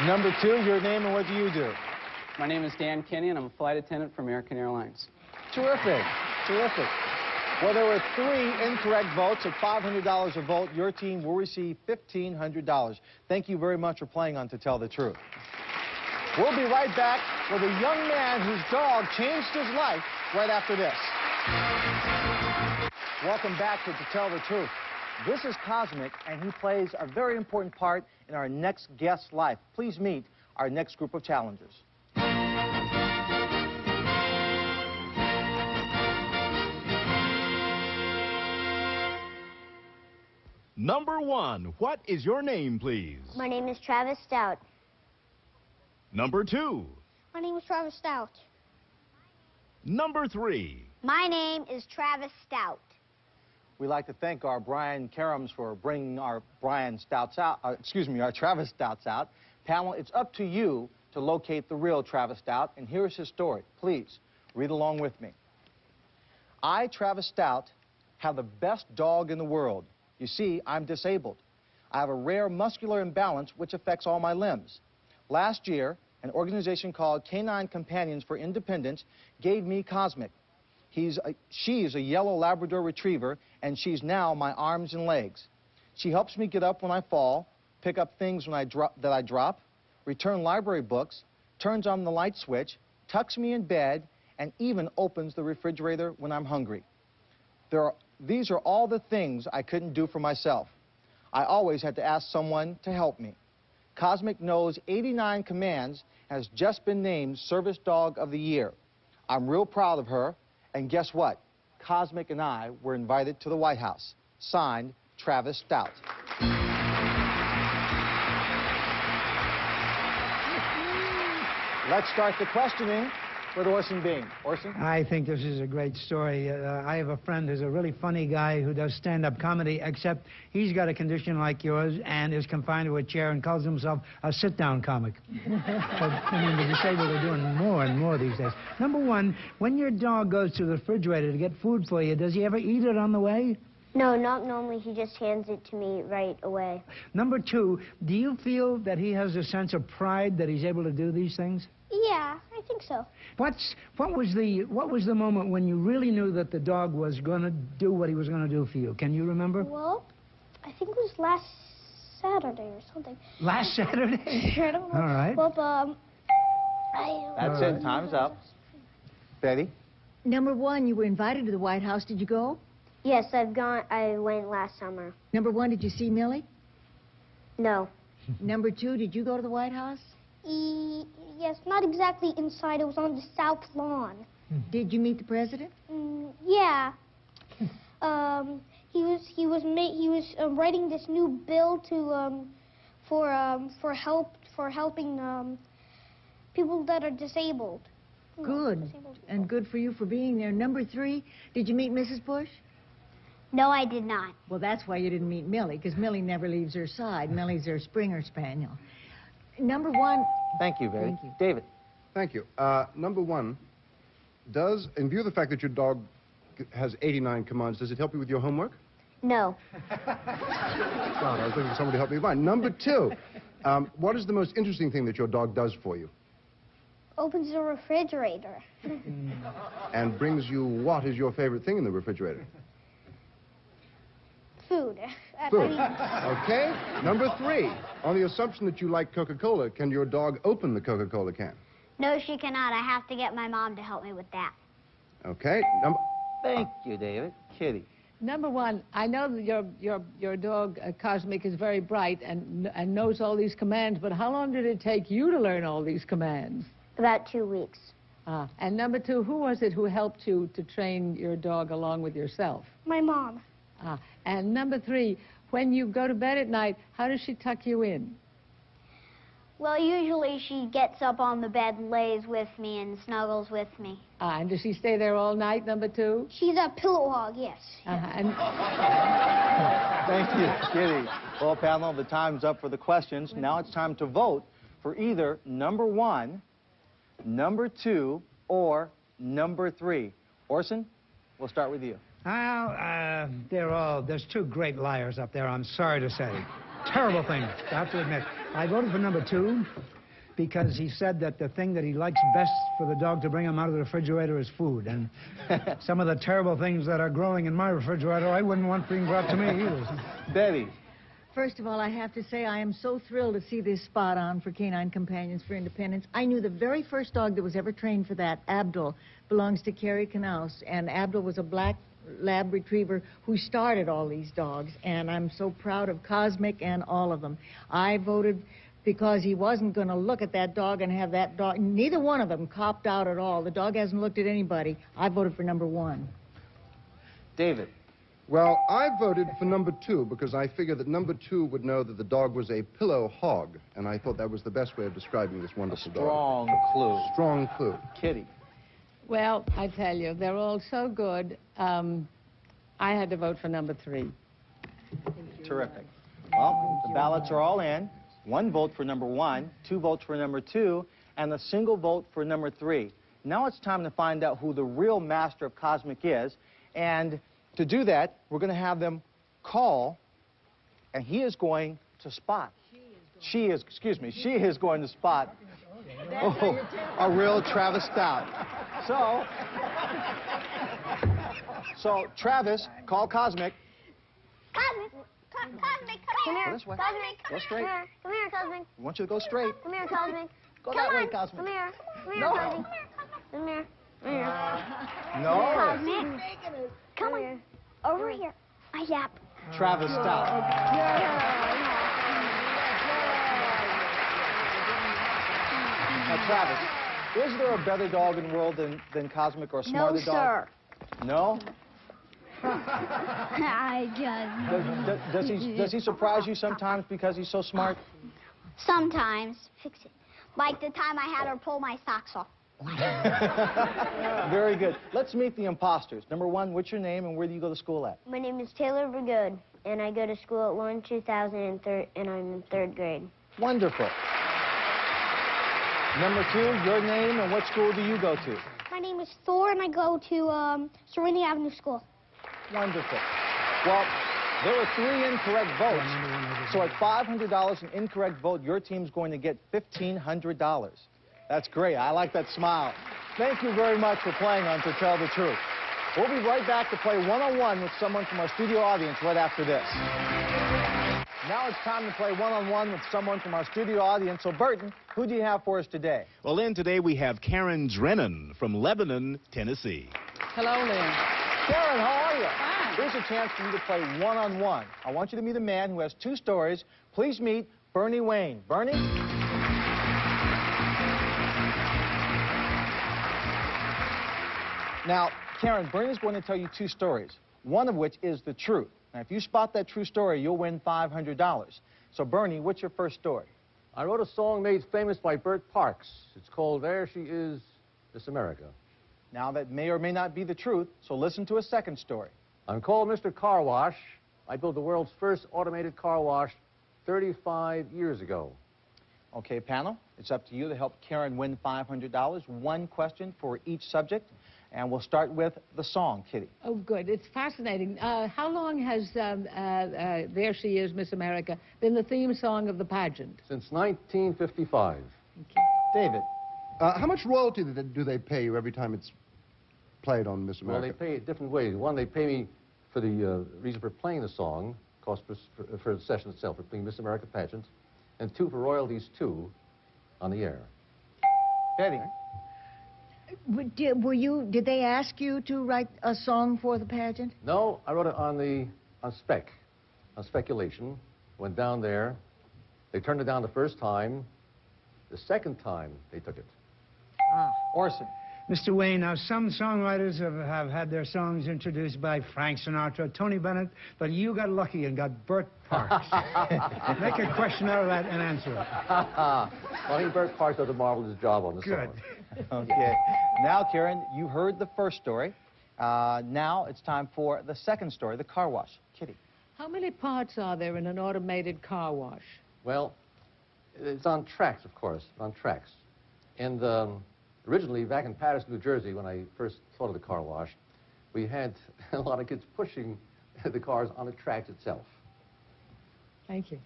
Number 2, your name and what do you do? My name is Dan Kenny, and I'm a flight attendant for American Airlines. Terrific. Terrific. Well, there were 3 incorrect votes at $500 a vote. Your team will receive $1,500. Thank you very much for playing on To Tell the Truth. We'll be right back with a young man whose dog changed his life right after this. Welcome back to Tell the Truth. This is Cosmic, and he plays a very important part in our next guest's life. Please meet our next group of challengers. Number 1, what is your name, please? My name is Travis Stout. Number 2. My name is Travis Stout. Number 3. My name is Travis Stout. We'd like to thank our Brian Karems for bringing our our Travis Stouts out. Panel, it's up to you to locate the real Travis Stout, and here's his story. Please, read along with me. I, Travis Stout, have the best dog in the world. You see, I'm disabled. I have a rare muscular imbalance which affects all my limbs. Last year, an organization called Canine Companions for Independence gave me Cosmic. She's a yellow Labrador Retriever, and she's now my arms and legs. She helps me get up when I fall, pick up things when that I drop, return library books, turns on the light switch, tucks me in bed, and even opens the refrigerator when I'm hungry. These are all the things I couldn't do for myself. I always had to ask someone to help me. Cosmic knows 89 commands, has just been named Service Dog of the Year. I'm real proud of her, and guess what? Cosmic and I were invited to the White House. Signed, Travis Stout. Let's start the questioning with Orson Bean. Orson? I think this is a great story. I have a friend who's a really funny guy who does stand-up comedy, except he's got a condition like yours and is confined to a chair and calls himself a sit-down comic. But, I mean, the disabled are doing more and more these days. Number 1, when your dog goes to the refrigerator to get food for you, does he ever eat it on the way? No, not normally. He just hands it to me right away. Number 2, do you feel that he has a sense of pride that he's able to do these things? Yeah, I think so. What was the moment when you really knew that the dog was going to do what he was going to do for you? Can you remember? Well, I think it was last Saturday or something. Last Saturday? I don't know. All right. Well, That's it. Time's up. Betty? Number 1, you were invited to the White House. Did you go? Yes, I've gone. I went last summer. Number 1, did you see Millie? No. Number 2, did you go to the White House? Yes, not exactly inside. It was on the south lawn. Did you meet the president? Yeah. He was writing this new bill to for helping people that are disabled. Good. And good for you for being there. Number 3, did you meet Mrs. Bush? No, I did not. Well, that's why you didn't meet Millie, because Millie never leaves her side. Millie's her Springer Spaniel. Number 1. Thank you, Betty. Thank you. David. Thank you. Number 1, in view of the fact that your dog has 89 commands, does it help you with your homework? No. God, I was looking for somebody to help me with mine. Number 2, what is the most interesting thing that your dog does for you? Opens the refrigerator. And brings you what is your favorite thing in the refrigerator? Food. Food. Okay. Number 3, on the assumption that you like Coca-Cola, can your dog open the Coca-Cola can? No, she cannot. I have to get my mom to help me with that. Okay. Thank you, David. Kitty. Number 1, I know that your dog, Cosmic, is very bright and knows all these commands, but how long did it take you to learn all these commands? About 2 weeks. And number 2, who was it who helped you to train your dog along with yourself? My mom. And number 3, when you go to bed at night, how does she tuck you in? Well, usually she gets up on the bed, lays with me, and snuggles with me. And does she stay there all night, number 2? She's a pillow hog, yes. Thank you, Kitty. Well, panel, the time's up for the questions. Now it's time to vote for either number 1, number 2, or number 3. Orson, we'll start with you. Well, there's 2 great liars up there, I'm sorry to say. Terrible things, I have to admit. I voted for number 2 because he said that the thing that he likes best for the dog to bring him out of the refrigerator is food. And some of the terrible things that are growing in my refrigerator, I wouldn't want being brought to me either. Betty. First of all, I have to say I am so thrilled to see this spot on for Canine Companions for Independence. I knew the very first dog that was ever trained for that, Abdul, belongs to Carrie Knaus, and Abdul was a black lab retriever who started all these dogs, and I'm so proud of Cosmic and all of them. I voted because he wasn't going to look at that dog and have that dog. Neither one of them copped out at all. The dog hasn't looked at anybody. I voted for number 1. David. Well, I voted for number 2 because I figured that number 2 would know that the dog was a pillow hog, and I thought that was the best way of describing this wonderful dog. Strong clue. Strong clue. Kitty. Well, I tell you, they're all so good. I had to vote for number 3. Terrific. Well, the ballots are all in. 1 vote for number 1, 2 votes for number 2, and a single vote for number 3. Now it's time to find out who the real master of Cosmic is, and to do that, we're going to have them call, and he is going to spot. She is going to spot a real Travis Stout. So Travis, call Cosmic. Cosmic, Cosmic, come here. Go this way. Cosmic, Go straight. Come here, Cosmic. I want you to go straight. Come here, Cosmic. Go Come that way, on. Cosmic. Come here. Come here, No. Cosmic. Come here. Come here. No. Cosmic. Come on. Over here. I yap. Travis Stout. Now, Travis, is there a better dog in the world than Cosmic or a smarter No, dog? sir. No? I just... Does he surprise you sometimes because he's so smart? Sometimes. Fix it. Like the time I had her pull my socks off. Very good. Let's meet the imposters. Number 1, what's your name and where do you go to school at? My name is Taylor Vergood, and I go to school at Lawrence 2000, and I'm in 3rd grade. Wonderful. Number 2, your name and what school do you go to? My name is Thor, and I go to Serenity Avenue School. Wonderful. Well, there were 3 incorrect votes. So at $500 an incorrect vote, your team's going to get $1,500. That's great. I like that smile. Thank you very much for playing on To Tell the Truth. We'll be right back to play one-on-one with someone from our studio audience right after this. Now it's time to play one-on-one with someone from our studio audience. So, Burton, who do you have for us today? Well, Lynn, today we have Karen Drennan from Lebanon, Tennessee. Hello, Lynn. Karen, how are you? Fine. Here's a chance for you to play one-on-one. I want you to meet a man who has 2 stories. Please meet Bernie Wayne. Bernie? Now, Karen, Bernie's going to tell you 2 stories, one of which is the truth. Now, if you spot that true story, you'll win $500. So, Bernie, what's your first story? I wrote a song made famous by Bert Parks. It's called There She Is, Miss America. Now, that may or may not be the truth, so listen to a second story. I'm called Mr. Car Wash. I built the world's first automated car wash 35 years ago. Okay, panel, it's up to you to help Karen win $500. 1 question for each subject. And we'll start with the song, Kitty. Oh, good. It's fascinating. How long has There She Is, Miss America been the theme song of the pageant? Since 1955. Okay. David. How much royalty do they pay you every time it's played on Miss America? Well, they pay it different ways. One, they pay me for the reason for playing the song, cost for the session itself, for playing Miss America pageant, and 2 for royalties, too, on the air. Betty. Did they ask you to write a song for the pageant? No, I wrote it on speculation. Went down there. They turned it down the first time. The second time, they took it. Orson. Mr. Wayne, now some songwriters have had their songs introduced by Frank Sinatra, Tony Bennett, but you got lucky and got Bert Parks. Make a question out of that and answer it. Well, I think Bert Parks does a marvelous job on the song. Okay. Now, Karen, you heard the first story. Now it's time for the second story, the car wash. Kitty. How many parts are there in an automated car wash? Well, it's on tracks, of course, on tracks. And originally, back in Paterson, New Jersey, when I first thought of the car wash, we had a lot of kids pushing the cars on the tracks itself. Thank you.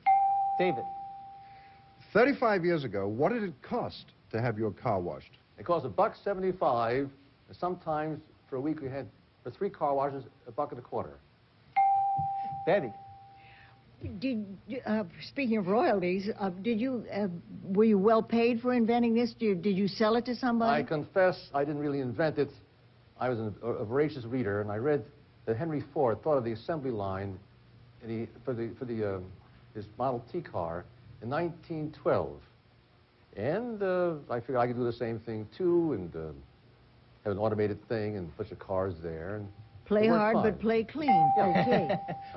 David. 35 years ago, what did it cost to have your car washed? It cost $1.75, and sometimes for a week we had, for 3 car washes, $1.25. Betty. Speaking of royalties, were you well paid for inventing this? Did you sell it to somebody? I confess I didn't really invent it. I was a voracious reader, and I read that Henry Ford thought of the assembly line for his Model T car in 1912. And I figured I could do the same thing, too, and have an automated thing and a bunch of cars there. And Play hard, fine. but play clean. Okay.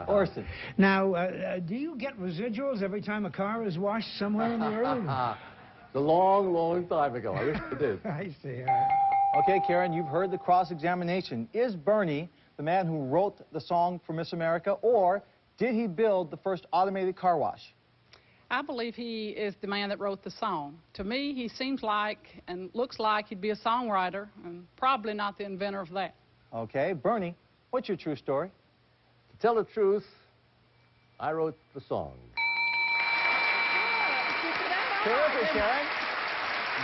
Orson. Now, do you get residuals every time a car is washed somewhere in the road? It's a long, long time ago. I wish I did. I see. Okay, Karen, you've heard the cross-examination. Is Bernie the man who wrote the song for Miss America, or did he build the first automated car wash? I believe he is the man that wrote the song. To me, he seems like and looks like he'd be a songwriter, and probably not the inventor of that. Okay, Bernie, what's your true story? To tell the truth, I wrote the song. Terrific, Karen.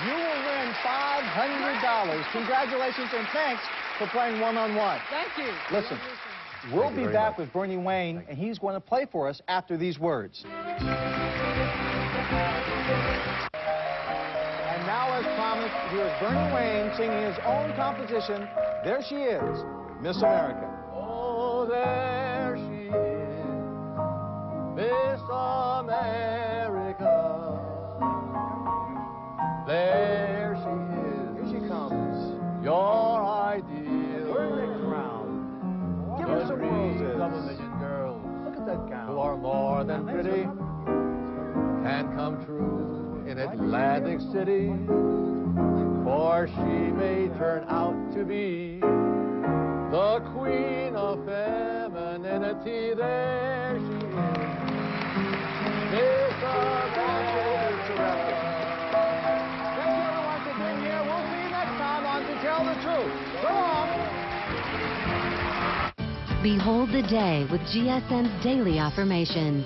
You will win $500. Congratulations and thanks for playing one-on-one. Thank you. Listen, we'll be back with Bernie Wayne, and he's going to play for us after these words. And now, as promised, here's Bernie Wayne singing his own composition, There She Is, Miss America. Oh, there she is, Miss America. There she is. Here she comes. Your ideal. Wearing the crown. Give her some roses. Double-million girls. Look at that gown. Who are more than pretty. Can come true in Atlantic City. For she may turn out to be the queen of femininity. There she is. Miss America. To tell the truth. So long. Behold the day with GSN's Daily Affirmations.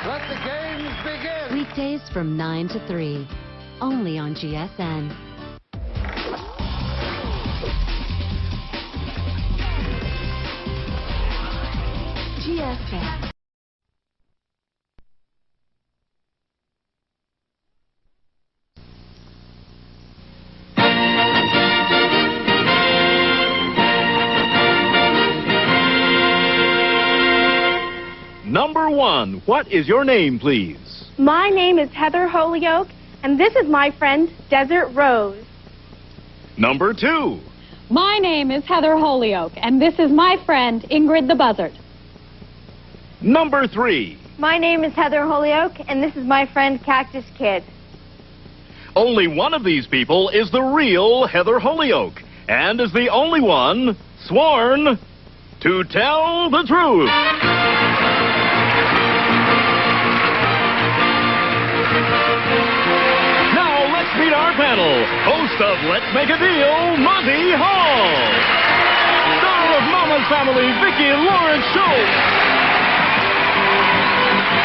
Let the games begin. Weekdays from 9 to 3. Only on GSN. GSN. Number 1, what is your name, please? My name is Heather Holyoke, and this is my friend, Desert Rose. Number 2. My name is Heather Holyoke, and this is my friend, Ingrid the Buzzard. Number 3. My name is Heather Holyoke, and this is my friend, Cactus Kid. Only one of these people is the real Heather Holyoke, and is the only one sworn to tell the truth. Meet our panel, host of Let's Make a Deal, Monty Hall. Star of Mama's Family, Vicki Lawrence Schultz.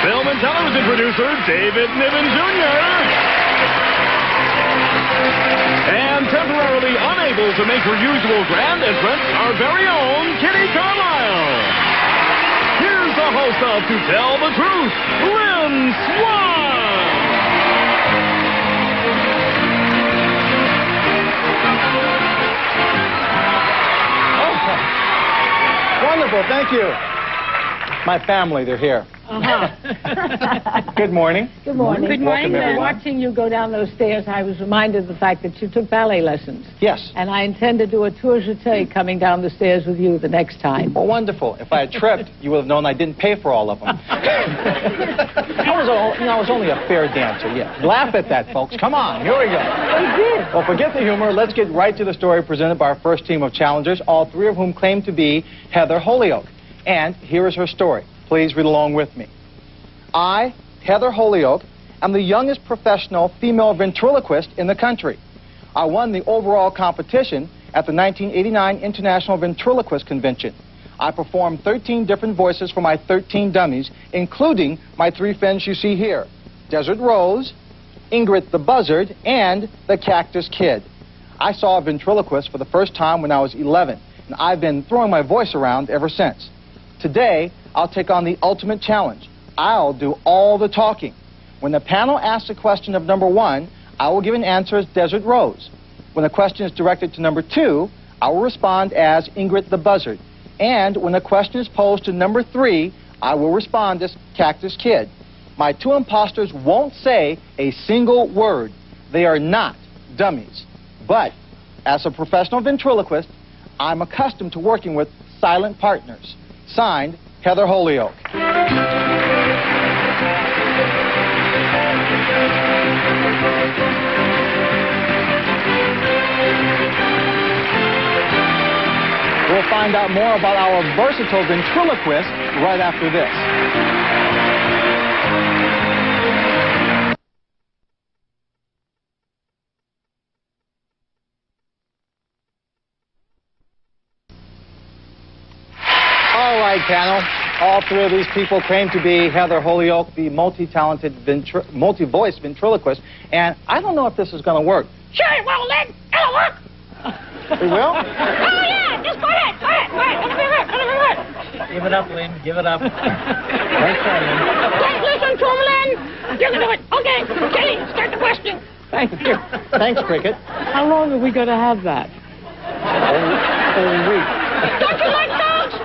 Film and television producer, David Niven Jr. And temporarily unable to make her usual grand entrance, our very own Kitty Carlisle. Here's the host of To Tell the Truth, Lynn Swan. Wonderful, thank you. My family, they're here. Good morning. Good morning. Good morning. Welcome, everyone. Watching you go down those stairs, I was reminded of the fact that you took ballet lessons. Yes. And I intend to do a tour jeté coming down the stairs with you the next time. Well, wonderful. If I had tripped, you would have known I didn't pay for all of them. I was only a fair dancer, yeah. Laugh at that, folks. Come on, here we go. You did. Well, forget the humor. Let's get right to the story presented by our first team of challengers, all three of whom claim to be Heather Holyoke. And here is her story. Please read along with me. I, Heather Holyoke, am the youngest professional female ventriloquist in the country. I won the overall competition at the 1989 International Ventriloquist Convention. I performed 13 different voices for my 13 dummies, including my three friends you see here, Desert Rose, Ingrid the Buzzard, and the Cactus Kid. I saw a ventriloquist for the first time when I was 11, and I've been throwing my voice around ever since. Today, I'll take on the ultimate challenge. I'll do all the talking. When the panel asks a question of number 1, I will give an answer as Desert Rose. When the question is directed to number 2, I will respond as Ingrid the Buzzard. And when a question is posed to number 3, I will respond as Cactus Kid. My 2 imposters won't say a single word. They are not dummies. But as a professional ventriloquist, I'm accustomed to working with silent partners. Signed, Heather Holyoke. We'll find out more about our versatile ventriloquist right after this. All right, panel. All 3 of these people claim to be Heather Holyoke, the multi-talented, multi-voice ventriloquist. And I don't know if this is going to work. Sure it will, Lynn. It'll work. It will? Oh, yeah. Just go ahead. Go ahead. Go ahead. It'll be right. It'll be right. Give it up, Lynn. Give it up. Listen to him, Lynn. You can do it. Okay. Kitty, start the question. Thank you. Thanks, Cricket. How long are we going to have that? Whole week. Don't you like dogs?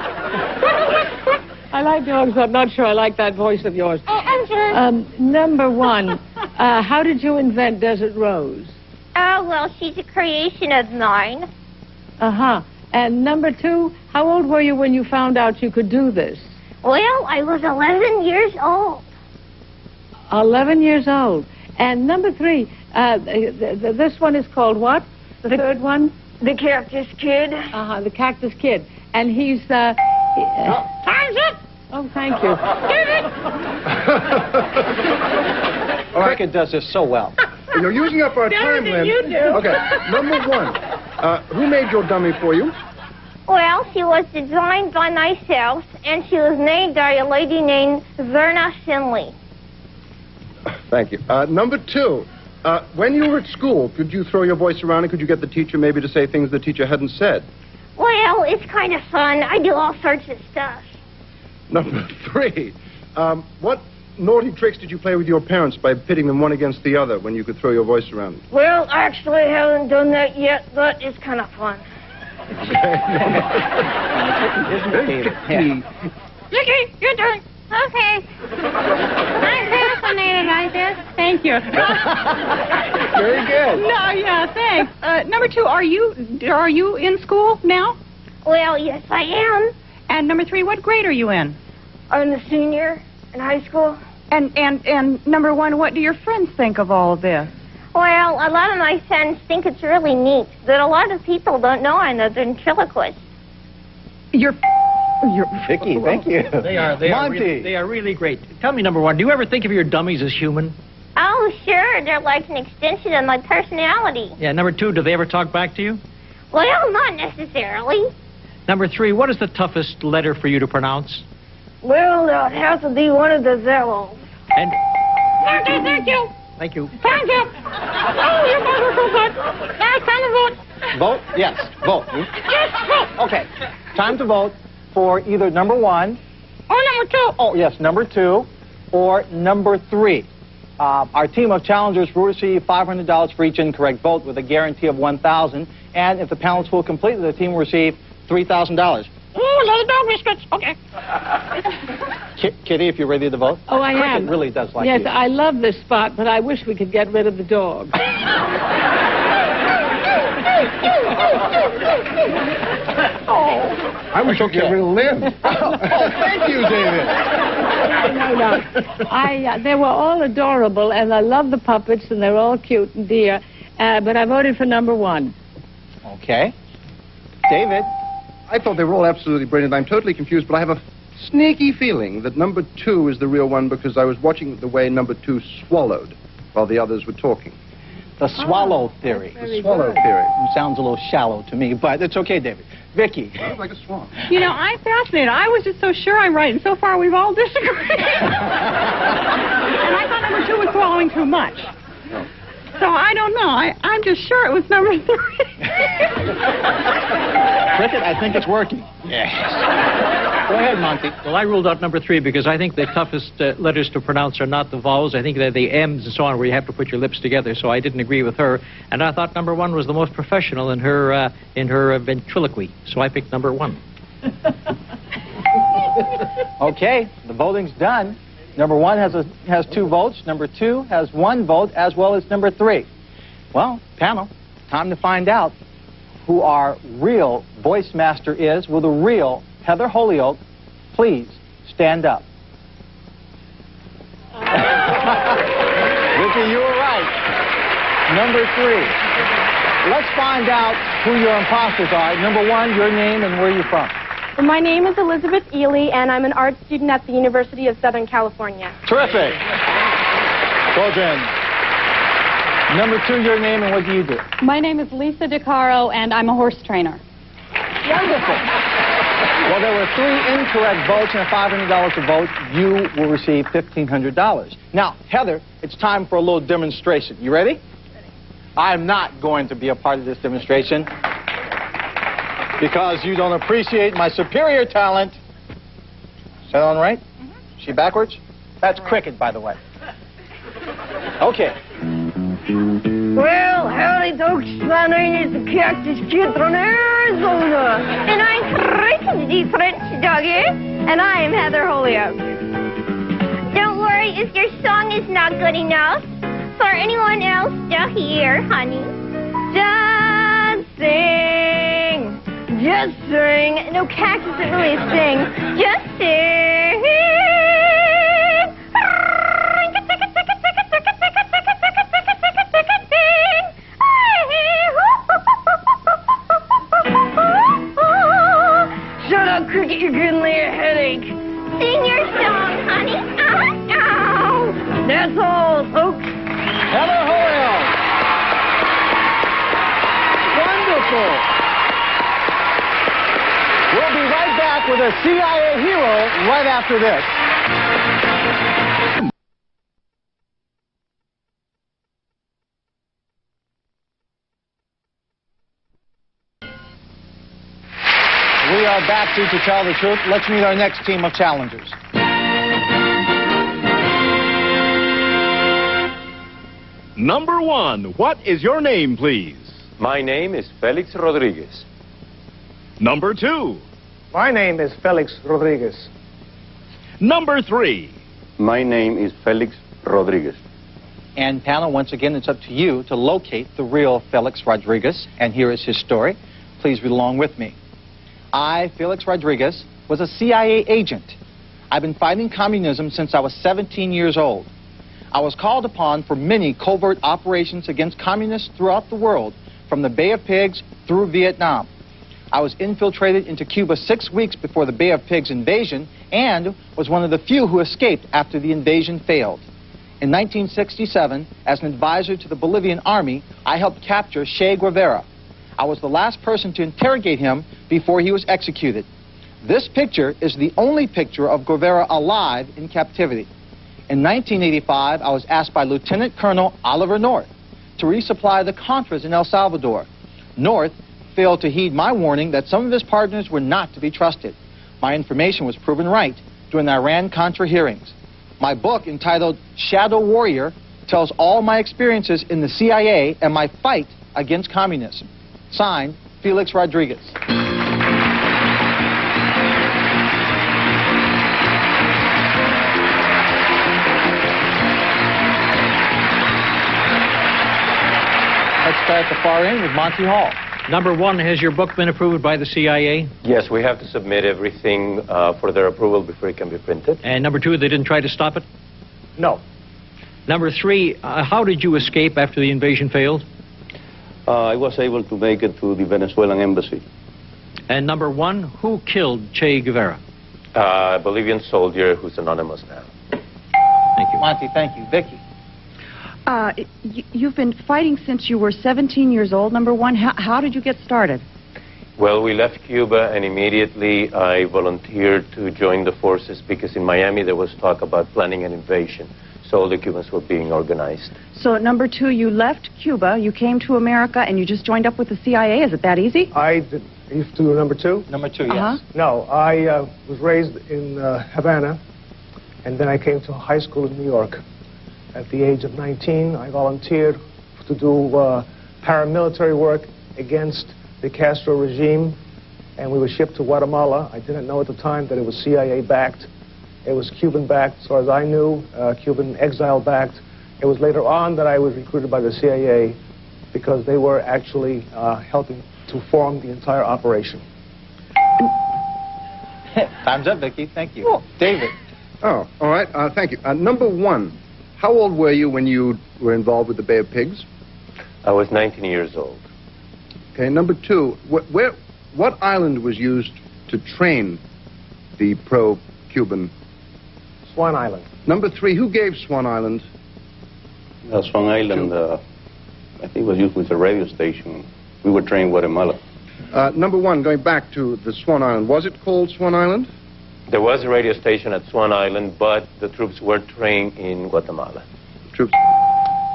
I like dogs, but I'm not sure I like that voice of yours. Oh, I'm sorry. Number 1, how did you invent Desert Rose? Oh, well, she's a creation of mine. Uh-huh. And number 2, how old were you when you found out you could do this? Well, I was 11 years old. 11 years old. And number 3, this one is called what? The third one? The Cactus Kid. Uh-huh, the Cactus Kid. And he's, Time's up. Oh, thank you. Cricket does this so well. You're using up our Better time, than Lynn. you do. Okay, number 1. Who made your dummy for you? Well, she was designed by myself, and she was made by a lady named Verna Finley. Thank you. Number 2. When you were at school, could you throw your voice around and could you get the teacher maybe to say things the teacher hadn't said? Well, it's kind of fun. I do all sorts of stuff. Number 3. What naughty tricks did you play with your parents by pitting them one against the other when you could throw your voice around? Well, actually, I haven't done that yet, but it's kind of fun. Vicky, your turn. Okay. I'm fascinated by this. Thank you. Very good. No, yeah, thanks. Number 2, are you in school now? Well, yes, I am. And number 3, what grade are you in? I'm a senior in high school. And number 1, what do your friends think of all of this? Well, a lot of my friends think it's really neat that a lot of people don't know I'm a ventriloquist. You're Vicky, thank you. They are really great. Tell me, number 1, do you ever think of your dummies as human? Oh, sure. They're like an extension of my personality. Yeah, number 2, do they ever talk back to you? Well, not necessarily. Number 3, what is the toughest letter for you to pronounce? Well, it has to be one of the vowels. And Okay, thank you. thank you. Time's up. Oh, your guys are so good. Now it's time to vote. Vote? Yes, vote. Yes, vote. Okay, time to vote for either number 1. Or number 2. Oh, yes, number 2, or number 3. Our team of challengers will receive $500 for each incorrect vote with a guarantee of $1,000. And if the panelists will complete, the team will receive $3,000. Ooh, another dog biscuits. Okay. Kitty, if you're ready to vote. Oh, I Cricket am. really does like yes, you. I love this spot, but I wish we could get rid of the dog. I wish you could get rid of Lynn. Oh, thank you, David. No. They were all adorable, and I love the puppets, and they're all cute and dear. But I voted for number 1. Okay. David? I thought they were all absolutely brilliant. I'm totally confused, but I have a sneaky feeling that number 2 is the real one because I was watching the way number 2 swallowed while the others were talking. The swallow theory. The swallow theory. Sounds a little shallow to me, but it's okay, David. Vicky. Sounds like a swamp. You know, I'm fascinated. I was just so sure I'm right, and so far we've all disagreed. And I thought number 2 was swallowing too much. So I don't know. I'm just sure it was number 3. Cricket, I think it's working. Yes. Go ahead, Monty. Well, I ruled out number 3 because I think the toughest letters to pronounce are not the vowels. I think they're the M's and so on, where you have to put your lips together. So I didn't agree with her, and I thought number 1 was the most professional in her ventriloquy. So I picked number 1. Okay, the voting's done. Number 1 has 2 votes. Number 2 has 1 vote, as well as number 3. Well, panel, time to find out who our real voice master is. Will the real Heather Holyoke please stand up? Vicki, you were right. Number 3. Let's find out who your imposters are. Number 1, your name and where you're from. Well, my name is Elizabeth Ely, and I'm an art student at the University of Southern California. Terrific. Well done. Number 2, your name and what do you do? My name is Lisa DeCaro, and I'm a horse trainer. Wonderful. Well, there were 3 incorrect votes and $500 a vote. You will receive $1,500. Now, Heather, it's time for a little demonstration. You ready? I'm not going to be a part of this demonstration because you don't appreciate my superior talent. Is that on right? She backwards? That's cricket, by the way. Okay. Well, howdy, folks. My name is the Cactus Kid from Arizona. And I'm cricket French doggy. And I am Heather Holyoke. Don't worry if your song is not good enough for anyone else to hear, honey. Just sing. Just sing. No, Cactus doesn't really sing. Just sing. Shut up, Cricket, you're giving me a headache. Sing your song, honey. Ow. That's all, folks. Heather Holyoke. Wonderful. We'll be right back with a CIA hero right after this. We are back to Tell the Truth. Let's meet our next team of challengers. Number 1, what is your name, please? My name is Felix Rodriguez. Number 2. My name is Felix Rodriguez. Number 3. My name is Felix Rodriguez. And panel, once again, it's up to you to locate the real Felix Rodriguez. And here is his story. Please read along with me. I, Felix Rodriguez, was a CIA agent. I've been fighting communism since I was 17 years old. I was called upon for many covert operations against communists throughout the world, from the Bay of Pigs through Vietnam. I was infiltrated into Cuba 6 weeks before the Bay of Pigs invasion and was one of the few who escaped after the invasion failed. In 1967, as an advisor to the Bolivian army, I helped capture Che Guevara. I was the last person to interrogate him before he was executed. This picture is the only picture of Guevara alive in captivity. In 1985, I was asked by Lieutenant Colonel Oliver North to resupply the Contras in El Salvador. North failed to heed my warning that some of his partners were not to be trusted. My information was proven right during the Iran-Contra hearings. My book, entitled Shadow Warrior, tells all my experiences in the CIA and my fight against communism. Signed, Felix Rodriguez. Let's start at the far end with Monty Hall. Number 1, has your book been approved by the CIA? Yes, we have to submit everything for their approval before it can be printed. And number 2, they didn't try to stop it? No. Number 3, how did you escape after the invasion failed? I was able to make it to the Venezuelan embassy. And number 1, who killed Che Guevara? A Bolivian soldier who's anonymous now. Thank you. Monty, thank you. Vicki. You've been fighting since you were 17 years old, number 1. How did you get started? Well, we left Cuba and immediately I volunteered to join the forces because in Miami there was talk about planning an invasion. So all the Cubans were being organized. So, number 2, you left Cuba, you came to America, and you just joined up with the CIA. Is it that easy? I did. You have to do number 2? Number 2, yes. No, I was raised in Havana, and then I came to high school in New York. At the age of 19, I volunteered to do paramilitary work against the Castro regime and we were shipped to Guatemala. I didn't know at the time that it was CIA-backed. It was Cuban-backed, as far as I knew, Cuban exile-backed. It was later on that I was recruited by the CIA because they were actually helping to form the entire operation. Time's up, Vicki. Thank you. David. Oh, all right. Thank you. Number one, how old were you when you were involved with the Bay of Pigs? I was 19 years old. Okay. Number two, what island was used to train the pro-Cuban? Swan Island. Number three, who gave Swan Island? Swan Island, I think it was used with a radio station. We were trained in Guatemala. Number one, going back to the Swan Island, was it called Swan Island? There was a radio station at Swan Island, but the troops were trained in Guatemala. Troops.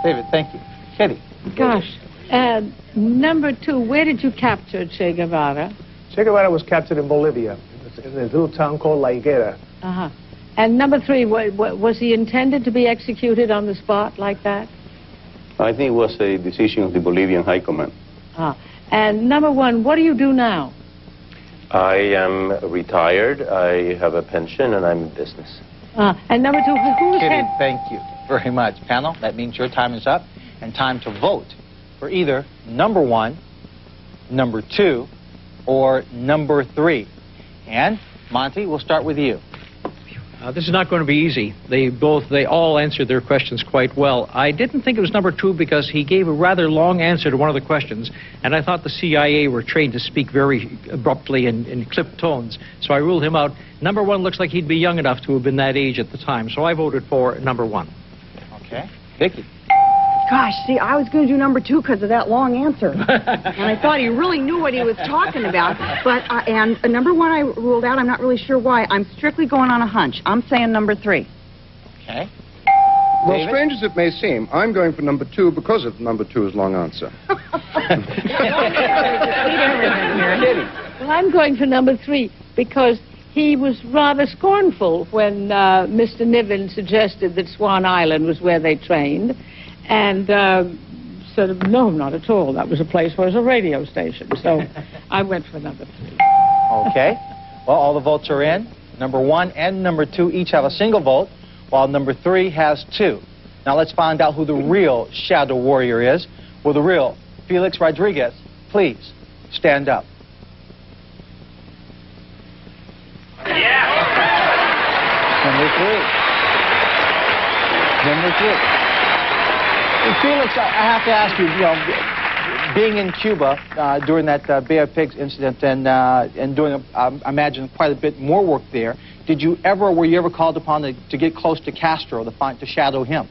David, thank you. Kitty. Gosh. Number two, where did you capture Che Guevara? Che Guevara was captured in Bolivia, in a little town called La Higuera. Uh-huh. And number three, was he intended to be executed on the spot like that? I think it was a decision of the Bolivian High Command. And number one, what do you do now? I am retired, I have a pension, and I'm in business. And number two, who's Kitty, head? thank you very much. Panel, that means your time is up and time to vote for either number one, number two, or number three. And, Monty, we'll start with you. This is not going to be easy. They all answered their questions quite well. I didn't think it was number two because he gave a rather long answer to one of the questions, and I thought the CIA were trained to speak very abruptly in clipped tones, so I ruled him out. Number one looks like he'd be young enough to have been that age at the time, so I voted for number one. Okay. Vicki. Gosh, see, I was going to do number two because of that long answer. And I thought he really knew what he was talking about. But, and number one I ruled out. I'm not really sure why. I'm strictly going on a hunch. I'm saying number three. Okay. Well, David? strange as it may seem, I'm going for number two because of number two's long answer. Well, I'm going for number three because he was rather scornful when Mr. Niven suggested that Swan Island was where they trained. And said, no, not at all. That was a place where it was a radio station. So I went for number three. Okay. Well, all the votes are in. Number one and number two each have a single vote, while number three has two. Now let's find out who the real shadow warrior is. Will the real Felix Rodriguez please stand up? Yeah. Number three. Number three. Felix, I have to ask you, being in Cuba during that Bay of Pigs incident and doing, I imagine, quite a bit more work there, were you ever called upon to get close to Castro, to shadow him?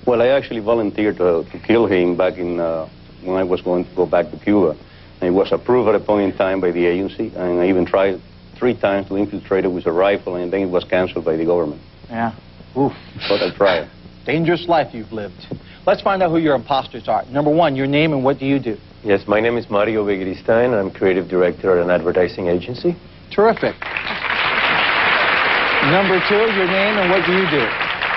Well, I actually volunteered to kill him back in, when I was going to go back to Cuba. And it was approved at a point in time by the agency, and I even tried 3 times to infiltrate it with a rifle, and then it was canceled by the government. Yeah. Oof. But I tried. Dangerous life you've lived. Let's find out who your imposters are. Number one, your name and what do you do? Yes, my name is Mario Begiristain. I'm creative director at an advertising agency. Terrific. Number two, your name and what do you do?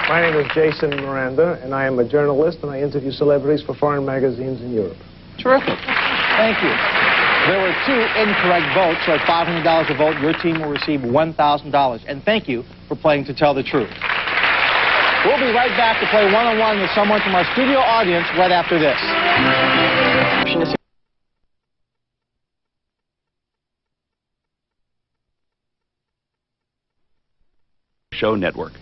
My name is Jason Miranda, and I am a journalist, and I interview celebrities for foreign magazines in Europe. Terrific. Thank you. There were 2 incorrect votes, so at $500 a vote, your team will receive $1,000. And thank you for playing To Tell the Truth. We'll be right back to play one-on-one with someone from our studio audience right after this. Show Network.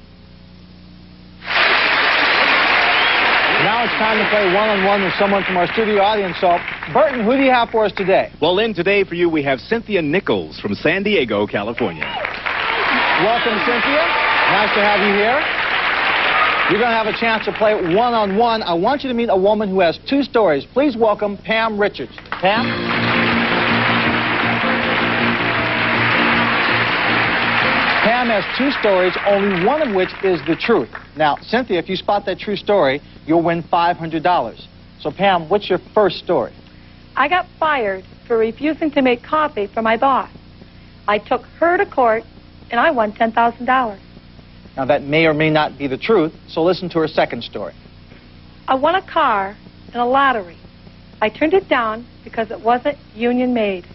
Now it's time to play one-on-one with someone from our studio audience. So, Burton, who do you have for us today? Well, in today for you, we have Cynthia Nichols from San Diego, California. Welcome, Cynthia. Nice to have you here. You're going to have a chance to play one-on-one. I want you to meet a woman who has 2 stories. Please welcome Pam Richards. Pam? Pam has 2 stories, only one of which is the truth. Now, Cynthia, if you spot that true story, you'll win $500. So, Pam, what's your first story? I got fired for refusing to make coffee for my boss. I took her to court, and I won $10,000. Now, that may or may not be the truth, so listen to her second story. I won a car in a lottery. I turned it down because it wasn't union made.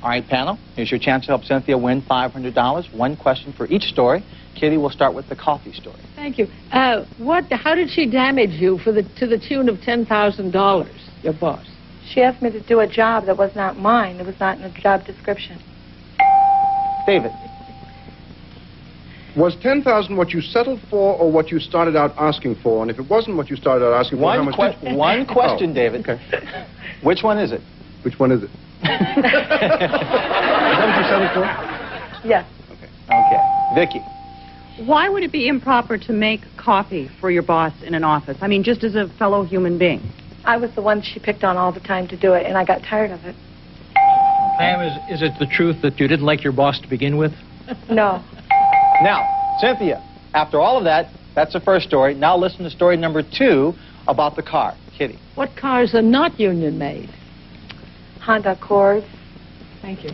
All right, panel, here's your chance to help Cynthia win $500. One question for each story. Kitty, we'll start with the coffee story. Thank you. How did she damage you to the tune of $10,000, your boss? She asked me to do a job that was not mine. It was not in the job description. David. Was $10,000 what you settled for or what you started out asking for? And if it wasn't what you started out asking for, how much did you... One question, David. Okay. Which one is it? Which one is it? Is that what you settled for? Yes. Okay. Vicky. Why would it be improper to make coffee for your boss in an office? I mean, just as a fellow human being. I was the one she picked on all the time to do it, and I got tired of it. Pam, is it the truth that you didn't like your boss to begin with? No. Now, Cynthia, after all of that, that's the first story. Now listen to story number 2 about the car. Kitty. What cars are not union made? Honda Accord. Thank you.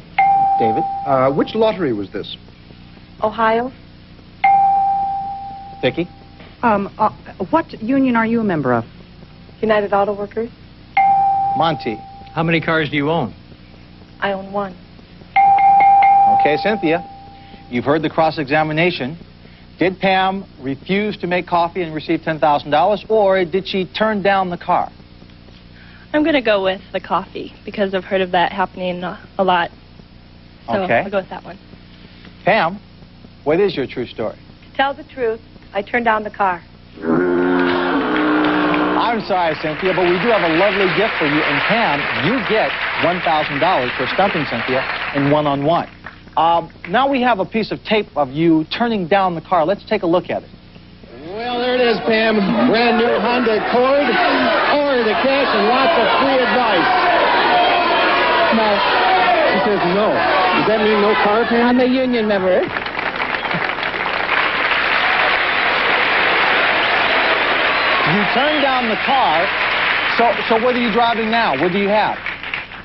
David. Which lottery was this? Ohio. Vicky. What union are you a member of? United Auto Workers. Monty. How many cars do you own? I own one. Okay, Cynthia. You've heard the cross-examination. Did Pam refuse to make coffee and receive $10,000, or did she turn down the car? I'm going to go with the coffee because I've heard of that happening a lot. So Okay. I'll go with that one. Pam, what is your true story? To tell the truth, I turned down the car. I'm sorry, Cynthia, but we do have a lovely gift for you. And Pam, you get $1,000 for stumping Cynthia in one-on-one. Now we have a piece of tape of you turning down the car. Let's take a look at it. Well, there it is, Pam. Brand new Honda Accord. Or the cash and lots of free advice. No. She says no. Does that mean no car, Pam? I'm a union member. You turned down the car. So what are you driving now? What do you have?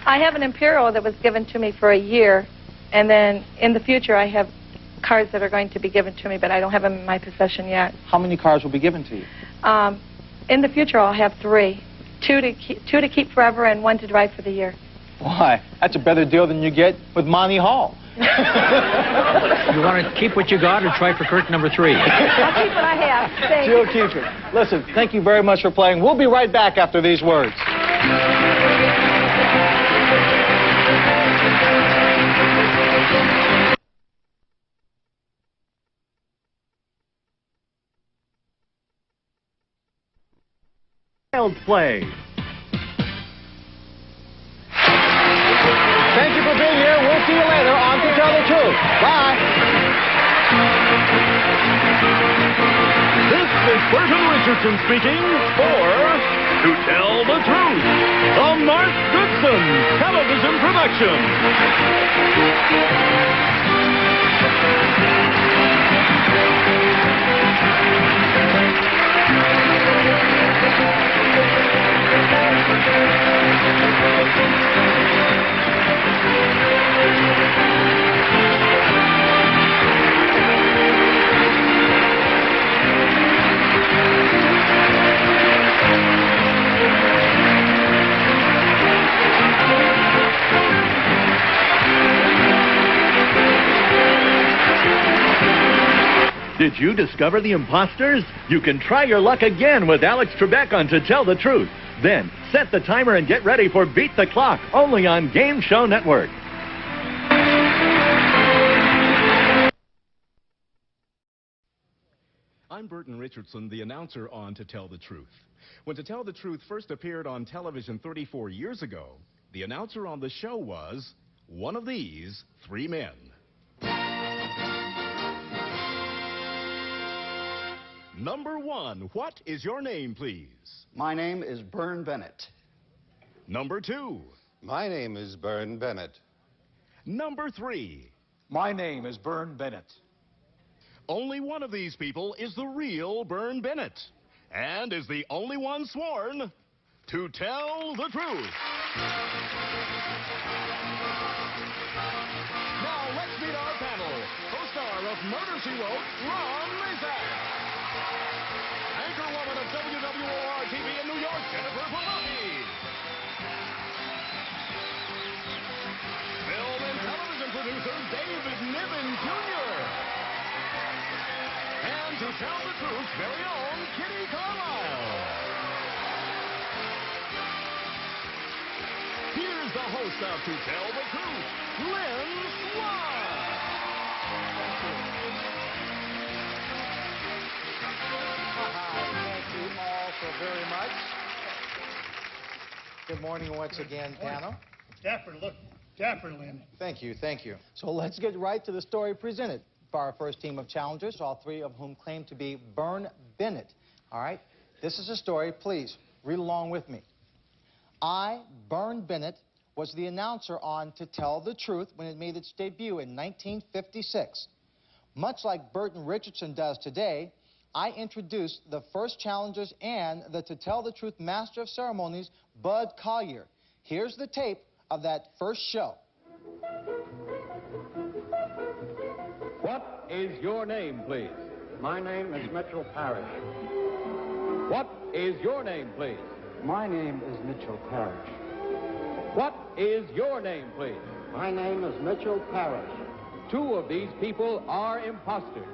I have an Imperial that was given to me for a year, and then in the future I have cars that are going to be given to me, but I don't have them in my possession yet. How many cars will be given to you? In the future I'll have 3. 2 to keep forever and 1 to drive for the year. Why? That's a better deal than you get with Monty Hall. You want to keep what you got or try for curtain number 3? I'll keep what I have. Thanks. She'll keep it. Listen, thank you very much for playing. We'll be right back after these words. Child play. Thank you for being here. We'll see you later on To Tell the Truth. Bye. This is Burton Richardson speaking for To Tell the Truth, a Mark Goodson television production. Did you discover the imposters? You can try your luck again with Alex Trebek on To Tell the Truth. Then, set the timer and get ready for Beat the Clock, only on Game Show Network. I'm Burton Richardson, the announcer on To Tell the Truth. When To Tell the Truth first appeared on television 34 years ago, the announcer on the show was one of these 3 men. Number 1, what is your name, please? My name is Bern Bennett. Number 2. My name is Bern Bennett. Number 3. My name is Bern Bennett. Only one of these people is the real Bern Bennett, and is the only one sworn to tell the truth. Now let's meet our panel. Co-star of Murder, She Wrote, Ron Lizak. Anchorwoman of WWOR-TV in New York, Jennifer Pallotti. Film and Truth's very own Kitty Carlisle. Here's the host of To Tell the Truth, Lynn Swan. Thank you all so very much. Good morning once again, panel. Dapper, look. Dapper, Lynn. Thank you, thank you. So let's get right to the story presented by our first team of challengers, all three of whom claim to be Bern Bennett. All right? This is a story. Please, read along with me. I, Bern Bennett, was the announcer on To Tell the Truth when it made its debut in 1956. Much like Burton Richardson does today, I introduced the first challengers and the To Tell the Truth Master of Ceremonies, Bud Collyer. Here's the tape of that first show. What is your name, please? My name is Mitchell Parrish. What is your name, please? My name is Mitchell Parrish. What is your name, please? My name is Mitchell Parrish. Two of these people are imposters.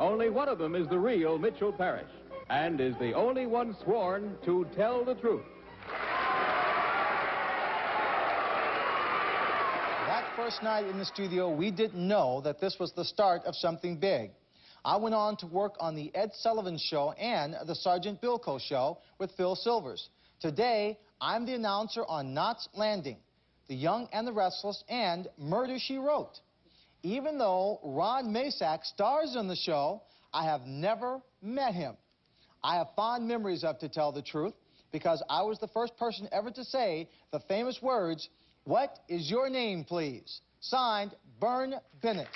Only one of them is the real Mitchell Parrish, and is the only one sworn to tell the truth. That first night in the studio, we didn't know that this was the start of something big. I went on to work on the Ed Sullivan Show and the Sergeant Bilko Show with Phil Silvers. Today, I'm the announcer on Knots Landing, The Young and the Restless, and Murder, She Wrote. Even though Ron Masak stars in the show, I have never met him. I have fond memories of To Tell the Truth because I was the first person ever to say the famous words, "What is your name, please?" Signed, Bern Bennett.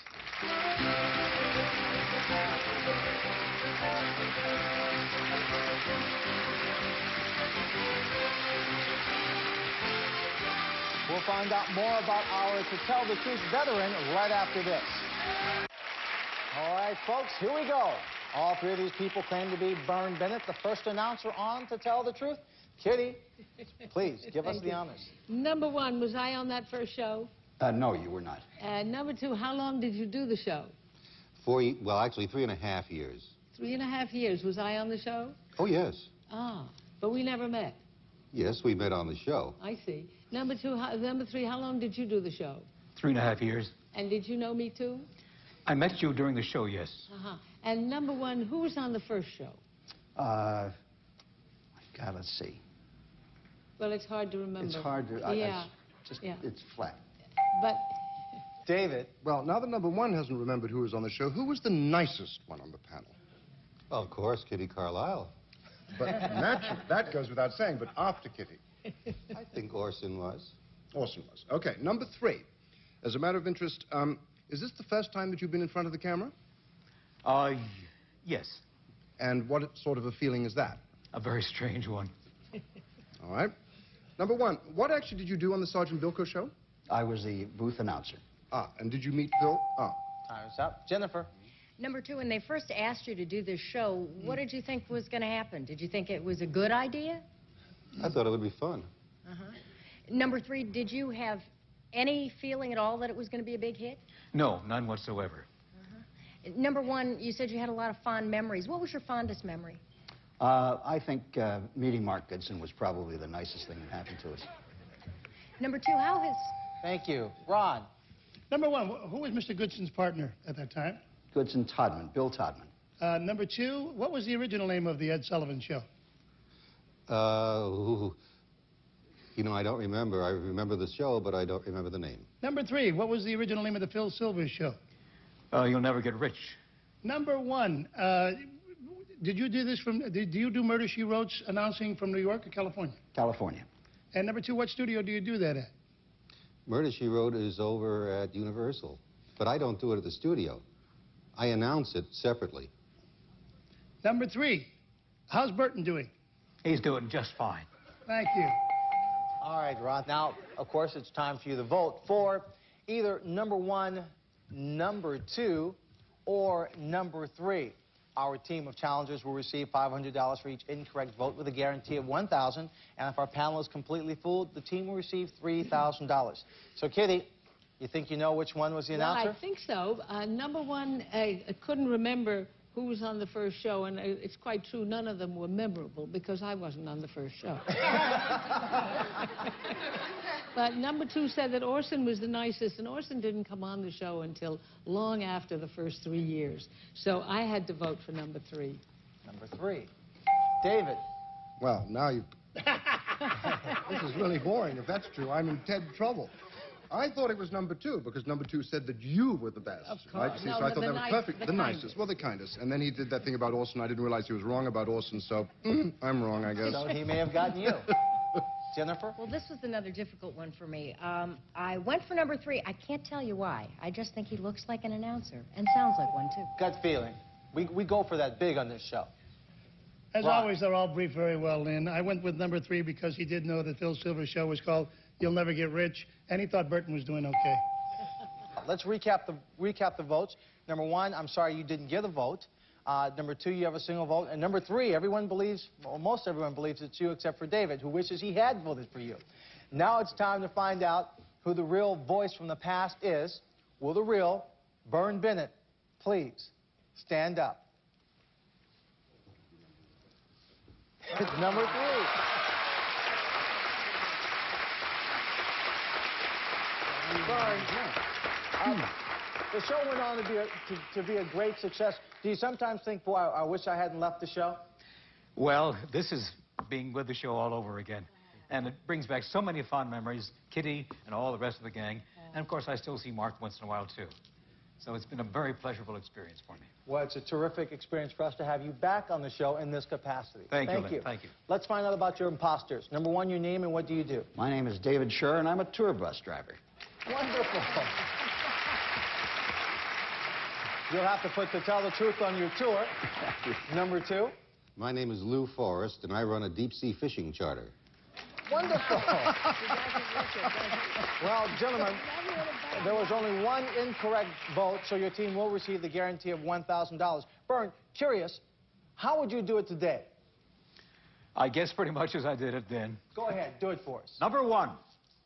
We'll find out more about our To Tell the Truth veteran right after this. All right, folks, here we go. All three of these people claim to be Bern Bennett, the first announcer on To Tell the Truth. Kitty, please, give us the honors. Number one, was I on that first show? No, you were not. Number two, how long did you do the show? Actually 3.5 years. 3.5 years. Was I on the show? Oh, yes. Ah, but we never met. Yes, we met on the show. I see. Number three, how long did you do the show? 3.5 years. And did you know me too? I met you during the show, yes. Uh-huh. And number one, who was on the first show? God, let's see. Well, it's hard to remember. It's hard to... It's flat. But... David. Well, now that number one hasn't remembered who was on the show, who was the nicest one on the panel? Well, of course, Kitty Carlisle. But naturally, that goes without saying, but after Kitty. I think Orson was. Orson was. Okay, number three. As a matter of interest, is this the first time that you've been in front of the camera? Yes. And what sort of a feeling is that? A very strange one. All right. Number one, what actually did you do on the Sergeant Bilko show? I was the booth announcer. Ah, and did you meet Phil? Ah. Time's up. Jennifer. Number two, when they first asked you to do this show, what did you think was going to happen? Did you think it was a good idea? I thought it would be fun. Uh-huh. Number three, did you have any feeling at all that it was going to be a big hit? No, none whatsoever. Number one, you said you had a lot of fond memories. What was your fondest memory? I think meeting Mark Goodson was probably the nicest thing that happened to us. Number two, how has... Thank you. Ron. Number one, who was Mr. Goodson's partner at that time? Goodson Todman, Bill Todman. Number two, what was the original name of the Ed Sullivan Show? You know, I don't remember. I remember the show, but I don't remember the name. Number three, what was the original name of the Phil Silvers Show? You'll Never Get Rich. Number one, did you do this do you do Murder, She Wrote's announcing from New York or California? California. And number two, what studio do you do that at? Murder, She Wrote is over at Universal, but I don't do it at the studio. I announce it separately. Number three, how's Burton doing? He's doing just fine. Thank you. All right, Ron. Now, of course, it's time for you to vote for either number one, number two, or number three. Our team of challengers will receive $500 for each incorrect vote with a guarantee of $1,000. And if our panel is completely fooled, the team will receive $3,000. So, Kitty, you think you know which one was the announcer? Well, I think so. Number one, I couldn't remember who was on the first show, and it's quite true, none of them were memorable because I wasn't on the first show. But number 2 said that Orson was the nicest, and Orson didn't come on the show until long after the first 3 years. So I had to vote for number 3. Number 3. David. Well, now you... This is really boring. If that's true, I'm in Ted trouble. I thought it was number 2 because number 2 said that you were the best. Of course. Right? See, No, so I thought the that was perfect. The nicest. Well, the kindest. And then he did that thing about Orson. I didn't realize he was wrong about Orson, so I'm wrong, I guess. So he may have gotten you. Jennifer? Well, this was another difficult one for me. I went for number 3. I can't tell you why. I just think he looks like an announcer and sounds like one, too. Gut feeling. We go for that big on this show. As always, they're all briefed very well, Lynn. I went with number 3 because he did know that Phil Silver's show was called You'll Never Get Rich, and he thought Burton was doing okay. Let's recap the votes. Number 1, I'm sorry you didn't get a vote. Number 2, you have a single vote. And number 3, everyone believes, well, most everyone believes it's you except for David, who wishes he had voted for you. Now it's time to find out who the real voice from the past is. Will the real Vern Bennett please stand up? It's number 3. The show went on to be a great success. Do you sometimes think, boy, I wish I hadn't left the show? Well, this is being with the show all over again. And it brings back so many fond memories, Kitty and all the rest of the gang. And, of course, I still see Mark once in a while, too. So it's been a very pleasurable experience for me. Well, it's a terrific experience for us to have you back on the show in this capacity. Thank you. Thank you. Let's find out about your imposters. Number 1, your name and what do you do? My name is David Scher, and I'm a tour bus driver. Wonderful. You'll have to put the Tell the Truth on your tour. Number 2. My name is Lou Forrest, and I run a deep-sea fishing charter. Wonderful. Well, gentlemen, there was only one incorrect vote, so your team will receive the guarantee of $1,000. Vern, curious, how would you do it today? I guess pretty much as I did it then. Go ahead, do it for us. Number 1,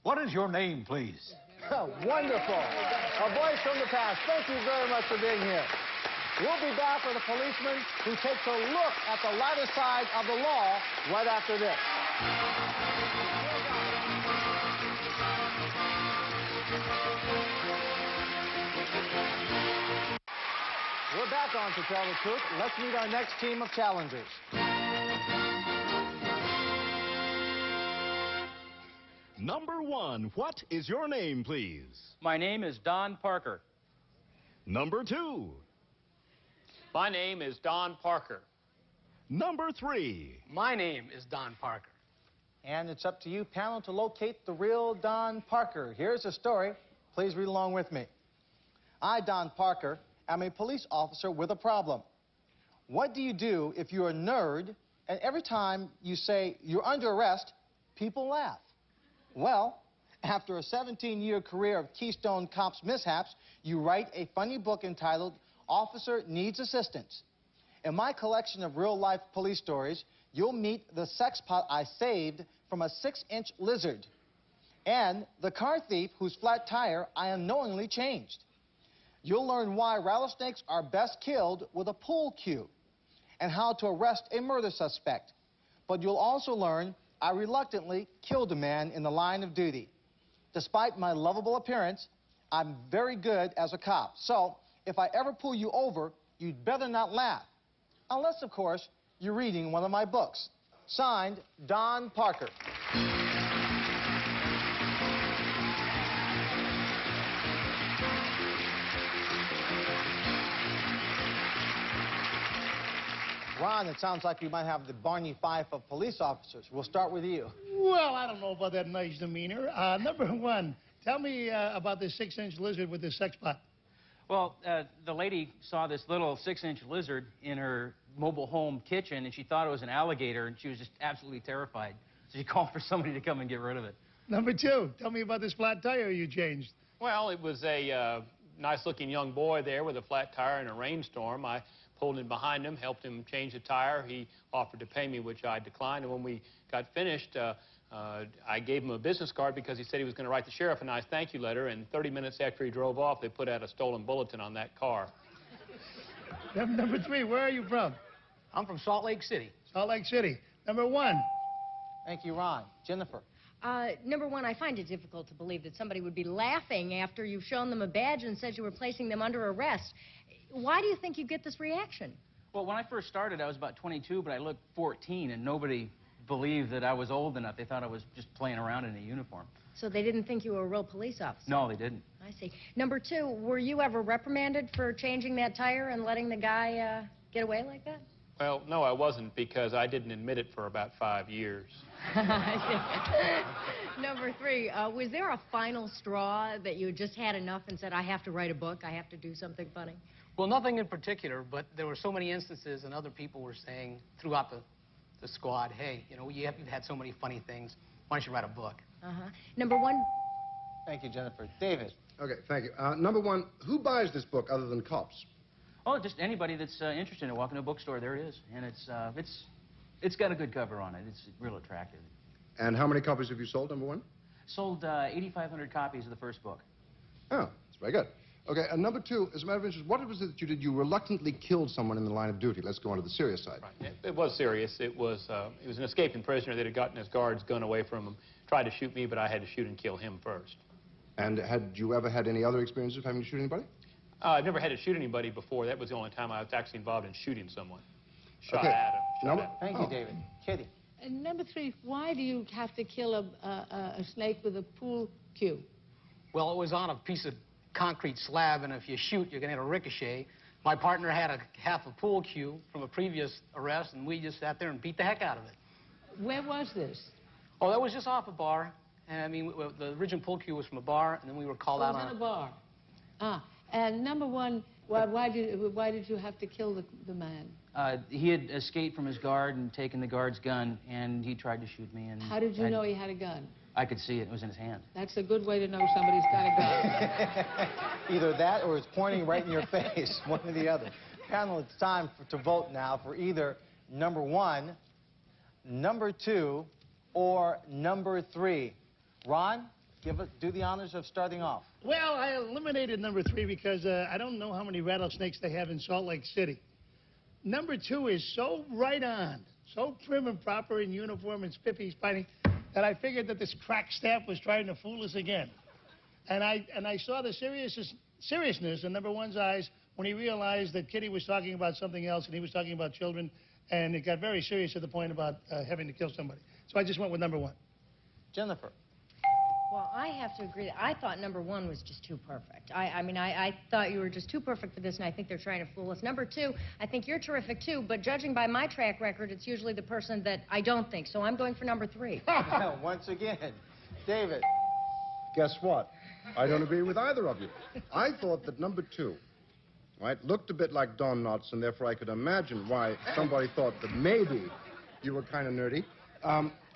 what is your name, please? Oh, wonderful. A voice from the past. Thank you very much for being here. We'll be back with a policeman who takes a look at the lighter side of the law right after this. We're back on To Tell the Truth. Let's meet our next team of challengers. Number 1, what is your name, please? My name is Don Parker. Number 2. My name is Don Parker. Number 3. My name is Don Parker. And it's up to you, panel, to locate the real Don Parker. Here's a story. Please read along with me. I, Don Parker, am a police officer with a problem. What do you do if you're a nerd and every time you say you're under arrest, people laugh? Well, after a 17-year career of Keystone Cops mishaps, you write a funny book entitled Officer Needs Assistance. In my collection of real-life police stories, you'll meet the sex pot I saved from a 6-inch lizard and the car thief whose flat tire I unknowingly changed. You'll learn why rattlesnakes are best killed with a pool cue and how to arrest a murder suspect. But you'll also learn I reluctantly killed a man in the line of duty. Despite my lovable appearance, I'm very good as a cop. So, if I ever pull you over, you'd better not laugh. Unless, of course, you're reading one of my books. Signed, Don Parker. Ron, it sounds like we might have the Barney Fife of police officers. We'll start with you. Well, I don't know about that nice demeanor. Number 1, tell me about this 6-inch lizard with this sex pot. Well, the lady saw this little 6-inch lizard in her mobile home kitchen, and she thought it was an alligator, and she was just absolutely terrified. So she called for somebody to come and get rid of it. Number 2, tell me about this flat tire you changed. Well, it was a nice-looking young boy there with a flat tire in a rainstorm. I pulled in behind him, helped him change the tire. He offered to pay me, which I declined. And when we got finished, I gave him a business card because he said he was going to write the sheriff a nice thank you letter. And 30 minutes after he drove off, they put out a stolen bulletin on that car. Number 3, where are you from? I'm from Salt Lake City. Salt Lake City. Number 1. Thank you, Ron. Jennifer. Number 1, I find it difficult to believe that somebody would be laughing after you've shown them a badge and said you were placing them under arrest. Why do you think you get this reaction? Well, when I first started, I was about 22, but I looked 14, and nobody believed that I was old enough. They thought I was just playing around in a uniform. So they didn't think you were a real police officer? No, they didn't. I see. Number 2, were you ever reprimanded for changing that tire and letting the guy get away like that? Well, no, I wasn't, because I didn't admit it for about 5 years. Number 3, was there a final straw that you just had enough and said, I have to write a book, I have to do something funny? Well, nothing in particular, but there were so many instances, and other people were saying throughout the squad, hey, you know, you've had so many funny things. Why don't you write a book? Number 1. Thank you, Jennifer. David. Okay, thank you. Number 1, who buys this book other than cops? Oh, just anybody that's interested in it. Walk in a bookstore, there it is. And it's got a good cover on it. It's real attractive. And how many copies have you sold, number 1? Sold 8,500 copies of the first book. Oh, that's very good. Okay, and number 2, as a matter of interest, what was it that you did? You reluctantly killed someone in the line of duty. Let's go on to the serious side. Right. It was serious. It was an escaping prisoner that had gotten his guard's gun away from him, tried to shoot me, but I had to shoot and kill him first. And had you ever had any other experiences of having to shoot anybody? I've never had to shoot anybody before. That was the only time I was actually involved in shooting someone. Shot Okay. at him. Thank you, David. Kitty. And number 3, why do you have to kill a snake with a pool cue? Well, it was on a piece of concrete slab, and if you shoot, you're going to get a ricochet. My partner had half a pool cue from a previous arrest, and we just sat there and beat the heck out of it. Where was this? Oh, that was just off a bar. And, I mean, the original pool cue was from a bar, and then we were called out on in a bar. And number 1, why did you have to kill the man? He had escaped from his guard and taken the guard's gun, and he tried to shoot me. And How did you know he had a gun? I could see it. It was in his hand. That's a good way to know somebody's got a gun. Either that or it's pointing right in your face, one or the other. Panel, it's time to vote now for either number 1, number 2, or number 3. Ron, do the honors of starting off. Well, I eliminated number 3 because I don't know how many rattlesnakes they have in Salt Lake City. Number 2 is so right on, so prim and proper in uniform and spiffy spiny, that I figured that this crack staff was trying to fool us again. And I saw the seriousness in number 1's eyes when he realized that Kitty was talking about something else and he was talking about children, and it got very serious to the point about having to kill somebody. So I just went with number 1. Jennifer. Well, I have to agree. I thought number 1 was just too perfect. I mean, I thought you were just too perfect for this, and I think they're trying to fool us. Number 2, I think you're terrific, too, but judging by my track record, it's usually the person that I don't think, so I'm going for number 3. Once again, David. Guess what? I don't agree with either of you. I thought that number 2, right, looked a bit like Don Knotts, and therefore I could imagine why somebody thought that maybe you were kind of nerdy.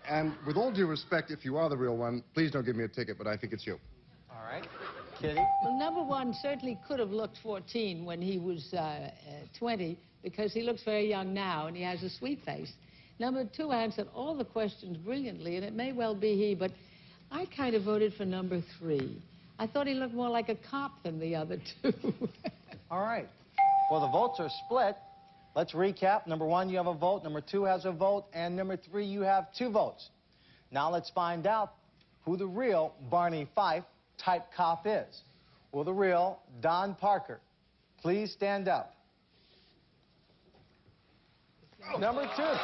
And with all due respect, if you are the real one, please don't give me a ticket, but I think it's you. All right. Kitty? Well, number 1 certainly could have looked 14 when he was 20, because he looks very young now, and he has a sweet face. Number 2 answered all the questions brilliantly, and it may well be he, but I kind of voted for number 3. I thought he looked more like a cop than the other 2. All right. Well, the votes are split. Let's recap. Number 1, you have a vote. Number 2 has a vote. And number 3, you have 2 votes. Now let's find out who the real Barney Fife type cop is. Will the real Don Parker please stand up? Number 2. There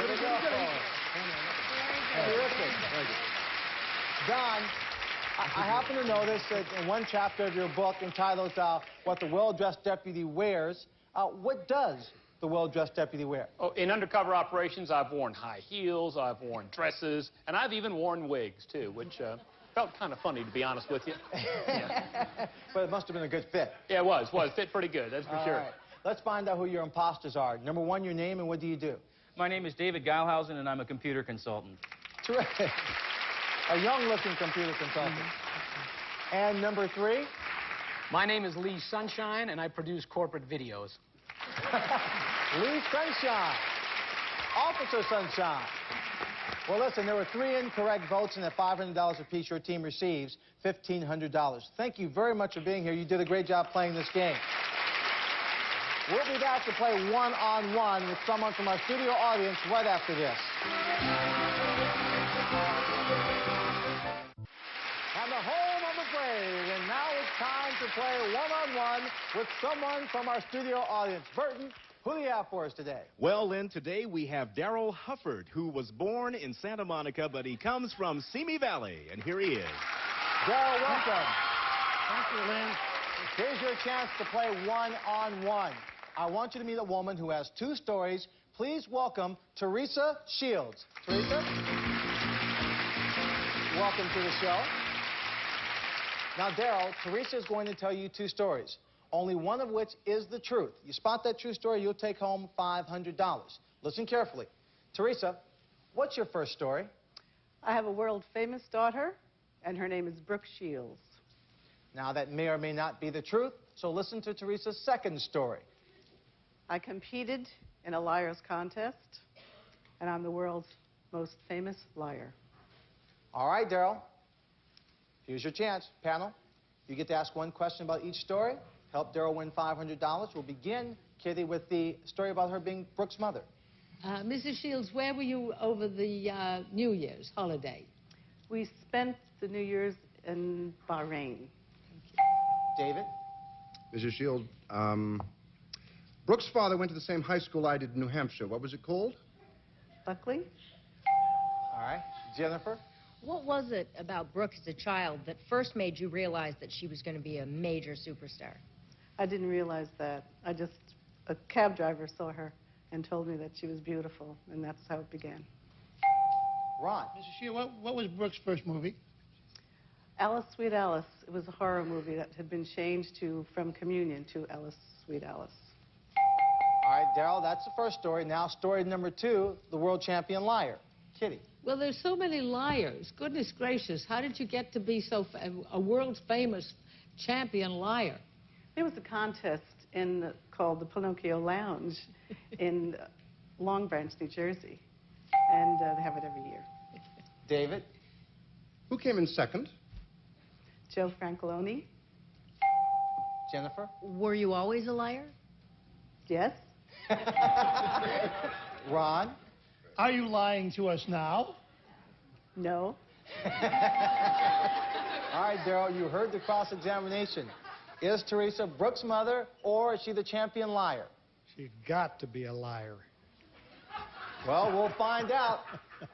we go. Terrific. Don, I happen to notice that in one chapter of your book entitled What the Well-Dressed Deputy Wears, what does the well-dressed deputy wear? Oh, in undercover operations, I've worn high heels, I've worn dresses, and I've even worn wigs, too, which felt kind of funny, to be honest with you. Yeah. But it must have been a good fit. Yeah, it was. Fit pretty good, that's for sure. Right. Let's find out who your imposters are. Number 1, your name, and what do you do? My name is David Geilhausen, and I'm a computer consultant. Terrific. A young-looking computer consultant. And number 3? My name is Lee Sunshine, and I produce corporate videos. Lee Sunshine. Officer Sunshine. Well, listen, there were 3 incorrect votes, and at $500 apiece, your team receives $1,500. Thank you very much for being here. You did a great job playing this game. We'll be back to play one-on-one with someone from our studio audience right after this. And the home of the brave, and now it's time to play one-on-one with someone from our studio audience. Burton, who do you have for us today? Well, Lynn, today we have Daryl Hufford, who was born in Santa Monica, but he comes from Simi Valley, and here he is. Daryl, welcome. Thank you, Lynn. Here's your chance to play one-on-one. I want you to meet a woman who has 2 stories. Please welcome Teresa Shields. Teresa, welcome to the show. Now, Daryl, Teresa is going to tell you 2 stories, only one of which is the truth. You spot that true story, you'll take home $500. Listen carefully. Teresa, what's your first story? I have a world-famous daughter, and her name is Brooke Shields. Now, that may or may not be the truth, so listen to Teresa's second story. I competed in a liar's contest, and I'm the world's most famous liar. All right, Daryl. Here's your chance. Panel, you get to ask 1 question about each story. Help Daryl win $500. We'll begin, Kitty, with the story about her being Brooke's mother. Mrs. Shields, where were you over the New Year's holiday? We spent the New Year's in Bahrain. David? Mrs. Shield, Brooke's father went to the same high school I did in New Hampshire. What was it called? Buckley. All right. Jennifer? What was it about Brooke as a child that first made you realize that she was going to be a major superstar? I didn't realize that. A cab driver saw her and told me that she was beautiful, and that's how it began. Ron? Mrs. Shields, what was Brooke's first movie? Alice, Sweet Alice. It was a horror movie that had been changed from Communion to Alice, Sweet Alice. All right, Daryl, that's the first story. Now, story number 2, the world champion liar. Kitty? Well, there's so many liars. Goodness gracious, how did you get to be a world-famous champion liar? There was a contest called the Pinocchio Lounge in Long Branch, New Jersey, and they have it every year. David? Who came in second? Joe Francoloni. Jennifer? Were you always a liar? Yes. Ron? Are you lying to us now? No. All right, Daryl, you heard the cross-examination. Is Teresa Brooke's mother, or is she the champion liar? She's got to be a liar. Well, we'll find out.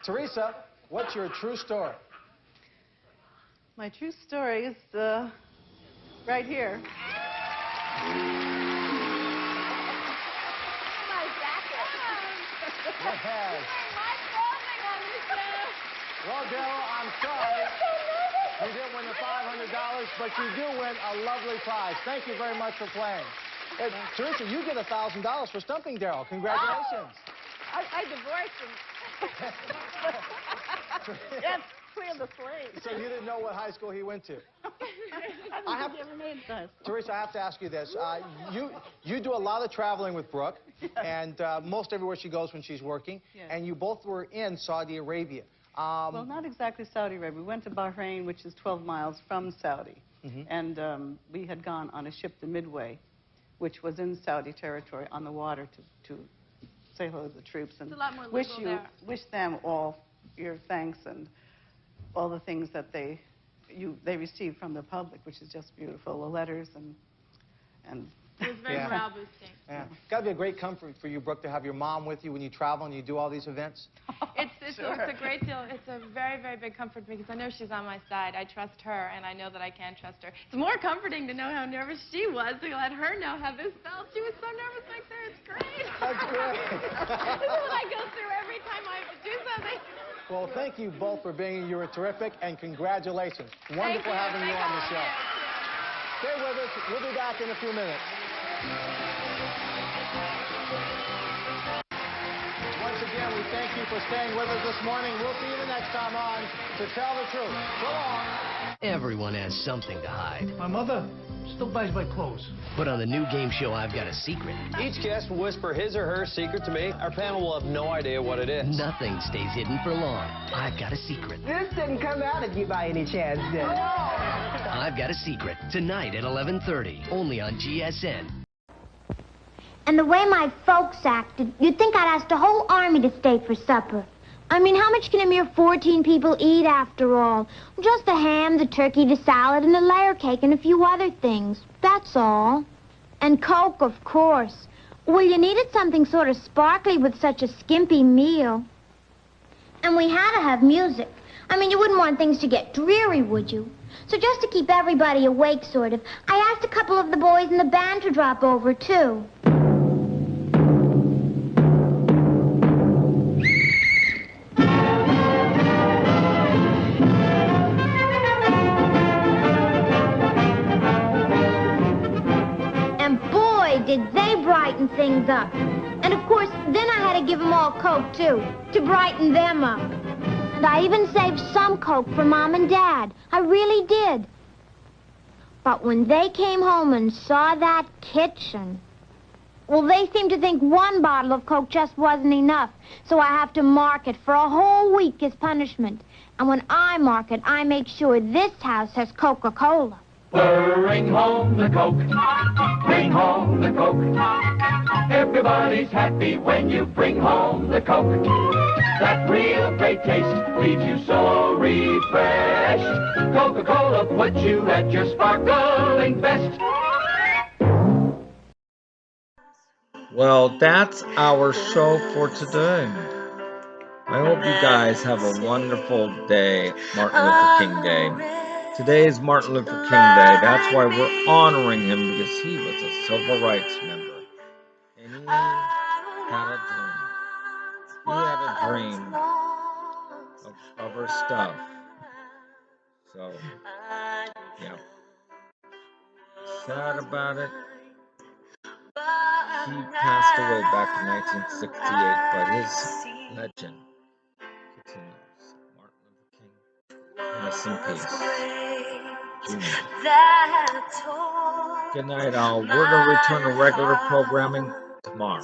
Teresa, what's your true story? My true story is right here. Yes. Well, Daryl, I'm sorry. You didn't win the $500, but you do win a lovely prize. Thank you very much for playing. Hey, Teresa, you get $1,000 for stumping Daryl. Congratulations. I divorced him. That's clear the slate. So you didn't know what high school he went to? I have never made this. Teresa, I have to ask you this. You do a lot of traveling with Brooke, and most everywhere she goes when she's working, Yes. and you both were in Saudi Arabia. Well, not exactly Saudi Arabia. We went to Bahrain, which is 12 miles from Saudi. And we had gone on a ship, the Midway, which was in Saudi territory on the water to say hello to the troops and It's a lot more wish legal there. wish them all your thanks and all the things that they received from the public, which is just beautiful. The letters and It was very Yeah. morale boosting. Yeah. Got to be a great comfort for you, Brooke, to have your mom with you when you travel and you do all these events. It's a great deal. It's a very, very big comfort because I know she's on my side. I trust her, and I know that I can trust her. It's more comforting to know how nervous she was, to let her know how this felt. She was so nervous back there. It's great. That's great. This is what I go through every time I do something. Well, thank you both for being here. You were terrific, and congratulations. Wonderful having you on the show. Stay with us. We'll be back in a few minutes. Once again, we thank Thank you for staying with us this morning. We'll see you the next time on To Tell the Truth. So long. Everyone has something to hide. My mother still buys my clothes. But on the new game show, I've Got a Secret, Each guest will whisper his or her secret to me. Our panel will have no idea what it is. nothing stays hidden for long. I've Got a Secret. This didn't come out of you by any chance, did it? I've Got a Secret, tonight at 11:30, only on GSN. And the way my folks acted, you'd think I'd asked a whole army to stay for supper. I mean, how much can a mere 14 people eat after all? Just the ham, the turkey, the salad, and the layer cake, and a few other things. That's all. And Coke, of course. Well, you needed something sort of sparkly with such a skimpy meal. And we had to have music. I mean, you wouldn't want things to get dreary, would you? So just to keep everybody awake, sort of, I asked a couple of the boys in the band to drop over, too. Did they brighten things up. And of course, then I had to give them all Coke, too, to brighten them up. And I even saved some Coke for Mom and Dad. I really did. But when they came home and saw that kitchen, well, they seemed to think one bottle of Coke just wasn't enough. So I have to mark it for a whole week as punishment. And when I mark it, I make sure this house has Coca-Cola. Bring home the Coke, bring home the Coke. Everybody's happy when you bring home the Coke. That real great taste leaves you so refreshed. Coca-Cola puts you at your sparkling best. Well, that's our show for today. I hope you guys have a wonderful day, Martin Luther King Day. Today is Martin Luther King Day. That's why we're honoring him, because he was a civil rights member. And he had a dream. He had a dream of her stuff. So, yeah. Sad about it. He passed away back in 1968, but his legend continues. Martin Luther King. Rest in peace. Junior. Good night, all. We're going to return to regular programming tomorrow.